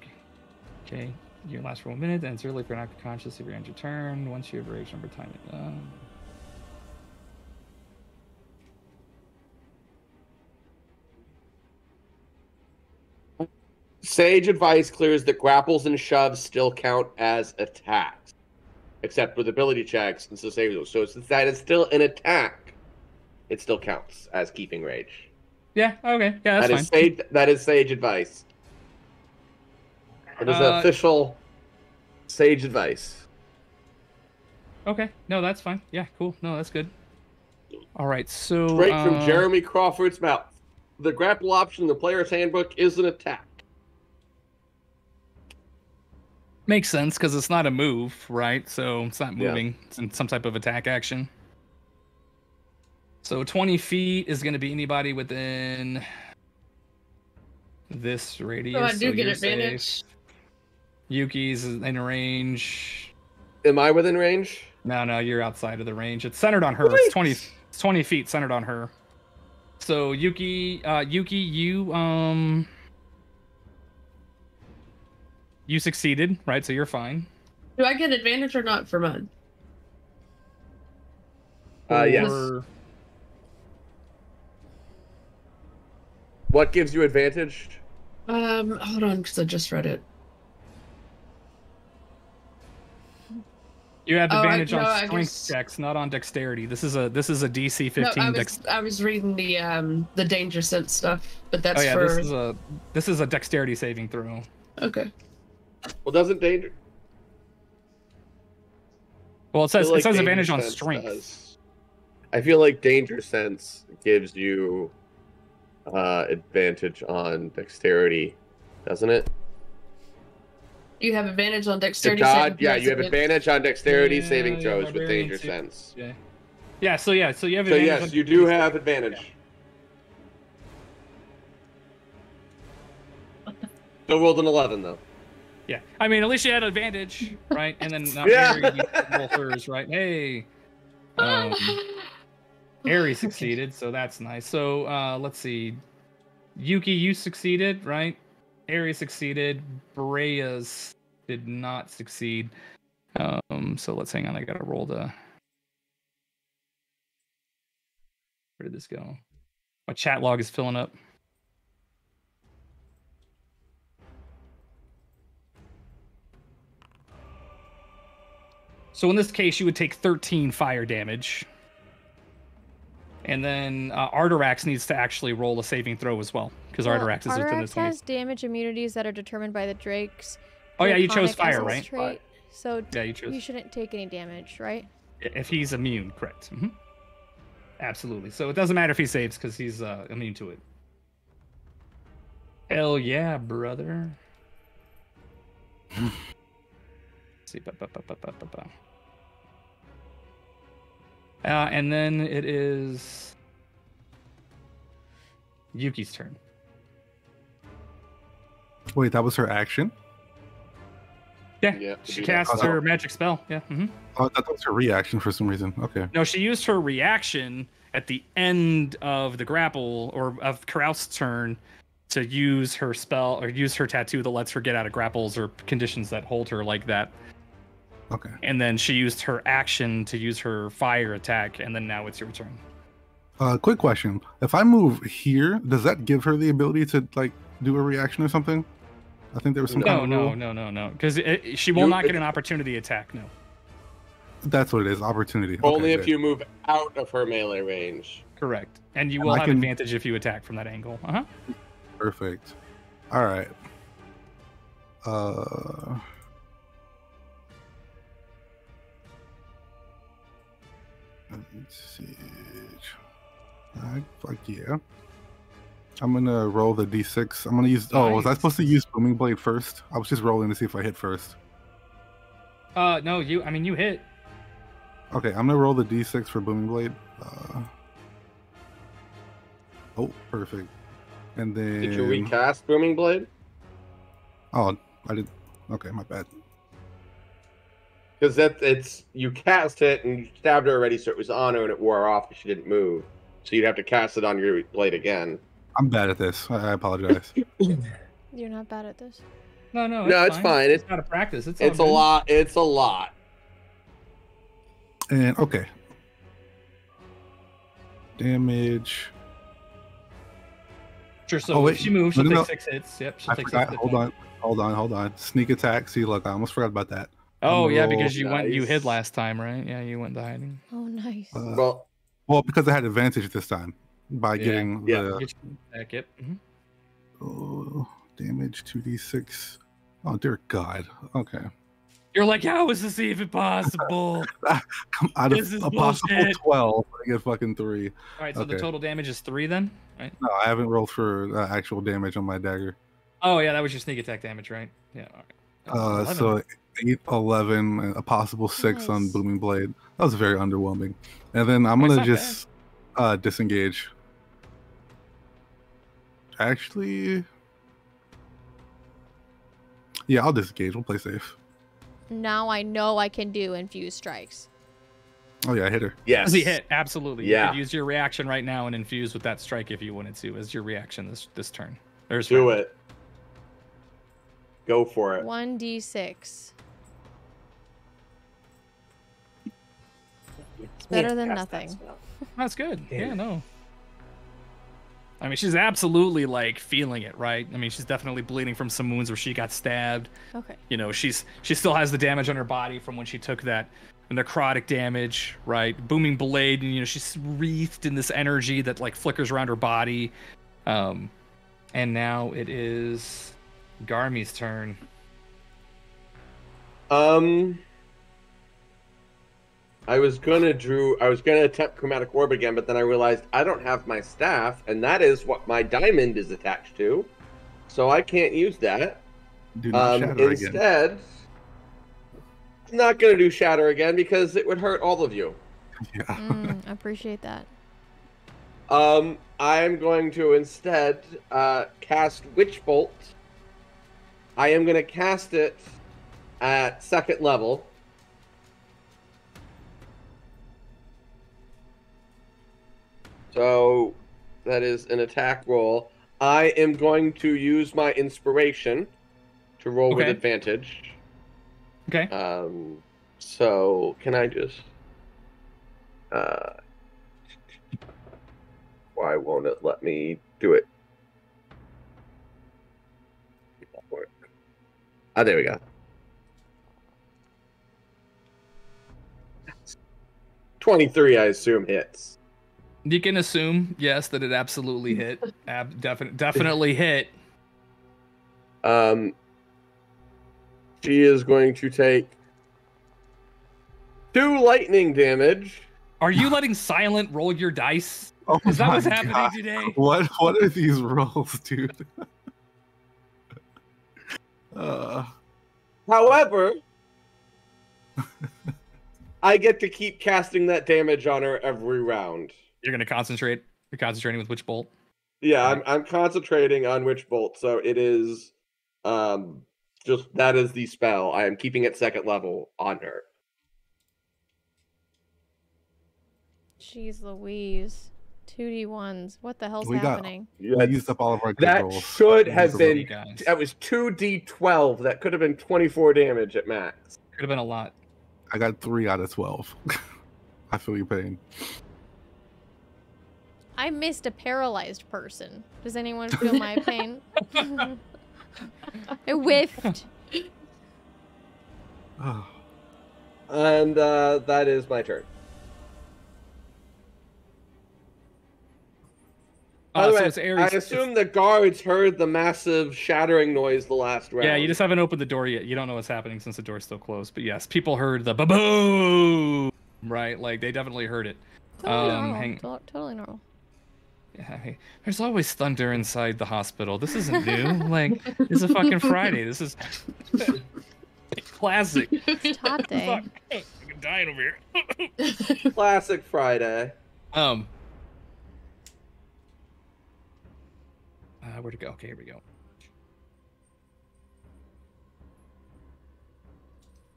Okay, you last for 1 minute. Then it's early if you're not conscious if you end your turn. Once you have rage, number time. Sage advice clears that grapples and shoves still count as attacks, except with ability checks and saving. So since that is still an attack, it still counts as keeping rage. Yeah. Okay. Yeah, that's fine. That is sage advice. It is official sage advice. Okay. No, that's fine. Yeah. Cool. No, that's good. All right. So Straight from Jeremy Crawford's mouth. The grapple option in the player's handbook is an attack. Makes sense because it's not a move, right? So it's not moving. It's in some type of attack action. So 20 feet is going to be anybody within this radius. So I do get you're advantage. safe. Yuki's in range. Am I within range? No, you're outside of the range. It's centered on her. It's 20 feet centered on her. So Yuki, you succeeded, right? So you're fine. Do I get advantage or not for mine? Yes. Or- What gives you advantage? Hold on, because I just read it. You have Oh, advantage I on strength guess- checks, not on dexterity. This is a DC 15 No, I was reading the danger sense stuff, but that's Oh yeah, for this is a dexterity saving throw. okay. Well, doesn't danger? Well, it says I feel like danger advantage on sense strength. does. I feel like danger sense gives you advantage on dexterity, doesn't it? You have advantage on To dexterity. dodge, saving yeah, throws you have against- advantage on dexterity Yeah, saving yeah, throws with barbarian danger too. sense. Yeah. So you have So advantage. yes, on you do dexterity. have advantage. Still rolled an 11 though. Yeah, I mean, at least you had advantage, right? And then not Yeah. Harry, you roll hers, right? Hey, Harry succeeded, so that's nice. So let's see, Yuki, you succeeded, right? Harry succeeded. Brea's did not succeed. So let's hang on. I gotta roll the. Where did this go? My chat log is filling up. So in this case, you would take 13 fire damage. And then Ardarax needs to actually roll a saving throw as well, because Ardarax is within this Ardarax has damage immunities that are determined by the Drake's. Oh yeah, you chose draconic fire, essence right? Trait, so Yeah, you chose. he shouldn't take any damage, right? If he's immune, correct. Absolutely. So it doesn't matter if he saves, because he's immune to it. Hell yeah, brother. Let's see. And then it is Yuki's turn. Wait, that was her action? Yeah, she cast her magic spell. Yeah. Oh, that was her reaction for some reason. Okay. No, she used her reaction at the end of the grapple, or of Kraus's turn, to use her spell, or use her tattoo that lets her get out of grapples or conditions that hold her like that. Okay. And then she used her action to use her fire attack, and then now it's your turn. Quick question. If I move here, does that give her the ability to, like, do a reaction or something? I think there was some kind of rule. No. Because she will not get an opportunity attack, no. That's what it is, opportunity. Only if you move out of her melee range. Correct. And you will have advantage if you attack from that angle. Perfect. All right. Let's see. Fuck yeah. I'm gonna roll the d6. I'm gonna use. Oh, was I supposed to use Booming Blade first? I was just rolling to see if I hit first. No, you hit. Okay, I'm gonna roll the d6 for Booming Blade. Oh, perfect. And then. Did you recast Booming Blade? Oh, I did. Okay, my bad. Because it's you cast it and you stabbed her already, so it was on her and it wore off because she didn't move. So you'd have to cast it on your blade again. I'm bad at this. I apologize. You're not bad at this. No, it's fine. It's not a practice. It's a lot. It's a lot. And okay. Damage. Sure. So if she moves, she'll take 6 hits. Yep. She'll take 6 hits. Hold on. Sneak attack. See, look, I almost forgot about that. Oh yeah, because you hid last time, right? Yeah, you went to hiding. Oh, nice. Well, because I had advantage this time by getting the attack. Yep. Oh, damage 2d6. Oh dear God. Okay. You're like, how is this even possible? Come out of a possible 12. I get fucking 3. All right, so the total damage is 3 then, right? No, I haven't rolled for actual damage on my dagger. Oh yeah, that was your sneak attack damage, right? Yeah. All right. So 8, 11, and a possible 6 on Booming Blade. That was very underwhelming. And then I'm gonna just disengage. Actually, yeah, I'll disengage. We'll play safe. Now I know I can do infuse strikes. Oh yeah, I hit her. Yes, he hit. Absolutely. Yeah. You could use your reaction right now and infuse with that strike if you wanted to as your reaction this turn. Do it. Go for it. 1d6. It's better than nothing. That's good. Yeah, no. I mean, she's absolutely like feeling it, right? I mean, she's definitely bleeding from some wounds where she got stabbed. Okay. You know, she still has the damage on her body from when she took that necrotic damage, right? Booming Blade, and you know, she's wreathed in this energy that like flickers around her body. And now it is Garmi's turn. I was gonna attempt Chromatic Orb again, but then I realized I don't have my staff, and that is what my diamond is attached to, so I can't use that. Do not shatter instead, again. I'm not gonna do shatter again because it would hurt all of you. Yeah. I appreciate that. I'm going to instead cast Witch Bolt. I am gonna cast it at 2nd level. So that is an attack roll. I am going to use my inspiration to roll with advantage. Okay. So can I just why won't it let me do it? There we go. 23, I assume, hits. You can assume, yes, that it absolutely hit. Definitely hit. She is going to take 2 lightning damage. Are you letting Silent roll your dice? Oh Is that my what's happening God. today? What are these rolls, dude? However, I get to keep casting that damage on her every round. You're gonna concentrate. You're concentrating with which bolt? Yeah, I'm concentrating on which bolt. So it is, just that is the spell. I am keeping it 2nd level on her. Jeez Louise. 2d1s. What the hell's We got- happening? I used up all of our good That rolls. should have These are been. You guys. That was 2d12. That could have been 24 damage at max. Could have been a lot. I got 3 out of 12. I feel your pain. I missed a paralyzed person. Does anyone feel my pain? I whiffed. And that is my turn. By the So way, it's Ares. I assume the guards heard the massive shattering noise the last round. Yeah, you just haven't opened the door yet. You don't know what's happening since the door's still closed. But yes, people heard the ba-boom, right? Like, they definitely heard it. Totally normal. Totally normal. Yeah, hey, there's always thunder inside the hospital. This isn't new. Like, it's a fucking Friday. This is classic. It's hot day. Fuck. I'm dying over here. Classic Friday. Where'd it go? Okay, here we go.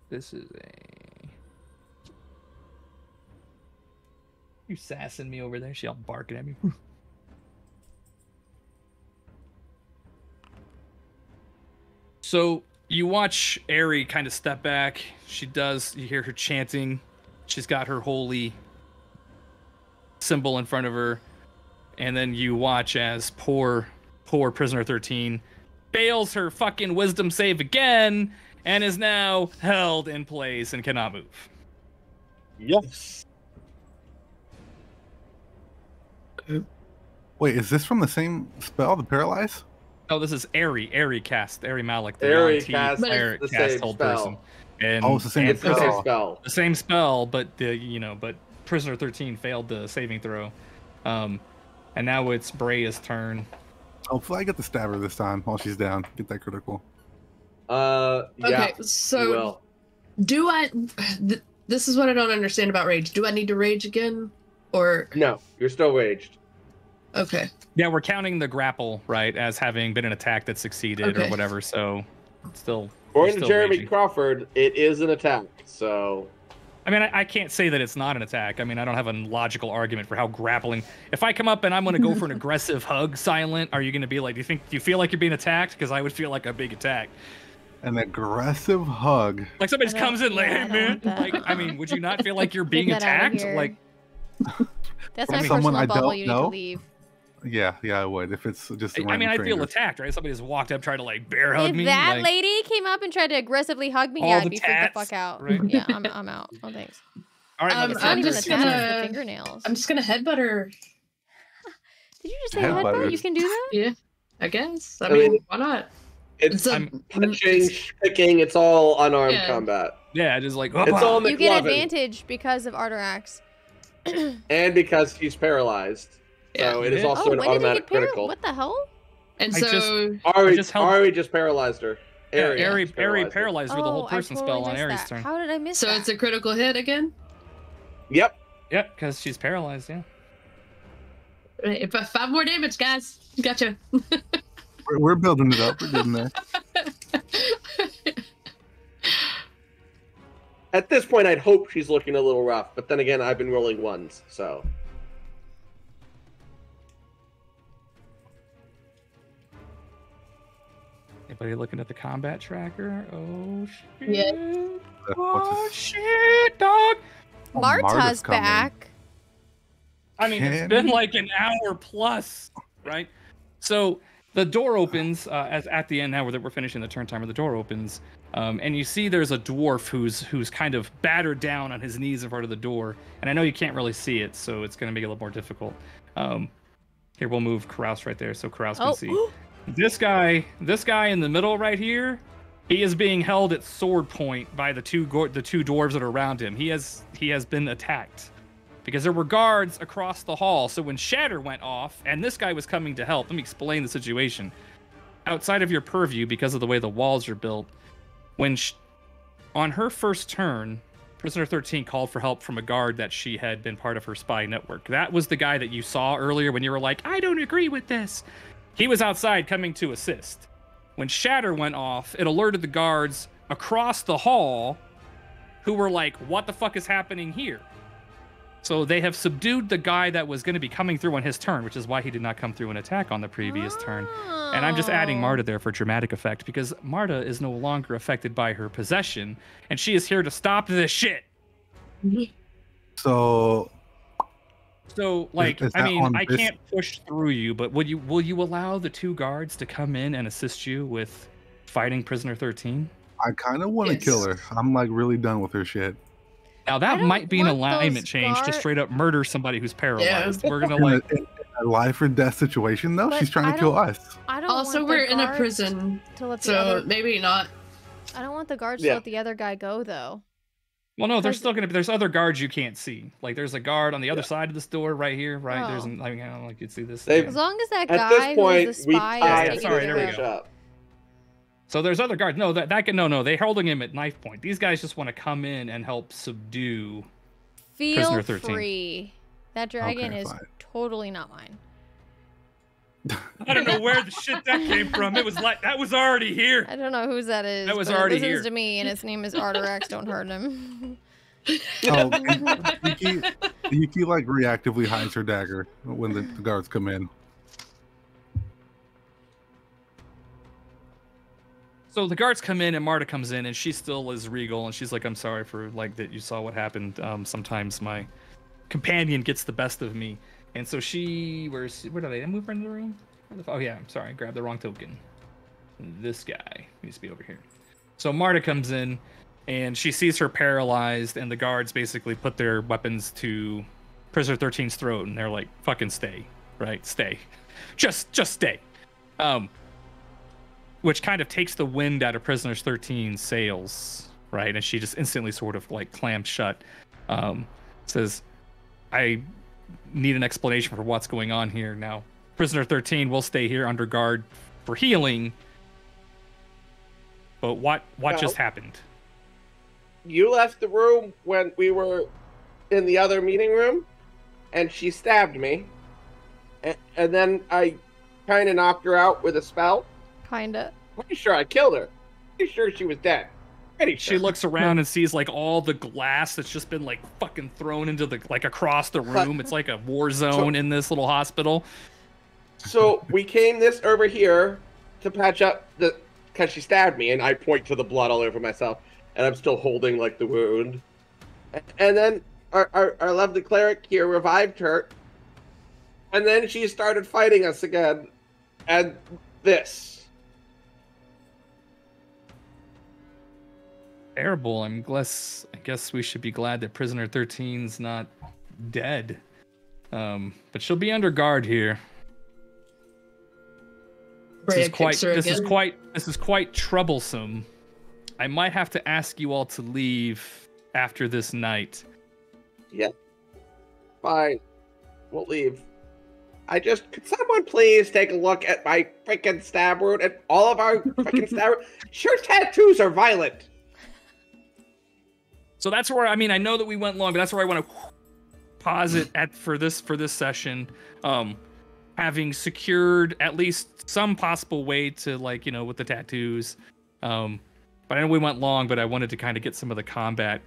This is a... You sassing me over there? She all barking at me. So you watch Ari kind of step back. She does. You hear her chanting. She's got her holy symbol in front of her. And then you watch as poor prisoner 13 fails her fucking wisdom save again and is now held in place and cannot move. Yes. Wait, is this from the same spell, the paralyze? Oh, this is Ari cast. Ari Malik. Ari cast the same hold spell. person. And Oh, it's the same It's the spell. same spell. the same spell, but but prisoner 13 failed the saving throw. And now it's Brea's turn. Hopefully I get the stabber this time while she's down. Get that critical. Yeah. Okay, you so will. do I? This is what I don't understand about rage. Do I need to rage again, or No, you're still raged. okay? Yeah, we're counting the grapple, right, as having been an attack that succeeded or Okay. whatever, so still... According you're to still Jeremy raging. Crawford, it is an attack. So I mean, I can't say that it's not an attack. I mean, I don't have a logical argument for how grappling... If I come up and I'm going to go for an aggressive hug, Silent, are you going to be like, do you feel like you're being attacked? Because I would feel like a big attack. An aggressive hug. Like somebody just I don't- comes in like, yeah, I hey, don't man. want that. Like, I mean, would you not feel like you're being Get that outta attacked? here. Like, That's From my someone personal I bubble. don't You need to know? leave. Yeah, I would. If it's just a I mean, random I feel stranger. attacked, right? Somebody just walked up, tried to like bear hug If me. that like, lady came up and tried to aggressively hug me, All yeah, I'd the be freaked the tats, fuck out. right? Yeah, I'm out. Oh, thanks. All right, I'm It's not I'm even the just tats, it's the gonna- fingernails. I'm just gonna headbutt her. Did you just say Headbutt headbutt? her. You can do that? Yeah, I guess. I I mean, mean- why not? it's I'm- punching, kicking. It's all unarmed Yeah. combat, yeah, just like, It's all You get McLovin. advantage because of Arterax. and because he's paralyzed, so Yeah. it is Yeah. also Oh, an when did he automatic get critical. What the hell? And I so just- Ari just held- Ari just paralyzed her. Yeah, Ari Ari paralyzed her. paralyzed her with the whole Oh, I person totally spell on missed Aries' that. turn. How did I miss so that? it's a critical hit again. Yep. Yep, because she's paralyzed, yeah. Right, if 5 more damage, guys. Gotcha. We're building it up. We're getting there. At this point, I'd hope she's looking a little rough, but then again, I've been rolling ones, so. Anybody looking at the combat tracker? Oh, shit. Yeah. Oh, What's shit, dog. Oh, Marta's coming. back. I mean, it's Can been we? like an hour plus, right? So The door opens as at the end now that we're finishing the turn timer. The door opens, and you see there's a dwarf who's kind of battered down on his knees in front of the door. And I know you can't really see it, so it's going to make it a little more difficult. Here, we'll move Carouse right there so Carouse can see. This guy in the middle right here, he is being held at sword point by the two dwarves that are around him. He has been attacked because there were guards across the hall. So when Shatter went off and this guy was coming to help, let me explain the situation. Outside of your purview, because of the way the walls are built, on her first turn, Prisoner 13 called for help from a guard that she had been part of her spy network. That was the guy that you saw earlier when you were like, I don't agree with this. He was outside coming to assist. When Shatter went off, it alerted the guards across the hall who were like, what the fuck is happening here? So they have subdued the guy that was going to be coming through on his turn, which is why he did not come through an attack on the previous turn. And I'm just adding Marta there for dramatic effect because Marta is no longer affected by her possession, and she is here to stop this shit. So like, I mean, I can't push through you, but will you allow the two guards to come in and assist you with fighting Prisoner 13? I kind of want to kill her. I'm like really done with her shit. Now that might be an alignment change to straight up murder somebody who's paralyzed. We're gonna like in a life or death situation. No, she's trying to kill us. I don't. Also, want we're in a prison, so maybe not. I don't want the guards to let the other guy go though. Well, no, there's still gonna be. There's other guards you can't see. Like there's a guard on the other side of this door right here. Right there's. I don't know, like you can see this. As long as that guy who's the spy is sorry, there we go. So there's other guards. No, that can no. They're holding him at knife point. These guys just want to come in and help subdue Prisoner 13. Feel free. That dragon is totally not mine. I don't know where the shit that came from. It was like that was already here. I don't know whose that is. That was already here. It listens to me, and its name is Arterax. Don't hurt him. Yuki like reactively hides her dagger when the guards come in. So the guards come in and Marta comes in and she still is regal and she's like, I'm sorry for like that you saw what happened. Sometimes my companion gets the best of me. And so where did they move her into the room? Oh yeah, I'm sorry, I grabbed the wrong token. This guy needs to be over here. So Marta comes in and she sees her paralyzed and the guards basically put their weapons to Prisoner 13's throat and they're like, fucking stay, right? Stay. Just stay. Which kind of takes the wind out of Prisoner 13's sails, right? And she just instantly sort of like clams shut. Says, I need an explanation for what's going on here. Now, Prisoner 13 will stay here under guard for healing. But what just happened? You left the room when we were in the other meeting room, and she stabbed me. And then I kind of knocked her out with a spell. Kinda. Pretty sure I killed her. Pretty sure she was dead. Pretty sure. She looks around and sees like all the glass that's just been like fucking thrown into the like across the room. It's like a war zone in this little hospital. So we came this over here to patch up because she stabbed me, and I point to the blood all over myself, and I'm still holding like the wound. And then our lovely cleric here revived her, and then she started fighting us again, and this. Terrible. I guess we should be glad that Prisoner 13's not dead. But she'll be under guard here. This is quite troublesome. I might have to ask you all to leave after this night. Yeah. Fine. We'll leave. Could someone please take a look at my freaking stab wound and all of our freaking stab wound? Sure, tattoos are violent. So that's where, I mean, I know that we went long, but that's where I want to pause it for this session. Having secured at least some possible way to, like, you know, with the tattoos. But I know we went long, but I wanted to kind of get some of the combat,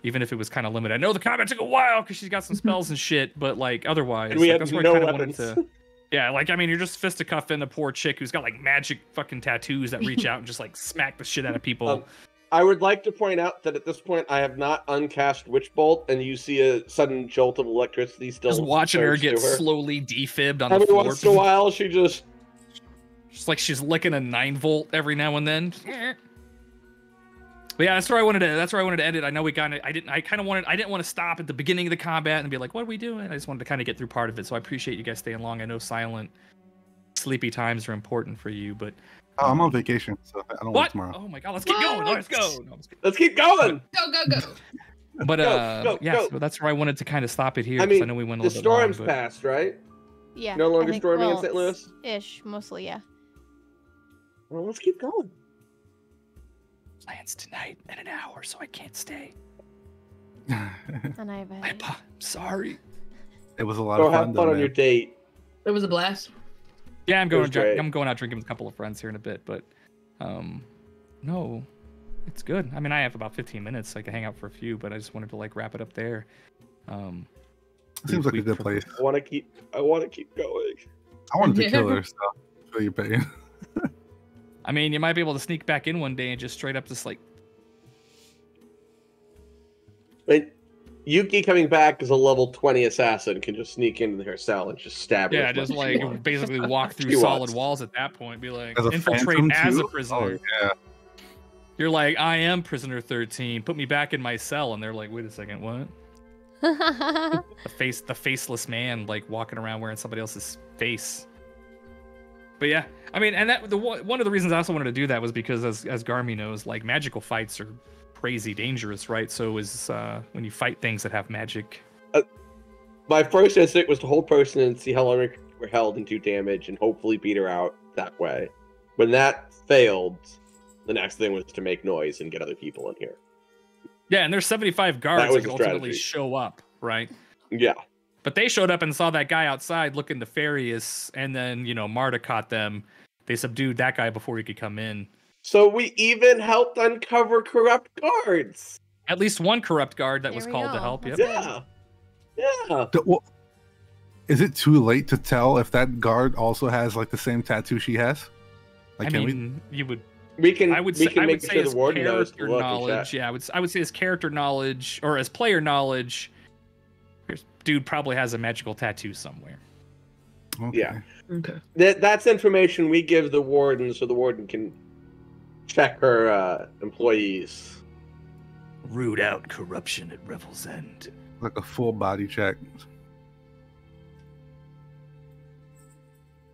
even if it was kind of limited. I know the combat took a while because she's got some spells and shit, but like otherwise, and we like, had no weapons. Yeah, like, I mean, you're just fisticuffing a poor chick who's got like magic fucking tattoos that reach out and just like smack the shit out of people. I would like to point out that at this point I have not uncast Witch Bolt, and you see a sudden jolt of electricity still. Just watching her get slowly defibbed on the every floor. Once in a while, she just Just like she's licking a 9-volt every now and then. But yeah, that's where I wanted to end it. I know we got it. I didn't want to stop at the beginning of the combat and be like, what are we doing? I just wanted to kind of get through part of it. So I appreciate you guys staying long. I know silent, sleepy times are important for you, but I'm on vacation, so I don't work tomorrow. Oh my god, let's keep going. Let's go. No, let's keep going. Go. But go. So that's where I wanted to kind of stop it here. I mean, I know we went a the little bit long, storm's passed, right? Yeah. No longer storming in St. Louis? Ish, mostly, yeah. Well, let's keep going. Plans tonight in an hour, so I can't stay. And I'm sorry. It was a lot Go of fun. have fun on your date. It was a blast. Yeah, I'm going out drinking with a couple of friends here in a bit, but no, it's good. I mean, I have about 15 minutes. I can hang out for a few, but I just wanted to like wrap it up there. Seems like a good place. I want to keep going. I wanted to kill her, so feel your pain. I mean, you might be able to sneak back in one day and just straight up just like. But Yuki coming back as a level 20 assassin can just sneak into her cell and just stab her. Yeah, just like basically walk through solid walls at that point. Be like, as infiltrate as a prisoner. Oh, yeah. You're like, I am prisoner 13. Put me back in my cell, and they're like, wait a second, what? The faceless man, like walking around wearing somebody else's face. But yeah, I mean, and one of the reasons I also wanted to do that was because, as Garmy knows, like magical fights are crazy dangerous, right? So is when you fight things that have magic. My first instinct was to hold person and see how long we're held and do damage, and hopefully beat her out that way. When that failed, the next thing was to make noise and get other people in here. Yeah, and there's 75 guards that can ultimately show up, right? Yeah. But they showed up and saw that guy outside looking nefarious, and then, Marta caught them. They subdued that guy before he could come in. So we even helped uncover corrupt guards. At least one corrupt guard that was called to help. Yep. Yeah. Is it too late to tell if that guard also has like the same tattoo she has? Like, We can make sure the warden knows to look knowledge. Yeah, I would say his character knowledge or his player knowledge. Dude probably has a magical tattoo somewhere. Okay. Yeah. Okay. That's information we give the warden, so the warden can check her employees. Root out corruption at Revel's End. Like a full body check.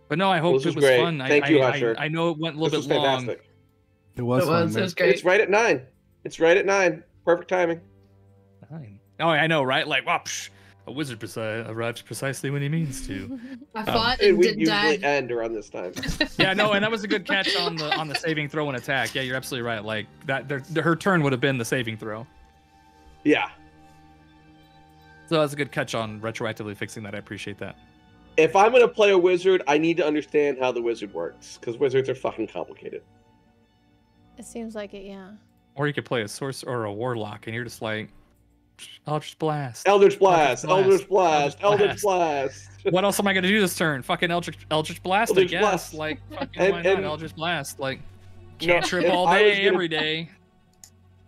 But no, I hope it was great. Fun. Thank you, Usher. I know it went a little bit fantastic. Long. It was fun. It was great. It's right at 9. Perfect timing. 9. Oh, I know, right? Like, a wizard arrives precisely when he means to. I fought and we didn't usually die. end around this time. Yeah, no, and that was a good catch on the saving throw and attack. Yeah, you're absolutely right. Like that, her turn would have been the saving throw. Yeah. So that's a good catch on retroactively fixing that. I appreciate that. If I'm going to play a wizard, I need to understand how the wizard works, because wizards are fucking complicated. It seems like it, yeah. Or you could play a sorcerer or a warlock, and you're just like, Eldritch Blast. Eldritch Blast. What else am I going to do this turn? Fucking Eldritch Blast, I guess. Like, fucking why not? Eldritch Blast. Like, cantrip all day, every day.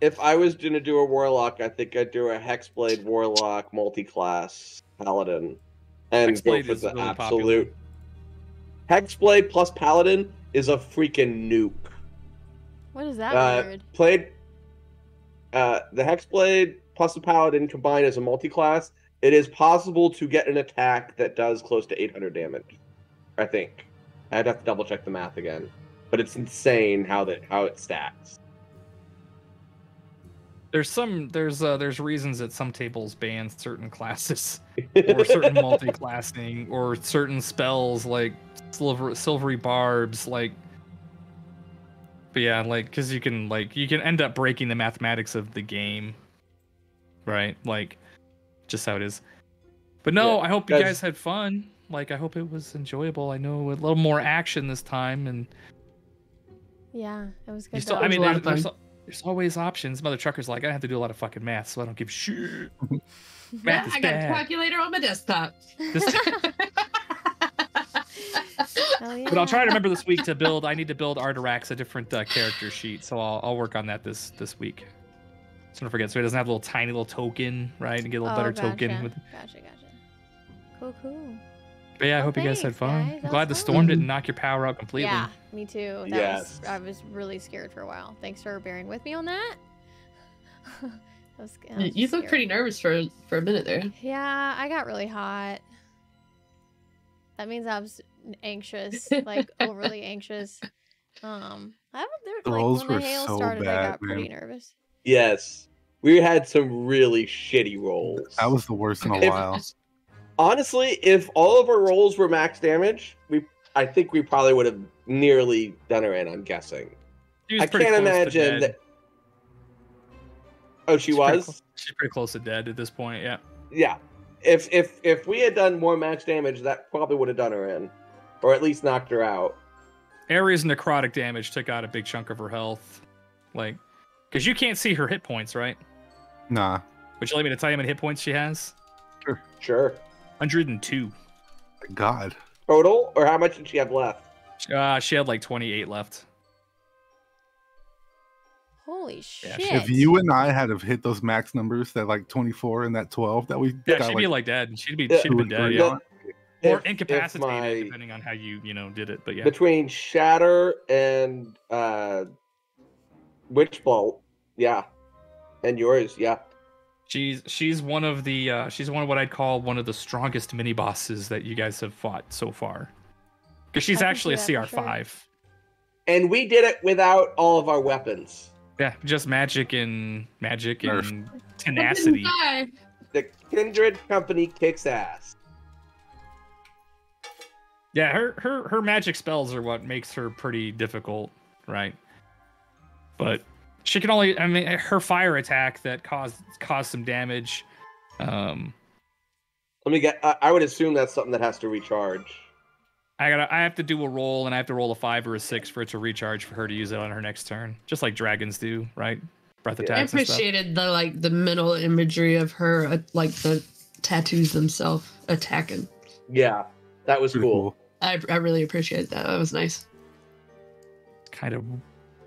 If I was going to do a warlock, I think I'd do a Hexblade warlock, multi-class paladin. And Hexblade go for the really absolute. Popular. Hexblade plus Paladin is a freaking nuke. What is that word? The Hexblade plus the Paladin combined as a multi-class. It is possible to get an attack that does close to 800 damage. I think. I'd have to double check the math again, but it's insane how it stacks. There's reasons that some tables ban certain classes or certain multi-classing or certain spells like silvery barbs, like. But yeah, like, because you can end up breaking the mathematics of the game, right? Like, just how it is. But no, I hope you guys had fun. Like, I hope it was enjoyable. I know a little more action this time, and yeah, it was good. There's always options. Mother trucker's like, I have to do a lot of fucking math, so I don't give a shit. Math is I got bad. a calculator on my desktop. Yeah. But I'll try to remember this week to build. I need to build Artarax a different character sheet, so I'll work on that this week. So don't forget, so he doesn't have a tiny little token, right? And get a little better token. Gotcha. Cool. But yeah, I hope you guys had fun. I'm glad the storm didn't knock your power out completely. Yeah, Me too. I was really scared for a while. Thanks for bearing with me on that. You look pretty nervous for a minute there. Yeah, I got really hot. That means I was anxious, like overly anxious. The rolls when were the hail so started, I bad, got pretty man. nervous. Yes. We had some really shitty rolls. That was the worst in a while. Honestly, if all of our rolls were max damage, I think we probably would have nearly done her in, I'm guessing. I can't imagine that. Oh, she was? She's pretty close to dead at this point, yeah. Yeah. If we had done more max damage, that probably would have done her in. Or at least knocked her out. Ares' necrotic damage took out a big chunk of her health. Like, because you can't see her hit points, right? Nah. Would you like me to tell you how many hit points she has? Sure. 102. God. Total? Or how much did she have left? She had like 28 left. Holy shit. If you and I had have hit those max numbers, that like 24 and that 12 that we Yeah, got, she'd like, be like dead. She'd have been dead, yeah. Or incapacitated, depending on how you did it. But yeah. Between Shatter and Witch Bolt, yeah. And yours, yeah. She's one of what I'd call one of the strongest mini bosses that you guys have fought so far. Because she's actually a CR5. Sure. And we did it without all of our weapons. Yeah, just magic and tenacity. The Kindred Company kicks ass. Yeah, her magic spells are what makes her pretty difficult, right? But she can only, her fire attack that caused some damage. Let me get. I would assume that's something that has to recharge. I have to do a roll, and I have to roll a 5 or a 6 for it to recharge for her to use it on her next turn, just like dragons do, right? Breath attacks. I appreciated the mental imagery of her, like the tattoos themselves attacking. Yeah, that was cool. I really appreciate that. That was nice. Kind of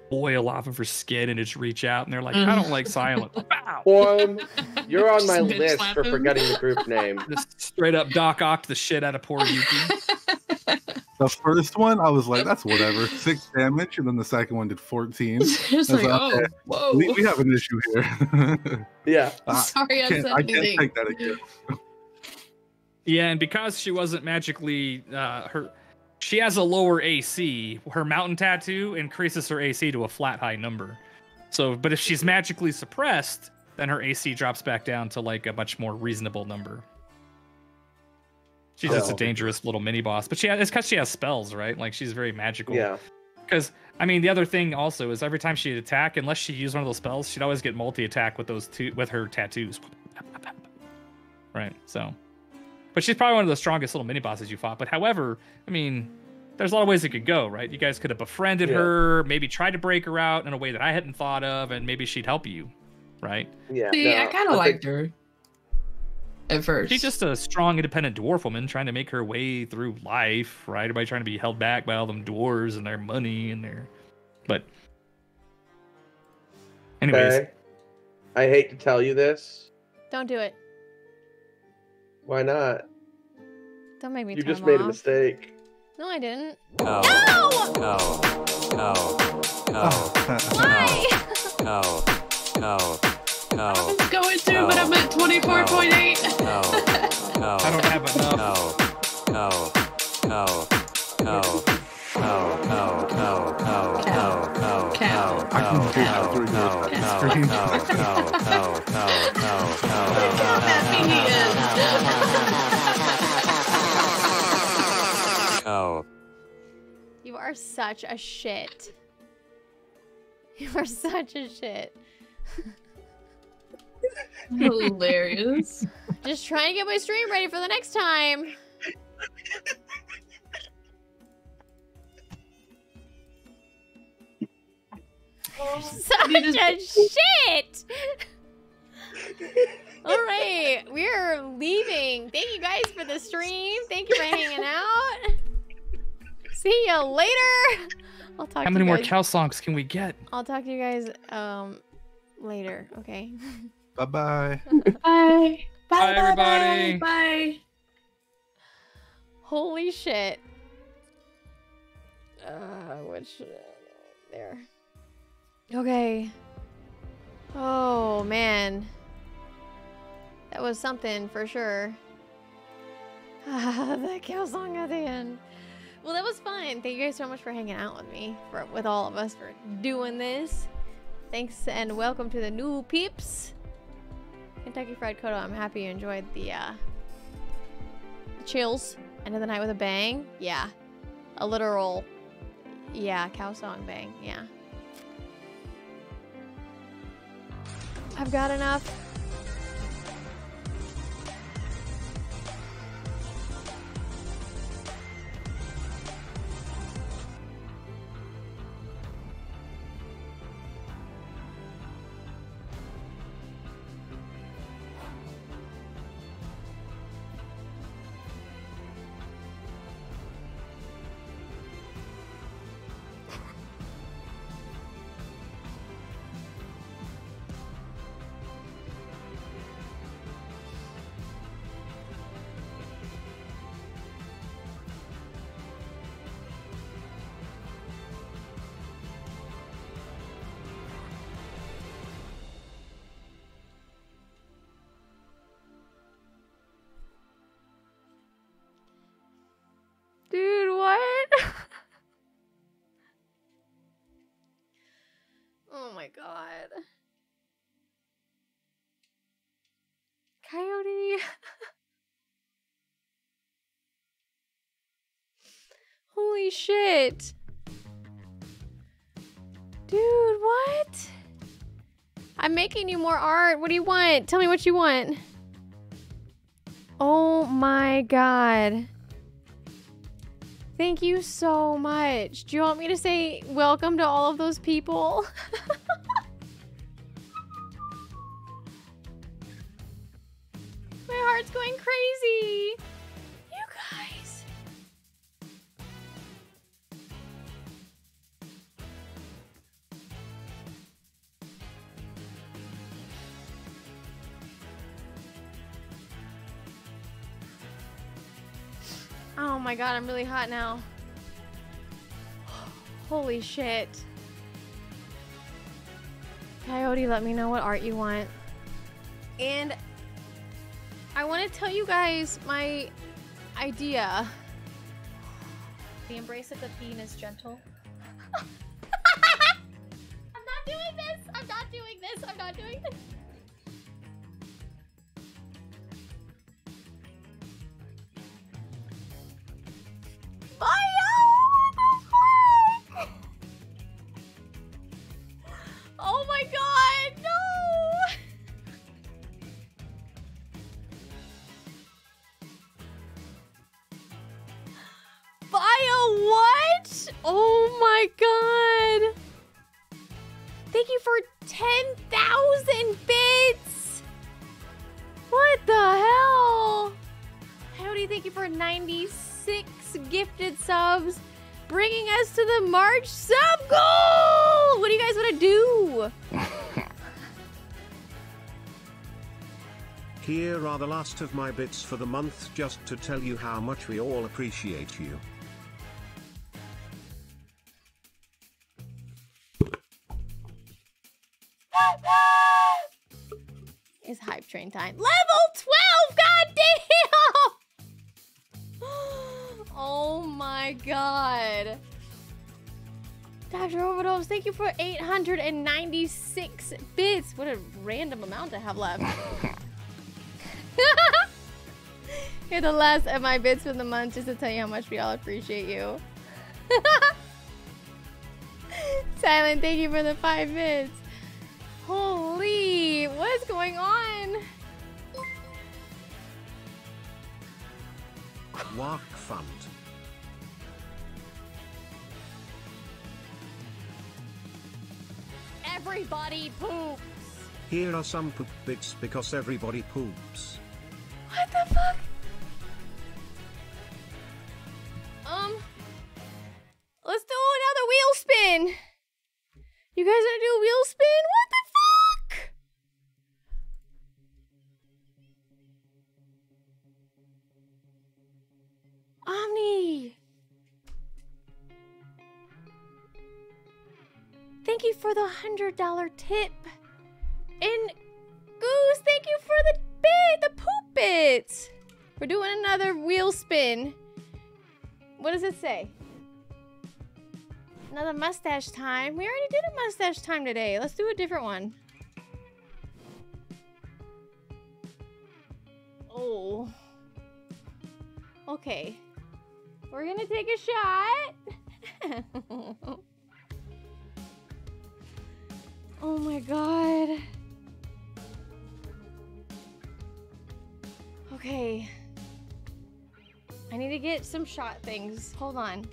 boil off of her skin and just reach out, and they're like, I don't like silence. Bow! Form, you're on my list for forgetting the group name. Just straight up Doc Ocked the shit out of poor Yuki. The first one, I was like, that's whatever. 6 damage, and then the second one did 14. It's like, oh, whoa. We have an issue here. Yeah. Sorry, I can't take that again. Yeah, and because she wasn't magically she has a lower AC. Her mountain tattoo increases her AC to a flat high number. So, but if she's magically suppressed, then her AC drops back down to like a much more reasonable number. She's just a dangerous little mini boss, but it's because she has spells, right? Like she's very magical. Yeah. Because the other thing also is every time she'd attack, unless she used one of those spells, she'd always get multi-attack with with her tattoos. Right. So, but she's probably one of the strongest little mini bosses you fought. But however, there's a lot of ways it could go, right? You guys could have befriended her, maybe tried to break her out in a way that I hadn't thought of, and maybe she'd help you, right? Yeah. See, I kind of liked her. At first. She's just a strong, independent dwarf woman trying to make her way through life, right? Everybody trying to be held back by all them dwarves and their money and their... But... Anyways. Okay. I hate to tell you this. Don't do it. Why not? Don't make me You turn just made off. a mistake. No, I didn't. No! No! Why? I was going to, but I'm at 24.8. I don't have enough. You are such a shit. You are such a shit. Hilarious. Just trying to get my stream ready for the next time. Such a shit! Alright, we're leaving. Thank you guys for the stream. Thank you for hanging out. See you later. I'll talk to you guys. How many more cow songs can we get? I'll talk to you guys later, okay? Bye-bye. Bye. Bye, everybody. Bye. Holy shit. Which there. Okay. Oh man, that was something for sure. That cow song at the end. Well, that was fun. Thank you guys so much for hanging out with me, with all of us for doing this. Thanks and welcome to the new peeps. Kentucky Fried Koto. I'm happy you enjoyed the chills. End of the night with a bang. Yeah, a literal. Yeah, cow song bang. Yeah. I've got enough. Dude, what? Oh my god. Coyote. Holy shit. Dude, what? I'm making you more art. What do you want? Tell me what you want. Oh my god. Thank you so much. Do you want me to say welcome to all of those people? My heart's going crazy. You guys. Oh my god, I'm really hot now. Holy shit. Coyote, let me know what art you want. And I want to tell you guys my idea. The embrace of the penis gentle. I'm not doing this! I'm not doing this! I'm not doing this! Oh my god, no! Buy a what? Oh my god! Thank you for 10,000 bits! What the hell? Howdy, thank you for 96 gifted subs, bringing us to the March sub goal! What do you guys want to do? Here are the last of my bits for the month, just to tell you how much we all appreciate you. It's hype train time. Level 12! God damn! Oh my god. Dr. Overdose, thank you for 896 bits. What a random amount to have left. Here are the last of my bits for the month, just to tell you how much we all appreciate you. Silent, thank you for the 5 bits. Holy, what is going on? Walk Fund. Everybody poops. Here are some poop bits because everybody poops. What the fuck? Let's do another wheel spin. You guys wanna do a wheel spin? What the fuck? Omni. you for the $100 tip. And Goose, thank you for the poop bits. We're doing another wheel spin. What does it say? Another mustache time. We already did a mustache time today. Let's do a different one. Oh. Okay. We're gonna take a shot. Oh my god. Okay. I need to get some shot things. Hold on.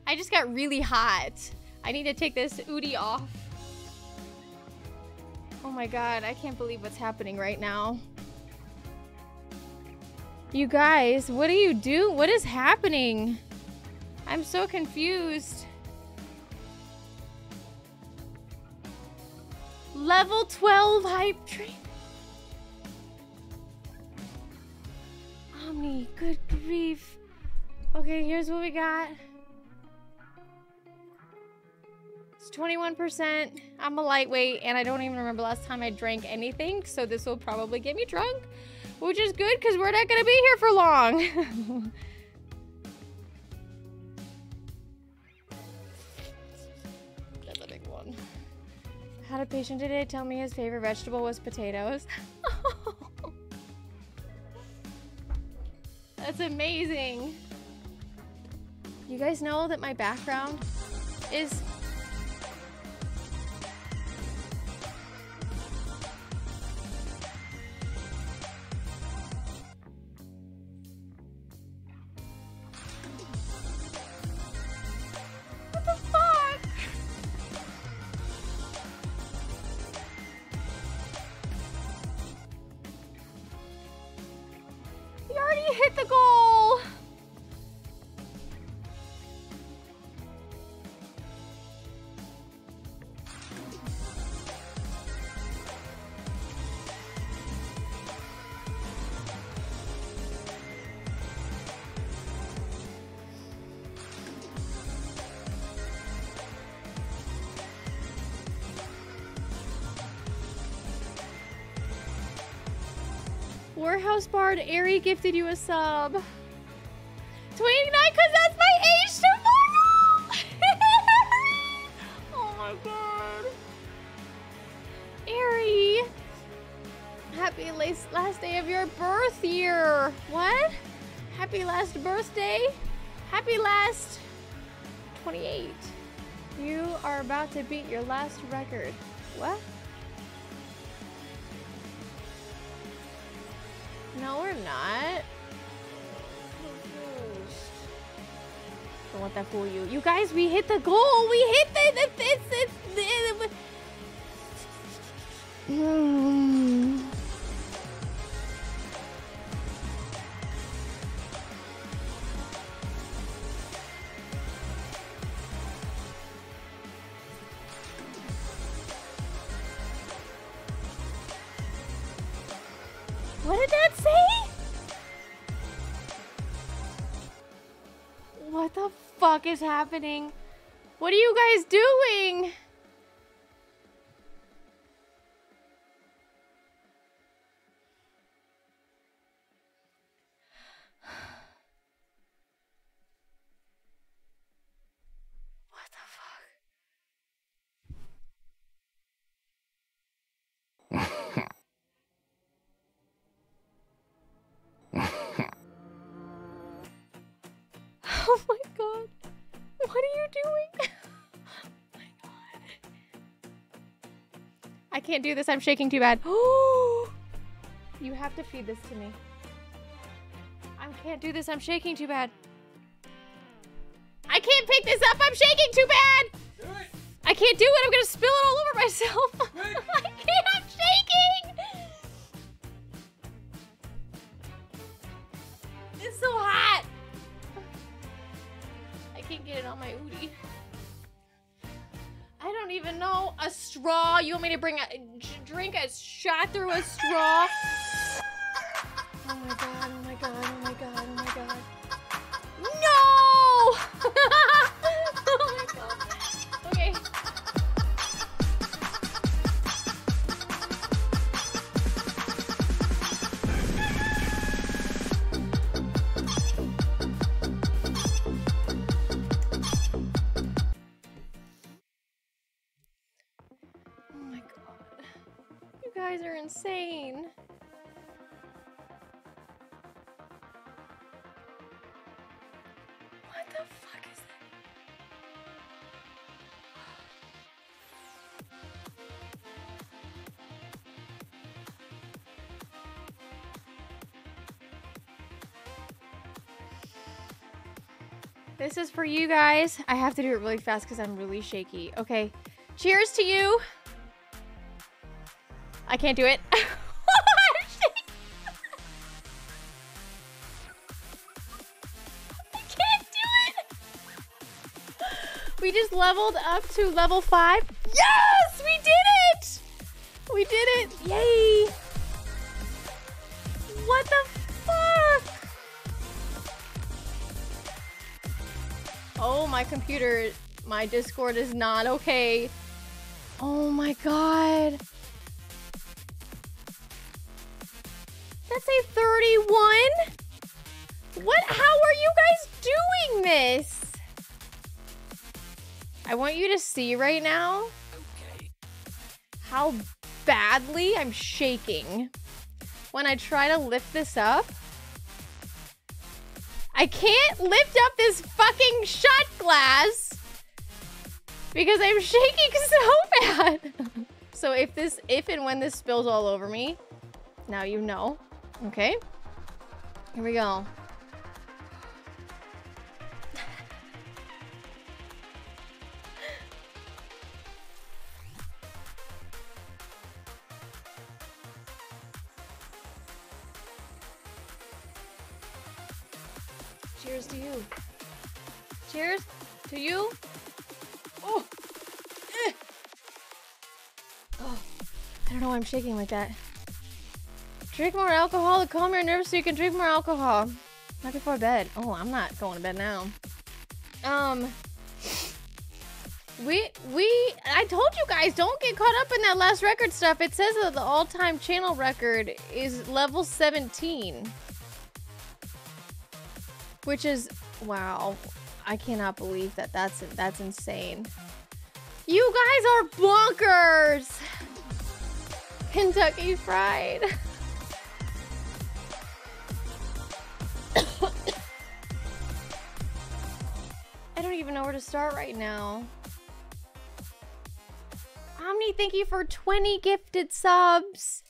I just got really hot. I need to take this Udi off. Oh my god, I can't believe what's happening right now. You guys, what do you do? What is happening? I'm so confused. Level 12 hype train. Omni, good grief. Okay, here's what we got. It's 21%. I'm a lightweight, and I don't even remember last time I drank anything, so this will probably get me drunk, which is good because we're not going to be here for long. That's a big one. Had a patient today tell me his favorite vegetable was potatoes. That's amazing. You guys know that my background is... What the fuck? He already hit the goal. Warehouse Bard, Airy gifted you a sub. 29, because that's my age tomorrow! Oh my god. Airy. Happy last day of your birth year. What? Happy last birthday? Happy last 28. You are about to beat your last record. What? No, we're not. Don't let that fool you. You guys, we hit the goal. We hit What did that say? What the fuck is happening? What are you guys doing? What the fuck? Oh my god. What are you doing? Oh my god. I can't do this. I'm shaking too bad. Oh! You have to feed this to me. I can't do this. I'm shaking too bad. I can't pick this up. I'm shaking too bad. Do it. I can't do it. I'm going to spill it all over myself. I can't. I'm shaking. It's so hot. I can't get it on my Udi. I don't even straw? You want me to bring drink a shot through a straw? Oh my god, oh my god, oh my god, oh my god. No! Oh my god. Okay. Oh my god. You guys are insane. What the fuck is that? This is for you guys. I have to do it really fast because I'm really shaky. Okay. Cheers to you. I can't do it. I can't do it. We just leveled up to level 5. Yes! We did it! We did it! Yay! What the fuck? Oh, my computer, my Discord is not okay. Oh my god. That's a 31? What? How are you guys doing this? I want you to see right now how badly I'm shaking. When I try to lift this up, I can't lift up this fucking shot glass because I'm shaking so bad. So if and when this spills all over me, now you know. Okay, here we go. Cheers to you. Cheers to you. Oh. Oh. I don't know why I'm shaking like that. Drink more alcohol to calm your nerves so you can drink more alcohol. Not before bed. Oh, I'm not going to bed now. I told you guys, don't get caught up in that last record stuff. It says that the all-time channel record is level 17. Which is, wow. I cannot believe that that's insane. You guys are bonkers! Kentucky Fried. I don't even know where to start right now. Omni, thank you for 20 gifted subs.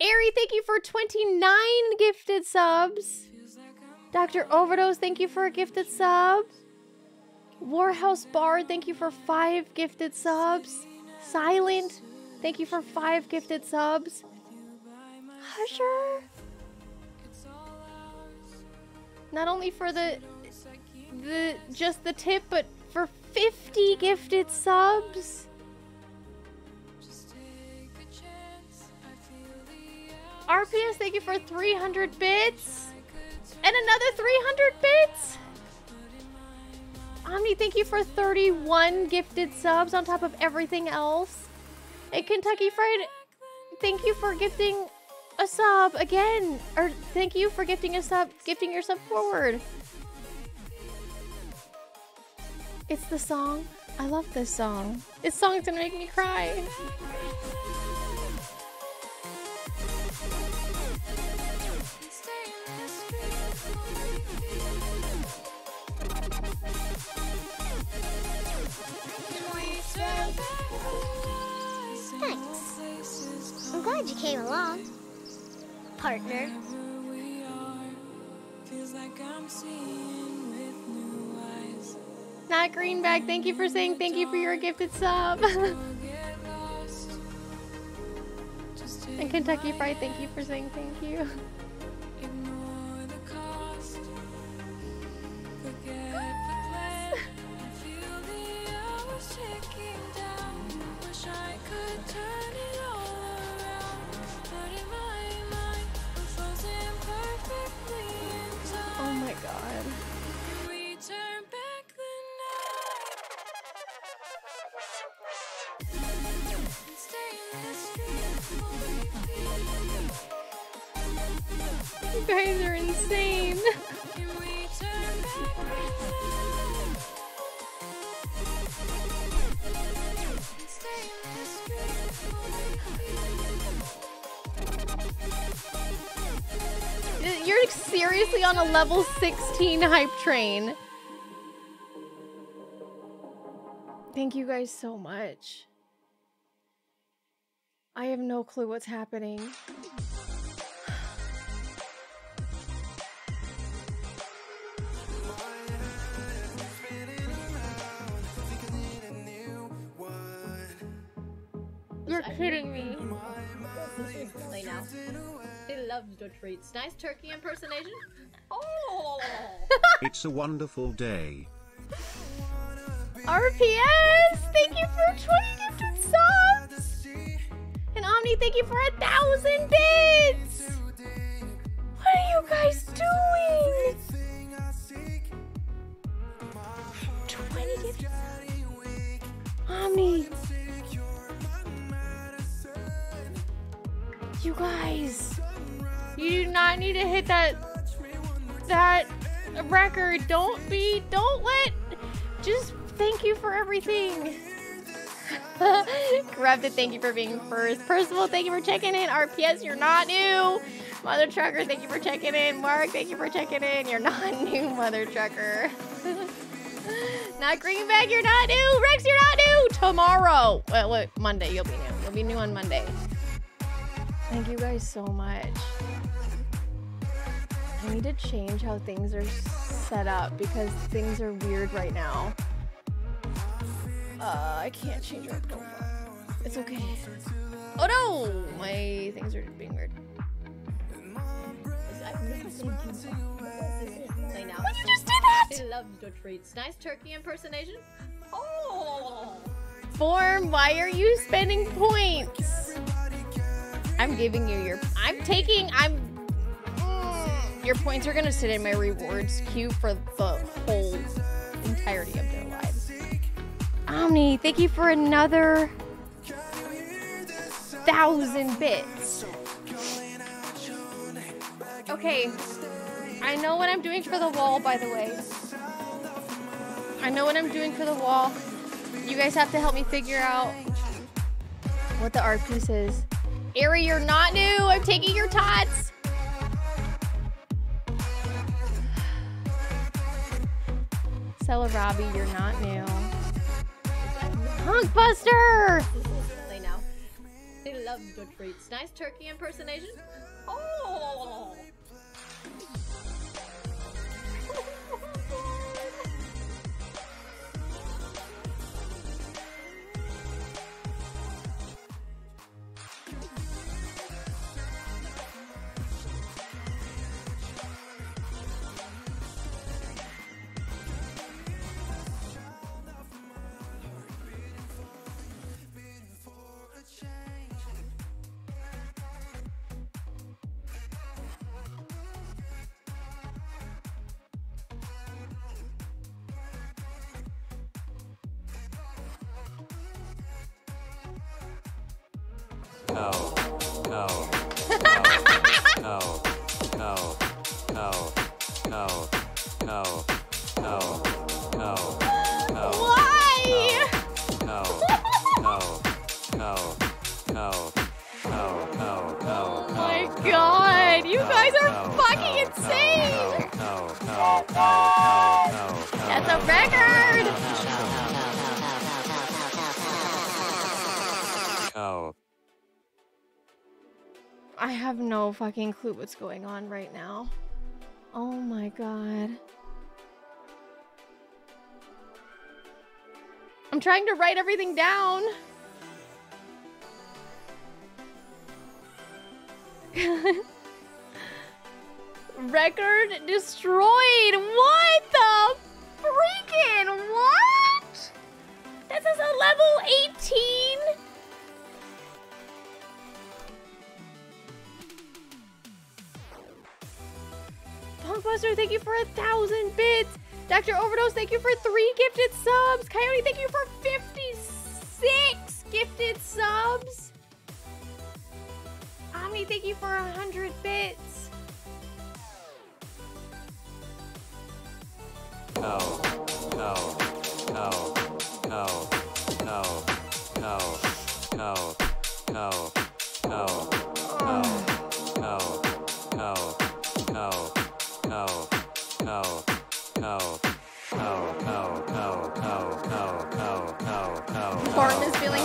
Ari, thank you for 29 gifted subs. Dr. Overdose, thank you for a gifted sub. Warhouse Bard, thank you for 5 gifted subs. Silent, thank you for 5 gifted subs. Husher, not only for just the tip, but for 50 gifted subs. RPS, thank you for 300 bits. And another 300 bits. Omni, thank you for 31 gifted subs on top of everything else. And Kentucky Fried, thank you for gifting a sub again. Or thank you for gifting a sub, gifting your sub forward. It's the song. I love this song. This song is gonna make me cry. Thanks. I'm glad you came along, partner. Not Greenback, thank you for saying thank you for your gifted sub. And Kentucky Fried, thank you for saying thank you. my god. You guys are insane. You're seriously on a level 16 hype train. Thank you guys so much. I have no clue what's happening. You're kidding me. Seriously now. He loves the treats. Nice turkey impersonation. Oh. It's a wonderful day. RPS, thank you for 20 gifted subs. And Omni, thank you for 1,000 bits. What are you guys doing? 20 gifted subs. Omni. You guys, you do not need to hit that record. Don't let, just thank you for everything. Corrupted, thank you for being first. Percival, thank you for checking in. RPS, you're not new. Mother Trucker, thank you for checking in. Mark, thank you for checking in. You're not new, Mother Trucker. Not Greenback, you're not new. Rex, you're not new. Tomorrow. Wait, Monday, you'll be new. You'll be new on Monday. Thank you guys so much. I need to change how things are set up because things are weird right now. I can't change our profile. It's okay. Oh no! My things are being weird. Why'd you just do that? He loves the treats. Nice turkey impersonation. Oh. Form, why are you spending points? I'm giving you your... your points are gonna sit in my rewards queue for the whole entirety of their lives. Omni, thank you for another 1,000 bits. Okay. I know what I'm doing for the wall, by the way. I know what I'm doing for the wall. You guys have to help me figure out what the art piece is. Ari, you're not new. I'm taking your tots. Stella Robbie, you're not new. Hunkbuster! They know. He loves the treats. Nice turkey impersonation. Oh. Fucking clue what's going on right now. Oh my god. I'm trying to write everything down. Record destroyed. What the freaking what? This is a level 18? Punkbuster, thank you for 1,000 bits. Dr. Overdose, thank you for 3 gifted subs. Coyote, thank you for 56 gifted subs. Omni, thank you for 100 bits. Barton is feeling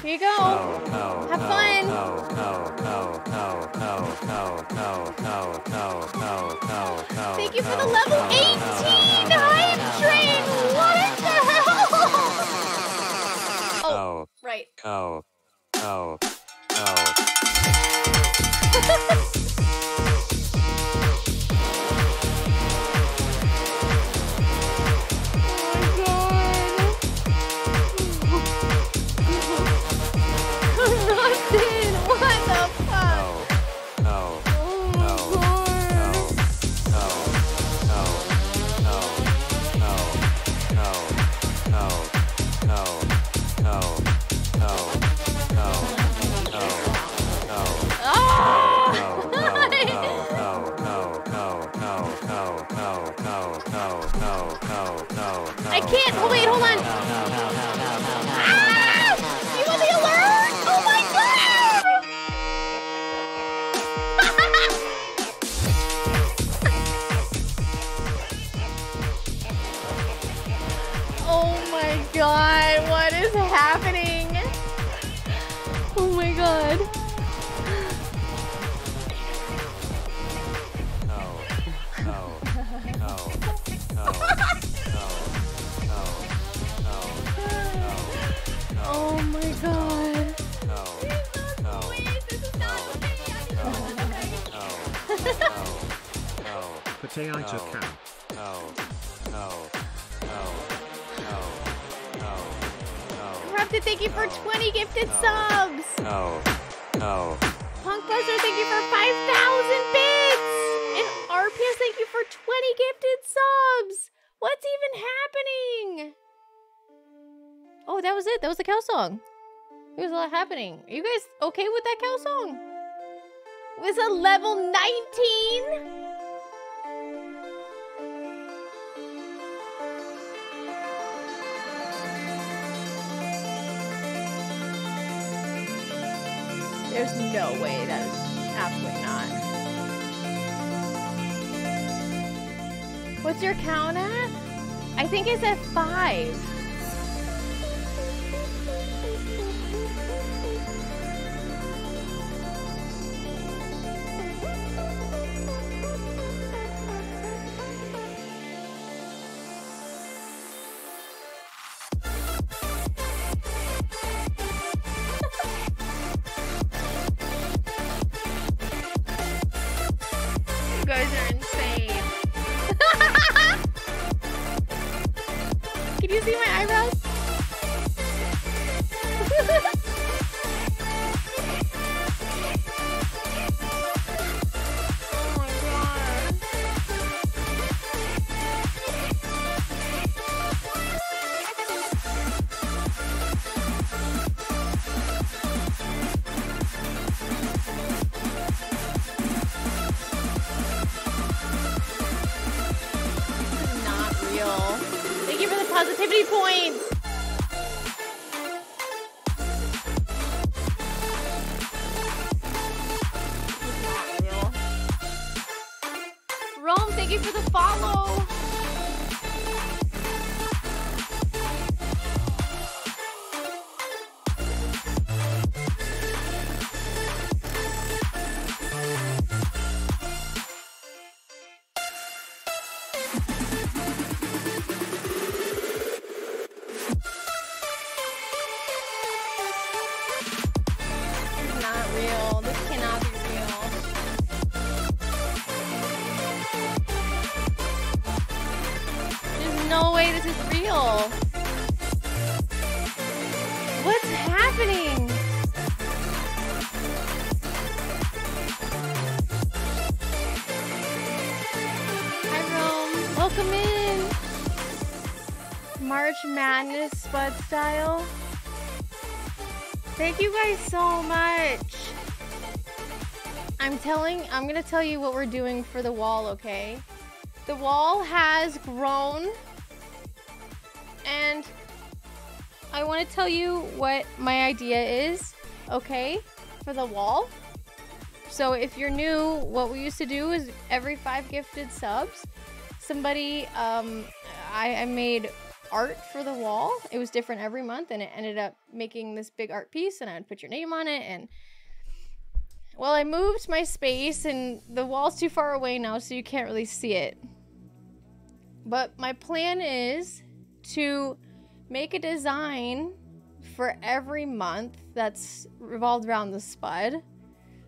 Here you go. Have fun. Thank you for the level 18 hype train. What the hell? Oh, right. I can't. Oh, wait, hold on. Ah! You want the alert? Oh my god! Oh my god, what is happening? Oh my god. Oh my god. Potato Camp. Corrupted, thank you for 20 gifted subs. Punkbuster, thank you for 5,000 bits. And RPS, thank you for 20 gifted subs. What's even happening? Oh, that was it. That was the cow song. There was a lot happening. Are you guys okay with that cow song? Was a level 19? There's no way. That is absolutely not. What's your count at? I think it's at 5. You guys are insane. Can you see my eyebrows? Oh my god. positivity points. Rome, thank you for the follow. No way this is real. What's happening? Hi, Rome. Welcome in. March Madness Spud style. Thank you guys so much. I'm gonna tell you what we're doing for the wall, okay? The wall has grown. And I want to tell you what my idea is, okay, for the wall. So if you're new, what we used to do is every 5 gifted subs, somebody, I made art for the wall. It was different every month, and it ended up making this big art piece, and I would put your name on it. And well, I moved my space, and the wall's too far away now, so you can't really see it. But my plan is to make a design for every month that's revolved around the spud.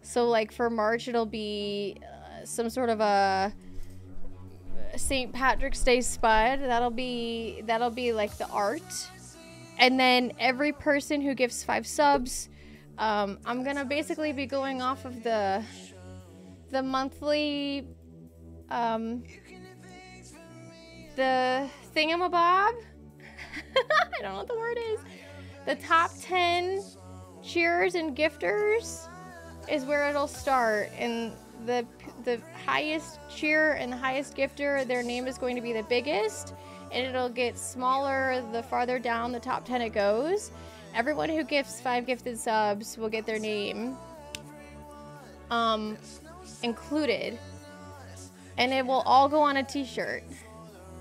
So like for March, it'll be some sort of a St. Patrick's Day spud. That'll be like the art. And then every person who gives 5 subs, I'm gonna basically be going off of the monthly the thingamabob. I don't know what the word is. The top 10 cheers and gifters is where it'll start, and the highest cheer and the highest gifter, their name is going to be the biggest, and it'll get smaller the farther down the top 10 it goes. Everyone who gifts 5 gifted subs will get their name included, and it will all go on a t-shirt.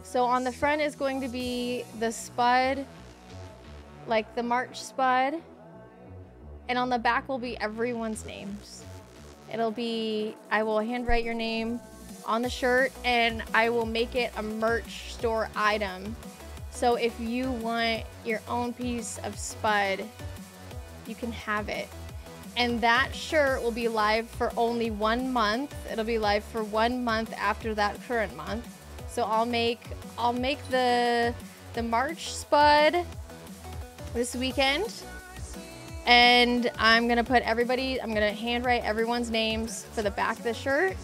So on the front is going to be the spud, like the March spud, and on the back will be everyone's names. It'll be, I will handwrite your name on the shirt, and I will make it a merch store item. So if you want your own piece of spud, you can have it. And that shirt will be live for only 1 month. It'll be live for 1 month after that current month. So I'll make the March spud this weekend, and I'm gonna handwrite everyone's names for the back of the shirt,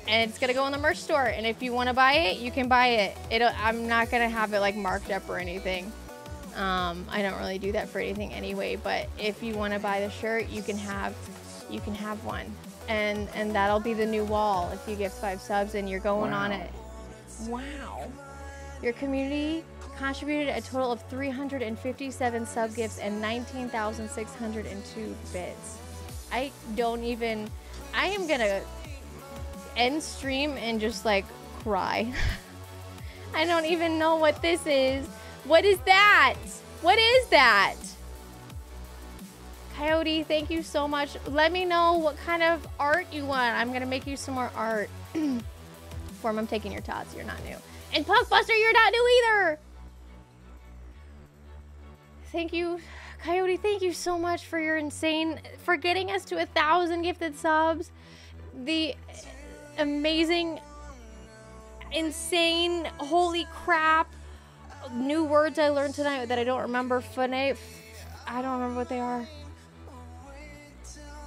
and it's gonna go in the merch store. And if you want to buy it, you can buy it. I'm not gonna have it like marked up or anything. I don't really do that for anything anyway. But if you want to buy the shirt, you can have one, and that'll be the new wall if you give 5 subs and you're going on it. Wow. Your community contributed a total of 357 sub gifts and 19,602 bits. I am gonna end stream and just like cry. I don't even know what this is. What is that? What is that? Coyote, thank you so much. Let me know what kind of art you want. I'm gonna make you some more art. Form, I'm taking your tots. You're not new. And Punkbuster, you're not new either. Thank you, Coyote. Thank you so much for your for getting us to 1,000 gifted subs. The amazing, insane, holy crap, new words I learned tonight that I don't remember. I don't remember what they are.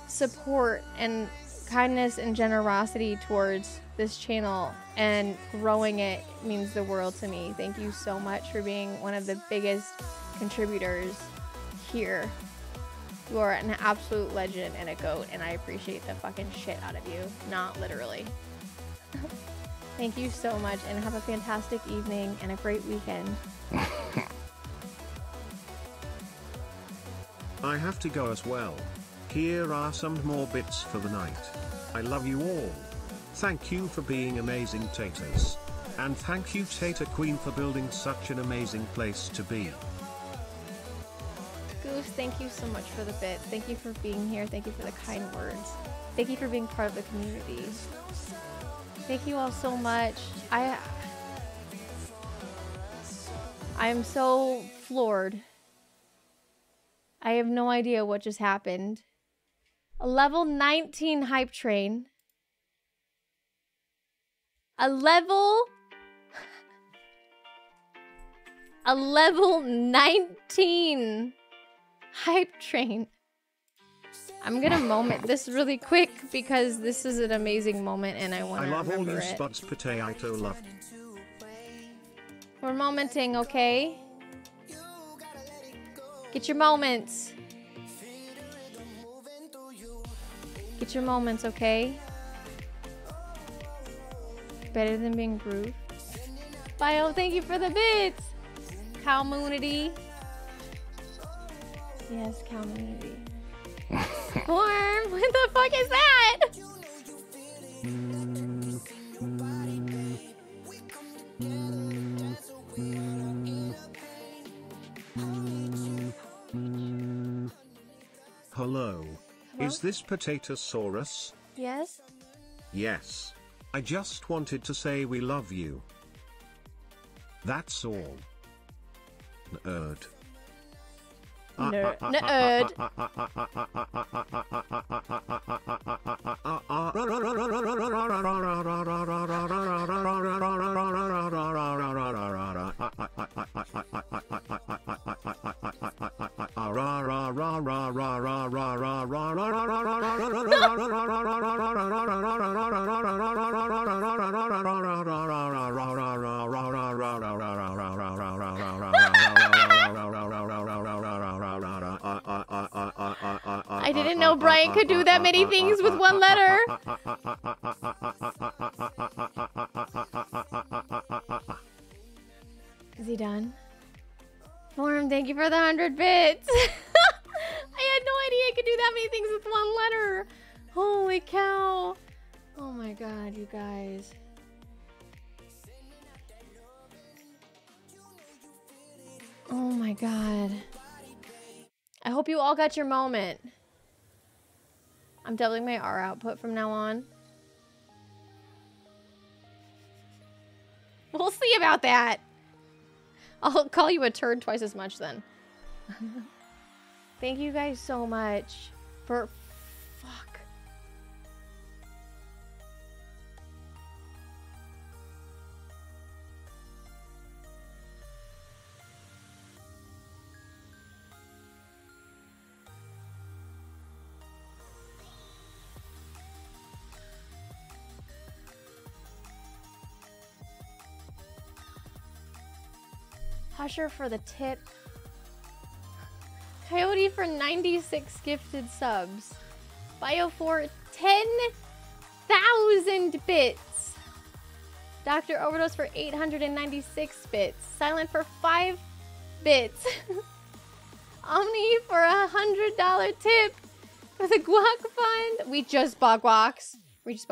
Support and kindness and generosity towards this channel and growing it means the world to me. Thank you so much for being one of the biggest contributors here. You are an absolute legend and a goat, and I appreciate the fucking shit out of you. Not literally. Thank you so much, and have a fantastic evening and a great weekend. I have to go as well. Here are some more bits for the night. I love you all. Thank you for being amazing taters. And thank you Tater Queen for building such an amazing place to be. Goose, thank you so much for the bit. Thank you for being here. Thank you for the kind words. Thank you for being part of the community. Thank you all so much. I am so floored. I have no idea what just happened. A level 19 hype train. A level 19 hype train. I'm gonna moment this really quick because this is an amazing moment and I want to remember it. I love all you spots, Potato love. We're momenting, okay? Get your moments. Get your moments, okay? Better than being grooved. Bio, thank you for the bits! Community. Yes, community. Form, what the fuck is that? Hello. Is this Potaytosaurus? Yes? Yes. I just wanted to say we love you. That's all. Nerd. Nerd. I didn't know Brian could do that many things with one letter. Is he done? Form, thank you for the 100 bits. I had no idea I could do that many things with one letter. Holy cow. Oh my god, you guys. Oh my god. I hope you all got your moment. I'm doubling my R output from now on. We'll see about that. I'll call you a turd twice as much then. Thank you guys so much for... Fuck. Husher for the tip. Coyote for 96 gifted subs. Bio for 10,000 bits. Dr. Overdose for 896 bits. Silent for 5 bits. Omni for $100 tip for the guac fund. We just bought guacs. We just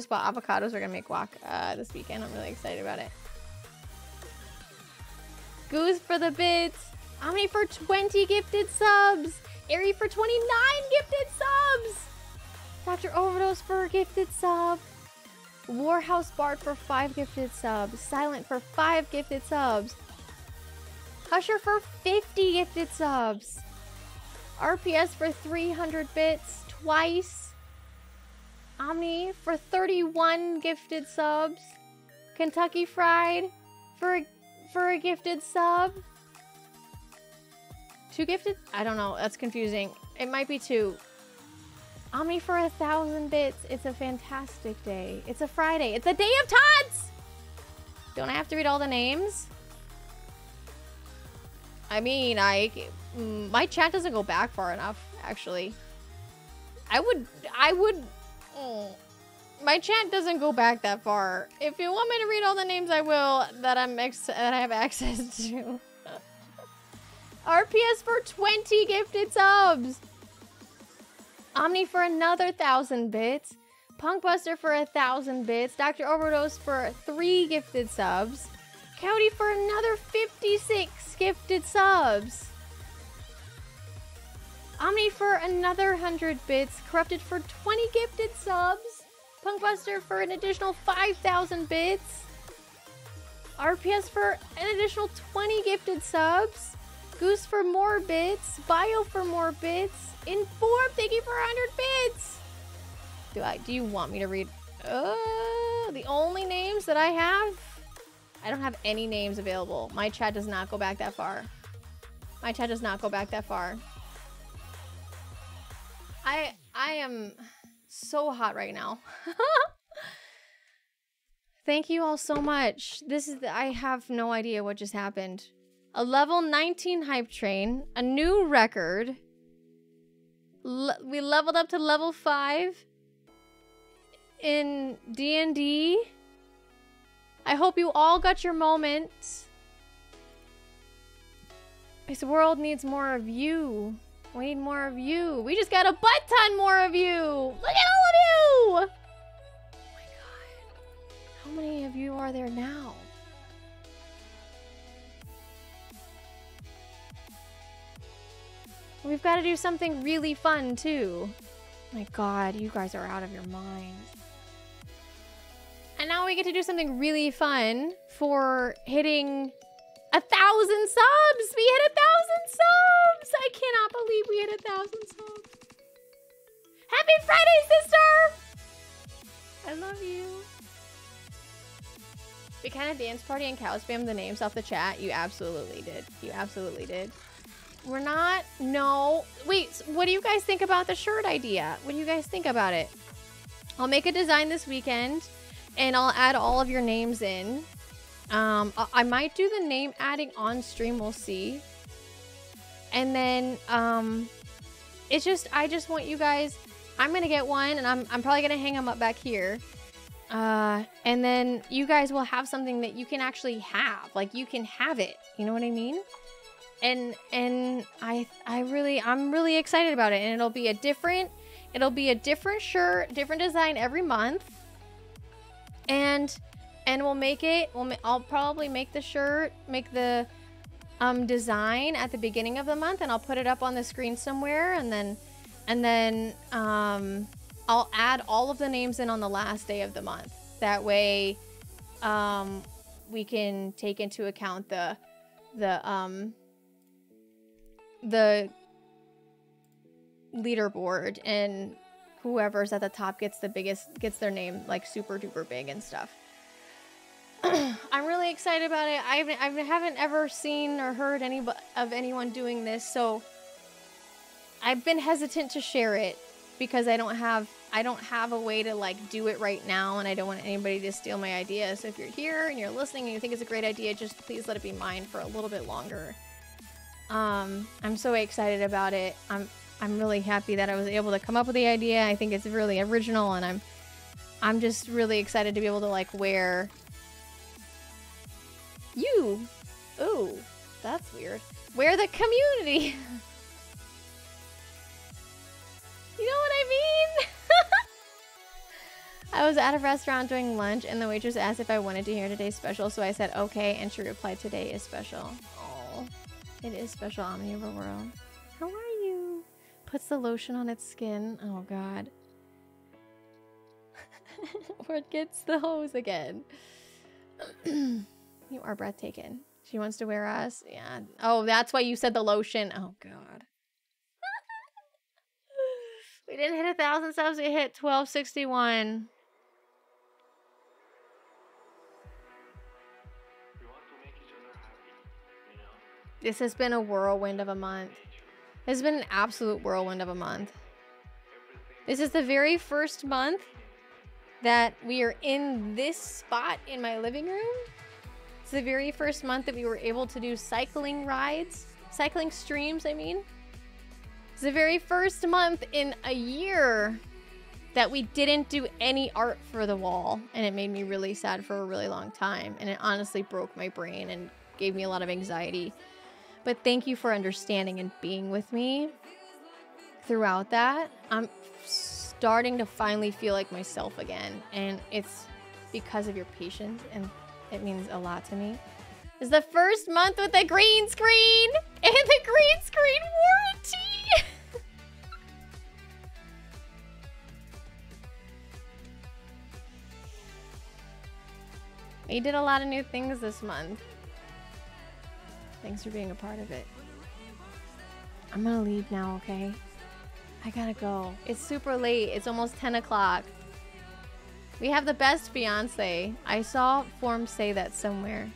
bought avocados. We're gonna make guac this weekend. I'm really excited about it. Goose for the bits. Omni for 20 gifted subs. Ari for 29 gifted subs. Dr. Overdose for a gifted sub. Warhouse Bart for 5 gifted subs. Silent for 5 gifted subs. Husher for 50 gifted subs. RPS for 300 bits twice. Omni for 31 gifted subs. Kentucky Fried for a gifted sub. 2 gifted? I don't know. That's confusing. It might be 2. Omni for 1,000 bits. It's a fantastic day. It's a Friday. It's a day of tots! Don't I have to read all the names? I mean, my chat doesn't go back far enough, actually. My chat doesn't go back that far. If you want me to read all the names, I will, that I have access to. RPS for 20 gifted subs. Omni for another 1,000 bits. Punkbuster for 1,000 bits. Dr. Overdose for 3 gifted subs. Cody for another 56 gifted subs. Omni for another 100 bits. Corrupted for 20 gifted subs. Punkbuster for an additional 5,000 bits. RPS for an additional 20 gifted subs. Goose for more bits. Bio for more bits. Inform, thank you for 100 bits. Do you want me to read the only names that I have? I don't have any names available. My chat does not go back that far. My chat does not go back that far. I am so hot right now. Thank you all so much. I have no idea what just happened. A level 19 hype train, a new record. We leveled up to level 5 in D&D. I hope you all got your moments. This world needs more of you. We need more of you. We just got a butt ton more of you. Look at all of you. Oh my god. How many of you are there now? We've got to do something really fun too. My god, you guys are out of your minds. And now we get to do something really fun for hitting 1,000 subs! We hit 1,000 subs! I cannot believe we hit 1,000 subs. Happy Friday, sister! I love you. We kind of dance party and cow spam the names off the chat. You absolutely did. You absolutely did. We're not... No. Wait, what do you guys think about the shirt idea? What do you guys think about it? I'll make a design this weekend, and I'll add all of your names in. I might do the name adding on stream, we'll see. And then, it's just, I just want you guys, I'm gonna get one, and I'm probably gonna hang them up back here. And then you guys will have something that you can actually have. Like, you can have it, you know what I mean? And I'm really excited about it, and it'll be a different shirt, different design every month. And we'll make it, I'll probably make the shirt, make the design at the beginning of the month, and I'll put it up on the screen somewhere, and then I'll add all of the names in on the last day of the month. That way we can take into account the leaderboard, and whoever's at the top gets their name like super duper big and stuff. I'm really excited about it. I haven't ever seen or heard of anyone doing this, so I've been hesitant to share it because I don't have a way to like do it right now, and I don't want anybody to steal my idea. So if you're here and you're listening and you think it's a great idea, just please let it be mine for a little bit longer. I'm so excited about it. I'm really happy that I was able to come up with the idea. I think it's really original, and I'm just really excited to be able to like wear you. Oh, that's weird. Wear the community. You know what I mean? I was at a restaurant during lunch, and the waitress asked if I wanted to hear today's special, so I said okay, and she replied, "Today is special." Oh, it is special, Omnivore World. How are you? Puts the lotion on its skin. Oh god. Or it gets the hose again. You are breathtaking. She wants to wear us. Yeah. Oh, that's why you said the lotion. Oh god. We didn't hit 1,000 subs. We hit 1,261. This has been a whirlwind of a month. This has been an absolute whirlwind of a month. This is the very first month that we are in this spot in my living room. It's the very first month that we were able to do cycling streams, I mean. It's the very first month in a year that we didn't do any art for the wall, and it made me really sad for a really long time, and it honestly broke my brain and gave me a lot of anxiety. But thank you for understanding and being with me throughout that. I'm starting to finally feel like myself again, and it's because of your patience, and it means a lot to me. It's the first month with a green screen and the green screen warranty. We did a lot of new things this month. Thanks for being a part of it. I'm gonna leave now, okay? I gotta go. It's super late. It's almost 10 o'clock. We have the best fiance. I saw forms say that somewhere.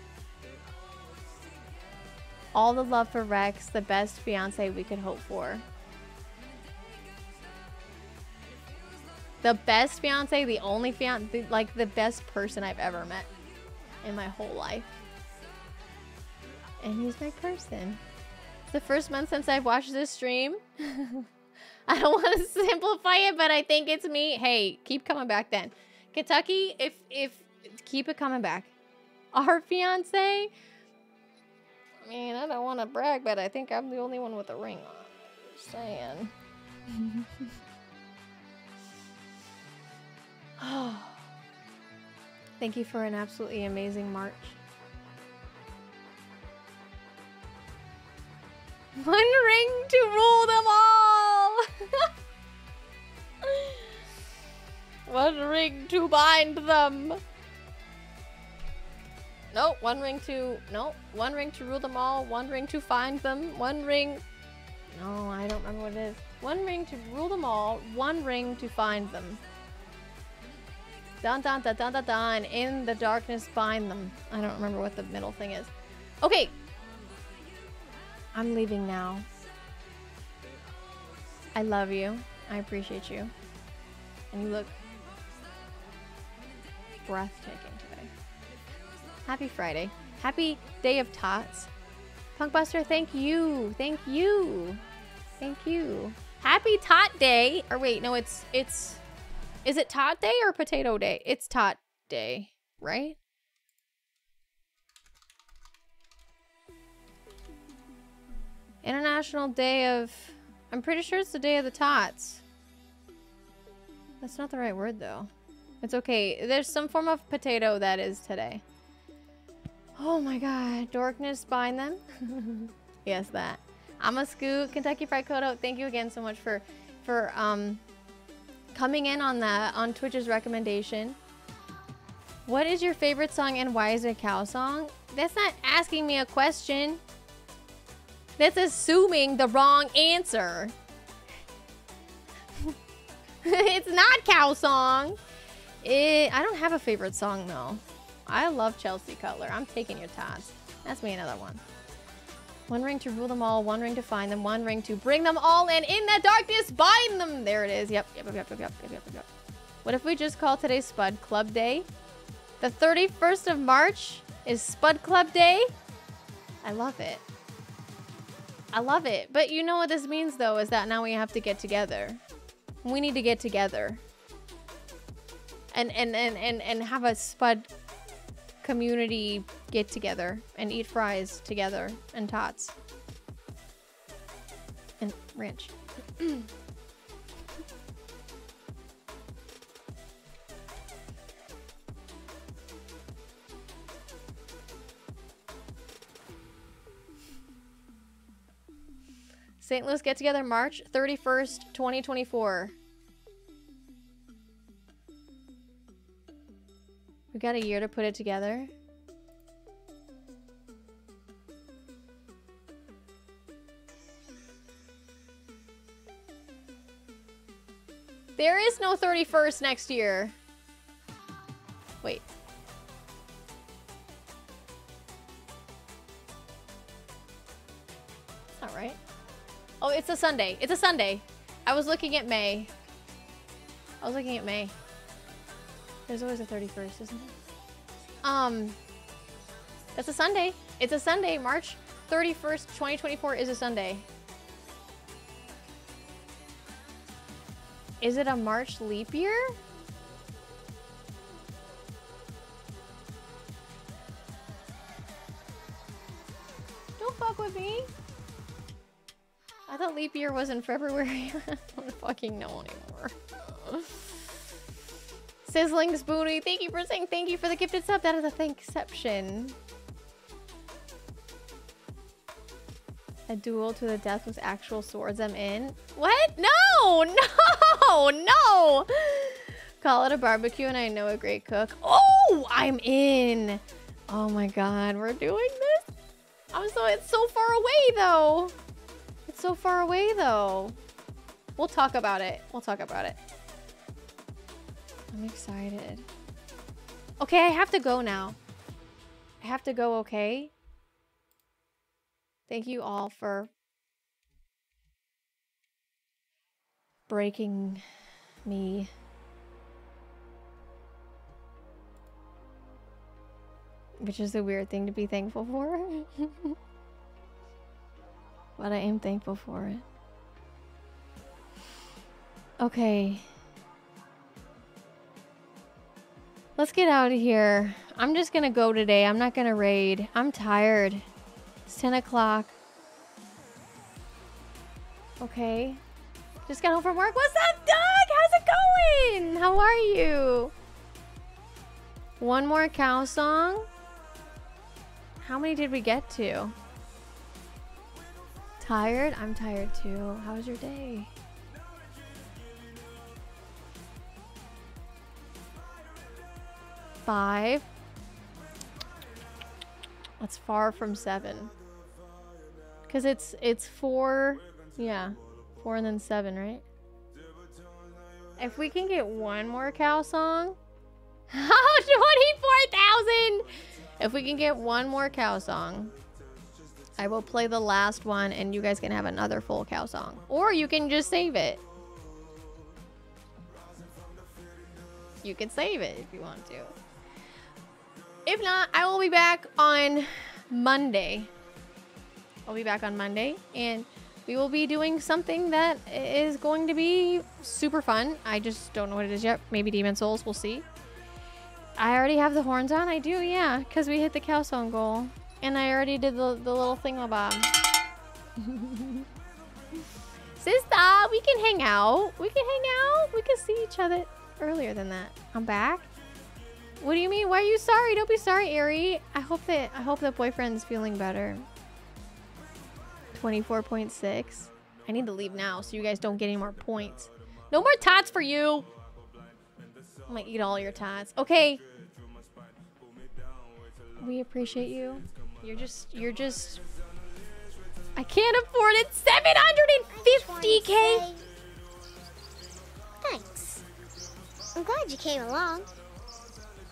All the love for Rex, the best fiance we could hope for. The best fiance, the only fiance, like the best person I've ever met in my whole life. And he's my person. It's the first month since I've watched this stream. I don't want to simplify it, but I think it's me. Hey, keep coming back then. Kentucky, if keep it coming back. Our fiance, I mean, I don't want to brag, but I think I'm the only one with a ring on. Just saying. Thank you for an absolutely amazing March. One ring to rule them all! One ring to bind them! No, one ring to... No, one ring to rule them all, one ring to find them, one ring... No, I don't remember what it is. One ring to rule them all, one ring to find them. Dun dun dun dun dun dun, in the darkness bind them. I don't remember what the middle thing is. Okay. I'm leaving now. I love you. I appreciate you. And you look breathtaking today. Happy Friday. Happy Day of Tots. Punkbuster, thank you. Thank you. Thank you. Happy Tot Day. Or wait, no, is it Tot Day or Potato Day? It's Tot Day, right? International Day of... I'm pretty sure it's the Day of the Tots. That's not the right word, though. It's okay. There's some form of potato that is today. Oh my god. Darkness bind them? Yes, that. I'm a Scoot. Kentucky Fried Kodo, thank you again so much for coming in on that, on Twitch's recommendation. What is your favorite song and why is it a cow song? That's not asking me a question. That's assuming the wrong answer. It's not cow song. I don't have a favorite song though. I love Chelsea Cutler. I'm taking your tots. That's me another one. One ring to rule them all, one ring to find them, one ring to bring them all, and in the darkness bind them. There it is. Yep. What if we just call today Spud Club Day? The 31st of March is Spud Club Day. I love it. I love it. But you know what this means though, is that now we have to get together. We need to get together. And have a Spud community get together and eat fries together and tots. And ranch. St. Louis get together March 31st, 2024. We got a year to put it together. There is no 31st next year. Wait. That's not right. Oh, it's a Sunday. It's a Sunday. I was looking at May. There's always a 31st, isn't it? That's a Sunday. It's a Sunday. March 31st, 2024 is a Sunday. Is it a March leap year? Don't fuck with me. I thought leap year was in February. I don't fucking know anymore. Sizzling Spoonie, thank you for saying thank you for the gifted sub. That is a thankception. A duel to the death with actual swords. I'm in. What? No! No! No! Call it a barbecue and I know a great cook. Oh! I'm in! Oh my god, we're doing this? It's so far away though. It's so far away though. We'll talk about it. We'll talk about it. I'm excited. Okay, I have to go now. I have to go, okay? Thank you all for breaking me. Which is a weird thing to be thankful for. But I am thankful for it. Okay. Let's get out of here. I'm just gonna go today. I'm not gonna raid. I'm tired. It's 10 o'clock. Okay. Just got home from work. What's up, Doug? How's it going? How are you? One more cow song? How many did we get to? Tired? I'm tired too. How was your day? Five. That's far from 7. Cause it's 4. Yeah, 4 and then 7, right? If we can get one more cow song. 24,000. If we can get one more cow song, I will play the last one and you guys can have another full cow song. Or you can just save it. You can save it if you want to. If not, I will be back on Monday. I'll be back on Monday and we will be doing something that is going to be super fun. I just don't know what it is yet. Maybe Demon Souls, we'll see. I already have the horns on. I do, yeah, because we hit the cow song goal. And I already did the little thingamabob. Sister, we can hang out. We can hang out. We can see each other earlier than that. I'm back. What do you mean? Why are you sorry? Don't be sorry, Ari. I hope that boyfriend's feeling better. 24.6. I need to leave now so you guys don't get any more points. No more tots for you. I'm gonna eat all your tots. Okay. We appreciate you. You're just I can't afford it. 750k. Thanks. I'm glad you came along,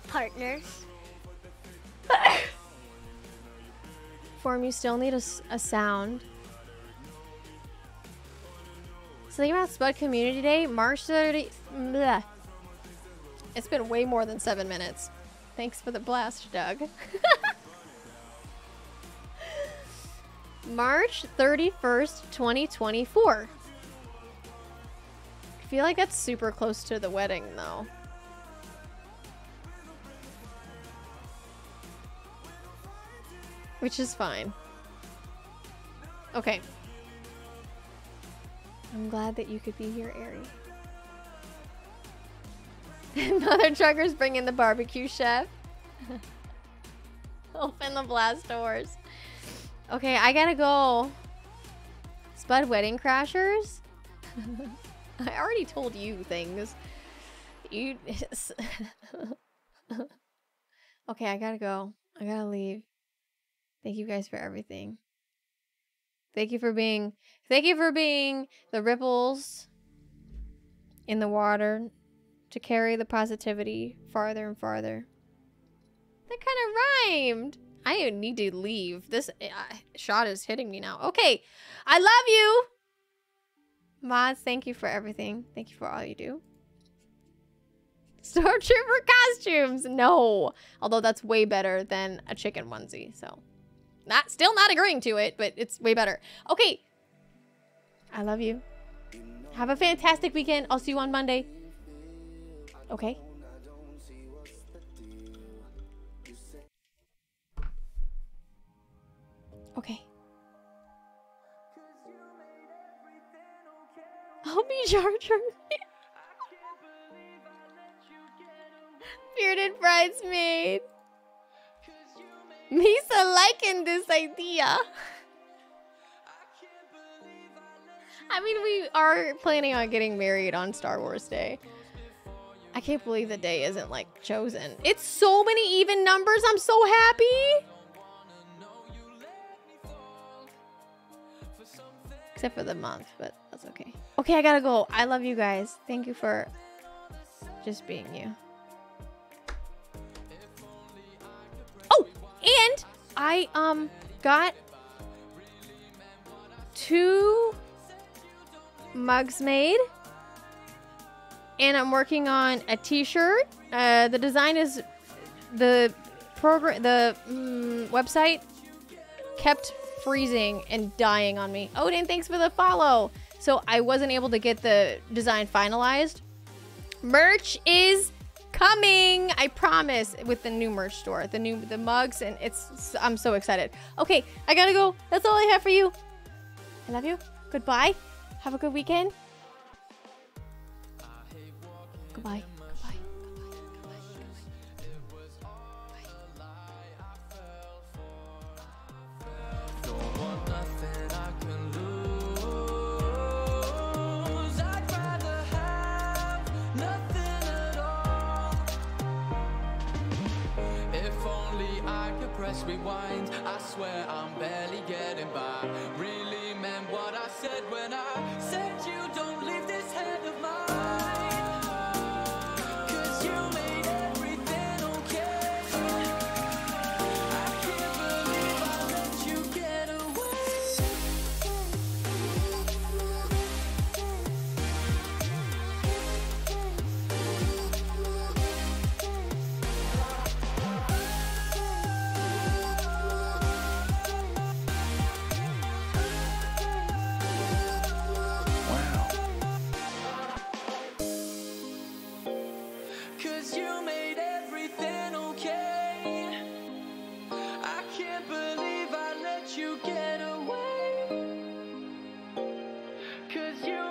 partner. Form, you still need a sound. Something about Spud Community Day, March 30. Bleh. It's been way more than 7 minutes. Thanks for the blast, Doug. March 31st, 2024. I feel like that's super close to the wedding, though. Which is fine. Okay. I'm glad that you could be here, Ari. Mother Truckers bring in the barbecue chef. Open the blast doors. Okay, I gotta go. Spud Wedding Crashers? I already told you things. You... Okay, I gotta go. I gotta leave. Thank you guys for everything. Thank you for being the ripples in the water to carry the positivity farther and farther. That kind of rhymed. I need to leave. This shot is hitting me now. Okay, I love you. Mods, thank you for everything. Thank you for all you do. Stormtrooper costumes. No. Although that's way better than a chicken onesie. So, still not agreeing to it, but it's way better. Okay. I love you. Have a fantastic weekend. I'll see you on Monday. Okay. Okay. I'll be Jar Jar. Bearded bridesmaid. Misa liking this idea. I mean, we are planning on getting married on Star Wars Day. I can't believe the day isn't like chosen. It's so many even numbers. I'm so happy. Except for the month, but that's okay. Okay, I gotta go. I love you guys. Thank you for just being you. Oh, and I got 2 mugs made, and I'm working on a t-shirt. The design is the website kept freezing and dying on me. Odin, thanks for the follow. So I wasn't able to get the design finalized. Merch is coming, I promise, with the new merch store, the mugs, and I'm so excited. Okay, I gotta go. That's all I have for you. I love you. Goodbye. Have a good weekend. Goodbye. Goodbye. Press rewind, I swear I'm barely getting by. Really meant what I said when I said you don't leave this head of mine. 'Cause you made everything okay. I can't believe I let you get away. You